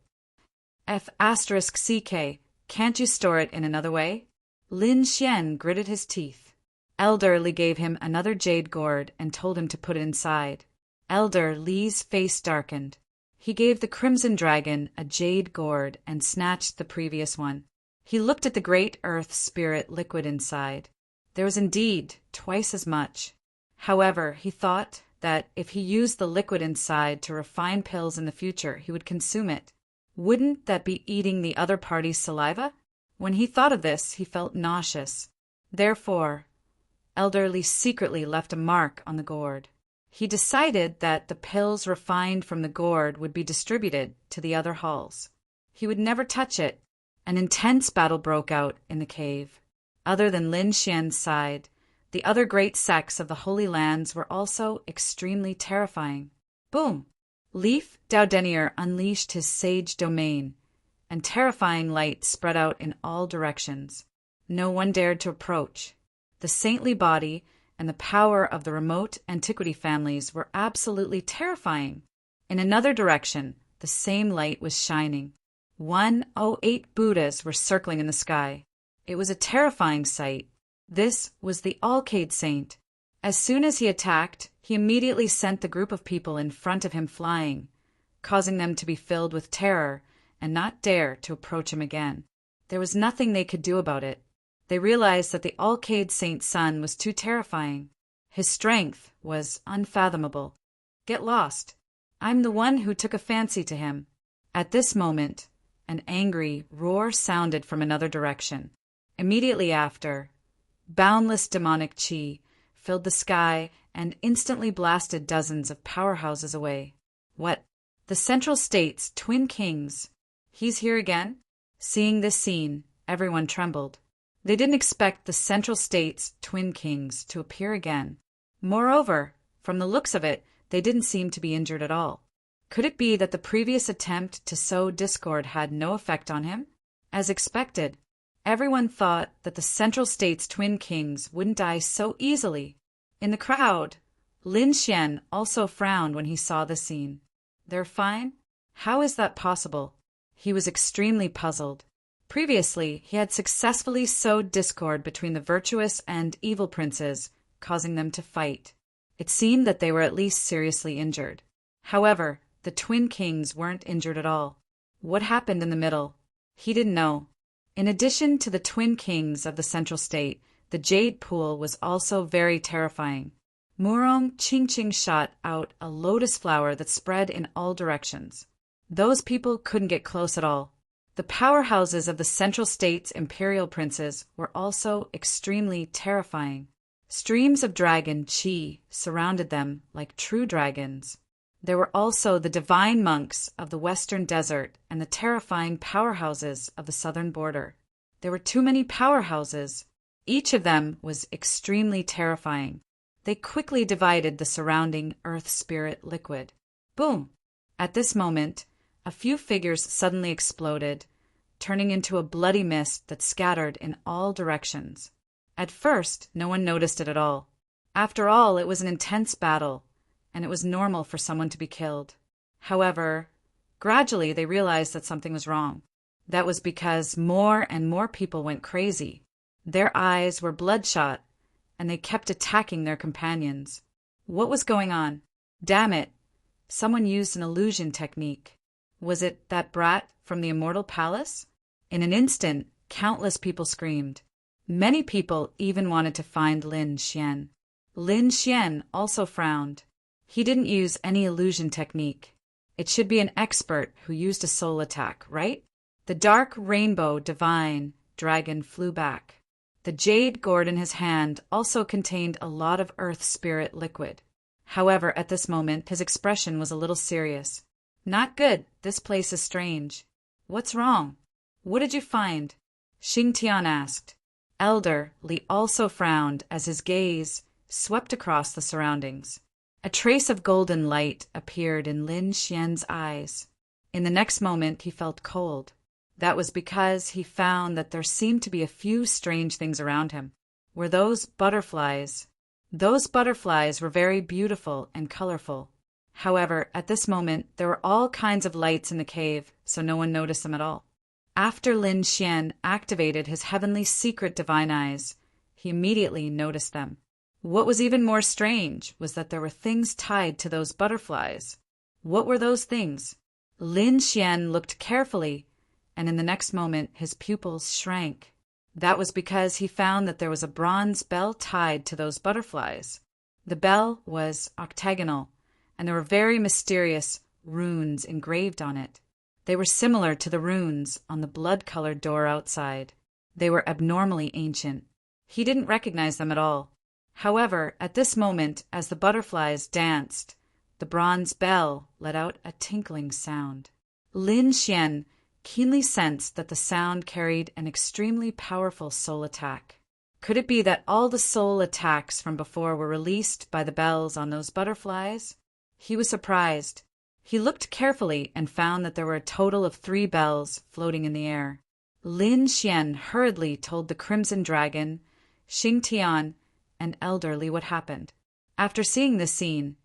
F***CK, can't you store it in another way? Lin Xian gritted his teeth. Elder Li gave him another jade gourd and told him to put it inside. Elder Li's face darkened. He gave the Crimson Dragon a jade gourd and snatched the previous one. He looked at the great earth spirit liquid inside. There was indeed twice as much. However, he thought that if he used the liquid inside to refine pills in the future, he would consume it. Wouldn't that be eating the other party's saliva? When he thought of this, he felt nauseous. Therefore, Elder Li secretly left a mark on the gourd. He decided that the pills refined from the gourd would be distributed to the other halls. He would never touch it. An intense battle broke out in the cave. Other than Lin Xian's side, the other great sects of the Holy Lands were also extremely terrifying. Boom! Leaf Daudenier unleashed his sage domain, and terrifying light spread out in all directions. No one dared to approach. The saintly body and the power of the remote antiquity families were absolutely terrifying. In another direction, the same light was shining. 108 Buddhas were circling in the sky. It was a terrifying sight. This was the Alcade Saint. As soon as he attacked, he immediately sent the group of people in front of him flying, causing them to be filled with terror and not dare to approach him again. There was nothing they could do about it. They realized that the Alcade Saint's son was too terrifying. His strength was unfathomable. Get lost. I'm the one who took a fancy to him. At this moment, an angry roar sounded from another direction. Immediately after, boundless demonic chi filled the sky and instantly blasted dozens of powerhouses away. What? The Central State's twin kings. He's here again? Seeing this scene, everyone trembled. They didn't expect the Central State's twin kings to appear again. Moreover, from the looks of it, they didn't seem to be injured at all. Could it be that the previous attempt to sow discord had no effect on him? As expected, everyone thought that the Central State's twin kings wouldn't die so easily. In the crowd, Lin Xian also frowned when he saw the scene. They're fine? How is that possible? He was extremely puzzled. Previously, he had successfully sowed discord between the virtuous and evil princes, causing them to fight. It seemed that they were at least seriously injured. However, the twin kings weren't injured at all. What happened in the middle? He didn't know. In addition to the twin kings of the Central State, the Jade Pool was also very terrifying. Murong Qingqing shot out a lotus flower that spread in all directions. Those people couldn't get close at all. The powerhouses of the Central State's imperial princes were also extremely terrifying. Streams of dragon chi surrounded them like true dragons. There were also the divine monks of the western desert and the terrifying powerhouses of the southern border. There were too many powerhouses. Each of them was extremely terrifying. They quickly divided the surrounding earth spirit liquid. Boom! At this moment, a few figures suddenly exploded, turning into a bloody mist that scattered in all directions. At first, no one noticed it at all. After all, it was an intense battle, and it was normal for someone to be killed. However, gradually they realized that something was wrong. That was because more and more people went crazy. Their eyes were bloodshot, and they kept attacking their companions. What was going on? Damn it! Someone used an illusion technique. Was it that brat from the Immortal Palace? In an instant, countless people screamed. Many people even wanted to find Lin Xian. Lin Xian also frowned. He didn't use any illusion technique. It should be an expert who used a soul attack, right? The dark rainbow divine dragon flew back. The jade gourd in his hand also contained a lot of earth spirit liquid. However, at this moment, his expression was a little serious. Not good. This place is strange. What's wrong? What did you find? Xingtian asked. Elder Li also frowned as his gaze swept across the surroundings. A trace of golden light appeared in Lin Xian's eyes. In the next moment, he felt cold. That was because he found that there seemed to be a few strange things around him. Were those butterflies? Those butterflies were very beautiful and colorful. However, at this moment, there were all kinds of lights in the cave, so no one noticed them at all. After Lin Xian activated his heavenly secret divine eyes, he immediately noticed them. What was even more strange was that there were things tied to those butterflies. What were those things? Lin Xian looked carefully, and in the next moment his pupils shrank. That was because he found that there was a bronze bell tied to those butterflies. The bell was octagonal, and there were very mysterious runes engraved on it. They were similar to the runes on the blood-colored door outside. They were abnormally ancient. He didn't recognize them at all. However, at this moment, as the butterflies danced, the bronze bell let out a tinkling sound. Lin Xian keenly sensed that the sound carried an extremely powerful soul attack. Could it be that all the soul attacks from before were released by the bells on those butterflies? He was surprised. He looked carefully and found that there were a total of 3 bells floating in the air. Lin Xian hurriedly told the Crimson Dragon, Xingtian, and Elder Li what happened. After seeing this scene,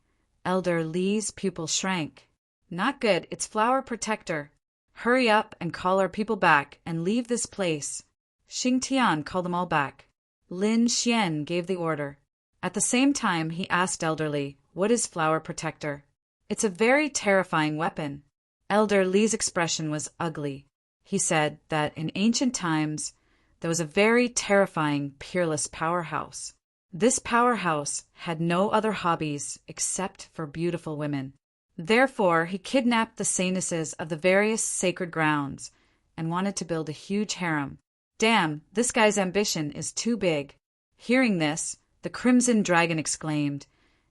Elder Li's pupil shrank. Not good, it's Flower Protector. Hurry up and call our people back and leave this place. Xingtian called them all back. Lin Xian gave the order. At the same time, he asked Elder Li, what is Flower Protector? It's a very terrifying weapon. Elder Li's expression was ugly. He said that in ancient times, there was a very terrifying, peerless powerhouse. This powerhouse had no other hobbies except for beautiful women. Therefore, he kidnapped the saintesses of the various sacred grounds and wanted to build a huge harem. Damn, this guy's ambition is too big. Hearing this, the Crimson Dragon exclaimed,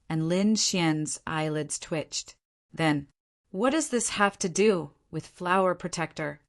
and Lin Xian's eyelids twitched. Then, what does this have to do with Flower Protector?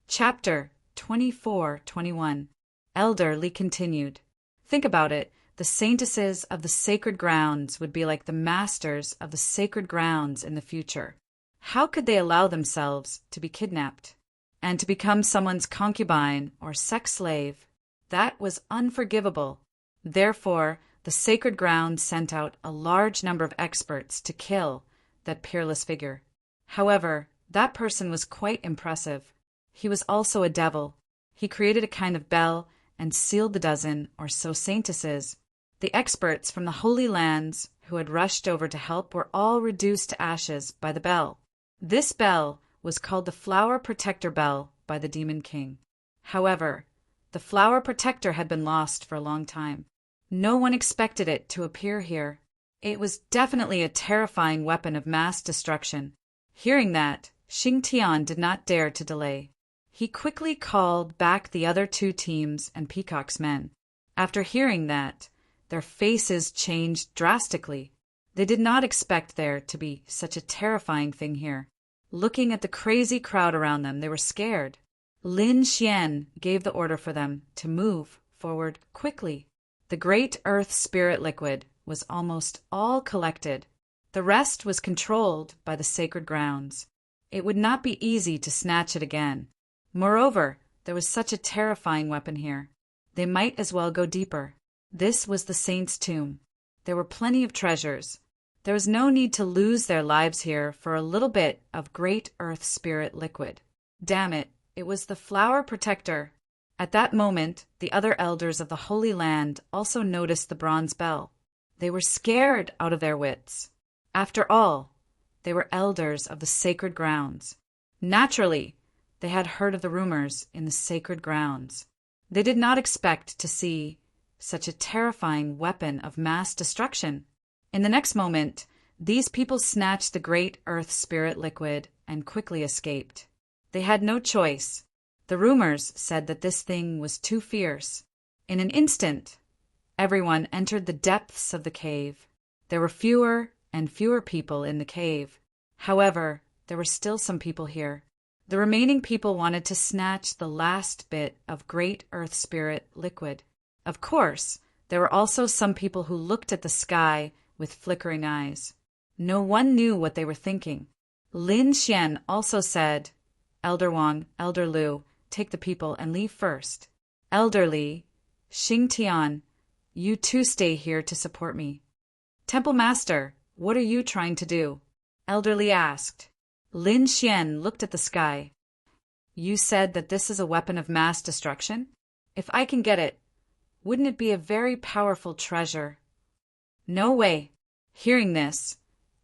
Chapter 24-21. Elder Li continued. Think about it. The saintesses of the sacred grounds would be like the masters of the sacred grounds in the future. How could they allow themselves to be kidnapped and to become someone's concubine or sex slave? That was unforgivable. Therefore, the sacred grounds sent out a large number of experts to kill that peerless figure. However, that person was quite impressive. He was also a devil. He created a kind of bell and sealed the dozen or so saintesses. The experts from the Holy Lands who had rushed over to help were all reduced to ashes by the bell. This bell was called the Flower Protector Bell by the Demon King. However, the Flower Protector had been lost for a long time. No one expected it to appear here. It was definitely a terrifying weapon of mass destruction. Hearing that, Xingtian did not dare to delay. He quickly called back the other 2 teams and Peacock's men. After hearing that, their faces changed drastically. They did not expect there to be such a terrifying thing here. Looking at the crazy crowd around them, they were scared. Lin Xian gave the order for them to move forward quickly. The great earth spirit liquid was almost all collected. The rest was controlled by the sacred grounds. It would not be easy to snatch it again. Moreover, there was such a terrifying weapon here. They might as well go deeper. This was the saint's tomb. There were plenty of treasures. There was no need to lose their lives here for a little bit of great earth spirit liquid. Damn it, it was the Flower Protector. At that moment, the other elders of the Holy Land also noticed the bronze bell. They were scared out of their wits. After all, they were elders of the sacred grounds. Naturally, they had heard of the rumors in the sacred grounds. They did not expect to see such a terrifying weapon of mass destruction. In the next moment, these people snatched the great earth spirit liquid and quickly escaped. They had no choice. The rumors said that this thing was too fierce. In an instant, everyone entered the depths of the cave. There were fewer and fewer people in the cave. However, there were still some people here. The remaining people wanted to snatch the last bit of great earth spirit liquid. Of course, there were also some people who looked at the sky with flickering eyes. No one knew what they were thinking. Lin Xian also said, Elder Wang, Elder Lu, take the people and leave first. Elder Li, Xingtian, you 2 stay here to support me. Temple Master, what are you trying to do? Elderly asked. Lin Xian looked at the sky. You said that this is a weapon of mass destruction? If I can get it, wouldn't it be a very powerful treasure? No way. Hearing this,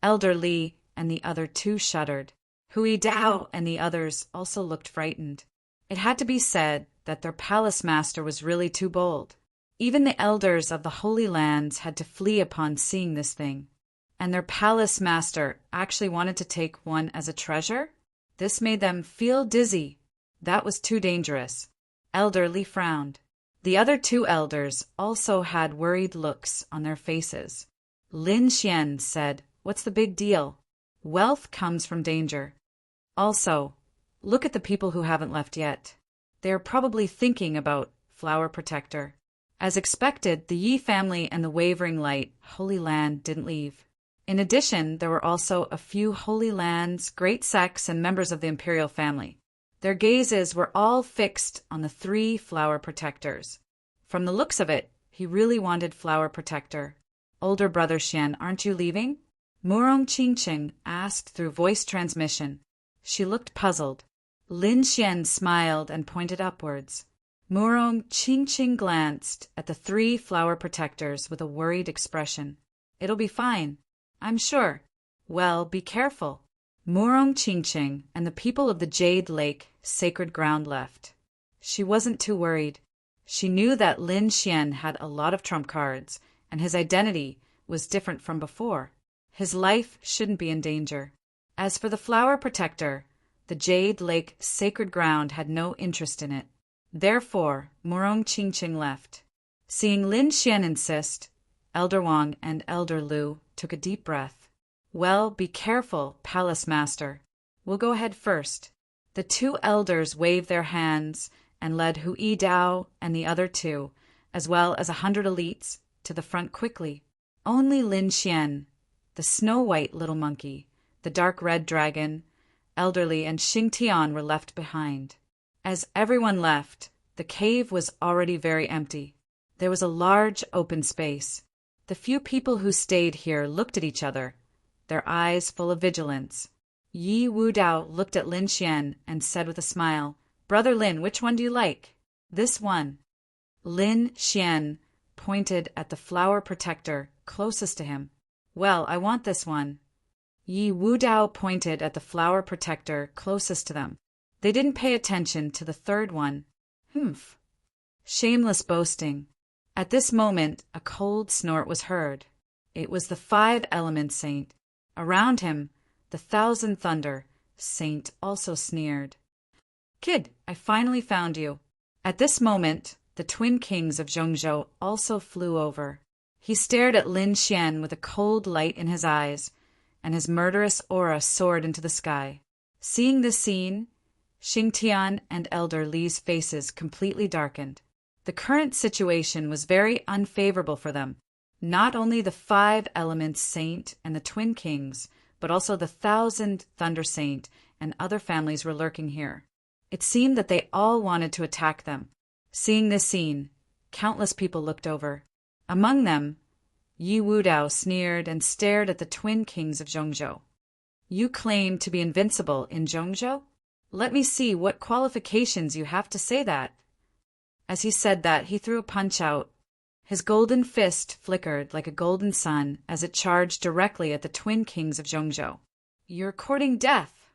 Elder Li and the other two shuddered. Hui Dao and the others also looked frightened. It had to be said that their palace master was really too bold. Even the elders of the Holy Lands had to flee upon seeing this thing. And their palace master actually wanted to take one as a treasure? This made them feel dizzy. That was too dangerous. Elder Li frowned. The other two elders also had worried looks on their faces. Lin Xian said, "What's the big deal? Wealth comes from danger. Also, look at the people who haven't left yet. They are probably thinking about Flower Protector." As expected, the Yi family and the Wavering Light Holy Land didn't leave. In addition, there were also a few Holy Lands, great sects, and members of the imperial family. Their gazes were all fixed on the 3 Flower Protectors. From the looks of it, he really wanted Flower Protector. "Older brother Xian, aren't you leaving?" Murong Qingqing asked through voice transmission. She looked puzzled. Lin Xian smiled and pointed upwards. Murong Qingqing glanced at the 3 Flower Protectors with a worried expression. "It'll be fine, I'm sure." "Well, be careful." Murong Qingqing and the people of the Jade Lake sacred ground left. She wasn't too worried. She knew that Lin Xian had a lot of trump cards, and his identity was different from before. His life shouldn't be in danger. As for the Flower Protector, the Jade Lake sacred ground had no interest in it. Therefore, Murong Qingqing left. Seeing Lin Xian insist, Elder Wang and Elder Lu took a deep breath. "Well, be careful, Palace Master. We'll go ahead first." The 2 elders waved their hands and led Hui Dao and the other 2, as well as 100 elites, to the front quickly. Only Lin Xian, the snow-white little monkey, the dark red dragon, Elderly, and Xing Tian were left behind. As everyone left, the cave was already very empty. There was a large open space. The few people who stayed here looked at each other, their eyes full of vigilance. Yi Wudao looked at Lin Xian and said with a smile, "Brother Lin, which one do you like?" "This one." Lin Xian pointed at the Flower Protector closest to him. "Well, I want this one." Yi Wudao pointed at the Flower Protector closest to them. They didn't pay attention to the third one. Humph. Shameless boasting. At this moment, a cold snort was heard. It was the 5 Element Saint. Around him, the 1,000 Thunder Saint also sneered. "Kid, I finally found you." At this moment, the twin kings of Zhongzhou also flew over. He stared at Lin Xian with a cold light in his eyes, and his murderous aura soared into the sky. Seeing this scene, Xing Tian and Elder Li's faces completely darkened. The current situation was very unfavorable for them. Not only the 5 Elements Saint and the Twin Kings, but also the 1,000 Thunder Saint and other families were lurking here. It seemed that they all wanted to attack them. Seeing this scene, countless people looked over. Among them, Yi Wudao sneered and stared at the Twin Kings of Zhongzhou. "You claim to be invincible in Zhongzhou? Let me see what qualifications you have to say that." As he said that, he threw a punch out. His golden fist flickered like a golden sun as it charged directly at the Twin Kings of Zhongzhou. "You're courting death."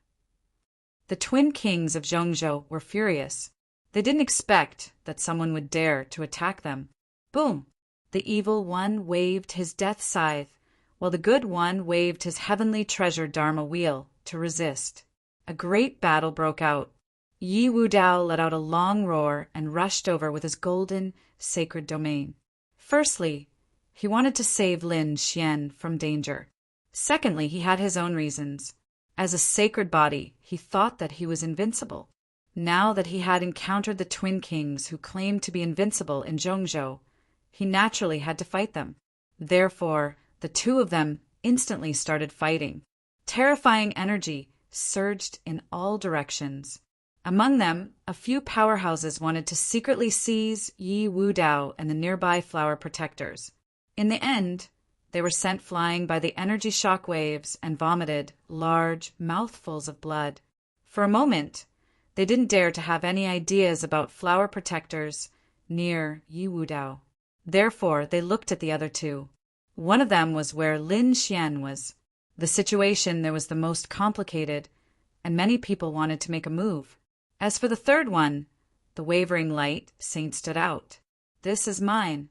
The Twin Kings of Zhongzhou were furious. They didn't expect that someone would dare to attack them. Boom! The evil one waved his death scythe, while the good one waved his heavenly treasure Dharma wheel to resist. A great battle broke out. Yi Wudao let out a long roar and rushed over with his golden, sacred domain. Firstly, he wanted to save Lin Xian from danger. Secondly, he had his own reasons. As a sacred body, he thought that he was invincible. Now that he had encountered the Twin Kings who claimed to be invincible in Zhongzhou, he naturally had to fight them. Therefore, the 2 of them instantly started fighting. Terrifying energy surged in all directions. Among them, a few powerhouses wanted to secretly seize Yi Wudao and the nearby Flower Protectors. In the end, They were sent flying by the energy shock waves and vomited large mouthfuls of blood. For a moment, they didn't dare to have any ideas about flower protectors near Yiwudao. Therefore, they looked at the other two. One of them was where Lin Xian was. The situation there was the most complicated, and many people wanted to make a move. As for the third one, the wavering light, Saint stood out. "This is mine,"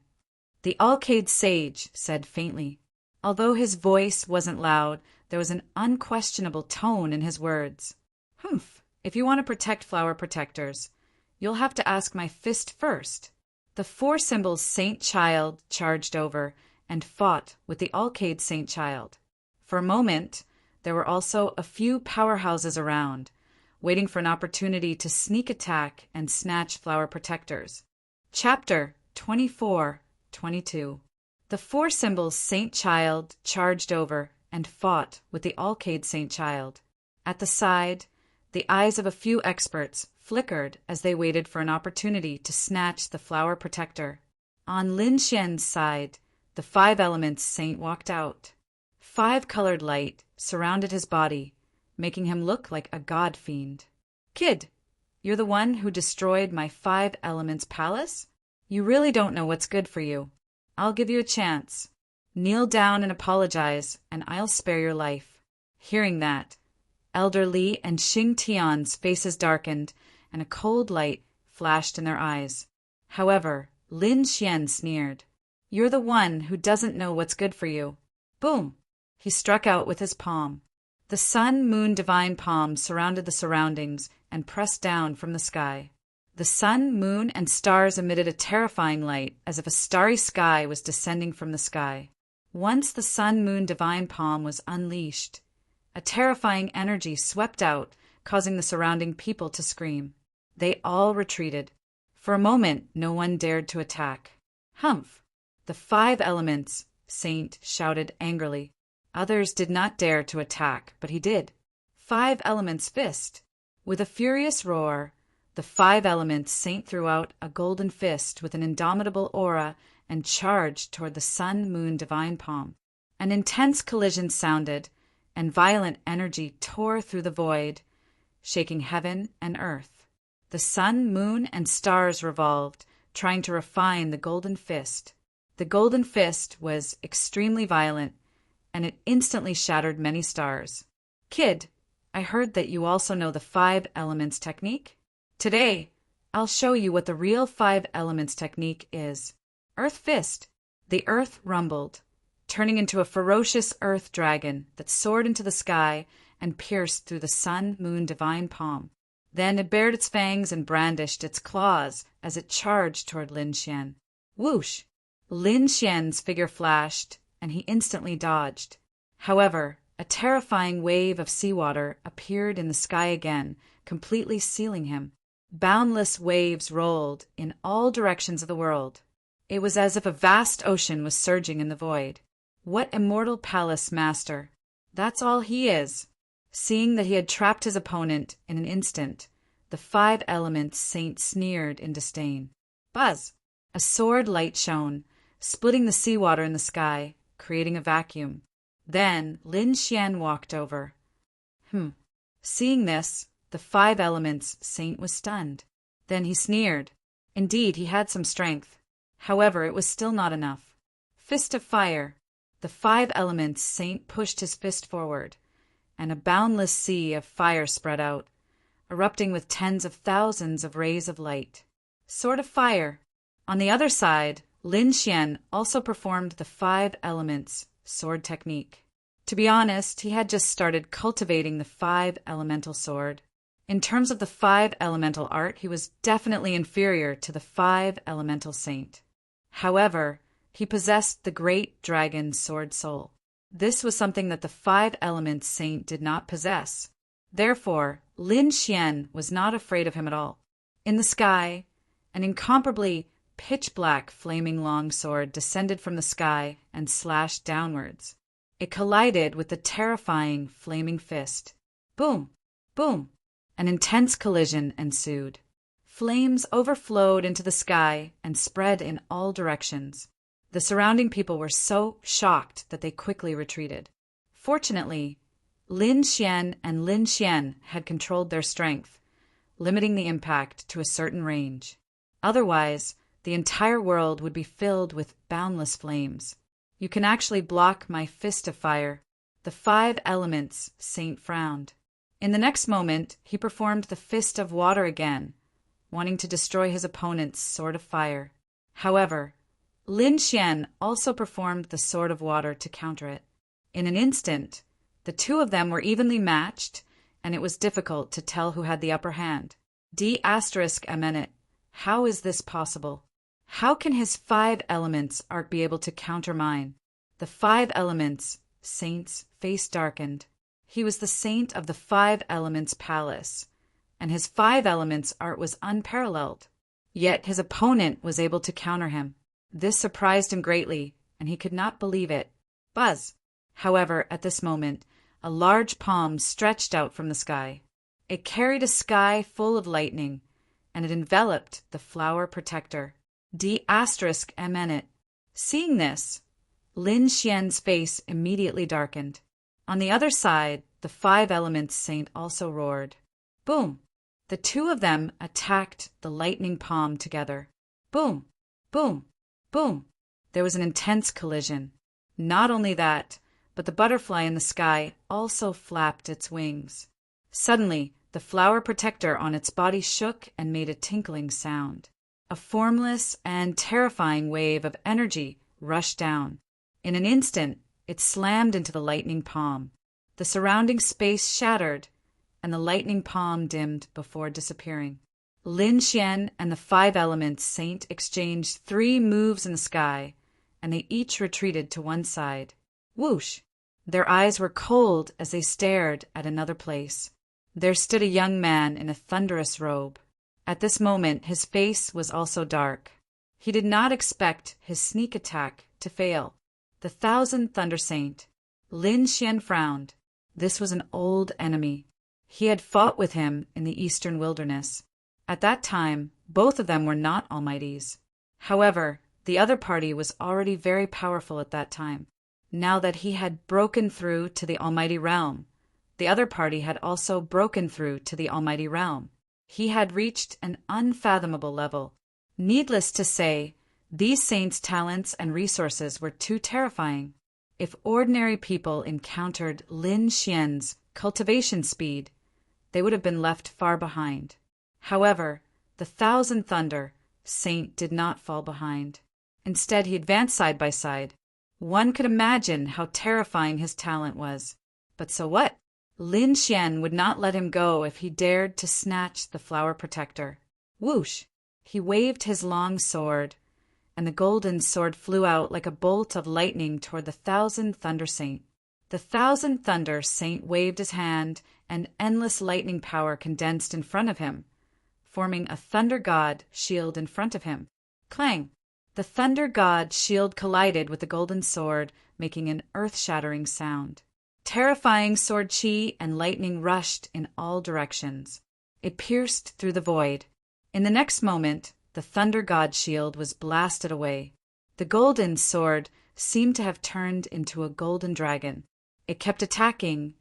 the Alcade sage said faintly. Although his voice wasn't loud, there was an unquestionable tone in his words. "Humph, if you want to protect flower protectors, you'll have to ask my fist first." The four symbols Saint Child charged over and fought with the Alcade Saint Child. For a moment, there were also a few powerhouses around, waiting for an opportunity to sneak attack and snatch flower protectors. Chapter 24-22. The four symbols Saint Child charged over and fought with the Alcade Saint Child. At the side, the eyes of a few experts flickered as they waited for an opportunity to snatch the flower protector. On Lin Xian's side, the five elements saint walked out. 5-colored light surrounded his body, making him look like a god fiend. "Kid, you're the one who destroyed my 5 elements palace? You really don't know what's good for you. I'll give you a chance. Kneel down and apologize, and I'll spare your life." Hearing that, Elder Li and Xing Tian's faces darkened, and a cold light flashed in their eyes. However, Lin Xian sneered. "You're the one who doesn't know what's good for you." Boom! He struck out with his palm. The sun, moon, divine palm surrounded the surroundings and pressed down from the sky. The sun, moon, and stars emitted a terrifying light, as if a starry sky was descending from the sky. Once the sun, moon, divine palm was unleashed, a terrifying energy swept out, causing the surrounding people to scream. They all retreated. For a moment, no one dared to attack. "Humph! The 5 elements!" Saint shouted angrily. Others did not dare to attack, but he did. 5 elements fist. With a furious roar, the 5 elements Saint threw out a golden fist with an indomitable aura and charged toward the sun, moon, divine palm. An intense collision sounded, and violent energy tore through the void, shaking heaven and earth. The sun, moon, and stars revolved, trying to refine the golden fist. The golden fist was extremely violent, and it instantly shattered many stars. "Kid, I heard that you also know the 5 elements technique. Today, I'll show you what the real 5 elements technique is." Earth fist. The earth rumbled, turning into a ferocious earth dragon that soared into the sky and pierced through the sun, moon, divine palm. Then it bared its fangs and brandished its claws as it charged toward Lin Xian. Whoosh! Lin Xian's figure flashed, and he instantly dodged. However, a terrifying wave of seawater appeared in the sky again, completely sealing him. Boundless waves rolled in all directions of the world. It was as if a vast ocean was surging in the void. What immortal palace master! That's all he is. Seeing that he had trapped his opponent in an instant, the 5 elements saint sneered in disdain. Buzz! A sword light shone, splitting the seawater in the sky, creating a vacuum. Then Lin Xian walked over. Seeing this, the 5 elements saint was stunned. Then he sneered. Indeed, he had some strength. However, it was still not enough. Fist of fire. The 5 elements saint pushed his fist forward, and a boundless sea of fire spread out, erupting with tens of thousands of rays of light. Sword of fire. On the other side, Lin Xian also performed the 5 elements sword technique. To be honest, he had just started cultivating the 5 elemental sword. In terms of the 5 elemental art, he was definitely inferior to the 5 elemental saint. However, he possessed the great dragon sword soul. This was something that the 5 elements saint did not possess. Therefore, Lin Xian was not afraid of him at all. In the sky, an incomparably pitch-black flaming longsword descended from the sky and slashed downwards. It collided with the terrifying flaming fist. Boom! Boom! An intense collision ensued. Flames overflowed into the sky and spread in all directions. The surrounding people were so shocked that they quickly retreated. Fortunately, Lin Xian and Lin Xian had controlled their strength, limiting the impact to a certain range. Otherwise, the entire world would be filled with boundless flames. You can actually block my fist of fire. The 5 elements, Saint frowned. In the next moment, he performed the fist of water again, wanting to destroy his opponent's sword of fire. However, Lin Xian also performed the sword of water to counter it. In an instant, the two of them were evenly matched, and it was difficult to tell who had the upper hand. D***, how is this possible? How can his 5 elements be able to counter mine? The 5 elements, Saint's face darkened. He was the saint of the 5 elements palace, and his 5 elements art was unparalleled. Yet his opponent was able to counter him. This surprised him greatly, and he could not believe it. Buzz! However, at this moment, a large palm stretched out from the sky. It carried a sky full of lightning, and it enveloped the flower protector. D***. Seeing this, Lin Xian's face immediately darkened. On the other side, the 5 elements saint also roared. Boom! The two of them attacked the lightning palm together. Boom! Boom! Boom! There was an intense collision. Not only that, but the butterfly in the sky also flapped its wings. Suddenly, the flower protector on its body shook and made a tinkling sound. A formless and terrifying wave of energy rushed down. In an instant, it slammed into the lightning palm. The surrounding space shattered, and the lightning palm dimmed before disappearing. Lin Xian and the 5 elements saint exchanged 3 moves in the sky, and they each retreated to one side. Whoosh! Their eyes were cold as they stared at another place. There stood a young man in a thunderous robe. At this moment, his face was also dark. He did not expect his sneak attack to fail. The 1,000 Thunder Saint. Lin Xian frowned. This was an old enemy. He had fought with him in the eastern wilderness. At that time, both of them were not almighties. However, the other party was already very powerful at that time. Now that he had broken through to the almighty realm, the other party had also broken through to the almighty realm. He had reached an unfathomable level. Needless to say, these saints' talents and resources were too terrifying. If ordinary people encountered Lin Xian's cultivation speed, they would have been left far behind. However, the 1,000 Thunder Saint did not fall behind. Instead, he advanced side by side. One could imagine how terrifying his talent was. But so what? Lin Xian would not let him go if he dared to snatch the flower protector. Whoosh! He waved his long sword, and the golden sword flew out like a bolt of lightning toward the 1,000 Thunder Saint. The 1,000 Thunder Saint waved his hand, and endless lightning power condensed in front of him, forming a Thunder God shield in front of him. Clang! The Thunder God shield collided with the golden sword, making an earth-shattering sound. Terrifying sword chi and lightning rushed in all directions. It pierced through the void. In the next moment, the Thunder God shield was blasted away. The golden sword seemed to have turned into a golden dragon. It kept attacking,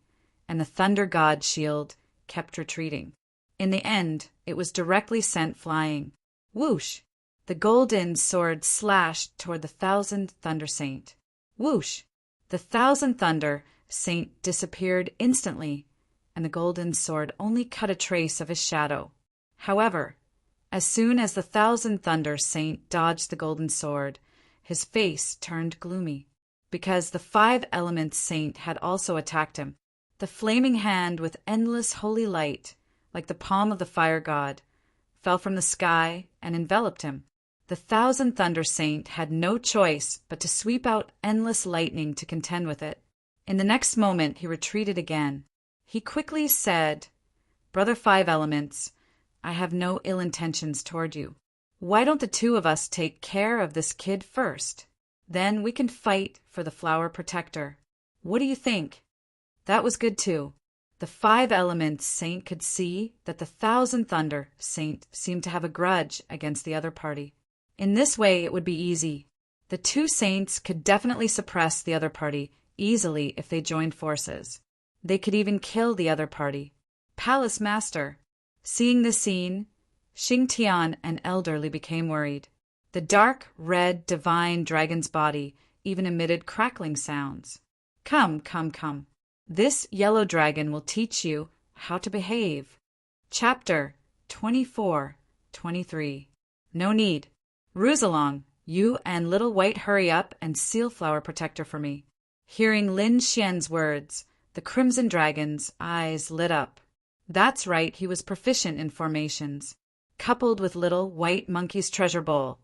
and the Thunder God shield kept retreating. In the end, it was directly sent flying. Whoosh! The golden sword slashed toward the 1,000 Thunder Saint. Whoosh! The 1,000 Thunder Saint disappeared instantly, and the golden sword only cut a trace of his shadow. However, as soon as the 1,000 Thunder Saint dodged the golden sword, his face turned gloomy, because the 5 Elements Saint had also attacked him. The flaming hand with endless holy light, like the palm of the fire god, fell from the sky and enveloped him. The 1,000 Thunder Saint had no choice but to sweep out endless lightning to contend with it. In the next moment, he retreated again. He quickly said, "Brother 5 Elements, I have no ill intentions toward you. Why don't the two of us take care of this kid first? Then we can fight for the flower protector. What do you think?" That was good too. The 5 Elements Saint could see that the 1,000 Thunder Saint seemed to have a grudge against the other party. In this way, it would be easy. The two saints could definitely suppress the other party easily if they joined forces. They could even kill the other party. Palace Master. Seeing the scene, Xingtian and Elderly became worried. The dark, red, divine dragon's body even emitted crackling sounds. Come, come, come. This yellow dragon will teach you how to behave. Chapter 24-23. No need. Ruse along, you and Little White hurry up and seal Flower Protector for me. Hearing Lin Xian's words, the Crimson Dragon's eyes lit up. That's right, he was proficient in formations. Coupled with Little White Monkey's treasure bowl,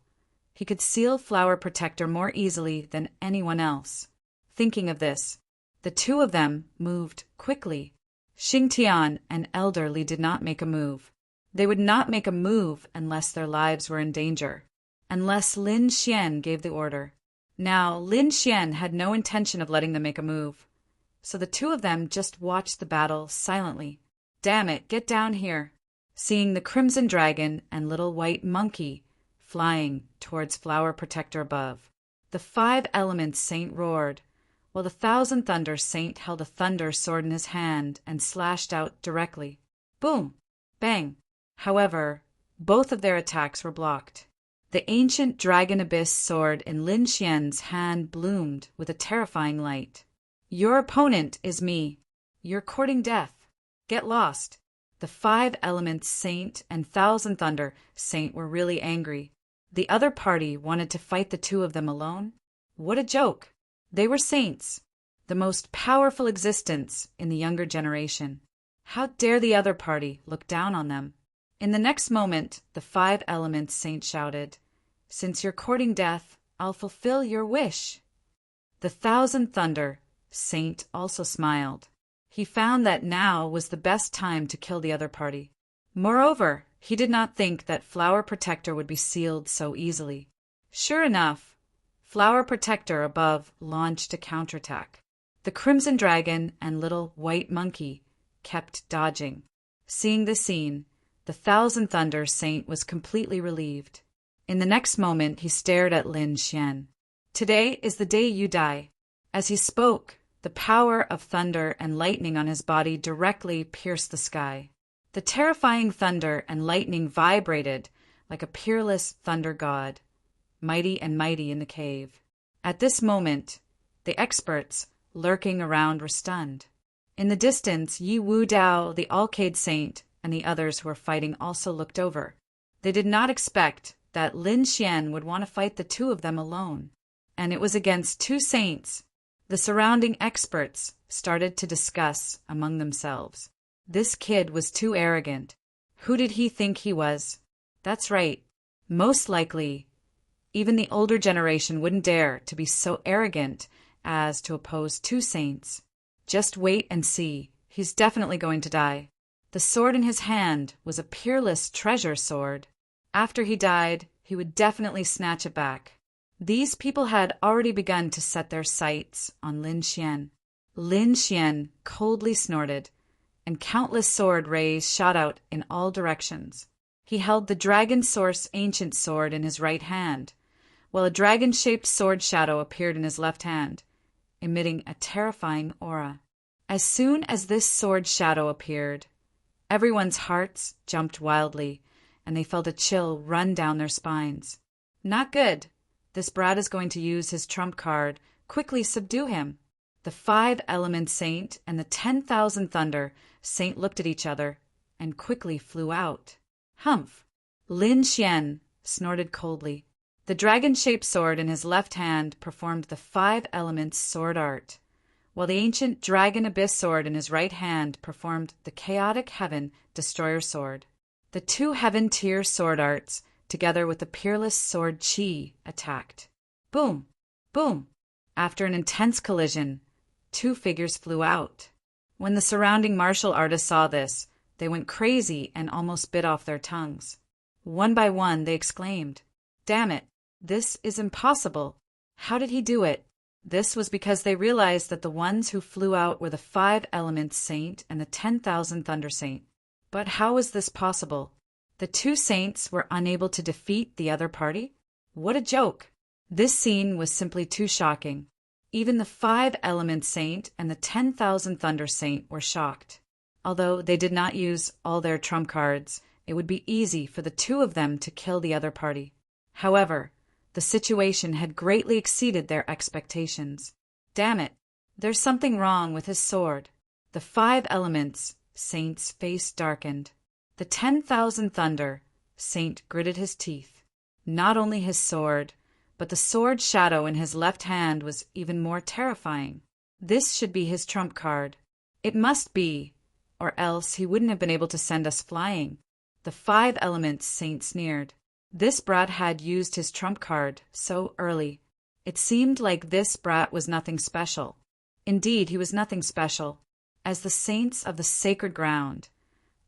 he could seal Flower Protector more easily than anyone else. Thinking of this, the two of them moved quickly. Xingtian and Elderly did not make a move. They would not make a move unless their lives were in danger, unless Lin Xian gave the order. Now, Lin Xian had no intention of letting them make a move, so the two of them just watched the battle silently. Damn it, get down here. Seeing the Crimson Dragon and Little White Monkey flying towards Flower Protector above, the 5 Elements Saint roared, while the Thousand Thunder Saint held a thunder sword in his hand and slashed out directly. Boom! Bang! However, both of their attacks were blocked. The ancient Dragon Abyss sword in Lin Xian's hand bloomed with a terrifying light. Your opponent is me. You're courting death. Get lost. The 5 Elements Saint and Thousand Thunder Saint were really angry. The other party wanted to fight the two of them alone? What a joke! They were saints, the most powerful existence in the younger generation. How dare the other party look down on them? In the next moment, the 5 Elements Saint shouted, "Since you're courting death, I'll fulfill your wish." The Thousand Thunder Saint also smiled. He found that now was the best time to kill the other party. Moreover, he did not think that Flower Protector would be sealed so easily. Sure enough, Flower Protector above launched a counterattack. The Crimson Dragon and Little White Monkey kept dodging. Seeing the scene, the Thousand Thunder Saint was completely relieved. In the next moment, he stared at Lin Xian. Today is the day you die. As he spoke, the power of thunder and lightning on his body directly pierced the sky. The terrifying thunder and lightning vibrated like a peerless thunder god, mighty and mighty in the cave. At this moment, the experts lurking around were stunned. In the distance, Yi Wu Dao, the Alcade Saint, and the others who were fighting also looked over. They did not expect that Lin Xian would want to fight the two of them alone, and it was against two saints. The surrounding experts started to discuss among themselves. This kid was too arrogant. Who did he think he was? That's right. Most likely, even the older generation wouldn't dare to be so arrogant as to oppose two saints. Just wait and see. He's definitely going to die. The sword in his hand was a peerless treasure sword. After he died, he would definitely snatch it back. These people had already begun to set their sights on Lin Xian. Lin Xian coldly snorted, and countless sword rays shot out in all directions. He held the Dragon Source Ancient Sword in his right hand, while a dragon-shaped sword shadow appeared in his left hand, emitting a terrifying aura. As soon as this sword shadow appeared, everyone's hearts jumped wildly, and they felt a chill run down their spines. Not good. This brat is going to use his trump card. Quickly subdue him. The 5 Elements Saint and the 10,000 Thunder Saint looked at each other and quickly flew out. Humph! Lin Xian snorted coldly. The dragon-shaped sword in his left hand performed the 5 Elements sword art, while the ancient Dragon Abyss sword in his right hand performed the Chaotic Heaven Destroyer sword. The 2 Heaven Tier sword arts, together with the peerless sword Qi, attacked. Boom! Boom! After an intense collision, 2 figures flew out. When the surrounding martial artists saw this, they went crazy and almost bit off their tongues. One by one, they exclaimed, "Damn it! This is impossible! How did he do it?" This was because they realized that the ones who flew out were the 5 Elements Saint and the 10,000 Thunder Saint. But how was this possible? The two saints were unable to defeat the other party? What a joke! This scene was simply too shocking. Even the 5-element saint and the 10,000 thunder saint were shocked. Although they did not use all their trump cards, it would be easy for the two of them to kill the other party. However, the situation had greatly exceeded their expectations. Damn it, there's something wrong with his sword. The 5 elements saint's face darkened. The 10,000 thunder saint gritted his teeth. Not only his sword, but the sword shadow in his left hand was even more terrifying. This should be his trump card. It must be, or else he wouldn't have been able to send us flying. The 5 elements saint sneered. This brat had used his trump card so early. It seemed like this brat was nothing special. Indeed, he was nothing special. As the saints of the sacred ground,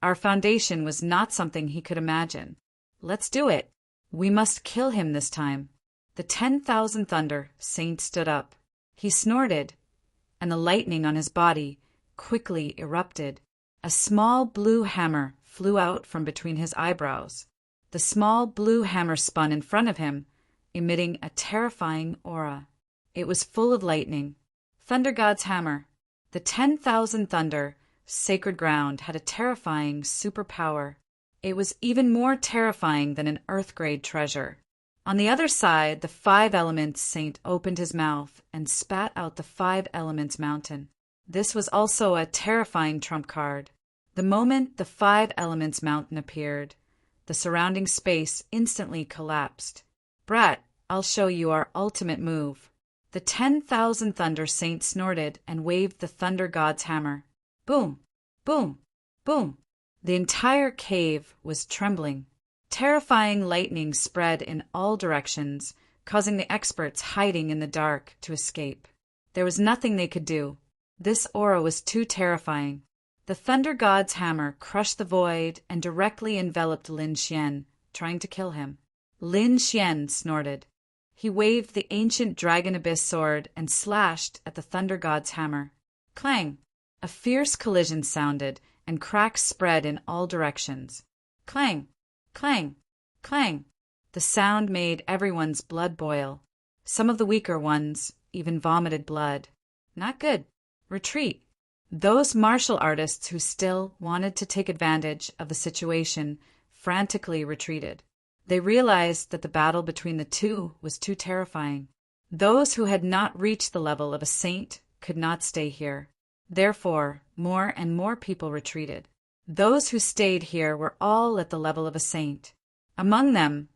our foundation was not something he could imagine. Let's do it. We must kill him this time. The 10,000 thunder saint stood up. He snorted, and the lightning on his body quickly erupted. A small blue hammer flew out from between his eyebrows. The small blue hammer spun in front of him, emitting a terrifying aura. It was full of lightning. Thunder God's hammer. The 10,000 thunder sacred ground had a terrifying superpower. It was even more terrifying than an earth-grade treasure. On the other side, the 5 elements saint opened his mouth and spat out the 5 elements mountain. This was also a terrifying trump card. The moment the 5 elements mountain appeared, the surrounding space instantly collapsed. Brat, I'll show you our ultimate move. The 10,000 thunder saint snorted and waved the thunder god's hammer. Boom, boom, boom. The entire cave was trembling. Terrifying lightning spread in all directions, causing the experts hiding in the dark to escape. There was nothing they could do. This aura was too terrifying. The thunder god's hammer crushed the void and directly enveloped Lin Xian, trying to kill him. Lin Xian snorted. He waved the ancient dragon abyss sword and slashed at the thunder god's hammer. Clang! A fierce collision sounded, and cracks spread in all directions. Clang! Clang! Clang! The sound made everyone's blood boil. Some of the weaker ones even vomited blood. Not good. Retreat. Those martial artists who still wanted to take advantage of the situation frantically retreated. They realized that the battle between the two was too terrifying. Those who had not reached the level of a saint could not stay here. Therefore, more and more people retreated. Those who stayed here were all at the level of a saint. Among them,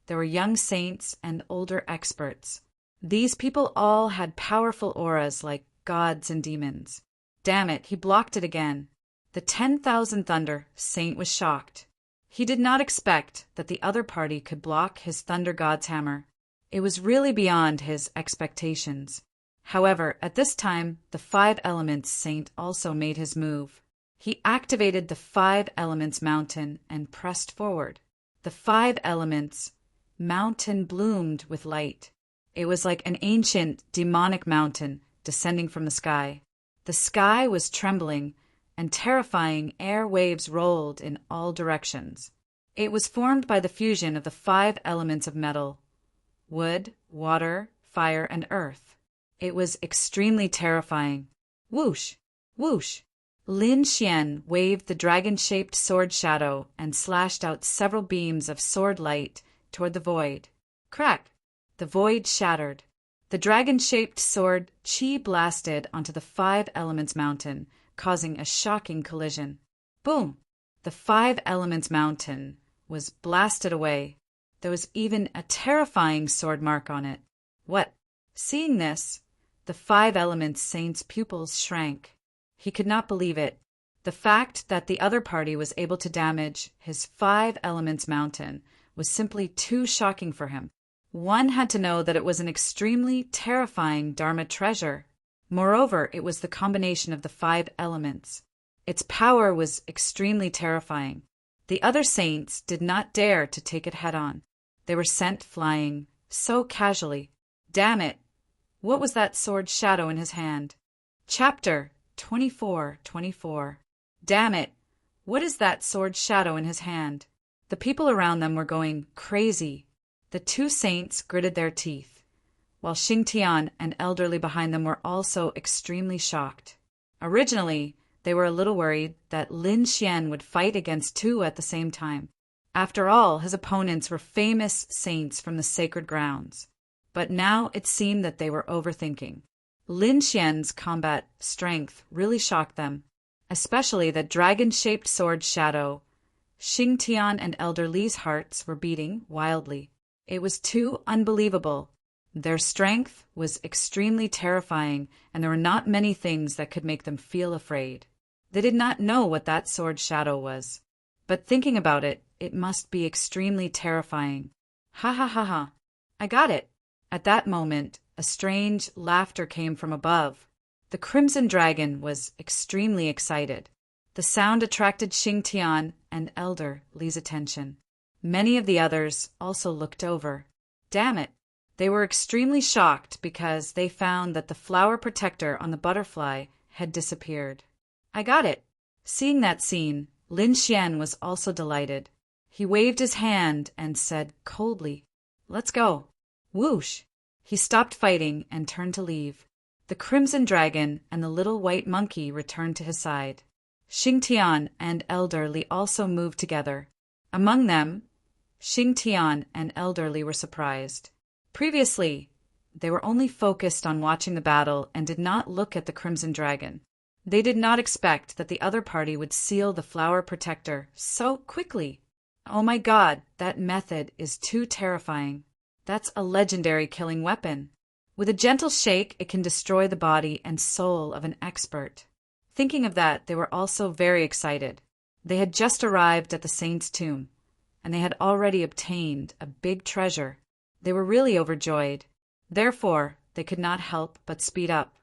there were young saints and older experts. These people all had powerful auras like gods and demons. Damn it, he blocked it again. The 10,000 thunder saint was shocked. He did not expect that the other party could block his thunder god's hammer. It was really beyond his expectations. However, at this time, the 5 elements saint also made his move. He activated the 5 elements mountain and pressed forward. The 5 elements mountain bloomed with light. It was like an ancient demonic mountain descending from the sky. The sky was trembling, and terrifying air waves rolled in all directions. It was formed by the fusion of the 5 elements of metal: wood, water, fire, and earth. It was extremely terrifying. Whoosh! Whoosh! Lin Xian waved the dragon-shaped sword shadow and slashed out several beams of sword light toward the void. Crack! The void shattered. The dragon-shaped sword chi blasted onto the 5 elements mountain, causing a shocking collision. Boom! The 5 elements mountain was blasted away. There was even a terrifying sword mark on it. What? Seeing this, the 5 elements saint's pupils shrank. He could not believe it. The fact that the other party was able to damage his 5 elements mountain was simply too shocking for him. One had to know that it was an extremely terrifying Dharma treasure. Moreover, it was the combination of the 5 elements. Its power was extremely terrifying. The other saints did not dare to take it head-on. They were sent flying so casually. Damn it! What was that sword shadow in his hand? Chapter 24:24. Damn it! What is that sword shadow in his hand? The people around them were going crazy. The 2 saints gritted their teeth. while Xingtian and Elderly behind them were also extremely shocked. Originally, they were a little worried that Lin Xian would fight against two at the same time. After all, his opponents were famous saints from the sacred grounds. But now it seemed that they were overthinking. Lin Xian's combat strength really shocked them, especially that dragon-shaped sword shadow. Xingtian and Elder Li's hearts were beating wildly. It was too unbelievable. Their strength was extremely terrifying, and there were not many things that could make them feel afraid. They did not know what that sword shadow was. But thinking about it, it must be extremely terrifying. Ha ha ha ha. I got it. At that moment, a strange laughter came from above. The Crimson Dragon was extremely excited. The sound attracted Xingtian and Elder Li's attention. Many of the others also looked over. Damn it! They were extremely shocked because they found that the flower protector on the butterfly had disappeared. I got it. Seeing that scene, Lin Xian was also delighted. He waved his hand and said coldly, "Let's go." Whoosh! He stopped fighting and turned to leave. The Crimson Dragon and the little white monkey returned to his side. Xingtian and Elder Li also moved together. Among them, Xingtian and Elder Li were surprised. Previously, they were only focused on watching the battle and did not look at the Crimson Dragon. They did not expect that the other party would seal the flower protector so quickly. Oh my God, that method is too terrifying. That's a legendary killing weapon. With a gentle shake, it can destroy the body and soul of an expert. Thinking of that, they were also very excited. They had just arrived at the saint's tomb, and they had already obtained a big treasure. They were really overjoyed. Therefore, they could not help but speed up.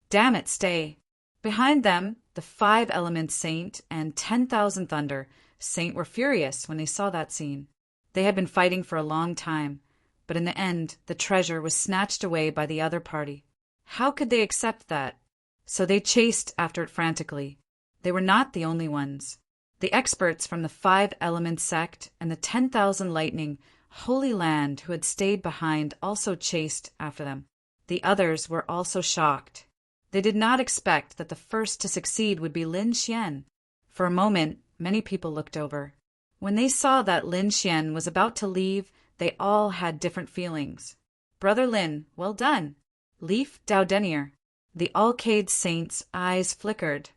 Damn it, stay! Behind them, the 5-element saint and 10,000 thunder saint were furious when they saw that scene. They had been fighting for a long time, but in the end, the treasure was snatched away by the other party. How could they accept that? So they chased after it frantically. They were not the only ones. The experts from the 5-element sect and the 10,000 lightning Holy Land who had stayed behind also chased after them. The others were also shocked. They did not expect that the first to succeed would be Lin Xian. For a moment, many people looked over. When they saw that Lin Xian was about to leave, they all had different feelings. Brother Lin, well done. Leaf Daudenier. The Alcade Saint's eyes flickered,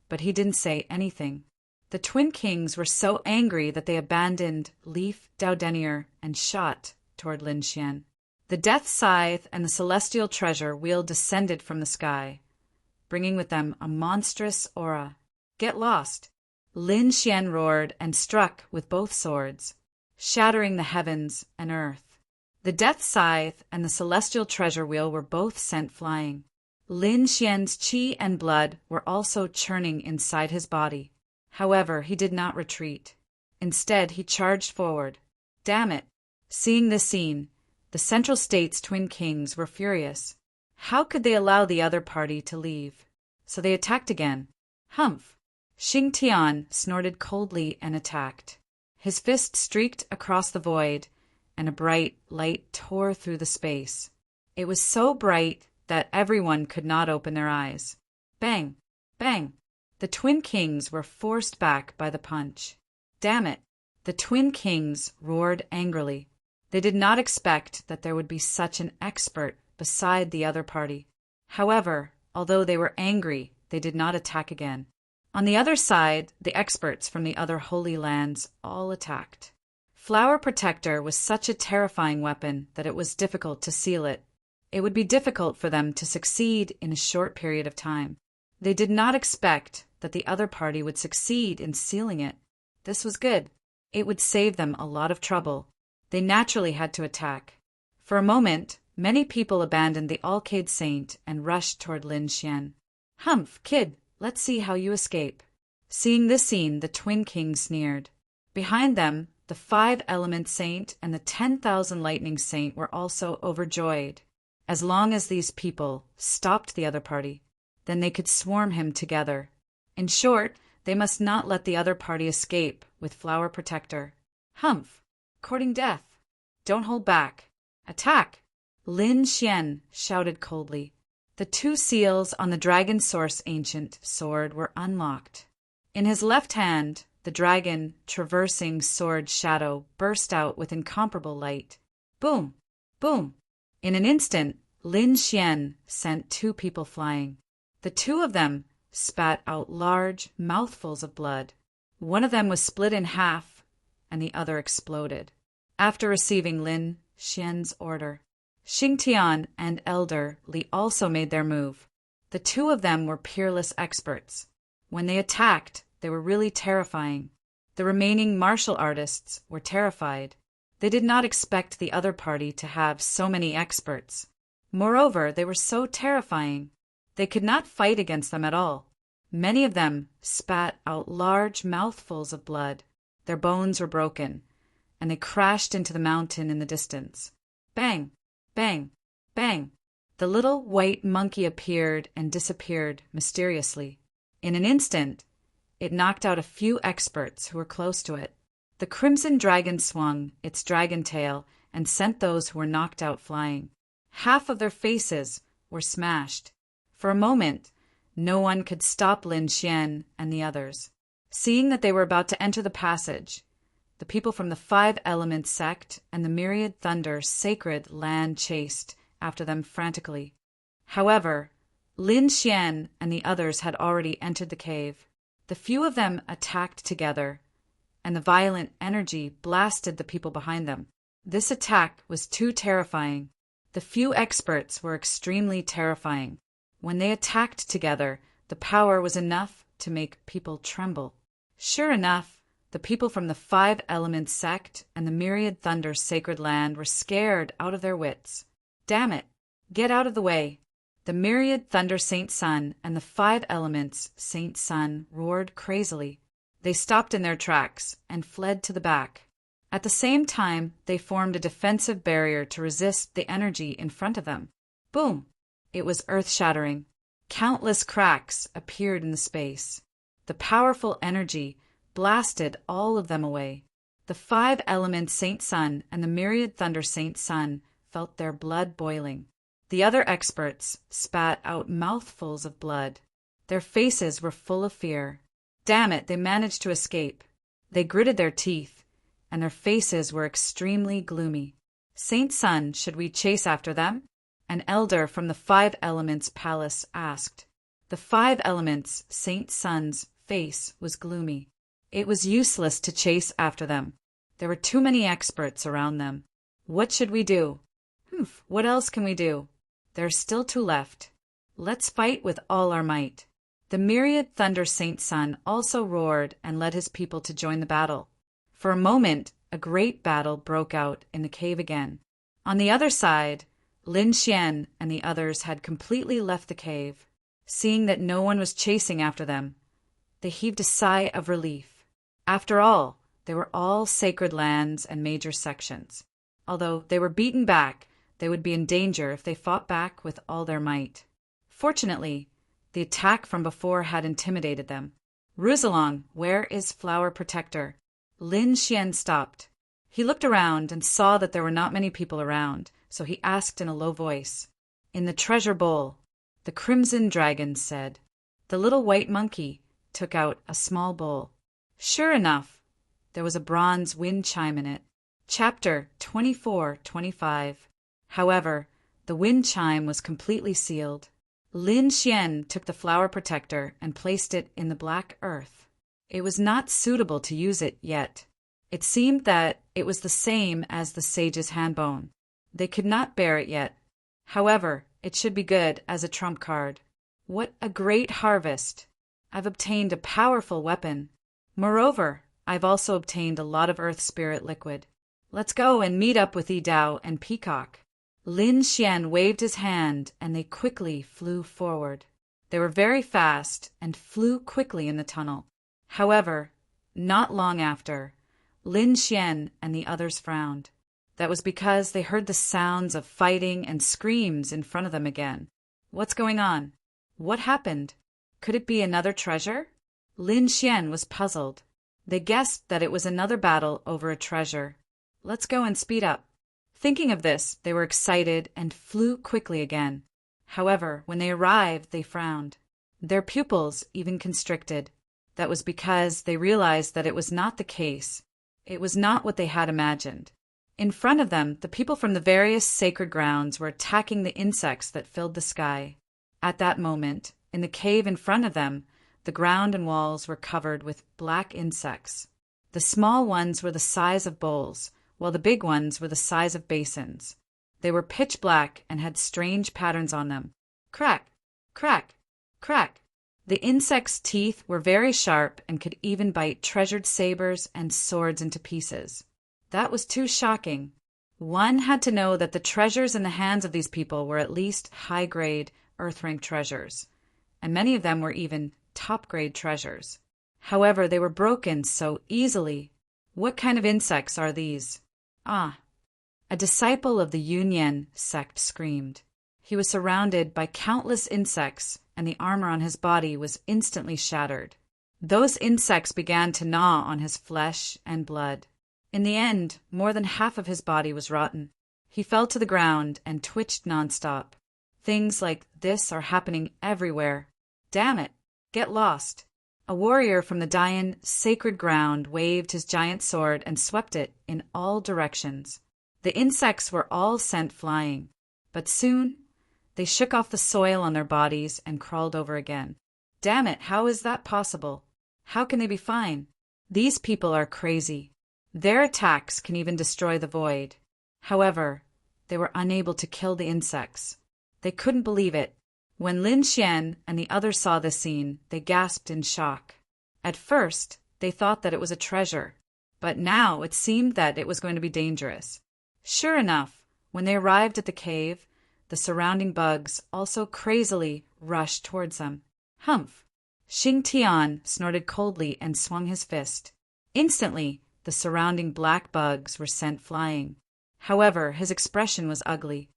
but he didn't say anything. The Twin Kings were so angry that they abandoned Leaf Daudenier and shot toward Lin Xian. The Death Scythe and the Celestial Treasure Wheel descended from the sky, bringing with them a monstrous aura. Get lost! Lin Xian roared and struck with both swords, shattering the heavens and earth. The Death Scythe and the Celestial Treasure Wheel were both sent flying. Lin Xian's qi and blood were also churning inside his body. However, he did not retreat. Instead, he charged forward. Damn it! Seeing this scene, the Central State's Twin Kings were furious. How could they allow the other party to leave? So they attacked again. Humph! Xingtian snorted coldly and attacked. His fist streaked across the void, and a bright light tore through the space. It was so bright that everyone could not open their eyes. Bang! Bang! The Twin Kings were forced back by the punch. Damn it! The Twin Kings roared angrily. They did not expect that there would be such an expert beside the other party. However, although they were angry, they did not attack again. On the other side, the experts from the other Holy Lands all attacked. Flower Protector was such a terrifying weapon that it was difficult to seal it. It would be difficult for them to succeed in a short period of time. They did not expect that the other party would succeed in sealing it. This was good. It would save them a lot of trouble. They naturally had to attack. For a moment, many people abandoned the Alcade Saint and rushed toward Lin Xian. Humph, kid, let's see how you escape. Seeing this scene, the Twin Kings sneered. Behind them, the 5-element Saint and the 10,000 lightning Saint were also overjoyed. As long as these people stopped the other party, then they could swarm him together. In short, they must not let the other party escape with Flower Protector. Humph! Courting death. Don't hold back. Attack! Lin Xian shouted coldly. The two seals on the dragon source ancient sword were unlocked. In his left hand, the dragon traversing sword shadow burst out with incomparable light. Boom! Boom! In an instant, Lin Xian sent two people flying. The two of them spat out large mouthfuls of blood. One of them was split in half, and the other exploded. After receiving Lin Xian's order, Xingtian and Elder Li also made their move. The two of them were peerless experts. When they attacked, they were really terrifying. The remaining martial artists were terrified. They did not expect the other party to have so many experts. Moreover, they were so terrifying. They could not fight against them at all. Many of them spat out large mouthfuls of blood. Their bones were broken, and they crashed into the mountain in the distance. Bang! Bang! Bang! The little white monkey appeared and disappeared mysteriously. In an instant, it knocked out a few experts who were close to it. The crimson dragon swung its dragon tail and sent those who were knocked out flying. Half of their faces were smashed. For a moment, no one could stop Lin Xian and the others. Seeing that they were about to enter the passage, the people from the Five Elements sect and the Myriad Thunder sacred land chased after them frantically. However, Lin Xian and the others had already entered the cave. The few of them attacked together, and the violent energy blasted the people behind them. This attack was too terrifying. The few experts were extremely terrifying. When they attacked together, the power was enough to make people tremble. Sure enough, the people from the Five Elements sect and the Myriad Thunder sacred land were scared out of their wits. Damn it! Get out of the way! The Myriad Thunder Saint Sun and the Five Elements Saint Sun roared crazily. They stopped in their tracks and fled to the back. At the same time, they formed a defensive barrier to resist the energy in front of them. Boom! It was earth-shattering. Countless cracks appeared in the space. The powerful energy blasted all of them away. The Five Elements Saint Sun and the Myriad Thunder Saint Sun felt their blood boiling. The other experts spat out mouthfuls of blood. Their faces were full of fear. Damn it, they managed to escape. They gritted their teeth, and their faces were extremely gloomy. Saint Sun, should we chase after them? An elder from the Five Elements Palace asked. The Five Elements Saint Sun's face was gloomy. It was useless to chase after them. There were too many experts around them. What should we do? What else can we do? There are still two left. Let's fight with all our might. The Myriad Thunder Saint Sun also roared and led his people to join the battle. For a moment, a great battle broke out in the cave again. On the other side, Lin Xian and the others had completely left the cave. Seeing that no one was chasing after them, they heaved a sigh of relief. After all, they were all sacred lands and major sections. Although they were beaten back, they would be in danger if they fought back with all their might. Fortunately, the attack from before had intimidated them. Roussillon, where is Flower Protector? Lin Xian stopped. He looked around and saw that there were not many people around, so he asked in a low voice. In the treasure bowl, the crimson dragon said. The little white monkey took out a small bowl. Sure enough, there was a bronze wind chime in it. Chapter 24-25. However, the wind chime was completely sealed. Lin Xian took the flower protector and placed it in the black earth. It was not suitable to use it yet. It seemed that it was the same as the sage's handbone. They could not bear it yet. However, it should be good as a trump card. What a great harvest! I've obtained a powerful weapon. Moreover, I've also obtained a lot of earth spirit liquid. Let's go and meet up with Yidao and Peacock. Lin Xian waved his hand and they quickly flew forward. They were very fast and flew quickly in the tunnel. However, not long after, Lin Xian and the others frowned. That was because they heard the sounds of fighting and screams in front of them again. What's going on? What happened? Could it be another treasure? Lin Xian was puzzled. They guessed that it was another battle over a treasure. Let's go and speed up. Thinking of this, they were excited and flew quickly again. However, when they arrived, they frowned. Their pupils even constricted. That was because they realized that it was not the case. It was not what they had imagined. In front of them, the people from the various sacred grounds were attacking the insects that filled the sky. At that moment, in the cave in front of them, the ground and walls were covered with black insects. The small ones were the size of bowls, while the big ones were the size of basins. They were pitch black and had strange patterns on them. Crack, crack, crack. The insects' teeth were very sharp and could even bite treasured sabers and swords into pieces. That was too shocking. One had to know that the treasures in the hands of these people were at least high-grade, earth-rank treasures, and many of them were even top-grade treasures. However, they were broken so easily. What kind of insects are these? Ah! A disciple of the Yunyan sect screamed. He was surrounded by countless insects, and the armor on his body was instantly shattered. Those insects began to gnaw on his flesh and blood. In the end, more than half of his body was rotten. He fell to the ground and twitched nonstop. Things like this are happening everywhere. Damn it! Get lost! A warrior from the Dayan sacred ground waved his giant sword and swept it in all directions. The insects were all sent flying, but soon they shook off the soil on their bodies and crawled over again. Damn it, how is that possible? How can they be fine? These people are crazy. Their attacks can even destroy the void. However, they were unable to kill the insects. They couldn't believe it. When Lin Xian and the others saw this scene, they gasped in shock. At first, they thought that it was a treasure, but now it seemed that it was going to be dangerous. Sure enough, when they arrived at the cave, the surrounding bugs also crazily rushed towards them. Humph! Xing Tian snorted coldly and swung his fist. Instantly, the surrounding black bugs were sent flying. However, his expression was ugly.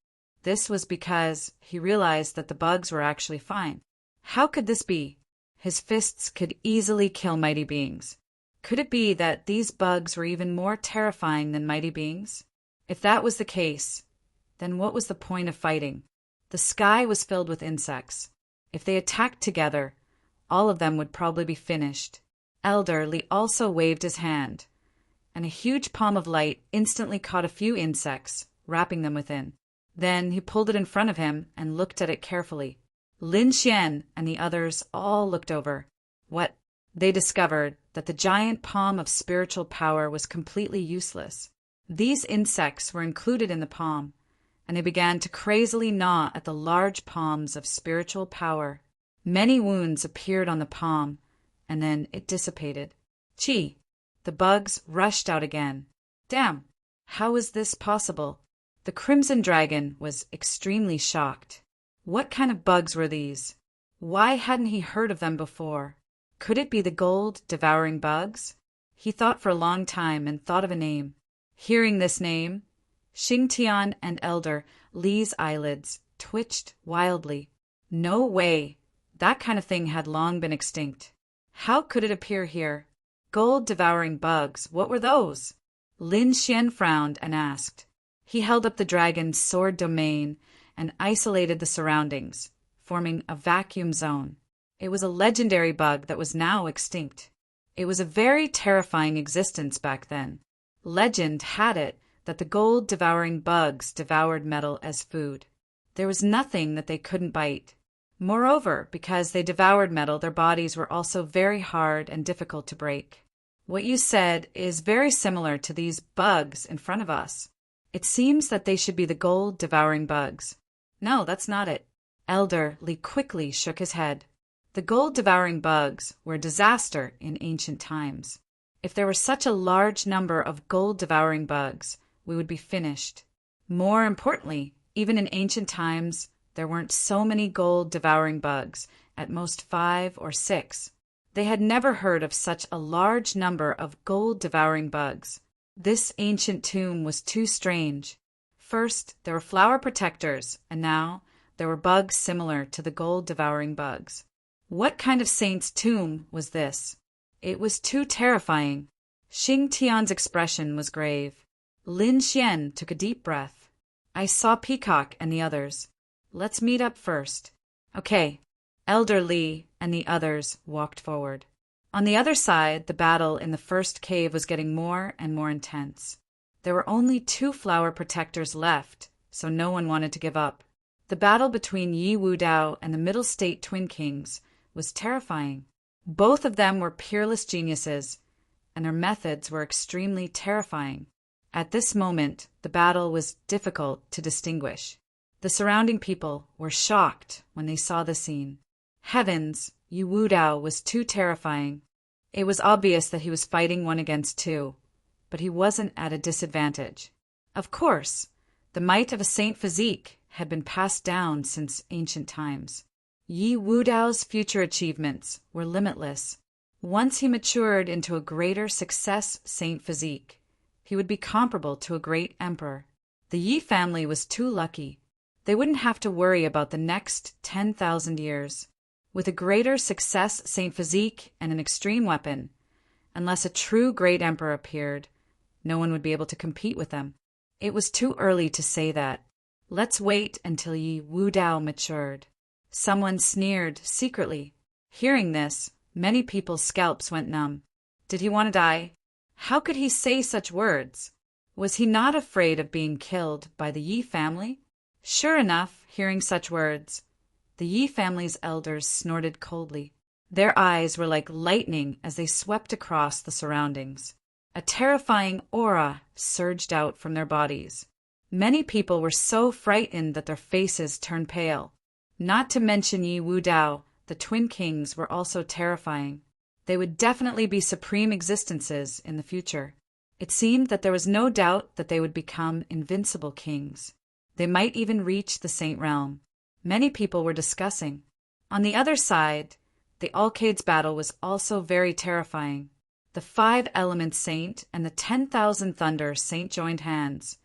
This was because he realized that the bugs were actually fine. How could this be? His fists could easily kill mighty beings. Could it be that these bugs were even more terrifying than mighty beings? If that was the case, then what was the point of fighting? The sky was filled with insects. If they attacked together, all of them would probably be finished. Elder Li also waved his hand, and a huge palm of light instantly caught a few insects, wrapping them within. Then he pulled it in front of him and looked at it carefully. Lin Xian and the others all looked over. What? They discovered that the giant palm of spiritual power was completely useless. These insects were included in the palm, and they began to crazily gnaw at the large palms of spiritual power. Many wounds appeared on the palm, and then it dissipated. Chi! The bugs rushed out again. Damn! How is this possible? The Crimson Dragon was extremely shocked. What kind of bugs were these? Why hadn't he heard of them before? Could it be the gold-devouring bugs? He thought for a long time and thought of a name. Hearing this name, Xing Tian and Elder Li's eyelids twitched wildly. No way! That kind of thing had long been extinct. How could it appear here? Gold-devouring bugs, what were those? Lin Xian frowned and asked. He held up the dragon's sword domain and isolated the surroundings, forming a vacuum zone. It was a legendary bug that was now extinct. It was a very terrifying existence back then. Legend had it that the gold-devouring bugs devoured metal as food. There was nothing that they couldn't bite. Moreover, because they devoured metal, their bodies were also very hard and difficult to break. What you said is very similar to these bugs in front of us. It seems that they should be the gold-devouring bugs. No, that's not it. Elder Li quickly shook his head. The gold-devouring bugs were a disaster in ancient times. If there were such a large number of gold-devouring bugs, we would be finished. More importantly, even in ancient times, there weren't so many gold-devouring bugs, at most 5 or 6. They had never heard of such a large number of gold-devouring bugs. This ancient tomb was too strange. First, there were flower protectors, and now there were bugs similar to the gold-devouring bugs. What kind of saint's tomb was this? It was too terrifying. Xing Tian's expression was grave. Lin Xian took a deep breath. I saw Peacock and the others. Let's meet up first. Okay. Elder Lee and the others walked forward. On the other side, the battle in the first cave was getting more and more intense. There were only 2 flower protectors left, so no one wanted to give up. The battle between Yi Wudao and the Middle State Twin Kings was terrifying. Both of them were peerless geniuses, and their methods were extremely terrifying. At this moment, the battle was difficult to distinguish. The surrounding people were shocked when they saw the scene. Heavens, Yi Wudao was too terrifying. It was obvious that he was fighting 1 against 2, but he wasn't at a disadvantage. Of course, the might of a saint physique had been passed down since ancient times. Yi Wudao's future achievements were limitless. Once he matured into a greater success saint physique, he would be comparable to a great emperor. The Yi family was too lucky. They wouldn't have to worry about the next 10,000 years. With a greater success saint physique and an extreme weapon, unless a true great emperor appeared, no one would be able to compete with them. It was too early to say that. Let's wait until Yi Wudao matured. Someone sneered secretly. Hearing this, many people's scalps went numb. Did he want to die? How could he say such words? Was he not afraid of being killed by the Yi family? Sure enough, hearing such words, the Yi family's elders snorted coldly. Their eyes were like lightning as they swept across the surroundings. A terrifying aura surged out from their bodies. Many people were so frightened that their faces turned pale. Not to mention Yi Wudao, the Twin Kings were also terrifying. They would definitely be supreme existences in the future. It seemed that there was no doubt that they would become invincible kings. They might even reach the Saint Realm. Many people were discussing. On the other side, the Alcades battle was also very terrifying. The 5 Element Saint and the 10,000 Thunder Saint joined hands,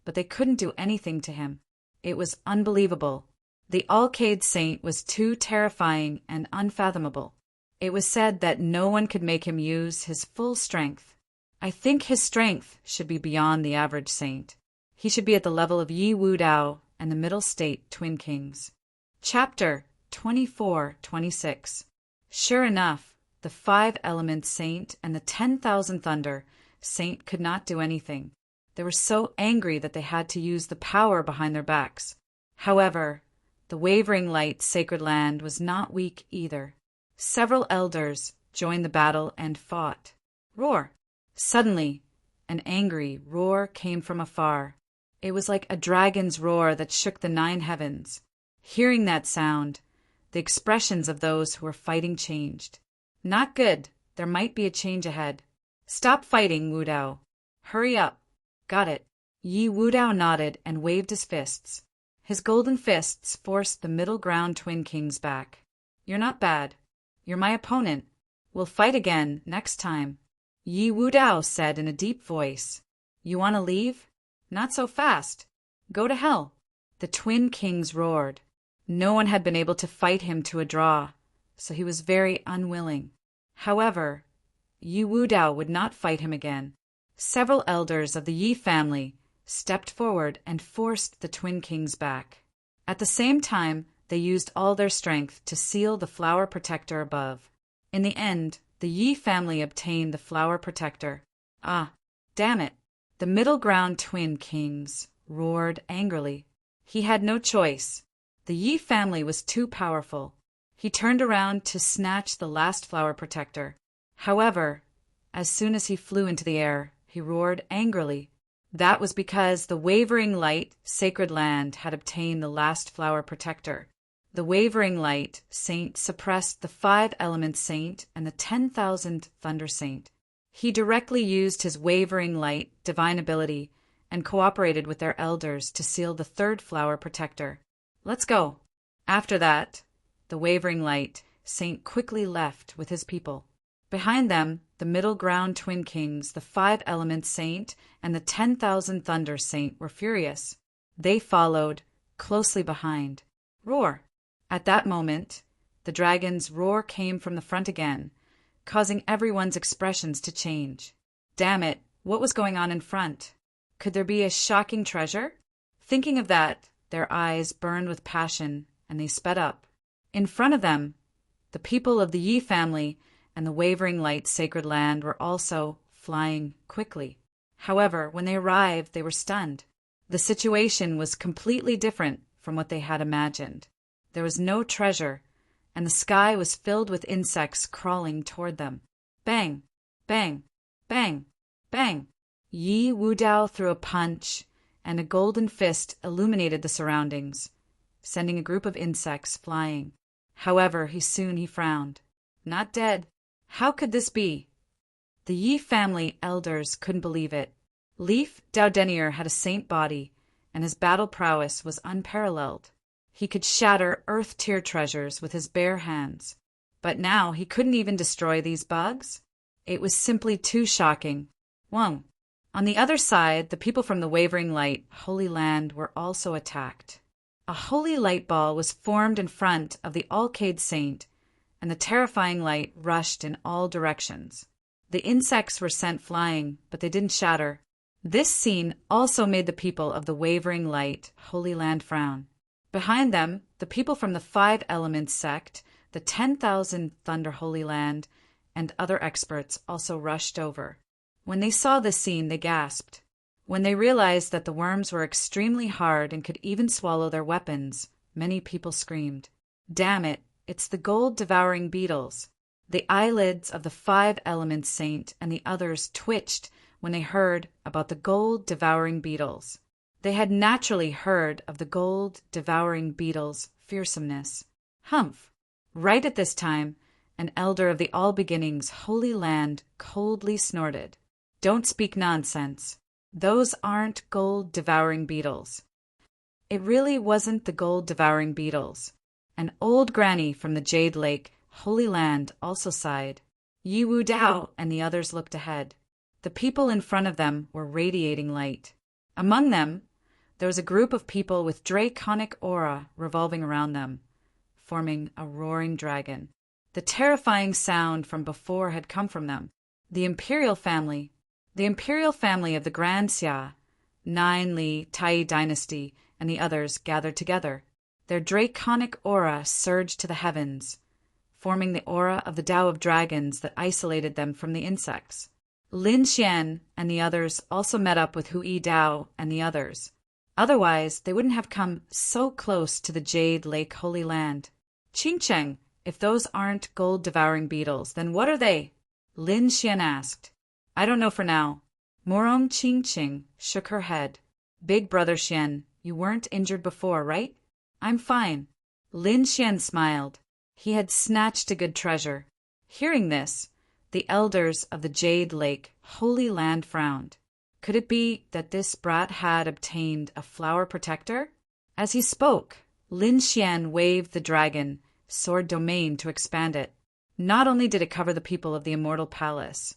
but they couldn't do anything to him. It was unbelievable. The Alcade Saint was too terrifying and unfathomable. It was said that no one could make him use his full strength. I think his strength should be beyond the average saint. He should be at the level of Yi Wudao and the Middle State Twin Kings. Chapter 24-26. Sure enough, the 5 Element Saint and the 10,000 Thunder Saint could not do anything. They were so angry that they had to use the power behind their backs. However, the Wavering Light Sacred Land was not weak either. Several elders joined the battle and fought. Roar! Suddenly, an angry roar came from afar. It was like a dragon's roar that shook the 9 heavens. Hearing that sound, the expressions of those who were fighting changed. Not good. There might be a change ahead. Stop fighting, Wudao. Hurry up. Got it. Yi Wudao nodded and waved his fists. His golden fists forced the Middle Ground Twin Kings back. You're not bad. You're my opponent. We'll fight again next time. Yi Wudao said in a deep voice. You want to leave? Not so fast. Go to hell. The Twin Kings roared. No one had been able to fight him to a draw, so he was very unwilling. However, Yi Wudao would not fight him again. Several elders of the Yi family stepped forward and forced the Twin Kings back. At the same time, they used all their strength to seal the flower protector above. In the end, the Yi family obtained the flower protector. Ah, damn it! The Middle Ground Twin Kings roared angrily. He had no choice. The Yi family was too powerful. He turned around to snatch the last flower protector. However, as soon as he flew into the air, he roared angrily. That was because the Wavering Light Sacred Land had obtained the last flower protector. The Wavering Light Saint suppressed the 5 Element Saint and the 10,000 Thunder Saint. He directly used his Wavering Light divine ability and cooperated with their elders to seal the 3rd flower protector. Let's go. After that, the Wavering Light Saint quickly left with his people. Behind them, the Middle Ground Twin Kings, the 5 Element Saint, and the 10,000 Thunder Saint were furious. They followed, closely behind. Roar! At that moment, the dragon's roar came from the front again, causing everyone's expressions to change. Damn it, what was going on in front? Could there be a shocking treasure? Thinking of that, their eyes burned with passion, and they sped up. In front of them, the people of the Yi family and the Wavering Light Sacred Land were also flying quickly. However, when they arrived, they were stunned. The situation was completely different from what they had imagined. There was no treasure, and the sky was filled with insects crawling toward them. Bang! Bang! Bang! Bang! Yi Wudao threw a punch, and a golden fist illuminated the surroundings, sending a group of insects flying. However, he frowned. Not dead. How could this be? The Yi family elders couldn't believe it. Leaf Daudenier had a saint body, and his battle prowess was unparalleled. He could shatter earth-tier treasures with his bare hands. But now he couldn't even destroy these bugs? It was simply too shocking. Whoa. On the other side, the people from the Wavering Light, Holy Land, were also attacked. A holy light ball was formed in front of the Alcade Saint, and the terrifying light rushed in all directions. The insects were sent flying, but they didn't shatter. This scene also made the people of the Wavering Light, Holy Land, frown. Behind them, the people from the Five Elements sect, the 10,000 Thunder Holy Land, and other experts also rushed over. When they saw this scene, they gasped. When they realized that the worms were extremely hard and could even swallow their weapons, many people screamed. Damn it, it's the gold-devouring beetles. The eyelids of the Five Elements Saint and the others twitched when they heard about the gold-devouring beetles. They had naturally heard of the gold-devouring beetles' fearsomeness. Humph! Right at this time, an elder of the All Beginnings Holy Land coldly snorted. Don't speak nonsense. Those aren't gold-devouring beetles. It really wasn't the gold-devouring beetles. An old granny from the Jade Lake, Holy Land, also sighed. Yi Wudao and the others looked ahead. The people in front of them were radiating light. Among them, there was a group of people with draconic aura revolving around them, forming a roaring dragon. The terrifying sound from before had come from them. The Imperial family of the Grand Xia, Nine Li, Tai dynasty, and the others gathered together. Their draconic aura surged to the heavens, forming the aura of the Tao of Dragons that isolated them from the insects. Lin Xian and the others also met up with Hu Yi Dao and the others. Otherwise, they wouldn't have come so close to the Jade Lake Holy Land. Qingcheng, if those aren't gold-devouring beetles, then what are they? Lin Xian asked. I don't know for now. Morong Qingqing shook her head. Big brother Xian, you weren't injured before, right? I'm fine. Lin Xian smiled. He had snatched a good treasure. Hearing this, the elders of the Jade Lake Holy Land frowned. Could it be that this brat had obtained a flower protector? As he spoke, Lin Xian waved the dragon sword domain to expand it. Not only did it cover the people of the Immortal Palace,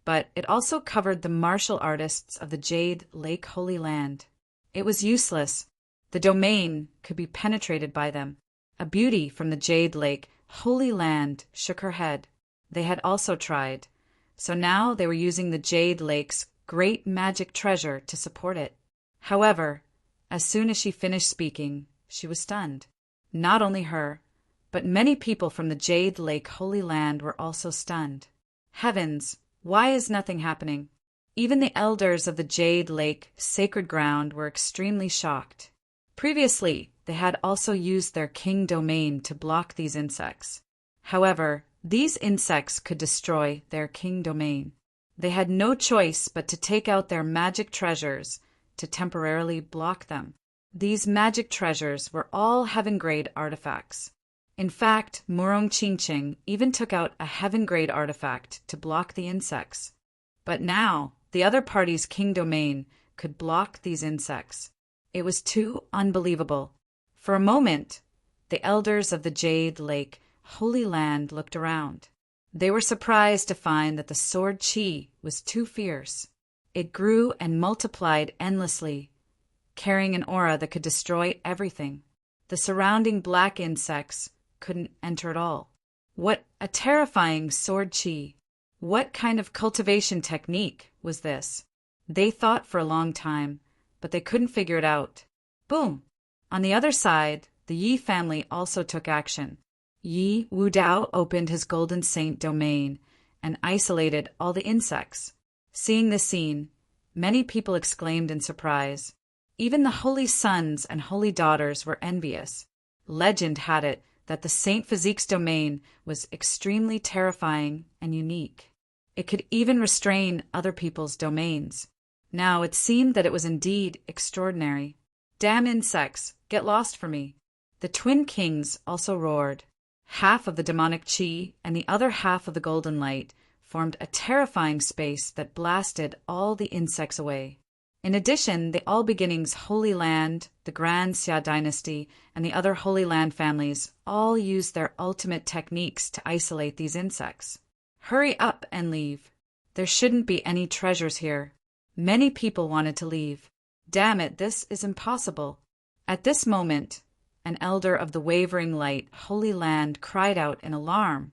but it also covered the martial artists of the Jade Lake Holy Land. It was useless. The domain could be penetrated by them. A beauty from the Jade Lake Holy Land shook her head. They had also tried, so now they were using the Jade Lake's great magic treasure to support it. However, as soon as she finished speaking, she was stunned. Not only her, but many people from the Jade Lake Holy Land were also stunned. Heavens, why is nothing happening? Even the elders of the Jade Lake Sacred Ground were extremely shocked. Previously, they had also used their king domain to block these insects. However, these insects could destroy their king domain. They had no choice but to take out their magic treasures to temporarily block them. These magic treasures were all heaven-grade artifacts. In fact, Murong Qingqing even took out a heaven-grade artifact to block the insects. But now, the other party's king domain could block these insects. It was too unbelievable. For a moment, the elders of the Jade Lake Holy Land looked around. They were surprised to find that the sword qi was too fierce. It grew and multiplied endlessly, carrying an aura that could destroy everything. The surrounding black insects couldn't enter at all. What a terrifying sword qi! What kind of cultivation technique was this? They thought for a long time, but they couldn't figure it out. Boom! On the other side, the Yi family also took action. Yi Wudao opened his Golden Saint domain and isolated all the insects. Seeing this scene, many people exclaimed in surprise. Even the holy sons and holy daughters were envious. Legend had it that the Saint Physique's domain was extremely terrifying and unique. It could even restrain other people's domains. Now it seemed that it was indeed extraordinary. Damn insects, get lost for me. The twin kings also roared. Half of the demonic chi and the other half of the golden light formed a terrifying space that blasted all the insects away. In addition, the All Beginnings Holy Land, the Grand Xia dynasty, and the other Holy Land families all used their ultimate techniques to isolate these insects. Hurry up and leave. There shouldn't be any treasures here. Many people wanted to leave. Damn it, this is impossible. At this moment, an elder of the Wavering Light Holy Land cried out in alarm,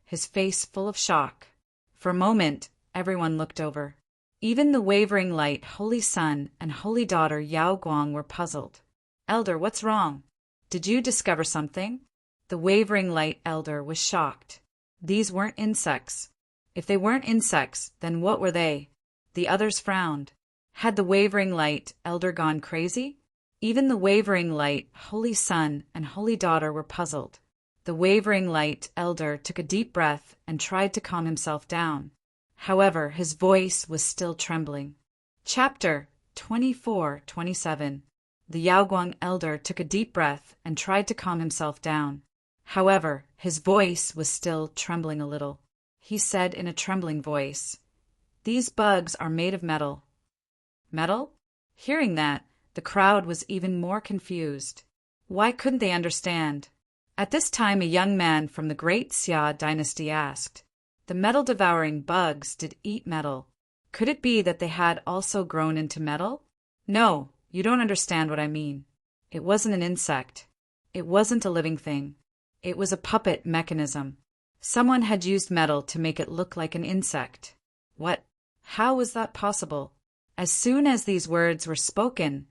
his face full of shock. For a moment, everyone looked over. Even the Wavering Light Holy Son and Holy Daughter Yao Guang were puzzled. Elder, what's wrong? Did you discover something? The Wavering Light Elder was shocked. These weren't insects. If they weren't insects, then what were they? The others frowned. Had the Wavering Light Elder gone crazy? Even the Wavering Light Holy Son and Holy Daughter were puzzled. The Wavering Light Elder took a deep breath and tried to calm himself down. However, his voice was still trembling. Chapter 24-27. The Yaoguang Elder took a deep breath and tried to calm himself down. However, his voice was still trembling a little. He said in a trembling voice, "These bugs are made of metal." Metal? Hearing that, the crowd was even more confused. Why couldn't they understand? At this time, a young man from the Great Xia dynasty asked, "The metal-devouring bugs did eat metal. Could it be that they had also grown into metal?" "No, you don't understand what I mean. It wasn't an insect. It wasn't a living thing. It was a puppet mechanism. Someone had used metal to make it look like an insect." "What? How was that possible?" As soon as these words were spoken,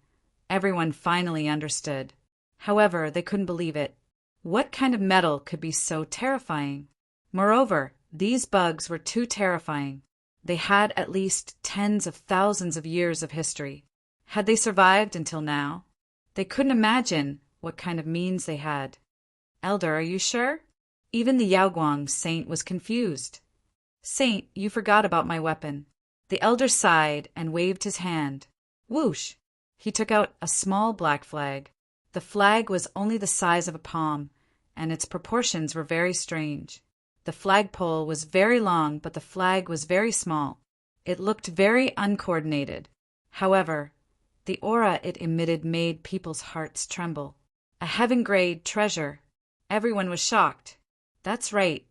everyone finally understood. However, they couldn't believe it. What kind of metal could be so terrifying? Moreover, these bugs were too terrifying. They had at least tens of thousands of years of history. Had they survived until now? They couldn't imagine what kind of means they had. "Elder, are you sure?" Even the Yaoguang Saint was confused. "Saint, you forgot about my weapon." The elder sighed and waved his hand. Whoosh! He took out a small black flag. The flag was only the size of a palm, and its proportions were very strange. The flagpole was very long, but the flag was very small. It looked very uncoordinated. However, the aura it emitted made people's hearts tremble. A heaven-grade treasure. Everyone was shocked. That's right.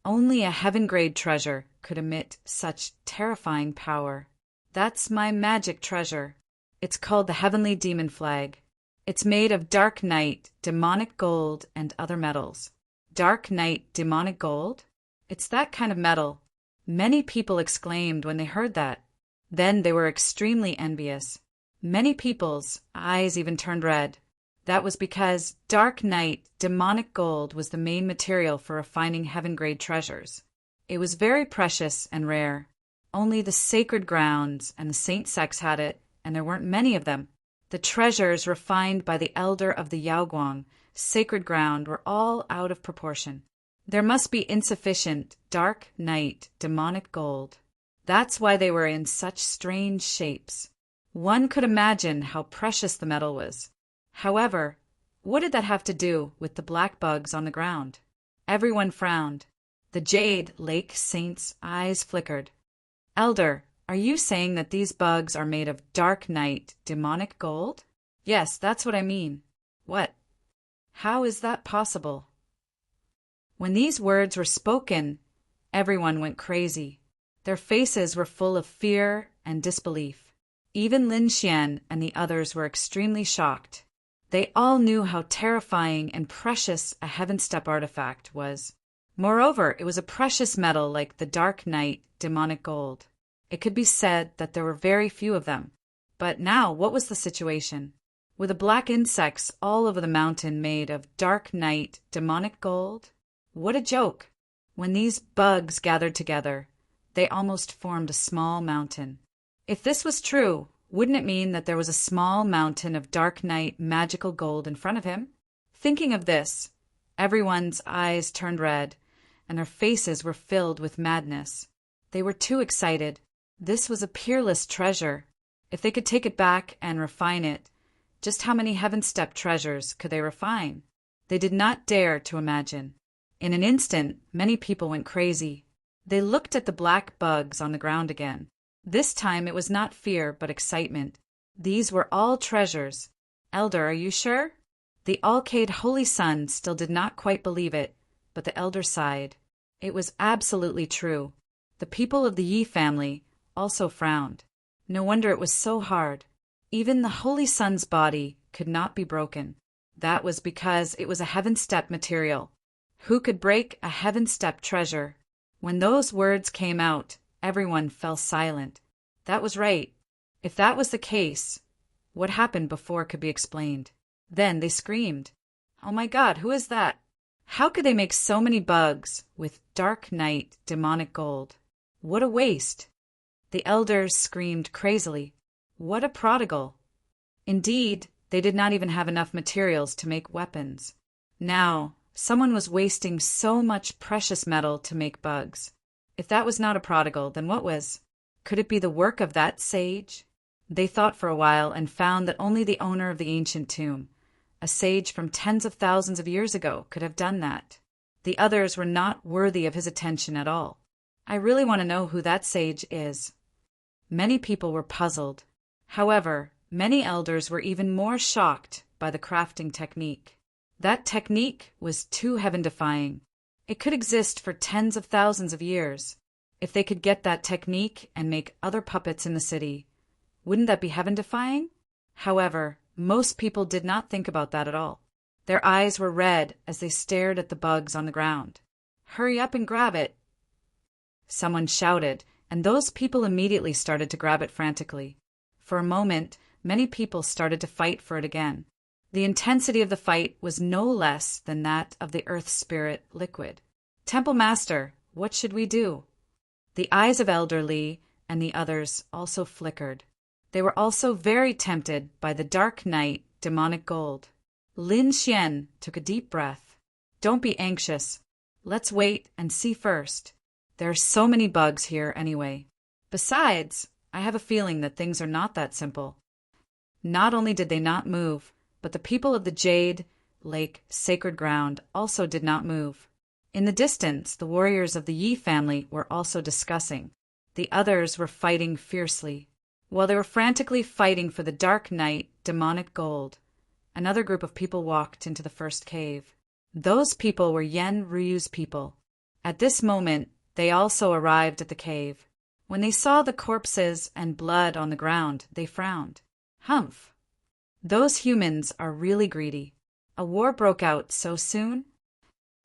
Only a heaven-grade treasure could emit such terrifying power. That's my magic treasure. It's called the Heavenly Demon Flag. It's made of dark night, demonic gold, and other metals. Dark night, demonic gold? It's that kind of metal. Many people exclaimed when they heard that. Then they were extremely envious. Many people's eyes even turned red. That was because dark night, demonic gold was the main material for refining heaven-grade treasures. It was very precious and rare. Only the sacred grounds and the saint sects had it, and there weren't many of them. The treasures refined by the elder of the Yaoguang sacred ground were all out of proportion. There must be insufficient dark night demonic gold. That's why they were in such strange shapes. One could imagine how precious the metal was. However, what did that have to do with the black bugs on the ground? Everyone frowned. The Jade Lake Saint's eyes flickered. "Elder, are you saying that these bugs are made of dark night, demonic gold?" "Yes, that's what I mean." "What? How is that possible?" When these words were spoken, everyone went crazy. Their faces were full of fear and disbelief. Even Lin Xian and the others were extremely shocked. They all knew how terrifying and precious a Heaven Step artifact was. Moreover, it was a precious metal like the dark night, demonic gold. It could be said that there were very few of them. But now, what was the situation? Were the black insects all over the mountain made of dark night, demonic gold? What a joke! When these bugs gathered together, they almost formed a small mountain. If this was true, wouldn't it mean that there was a small mountain of dark night, magical gold in front of him? Thinking of this, everyone's eyes turned red, and their faces were filled with madness. They were too excited. This was a peerless treasure. If they could take it back and refine it, just how many heaven-step treasures could they refine? They did not dare to imagine. In an instant, many people went crazy. They looked at the black bugs on the ground again. This time it was not fear, but excitement. These were all treasures. Elder, are you sure? The Alcade Holy Son still did not quite believe it, but the elder sighed. It was absolutely true. The people of the Yi family also frowned. No wonder it was so hard. Even the Holy Son's body could not be broken. That was because it was a heaven-step material. Who could break a heaven-step treasure? When those words came out, everyone fell silent. That was right. If that was the case, what happened before could be explained. Then they screamed, "Oh my God, who is that? How could they make so many bugs with dark night demonic gold? What a waste!" The elders screamed crazily, "What a prodigal!" Indeed, they did not even have enough materials to make weapons. Now, someone was wasting so much precious metal to make bugs. If that was not a prodigal, then what was? Could it be the work of that sage? They thought for a while and found that only the owner of the ancient tomb, a sage from tens of thousands of years ago, could have done that. The others were not worthy of his attention at all. I really want to know who that sage is. Many people were puzzled. However, many elders were even more shocked by the crafting technique. That technique was too heaven-defying. It could exist for tens of thousands of years. If they could get that technique and make other puppets in the city, wouldn't that be heaven-defying? However, most people did not think about that at all. Their eyes were red as they stared at the bugs on the ground. "Hurry up and grab it!" Someone shouted, and those people immediately started to grab it frantically. For a moment, many people started to fight for it again. The intensity of the fight was no less than that of the earth spirit liquid. "Temple Master, what should we do?" The eyes of Elder Li and the others also flickered. They were also very tempted by the dark night demonic gold. Lin Xian took a deep breath. "Don't be anxious. Let's wait and see first. There are so many bugs here anyway. Besides, I have a feeling that things are not that simple." Not only did they not move, but the people of the Jade Lake sacred ground also did not move. In the distance, the warriors of the Yi family were also discussing. The others were fighting fiercely. While they were frantically fighting for the dark night demonic gold, another group of people walked into the first cave. Those people were Yen Ryu's people. At this moment, they also arrived at the cave. When they saw the corpses and blood on the ground, they frowned. "Humph! Those humans are really greedy. A war broke out so soon?"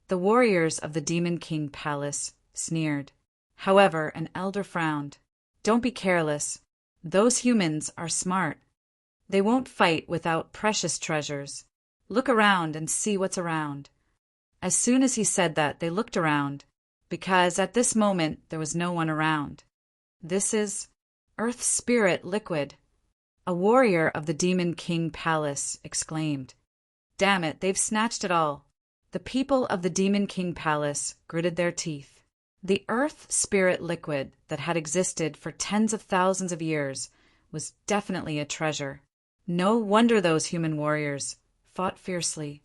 The warriors of the Demon King Palace sneered. However, an elder frowned. "Don't be careless. Those humans are smart. They won't fight without precious treasures. Look around and see what's around." As soon as he said that, they looked around, because at this moment there was no one around. "This is Earth Spirit Liquid," a warrior of the Demon King Palace exclaimed. "Damn it, they've snatched it all." The people of the Demon King Palace gritted their teeth. The Earth Spirit Liquid that had existed for tens of thousands of years was definitely a treasure. No wonder those human warriors fought fiercely.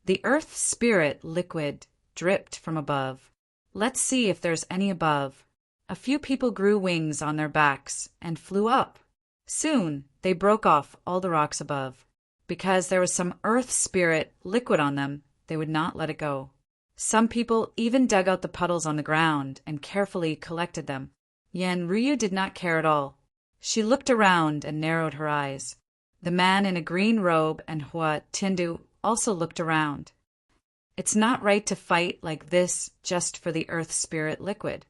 The Earth Spirit Liquid dripped from above. Let's see if there's any above. A few people grew wings on their backs and flew up. Soon they broke off all the rocks above. Because there was some Earth Spirit Liquid on them, they would not let it go. Some people even dug out the puddles on the ground and carefully collected them. Yen Ryu did not care at all. She looked around and narrowed her eyes. The man in a green robe and Hua Tindu also looked around. It's not right to fight like this just for the Earth Spirit Liquid.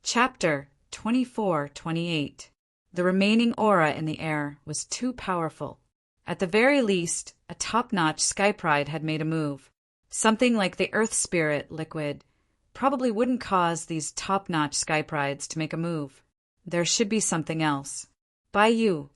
Chapter 24-28. The remaining aura in the air was too powerful. At the very least, a top-notch sky pride had made a move. Something like the Earth Spirit liquid probably wouldn't cause these top-notch sky prides to make a move. There should be something else. Bai Yu,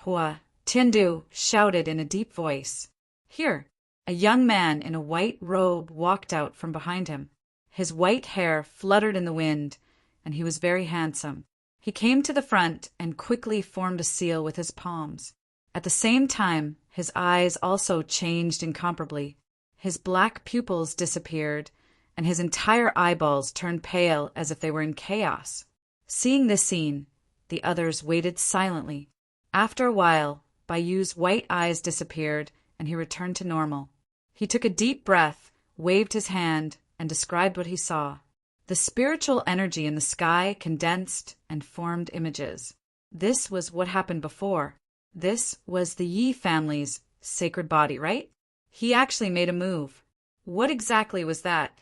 Hua Tiandu shouted in a deep voice. Here, a young man in a white robe walked out from behind him. His white hair fluttered in the wind, and he was very handsome. He came to the front and quickly formed a seal with his palms. At the same time, his eyes also changed incomparably. His black pupils disappeared, and his entire eyeballs turned pale as if they were in chaos. Seeing this scene, the others waited silently. After a while, Bai Yu's white eyes disappeared, and he returned to normal. He took a deep breath, waved his hand, and described what he saw. The spiritual energy in the sky condensed and formed images. This was what happened before. This was the Yi family's sacred body, right? He actually made a move. What exactly was that?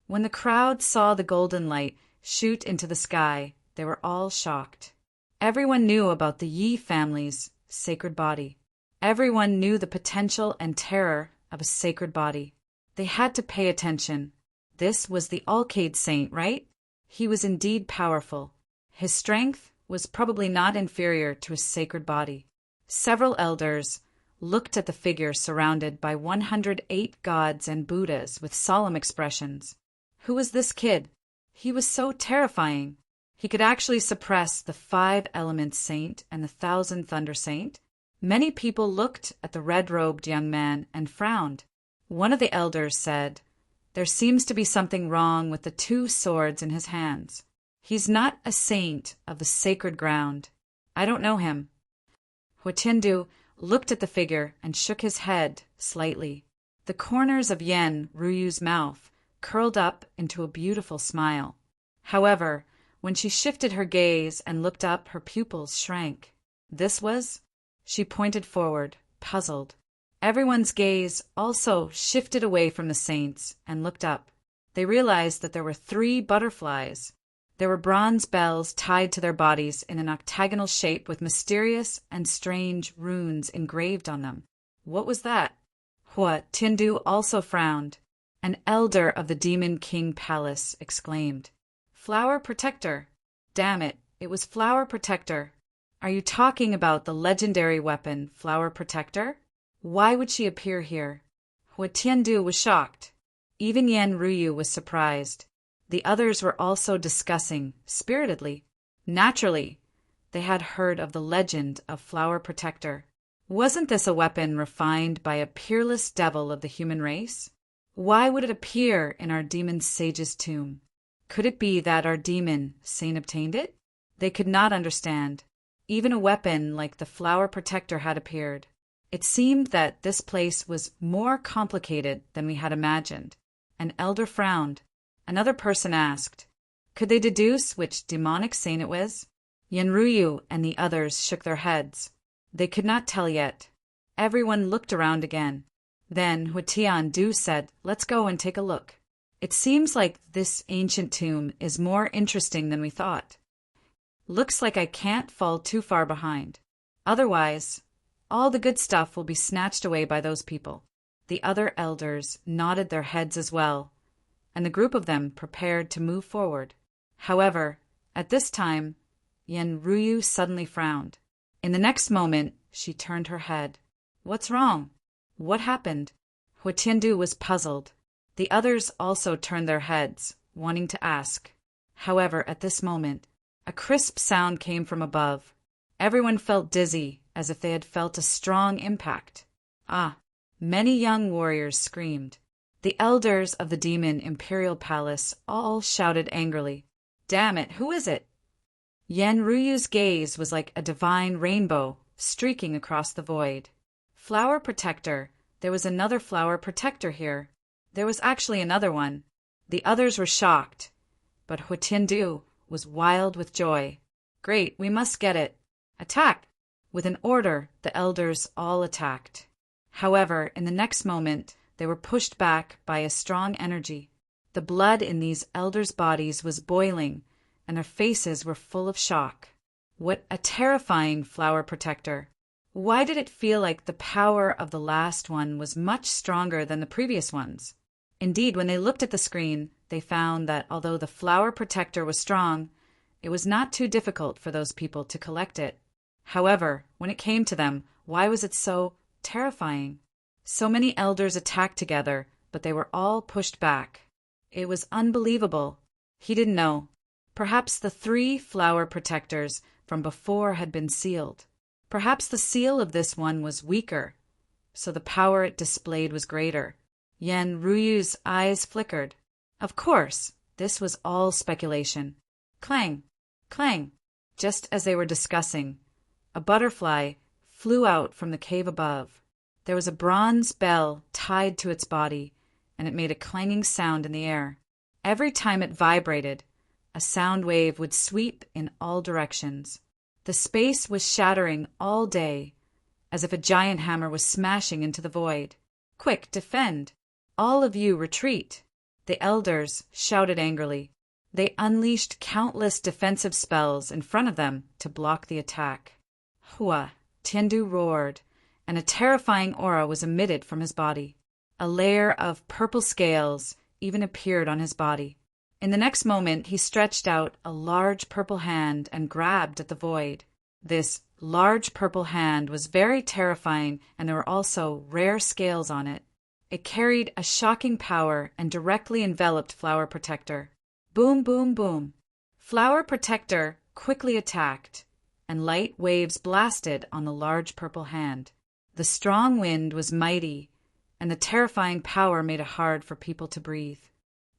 When the crowd saw the golden light shoot into the sky, they were all shocked. Everyone knew about the Yi family's sacred body. Everyone knew the potential and terror of a sacred body. They had to pay attention. This was the Alcade Saint, right? He was indeed powerful. His strength was probably not inferior to a sacred body. Several elders looked at the figure surrounded by 108 gods and Buddhas with solemn expressions. Who was this kid? He was so terrifying. He could actually suppress the 5 Elements Saint and the 1,000 Thunder Saint. Many people looked at the red-robed young man and frowned. One of the elders said, "There seems to be something wrong with the 2 swords in his hands. He's not a saint of the sacred ground. I don't know him." Huatiandu looked at the figure and shook his head slightly. The corners of Yen Ruyu's mouth curled up into a beautiful smile. However, when she shifted her gaze and looked up, her pupils shrank. This was... She pointed forward, puzzled. Everyone's gaze also shifted away from the saints and looked up. They realized that there were 3 butterflies. There were bronze bells tied to their bodies in an octagonal shape with mysterious and strange runes engraved on them. What was that? Hua Tiandu also frowned. An elder of the Demon King Palace exclaimed, "Flower Protector! Damn it, it was Flower Protector. Are you talking about the legendary weapon, Flower Protector? Why would she appear here?" Huatiandu was shocked. Even Yen Ruyu was surprised. The others were also discussing, spiritedly. Naturally, they had heard of the legend of Flower Protector. Wasn't this a weapon refined by a peerless devil of the human race? Why would it appear in our demon sage's tomb? Could it be that our demon saint obtained it? They could not understand. Even a weapon like the Flower Protector had appeared. It seemed that this place was more complicated than we had imagined. An elder frowned. Another person asked, "Could they deduce which demonic saint it was?" Yenryu and the others shook their heads. They could not tell yet. Everyone looked around again. Then Huatiandu said, "Let's go and take a look. It seems like this ancient tomb is more interesting than we thought. Looks like I can't fall too far behind. Otherwise, all the good stuff will be snatched away by those people." The other elders nodded their heads as well, and the group of them prepared to move forward. However, at this time, Yen Ruyu suddenly frowned. In the next moment, she turned her head. "What's wrong? What happened?" Huatiandu was puzzled. The others also turned their heads, wanting to ask. However, at this moment, a crisp sound came from above. Everyone felt dizzy, as if they had felt a strong impact. Ah! Many young warriors screamed. The elders of the Demon Imperial Palace all shouted angrily, "Damn it, who is it?" Yen Ruyu's gaze was like a divine rainbow streaking across the void. Flower Protector. There was another Flower Protector here. There was actually another one. The others were shocked, but Huatiandu was wild with joy. "Great, we must get it. Attack!" With an order, the elders all attacked. However, in the next moment, they were pushed back by a strong energy. The blood in these elders' bodies was boiling, and their faces were full of shock. What a terrifying Flower Protector! Why did it feel like the power of the last one was much stronger than the previous ones? Indeed, when they looked at the screen, they found that although the flower protector was strong, it was not too difficult for those people to collect it. However, when it came to them, why was it so terrifying? So many elders attacked together, but they were all pushed back. It was unbelievable. He didn't know. Perhaps the 3 flower protectors from before had been sealed. Perhaps the seal of this one was weaker, so the power it displayed was greater. Yen Ruiyu's eyes flickered. Of course, this was all speculation. Clang! Clang! Just as they were discussing, a butterfly flew out from the cave above. There was a bronze bell tied to its body, and it made a clanging sound in the air. Every time it vibrated, a sound wave would sweep in all directions. The space was shattering all day, as if a giant hammer was smashing into the void. Quick, defend! All of you retreat! The elders shouted angrily. They unleashed countless defensive spells in front of them to block the attack. Hua! Tiandu roared, and a terrifying aura was emitted from his body. A layer of purple scales even appeared on his body. In the next moment, he stretched out a large purple hand and grabbed at the void. This large purple hand was very terrifying, and there were also rare scales on it. It carried a shocking power and directly enveloped Flower Protector. Boom, boom, boom. Flower Protector quickly attacked, and light waves blasted on the large purple hand. The strong wind was mighty, and the terrifying power made it hard for people to breathe.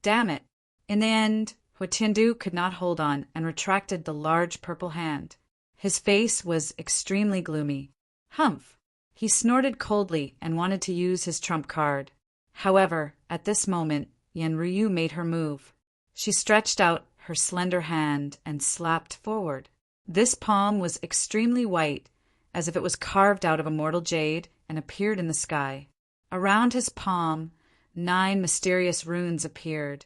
Damn it! In the end, Tiandu could not hold on and retracted the large purple hand. His face was extremely gloomy. Humph! He snorted coldly and wanted to use his trump card. However, at this moment, Yen Ruiyu made her move. She stretched out her slender hand and slapped forward. This palm was extremely white, as if it was carved out of immortal jade, and appeared in the sky. Around his palm, 9 mysterious runes appeared,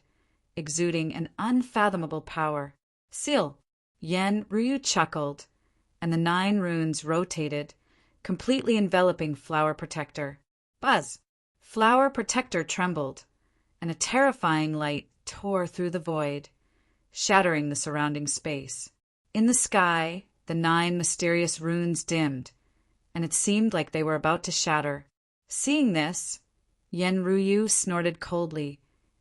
exuding an unfathomable power. Seal! Yen Ruiyu chuckled, and the 9 runes rotated, completely enveloping Flower Protector. Buzz! Flower Protector trembled, and a terrifying light tore through the void, shattering the surrounding space. In the sky, the 9 mysterious runes dimmed, and it seemed like they were about to shatter. Seeing this, Yen Ruiyu snorted coldly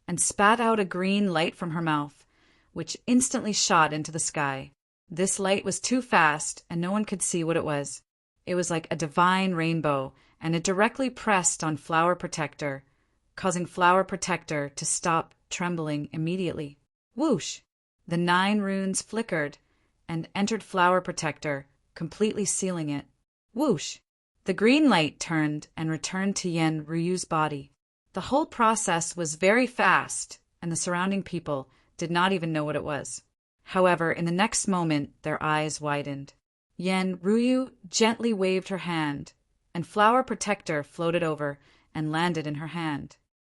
and spat out a green light from her mouth, which instantly shot into the sky. This light was too fast, and no one could see what it was. It was like a divine rainbow, and it directly pressed on Flower Protector, causing Flower Protector to stop trembling immediately. Whoosh! The 9 runes flickered and entered Flower Protector, completely sealing it. Whoosh! The green light turned and returned to Yen Ruiyu's body. The whole process was very fast, and the surrounding people did not even know what it was. However, in the next moment, their eyes widened. Yen Ruiyu gently waved her hand, and Flower Protector floated over and landed in her hand.